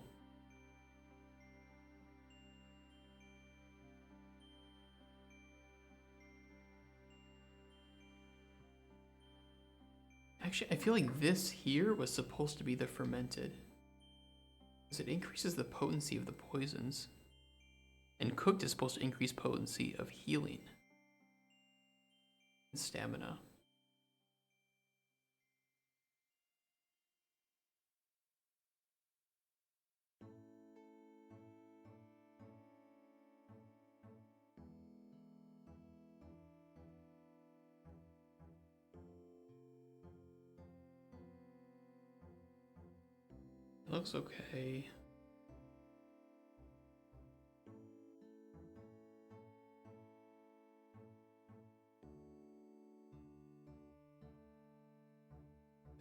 actually, I feel like this here was supposed to be the fermented. Because it increases the potency of the poisons. And cooked is supposed to increase potency of healing. And stamina. It looks okay.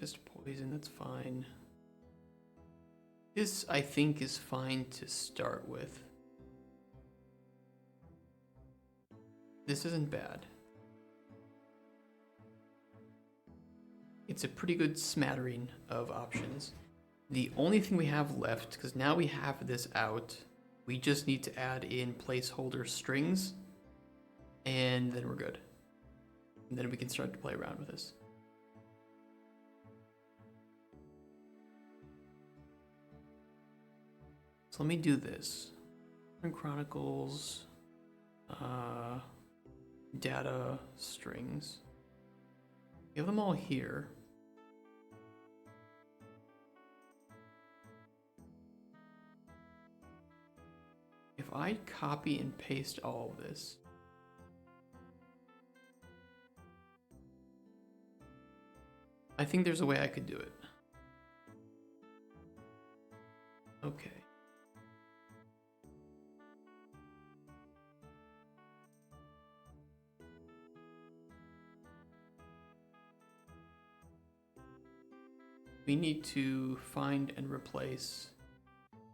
Just poison, that's fine. This, I think, is fine to start with. This isn't bad. It's a pretty good smattering of options. The only thing we have left, because now we have this out, we just need to add in placeholder strings, and then we're good. And then we can start to play around with this. So let me do this. Chronicles, data, strings. We have them all here. If I copy and paste all of this, I think there's a way I could do it. Okay. We need to find and replace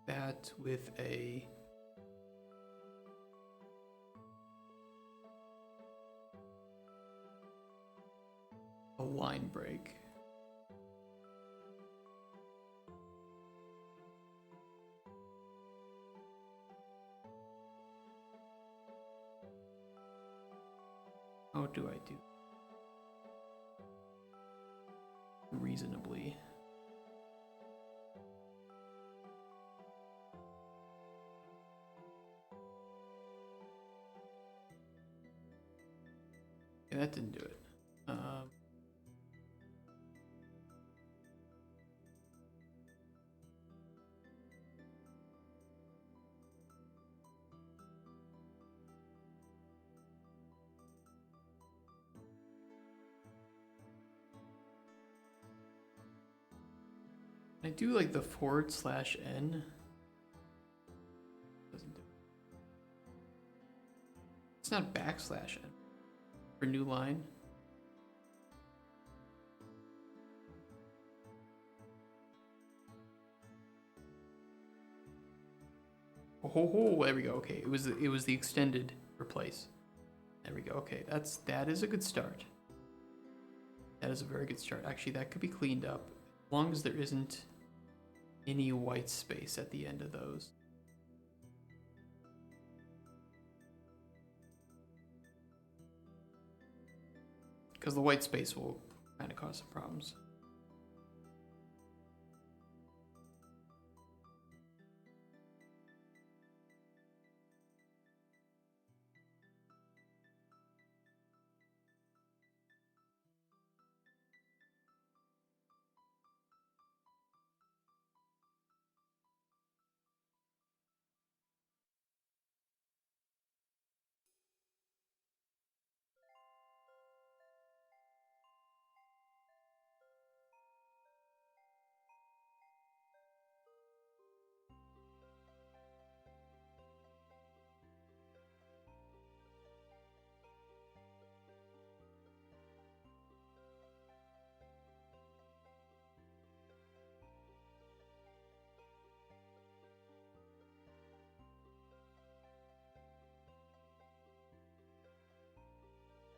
that with a line break. do I do reasonably? Yeah, that didn't do it. I do like the /n. Doesn't do it. It's not \n for new line. Oh, there we go. Okay, it was the extended replace. There we go. Okay, that is a good start. That is a very good start. Actually, that could be cleaned up as long as there isn't any white space at the end of those. Because the white space will kind of cause some problems.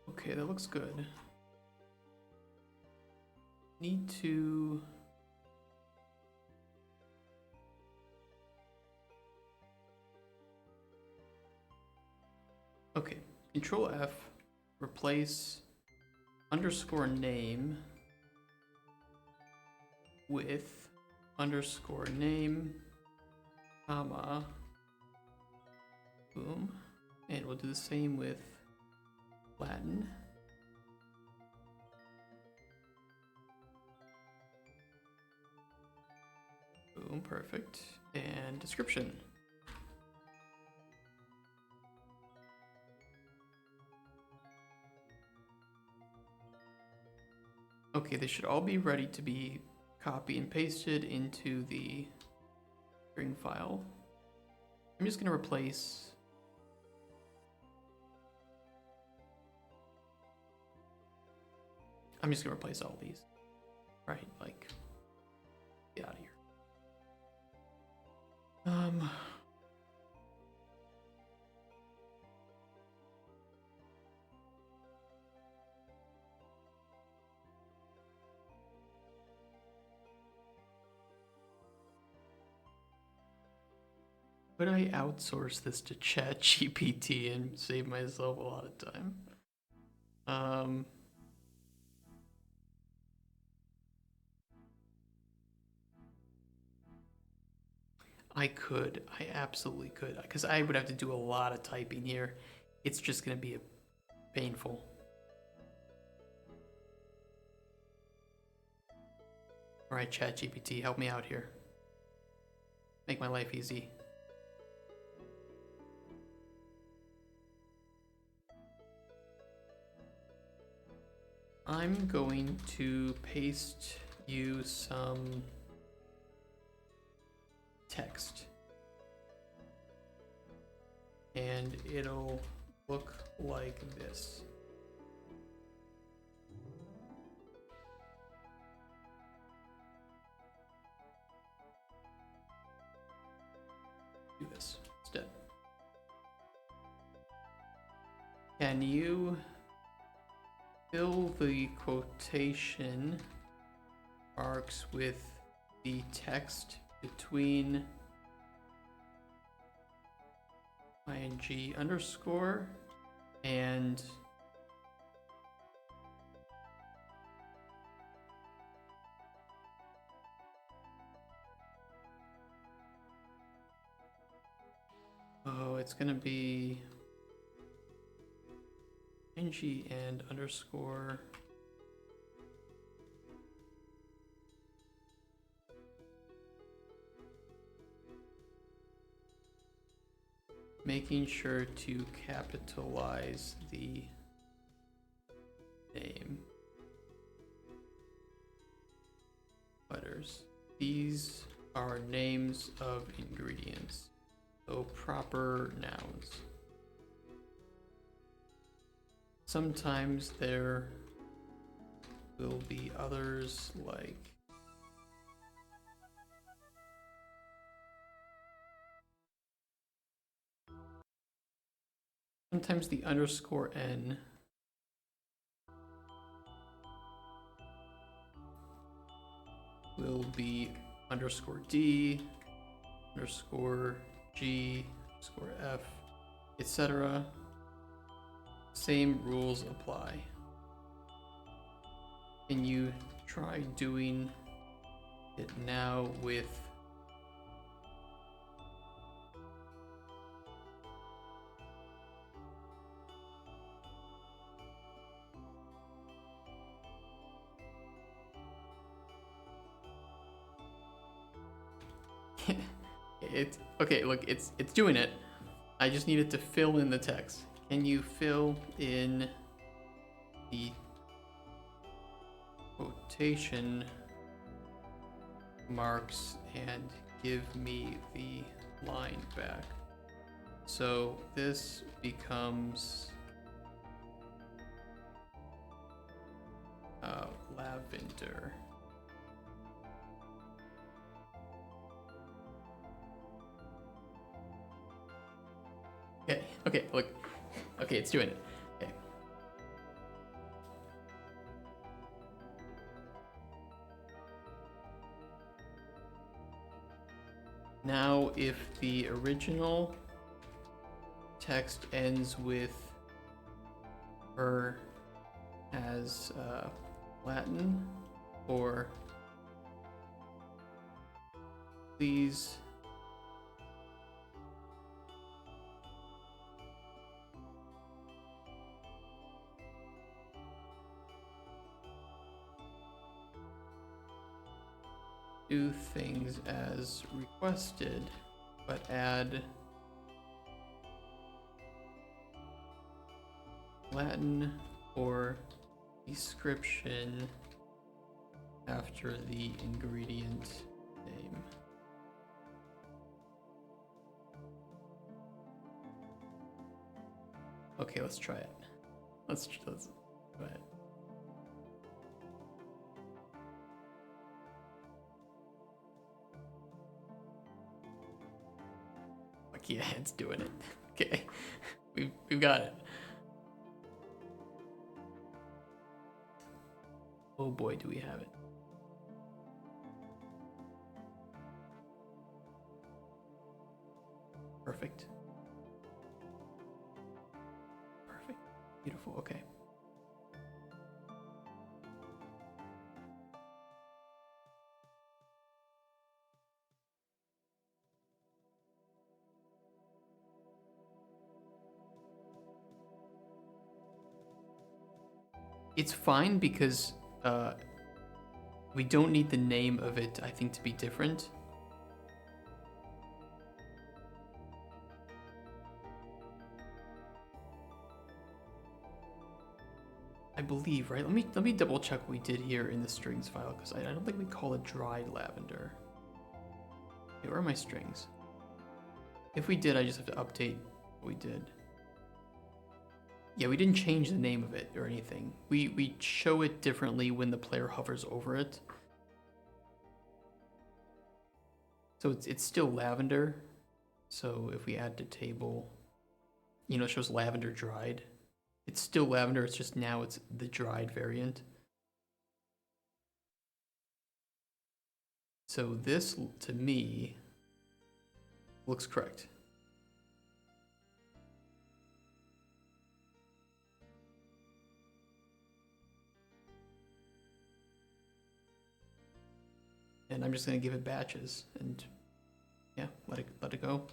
Okay, that looks good. Need to... Okay, Control F, replace _name with _name, comma, boom. And we'll do the same with Latin. Boom, perfect. And description. Okay, they should all be ready to be copied and pasted into the string file. I'm just gonna replace all these. Right, like, get out of here. Could I outsource this to ChatGPT and save myself a lot of time? I could. I absolutely could. Because I would have to do a lot of typing here. It's just going to be painful. All right, ChatGPT, help me out here. Make my life easy. I'm going to paste you some text. And it'll look like this. Do this instead. Can you fill the quotation marks with the text between ing underscore and Oh, it's gonna be ng and underscore. Making sure to capitalize the name letters. These are names of ingredients, so proper nouns. Sometimes there will be others like sometimes the underscore n will be underscore d, underscore g, underscore f, etc. Same rules apply. Can you try doing it now with it's okay, look, it's doing it. I just needed to fill in the text. Can you fill in the quotation marks and give me the line back? So this becomes lavender. Okay, look. Okay, it's doing it. Okay. Now, if the original text ends with her as Latin, or please do things as requested, but add Latin or description after the ingredient name. Okay, let's try it. Let's try it. Yeah, it's doing it. Okay, we've got it. Oh boy, do we have it. Perfect. Perfect. Beautiful. Okay. It's fine because we don't need the name of it, I think, to be different. I believe, right? Let me double check what we did here in the strings file, because I don't think we call it dried lavender. Okay, where are my strings? If we did, I just have to update what we did. Yeah, we didn't change the name of it or anything. We show it differently when the player hovers over it. So it's still lavender. So if we add to table, you know, it shows lavender dried. It's still lavender, it's just now it's the dried variant. So this, to me, looks correct. And I'm just gonna give it batches and yeah, let it go.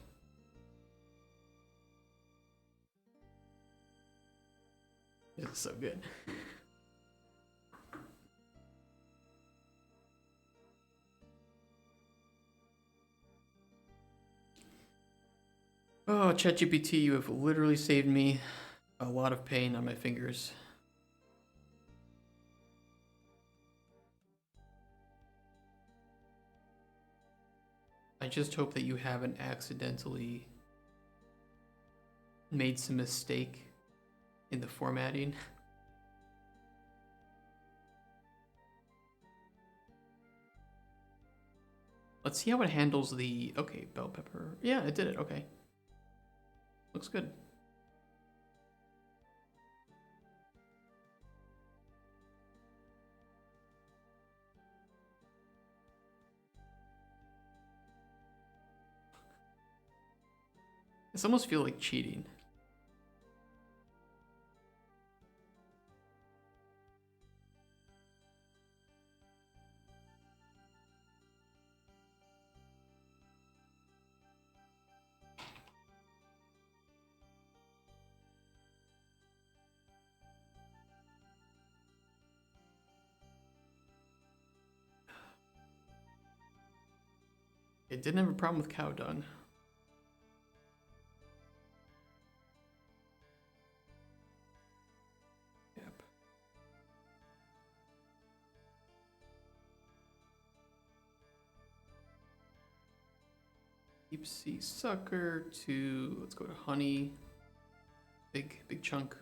So good. Oh, ChatGPT, you have literally saved me a lot of pain on my fingers. I just hope that you haven't accidentally made some mistake in the formatting. Let's see how it handles the... Okay, bell pepper. Yeah, it did it. Okay. Looks good. This almost feels like cheating. It didn't have a problem with cow dung. Yep. Deep sea sucker to... Let's go to honey. Big chunk.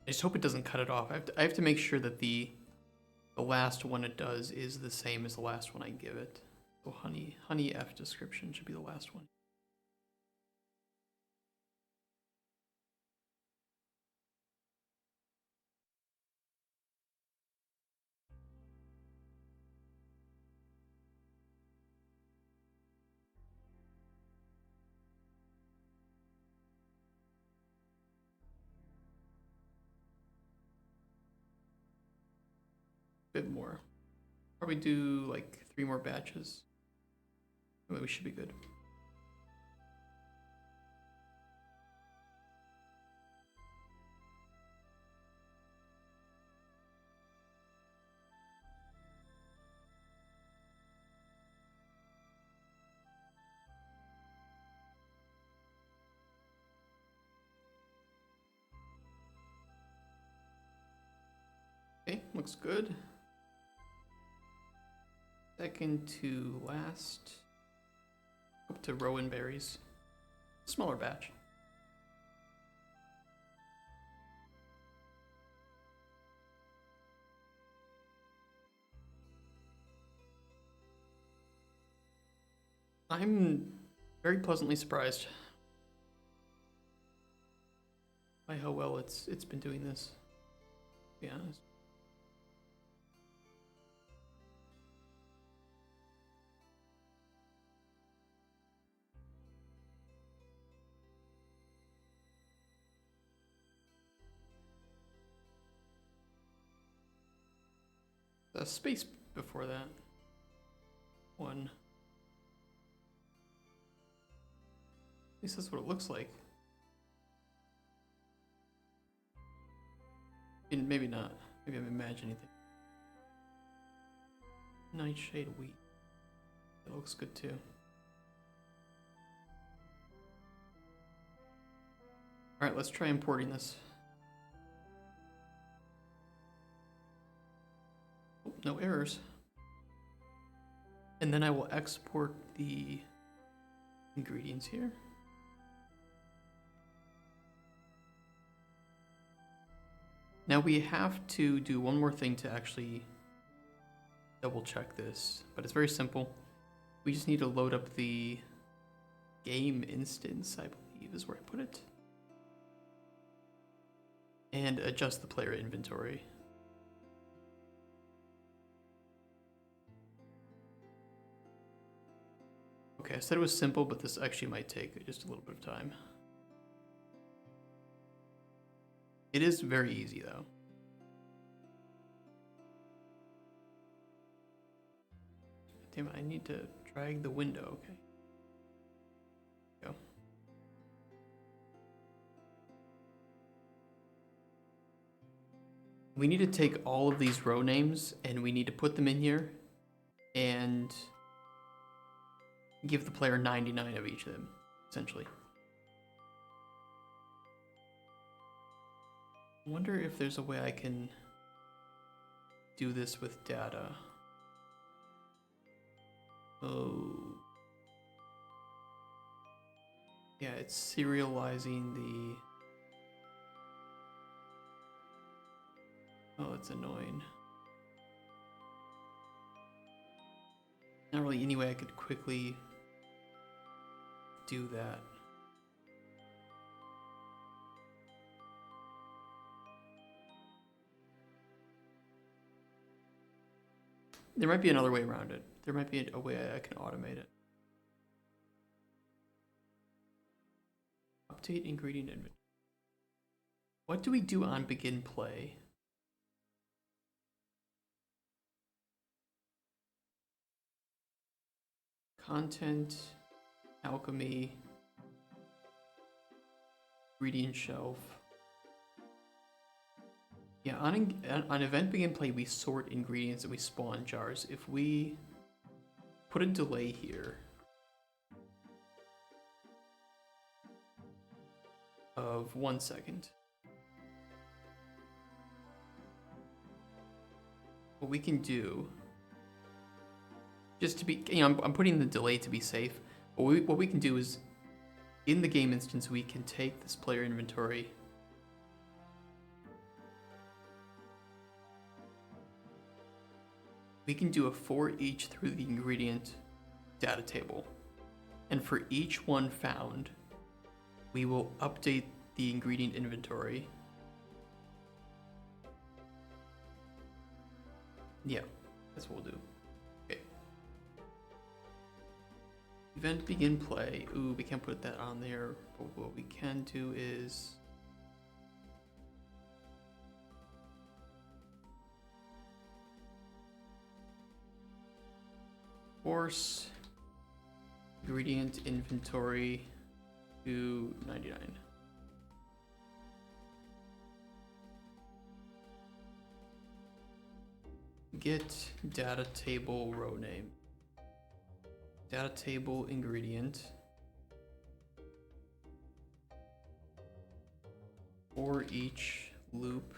I just hope it doesn't cut it off. I have to make sure that the last one it does is the same as the last one I give it. So honey F description should be the last one. Bit more. Probably do like 3 more batches. Anyway, we should be good. Okay, looks good. Second to last. Up to rowan berries. Smaller batch. I'm very pleasantly surprised by how well it's been doing this, to be honest. The space before that. 1. At least that's what it looks like. And maybe not. Maybe I'm imagining things. Nightshade wheat. That looks good too. Alright, let's try importing this. Oh, no errors. And then I will export the ingredients here. Now we have to do one more thing to actually double check this, but it's very simple. We just need to load up the game instance, I believe is where I put it. And adjust the player inventory. Okay, I said it was simple, but this actually might take just a little bit of time. It is very easy though. Damn it, I need to drag the window, okay. Go. We need to take all of these row names and we need to put them in here and give the player 99 of each of them, essentially. I wonder if there's a way I can do this with data. Oh. Yeah, it's serializing the... Oh, it's annoying. Not really any way I could quickly do that. There might be another way around it. There might be a way I can automate it. Update ingredient inventory. What do we do on begin play? Content, alchemy, ingredient shelf. Yeah, on event begin play, we sort ingredients and we spawn jars. If we put a delay here of 1 second, what we can do, just to be, I'm putting the delay to be safe, but what we can do is, in the game instance, we can take this player inventory, we can do a for each through the ingredient data table. And for each one found, we will update the ingredient inventory. Yeah, that's what we'll do. Okay. Event begin play. Ooh, we can't put that on there. But what we can do is... force ingredient inventory to 99. Get data table row name. Data table ingredient. For each loop.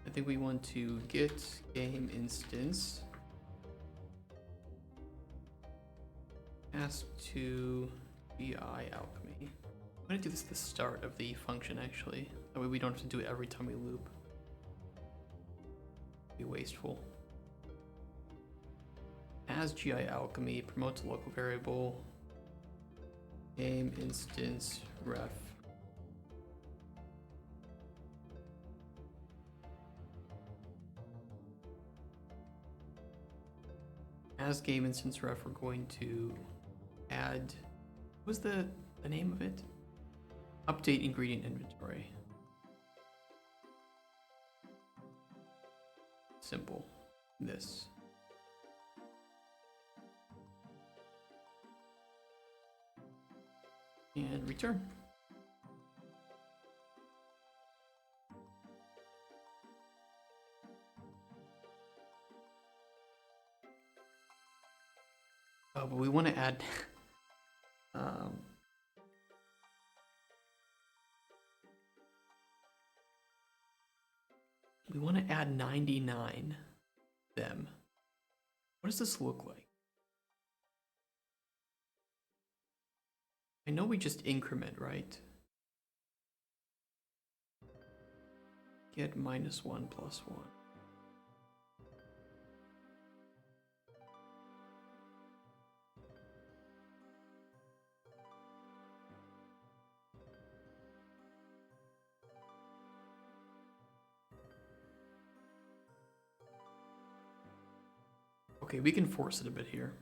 I think we want to get game instance. Ask to GI alchemy. I'm gonna do this at the start of the function actually. That way we don't have to do it every time we loop. Be wasteful. As GI alchemy promotes a local variable. Game instance ref. As game instance ref, we're going to add, what was the name of it? Update ingredient inventory. Simple. This. And return. Oh, but we want to add we want to add 99 them. What does this look like? I know we just increment, right? Get -1 + 1. Okay, we can force it a bit here.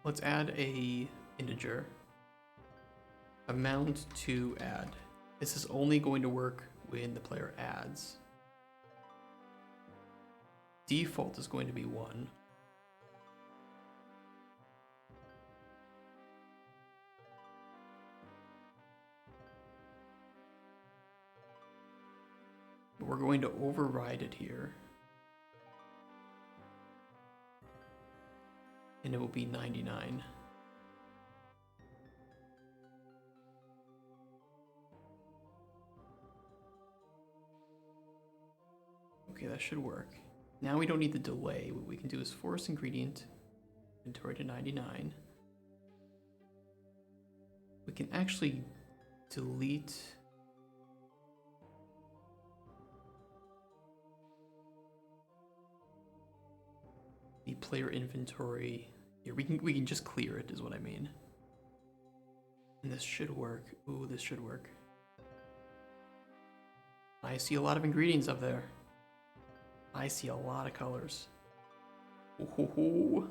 Let's add a integer. Amount to add. This is only going to work when the player adds. Default is going to be 1. going to override it here. And it will be 99. Okay, that should work. Now we don't need the delay. What we can do is force ingredient inventory to 99. We can actually delete the player inventory here. We can just clear it is what I mean. And this should work. Ooh, this should work. I see a lot of ingredients up there. I see a lot of colors. Ooh.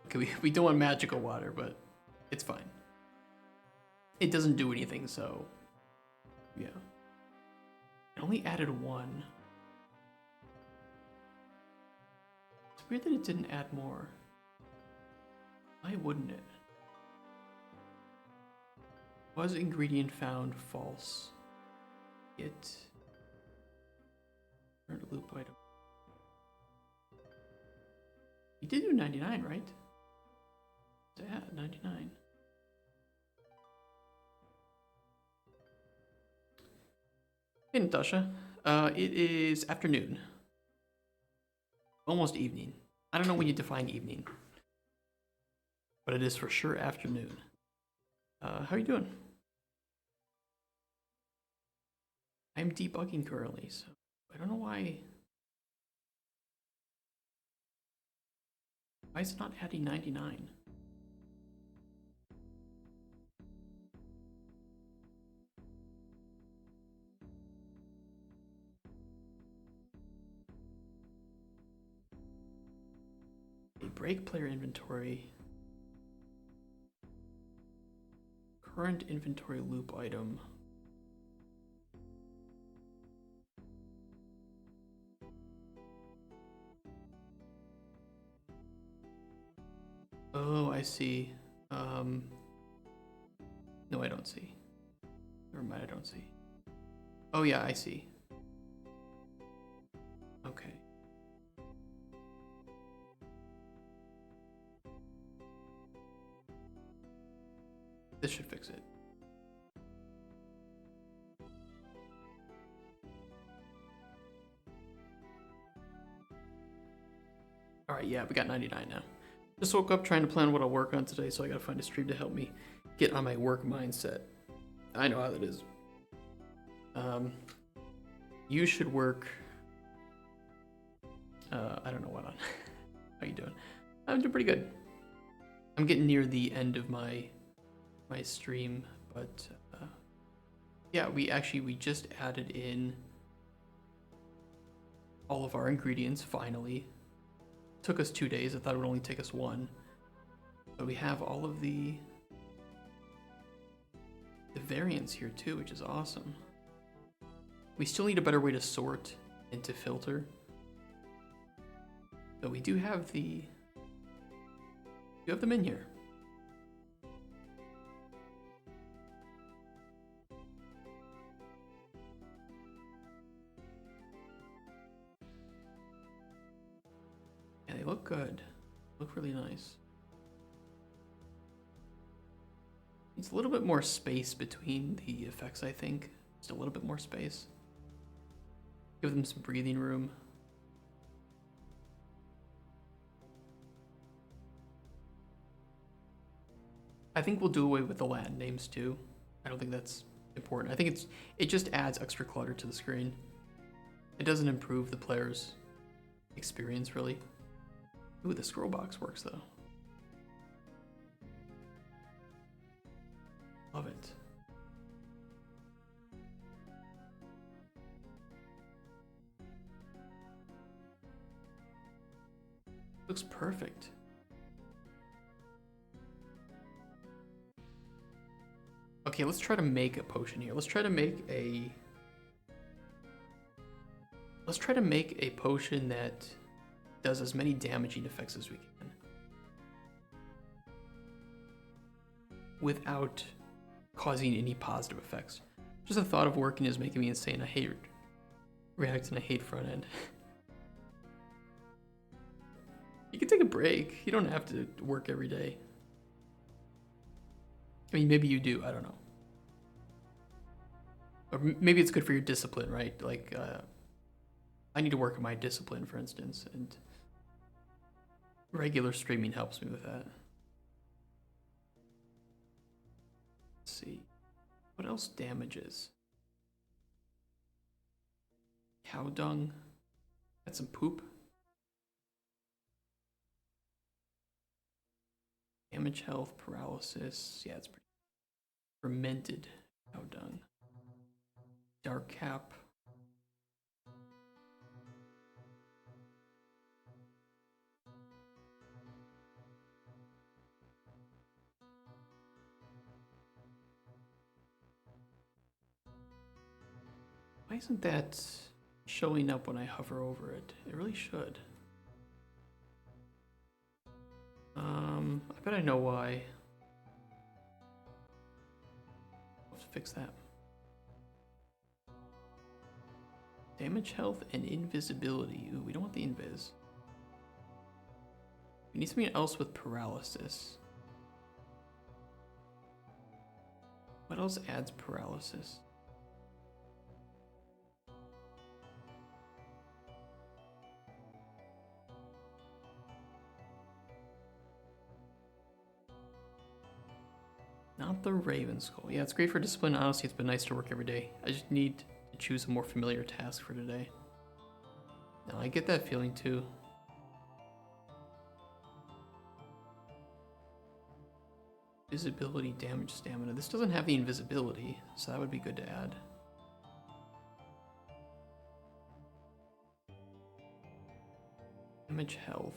Okay, we don't want magical water, but it's fine. It doesn't do anything, so yeah. I only added one. It's weird that it didn't add more. Why wouldn't it? Was ingredient found false? It current loop item. You did do 99, right? Yeah, 99. Hey Natasha, it is afternoon. Almost evening. I don't know when you define evening, but it is for sure afternoon. How are you doing? I'm debugging currently, so I don't know why. Why is it not adding 99? A break player inventory. Current inventory loop item. Oh, I see. No, I don't see. Never mind, I don't see. Oh yeah, I see. Okay. This should fix it. All right, yeah, we got 99 now. Just woke up trying to plan what I'll work on today, so I gotta find a stream to help me get on my work mindset. I know how that is. You should work. I don't know what on. How you doing? I'm doing pretty good. I'm getting near the end of my stream, but yeah, we just added in all of our ingredients finally. Took us 2 days. I thought it would only take us one. But we have all of the variants here too, which is awesome. We still need a better way to sort and to filter. But we do have them in here. Yeah, they look good. Look really nice. Needs a little bit more space between the effects, I think. Just a little bit more space. Give them some breathing room. I think we'll do away with the Latin names too. I don't think that's important. I think it just adds extra clutter to the screen. It doesn't improve the player's experience really. Ooh, the scroll box works though. Love it. Looks perfect. Okay, let's try to make a potion here. Let's try to make a potion that does as many damaging effects as we can without causing any positive effects. Just the thought of working is making me insane. I hate React and I hate front end. You can take a break. You don't have to work every day. I mean, maybe you do. I don't know. Or maybe it's good for your discipline, right? Like, I need to work on my discipline, for instance, and regular streaming helps me with that. Let's see. What else damages? Cow dung. That's some poop. Damage health, paralysis. Yeah, it's pretty. Fermented cow dung. Dark cap. Why isn't that showing up when I hover over it? It really should. I bet I know why. I'll have to fix that. Damage health and invisibility. Ooh, we don't want the invis. We need something else with paralysis. What else adds paralysis? Not the Raven Skull. Yeah, it's great for discipline. Honestly, it's been nice to work every day. I just need to choose a more familiar task for today. Now, I get that feeling too. Visibility, damage, stamina. This doesn't have the invisibility, so that would be good to add. Damage health.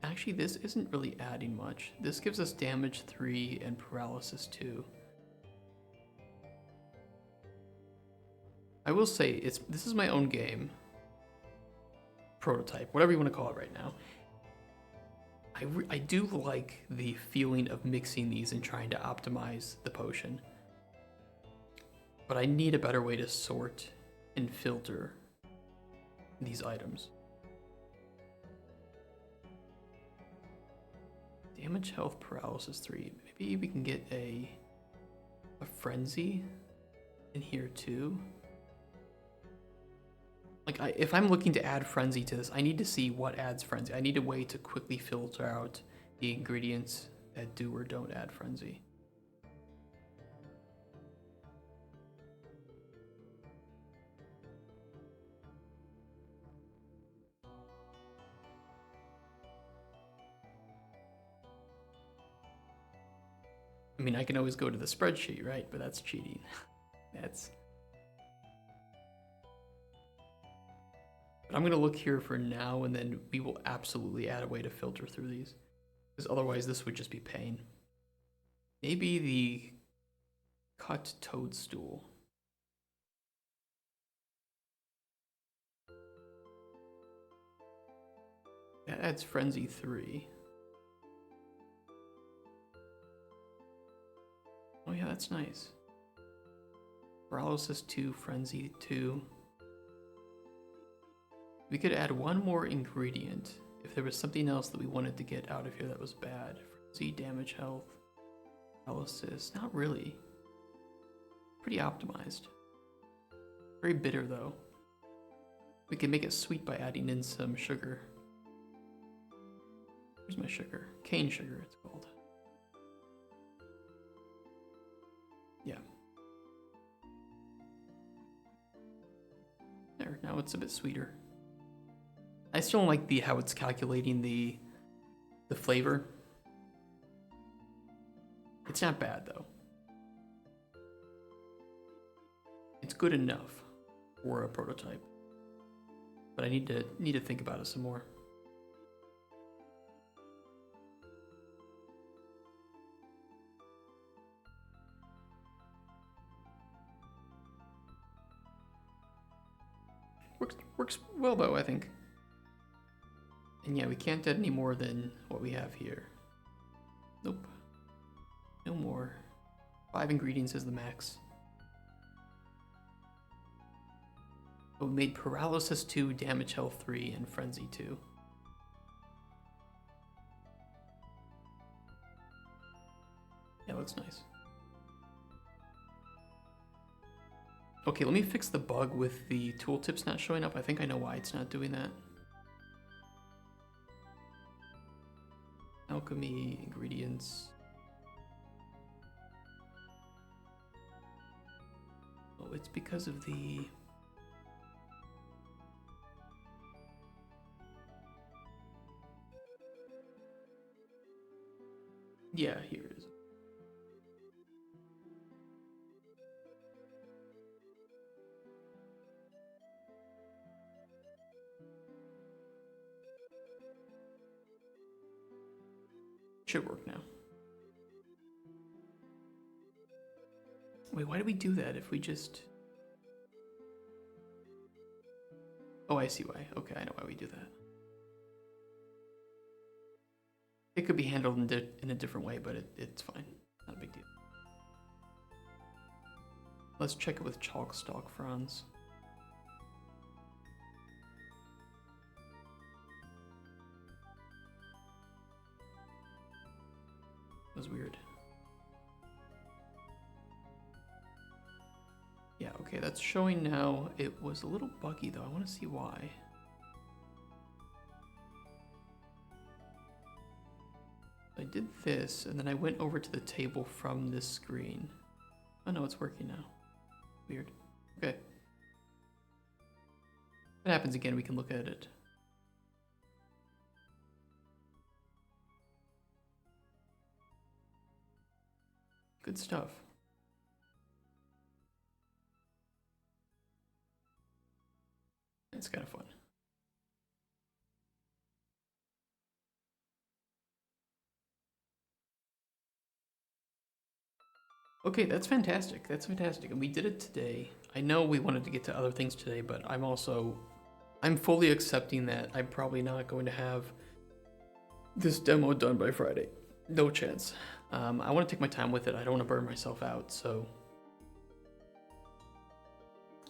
Actually, this isn't really adding much. This gives us damage 3 and paralysis 2. I will say, this is my own game. Prototype, whatever you want to call it right now. I do like the feeling of mixing these and trying to optimize the potion. But I need a better way to sort and filter these items. Damage, health, paralysis 3. Maybe we can get a frenzy in here too. Like, if I'm looking to add frenzy to this, I need to see what adds frenzy. I need a way to quickly filter out the ingredients that do or don't add frenzy. I mean, I can always go to the spreadsheet, right? But that's cheating. But I'm going to look here for now, and then we will absolutely add a way to filter through these. Because otherwise this would just be pain. Maybe the cut toadstool. That adds frenzy 3. Oh yeah, that's nice. Paralysis 2, frenzy 2. We could add one more ingredient if there was something else that we wanted to get out of here that was bad. Frenzy, damage, health, paralysis. Not really. Pretty optimized. Very bitter though. We can make it sweet by adding in some sugar. Where's my sugar? Cane sugar, it's called. Yeah. There, now it's a bit sweeter. I still don't like how it's calculating the flavor. It's not bad though. It's good enough for a prototype. But I need to think about it some more. Works well though, I think. And yeah, we can't add any more than what we have here. Nope. No more. 5 ingredients is the max. So we made paralysis 2, damage health 3, and frenzy 2. Yeah, looks nice. Okay, let me fix the bug with the tooltips not showing up. I think I know why it's not doing that. Alchemy, ingredients. Oh, it's because of the... Yeah, here it is. Should work now. Wait, why do we do that if we just... Oh, I see why. Okay, I know why we do that. It could be handled in a different way, but it's fine. Not a big deal. Let's check it with chalk stalk fronds. That was weird. Yeah, okay, that's showing now. It was a little buggy though. I want to see why. I did this, and then I went over to the table from this screen. Oh no, it's working now. Weird. Okay. If it happens again, we can look at it. Good stuff. It's kind of fun. Okay, that's fantastic. That's fantastic. And we did it today. I know we wanted to get to other things today, but I'm fully accepting that I'm probably not going to have this demo done by Friday. No chance. I want to take my time with it. I don't want to burn myself out, so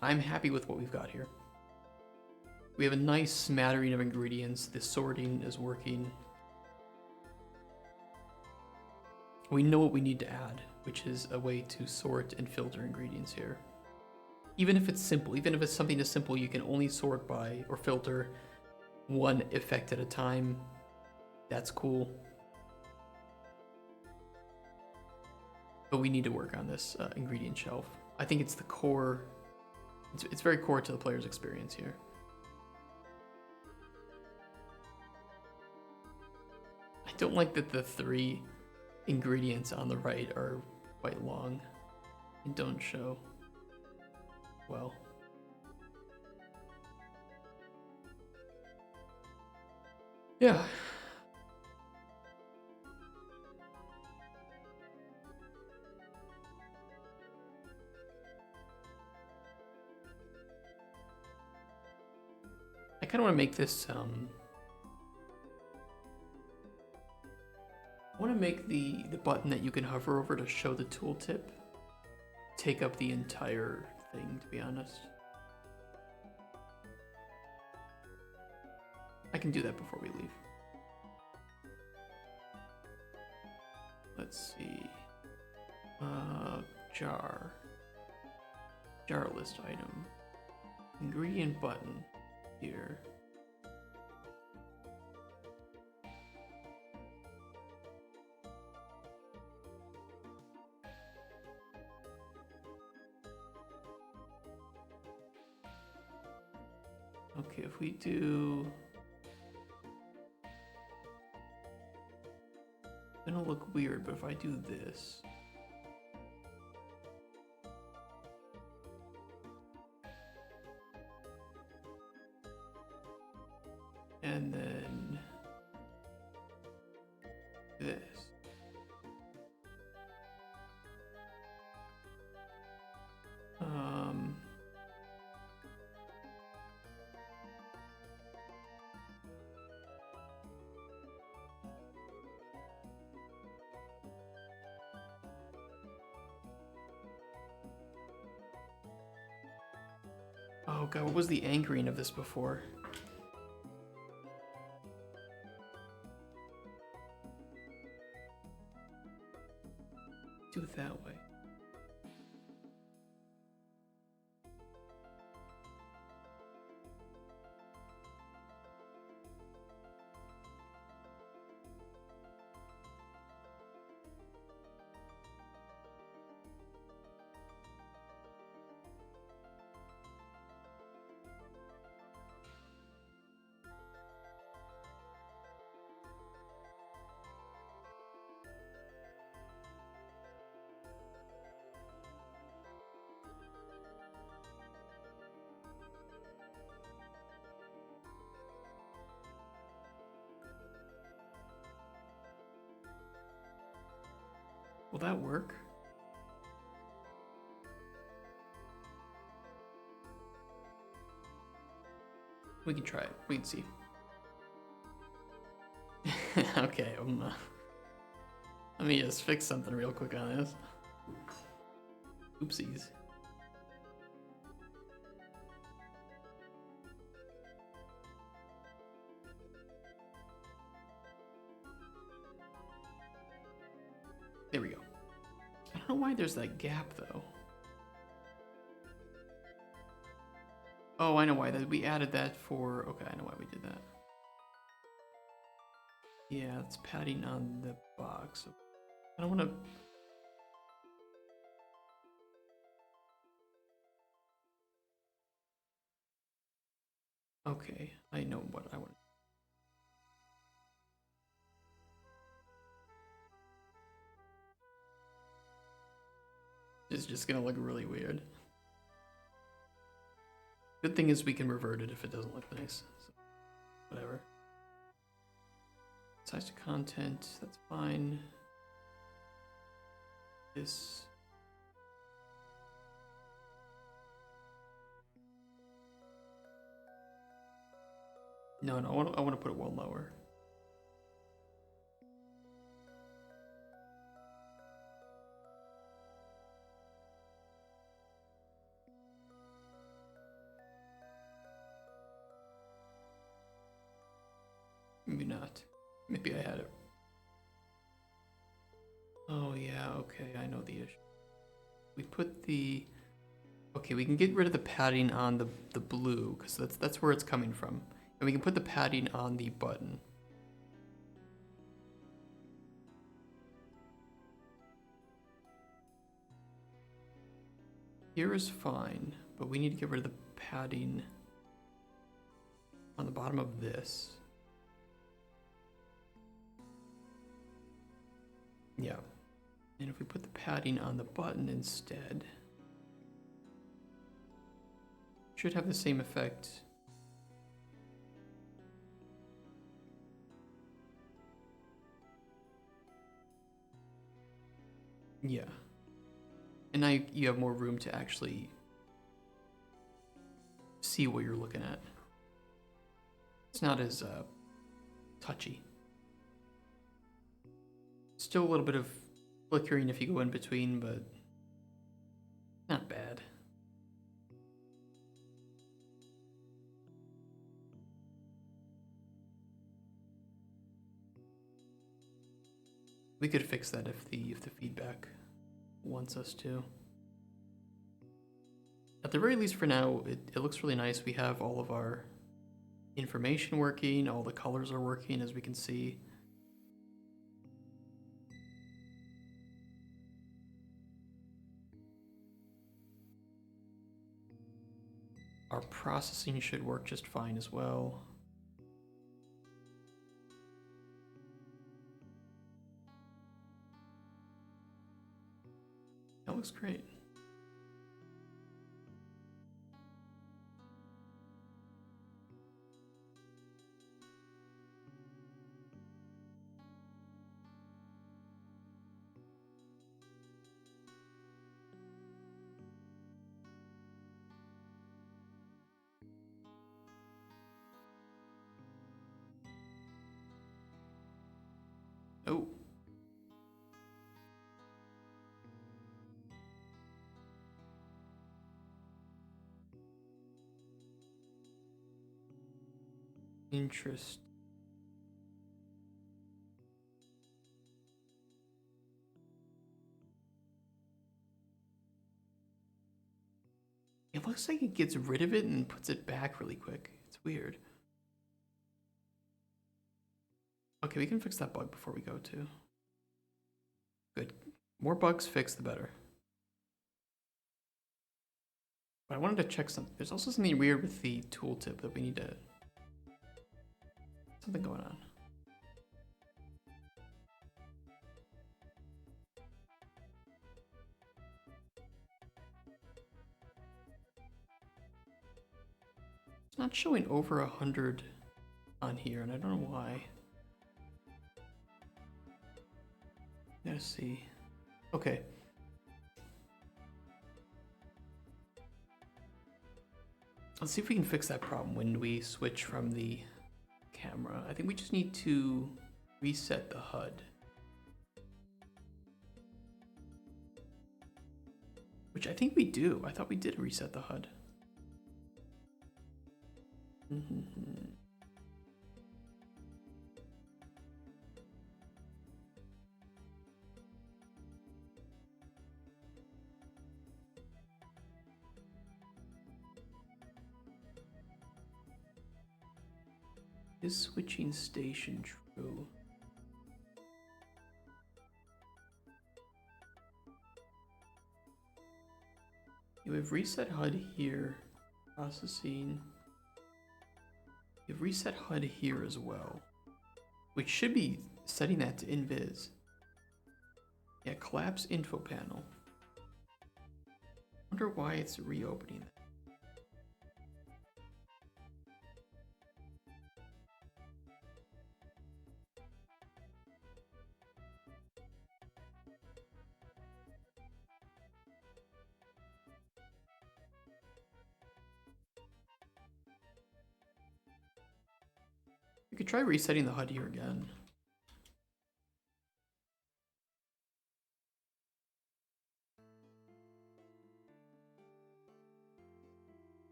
I'm happy with what we've got here. We have a nice smattering of ingredients. The sorting is working. We know what we need to add, which is a way to sort and filter ingredients here. Even if it's simple, even if it's something as simple, you can only sort by or filter one effect at a time. That's cool. But we need to work on this ingredient shelf. I think it's the core. It's very core to the player's experience here. I don't like that the 3 ingredients on the right are quite long and don't show well. Yeah. I kind of want to make this I want to make the button that you can hover over to show the tooltip take up the entire thing, to be honest. I can do that before we leave. Let's see. Jar list item. Ingredient button here. Okay, if we do... It's gonna look weird, but if I do this... And then... this. Oh god, what was the anchoring of this before? Do it that way. Will that work? We can try it. We can see. Okay, let me just fix something real quick on this. Oopsies. There we go. I don't know why there's that gap though. Oh, I know why that we added that for. Okay, I know why we did that. Yeah, it's padding on the box. I don't want to. Okay, I know what I want. It's just gonna look really weird. Good thing is we can revert it if it doesn't look nice. So, whatever. Size to content, that's fine. This. No, I want to put it one lower. Maybe not. Maybe I had it. Oh yeah, okay, I know the issue. We put the. Okay, we can get rid of the padding on the blue because that's where it's coming from, and we can put the padding on the button. Here is fine, but we need to get rid of the padding on the bottom of this. Yeah. And if we put the padding on the button instead, should have the same effect. Yeah. And now you have more room to actually see what you're looking at. It's not as touchy. Still a little bit of flickering if you go in between, but not bad. We could fix that if the feedback wants us to. At the very least for now, it looks really nice. We have all of our information working, all the colors are working as we can see. Our processing should work just fine as well. That looks great. Oh. Interest. It looks like it gets rid of it and puts it back really quick. It's weird. Okay, we can fix that bug before we go too. Good. More bugs fixed, the better. But I wanted to check something. There's also something weird with the tooltip that we need to... Something going on. It's not showing over 100 on here, and I don't know why. Let's see. Okay. Let's see if we can fix that problem when we switch from the camera. I think we just need to reset the HUD. Which I think we do. I thought we did reset the HUD. Is switching station true? You have reset HUD here. Processing. You've reset HUD here as well, which should be setting that to invis. Yeah, collapse info panel. Wonder why it's reopening that. You could try resetting the HUD here again.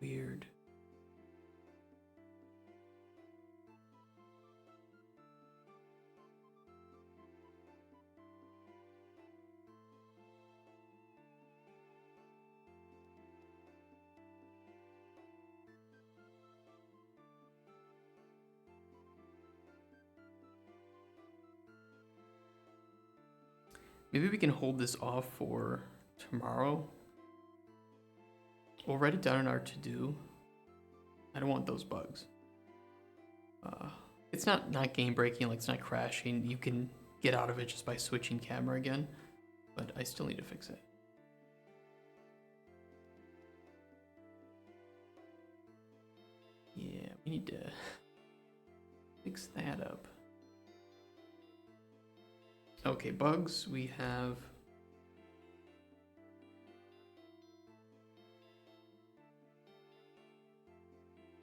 Weird. Maybe we can hold this off for tomorrow. We'll write it down in our to-do. I don't want those bugs. It's not game breaking, like it's not crashing. You can get out of it just by switching camera again, but I still need to fix it. Yeah, we need to fix that up. Okay, bugs, we have...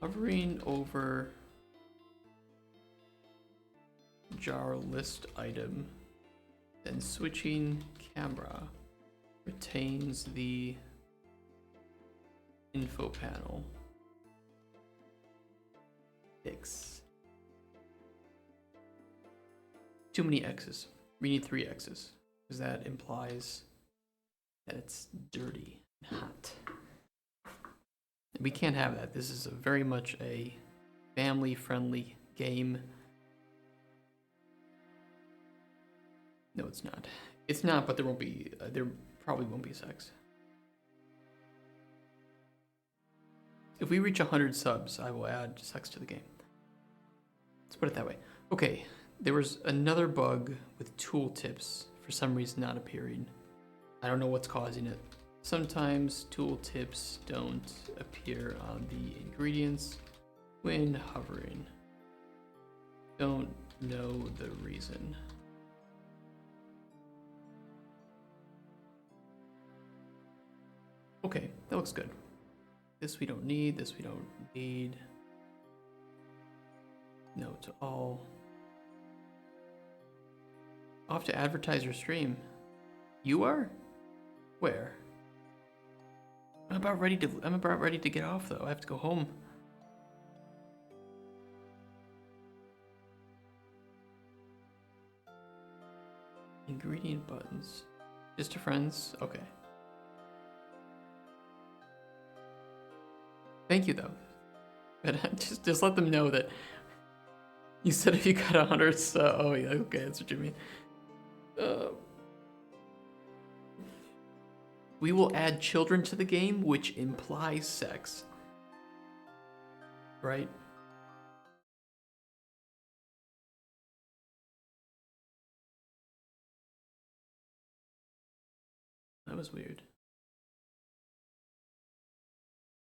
Hovering over jar list item, then switching camera retains the info panel. Fix. Too many X's. We need 3 X's, because that implies that it's dirty and hot. We can't have that. This is very much a family-friendly game. No, it's not. It's not, but there won't be. There probably won't be sex. If we reach 100 subs, I will add sex to the game. Let's put it that way. Okay, there was another bug with tooltips for some reason not appearing. I don't know what's causing it. Sometimes tooltips don't appear on the ingredients when hovering. Don't know the reason. Okay, that looks good. This we don't need, this we don't need. No to all. I'll have to advertise your stream. You are? Where? I'm about ready to get off though. I have to go home. Ingredient buttons. Just to friends. Okay. Thank you though. But just let them know that you said if you got 100, so oh yeah, okay, that's what you mean. We will add children to the game, which implies sex. Right? That was weird.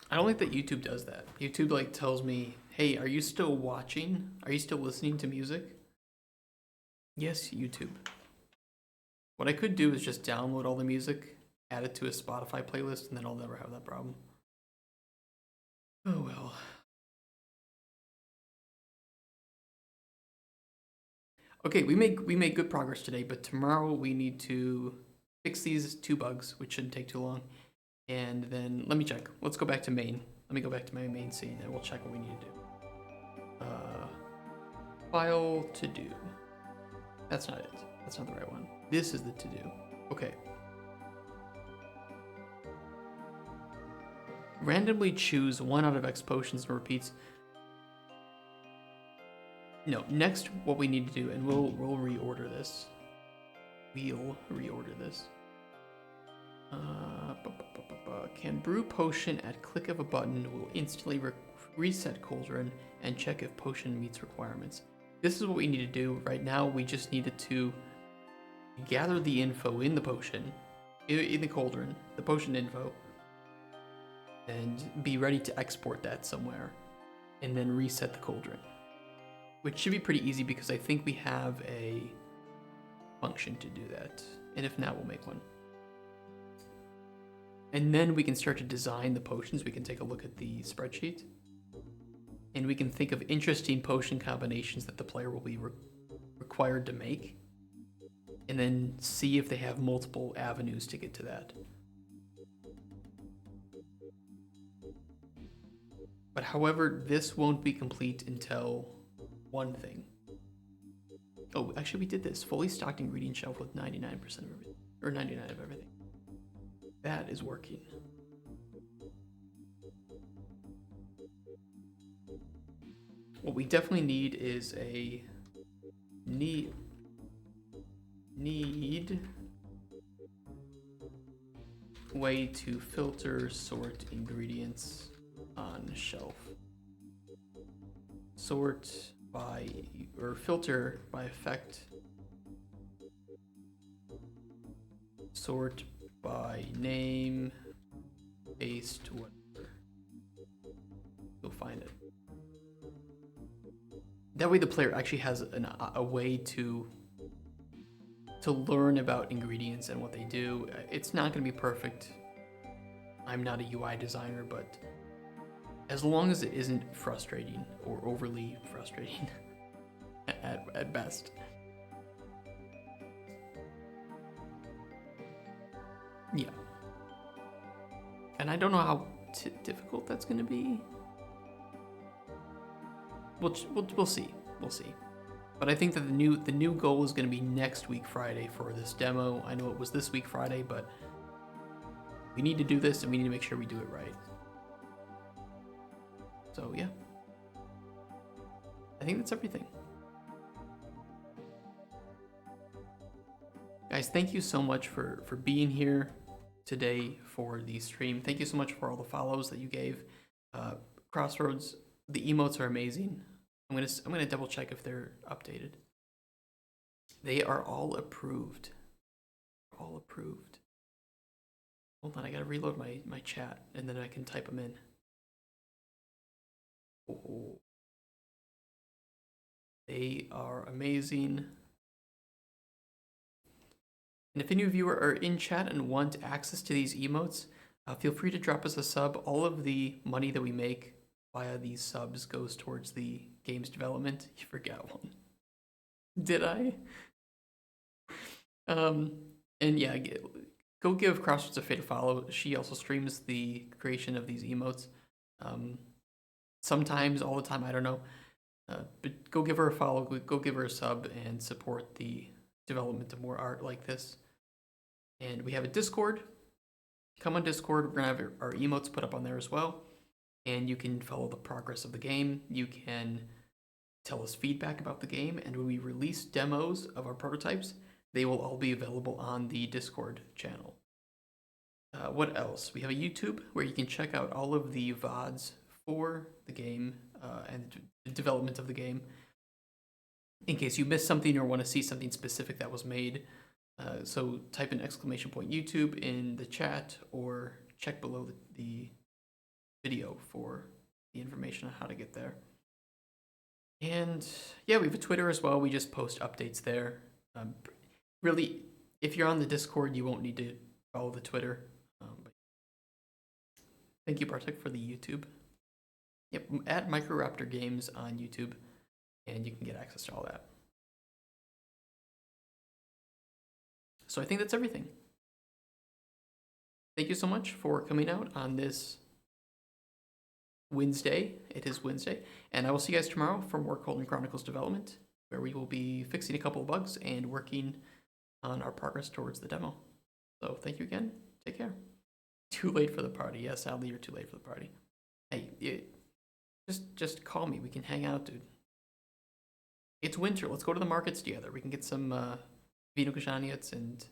I don't think that YouTube does that. YouTube like tells me, hey, are you still watching? Are you still listening to music? Yes, YouTube. What I could do is just download all the music, add it to a Spotify playlist, and then I'll never have that problem. Oh well. Okay, we make good progress today, but tomorrow we need to fix these 2 bugs, which shouldn't take too long. And then let me check. Let's go back to main. Let me go back to my main scene and we'll check what we need to do. File to do. That's not it. That's not the right one. This is the to do. Okay. Randomly choose 1 out of X potions and repeats. No, next what we need to do, and we'll reorder this. We'll reorder this. Can brew potion at click of a button will instantly reset Cauldron and check if potion meets requirements. This is what we need to do. Right now, we just needed to gather the info in the potion, in the Cauldron, the potion info, and be ready to export that somewhere, and then reset the Cauldron. Which should be pretty easy because I think we have a function to do that. And if not, we'll make one. And then we can start to design the potions. We can take a look at the spreadsheet. And we can think of interesting potion combinations that the player will be required to make. And then see if they have multiple avenues to get to that. But however, this won't be complete until one thing. Oh, actually we did this. Fully stocked ingredient shelf with 99% of everything. Or 99 of everything. That is working. What we definitely need is a need way to filter sort ingredients on shelf. Sort by or filter by effect. Sort by name, paste, whatever. You'll find it. That way the player actually has a way to learn about ingredients and what they do. It's not going to be perfect. I'm not a UI designer, but as long as it isn't frustrating or overly frustrating at best. Yeah. And I don't know how difficult that's going to be. We'll see. We'll see. But I think that the new goal is going to be next week Friday for this demo. I know it was this week Friday, but we need to do this and we need to make sure we do it right. So yeah. I think that's everything. Guys, thank you so much for being here today for the stream. Thank you so much for all the follows that you gave. Crossroads, the emotes are amazing. I'm gonna double check if they're updated. They are all approved. All approved. Hold on, I gotta reload my chat and then I can type them in. Oh. They are amazing. And if any of you are in chat and want access to these emotes, feel free to drop us a sub. All of the money that we make via these subs goes towards the game's development. You forgot one. Did I? And yeah, go give Crossroads a Fate a follow. She also streams the creation of these emotes. Sometimes, all the time, I don't know. But go give her a follow, go give her a sub, and support the development of more art like this. And we have a Discord. Come on Discord. We're going to have our emotes put up on there as well. And you can follow the progress of the game. You can tell us feedback about the game. And when we release demos of our prototypes, they will all be available on the Discord channel. What else? We have a YouTube where you can check out all of the VODs for the game and the development of the game. In case you missed something or want to see something specific that was made. So type in !YouTube in the chat or check below the video for the information on how to get there. And yeah, we have a Twitter as well. We just post updates there. Really, if you're on the Discord, you won't need to follow the Twitter. But thank you, Bartek, for the YouTube. Yep, at Microraptor Games on YouTube, and you can get access to all that. So I think that's everything. Thank you so much for coming out on this Wednesday. It is Wednesday, and I will see you guys tomorrow for more Cauldron Chronicles development, where we will be fixing a couple of bugs and working on our progress towards the demo. So thank you again. Take care. Too late for the party. Yeah, sadly, you're too late for the party. Hey, just call me. We can hang out, dude. It's winter. Let's go to the markets together. We can get some vino kaszaniec and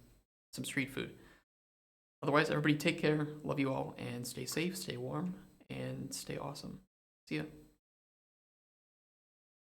some street food. Otherwise, everybody take care. Love you all, and stay safe, stay warm, and stay awesome. See ya.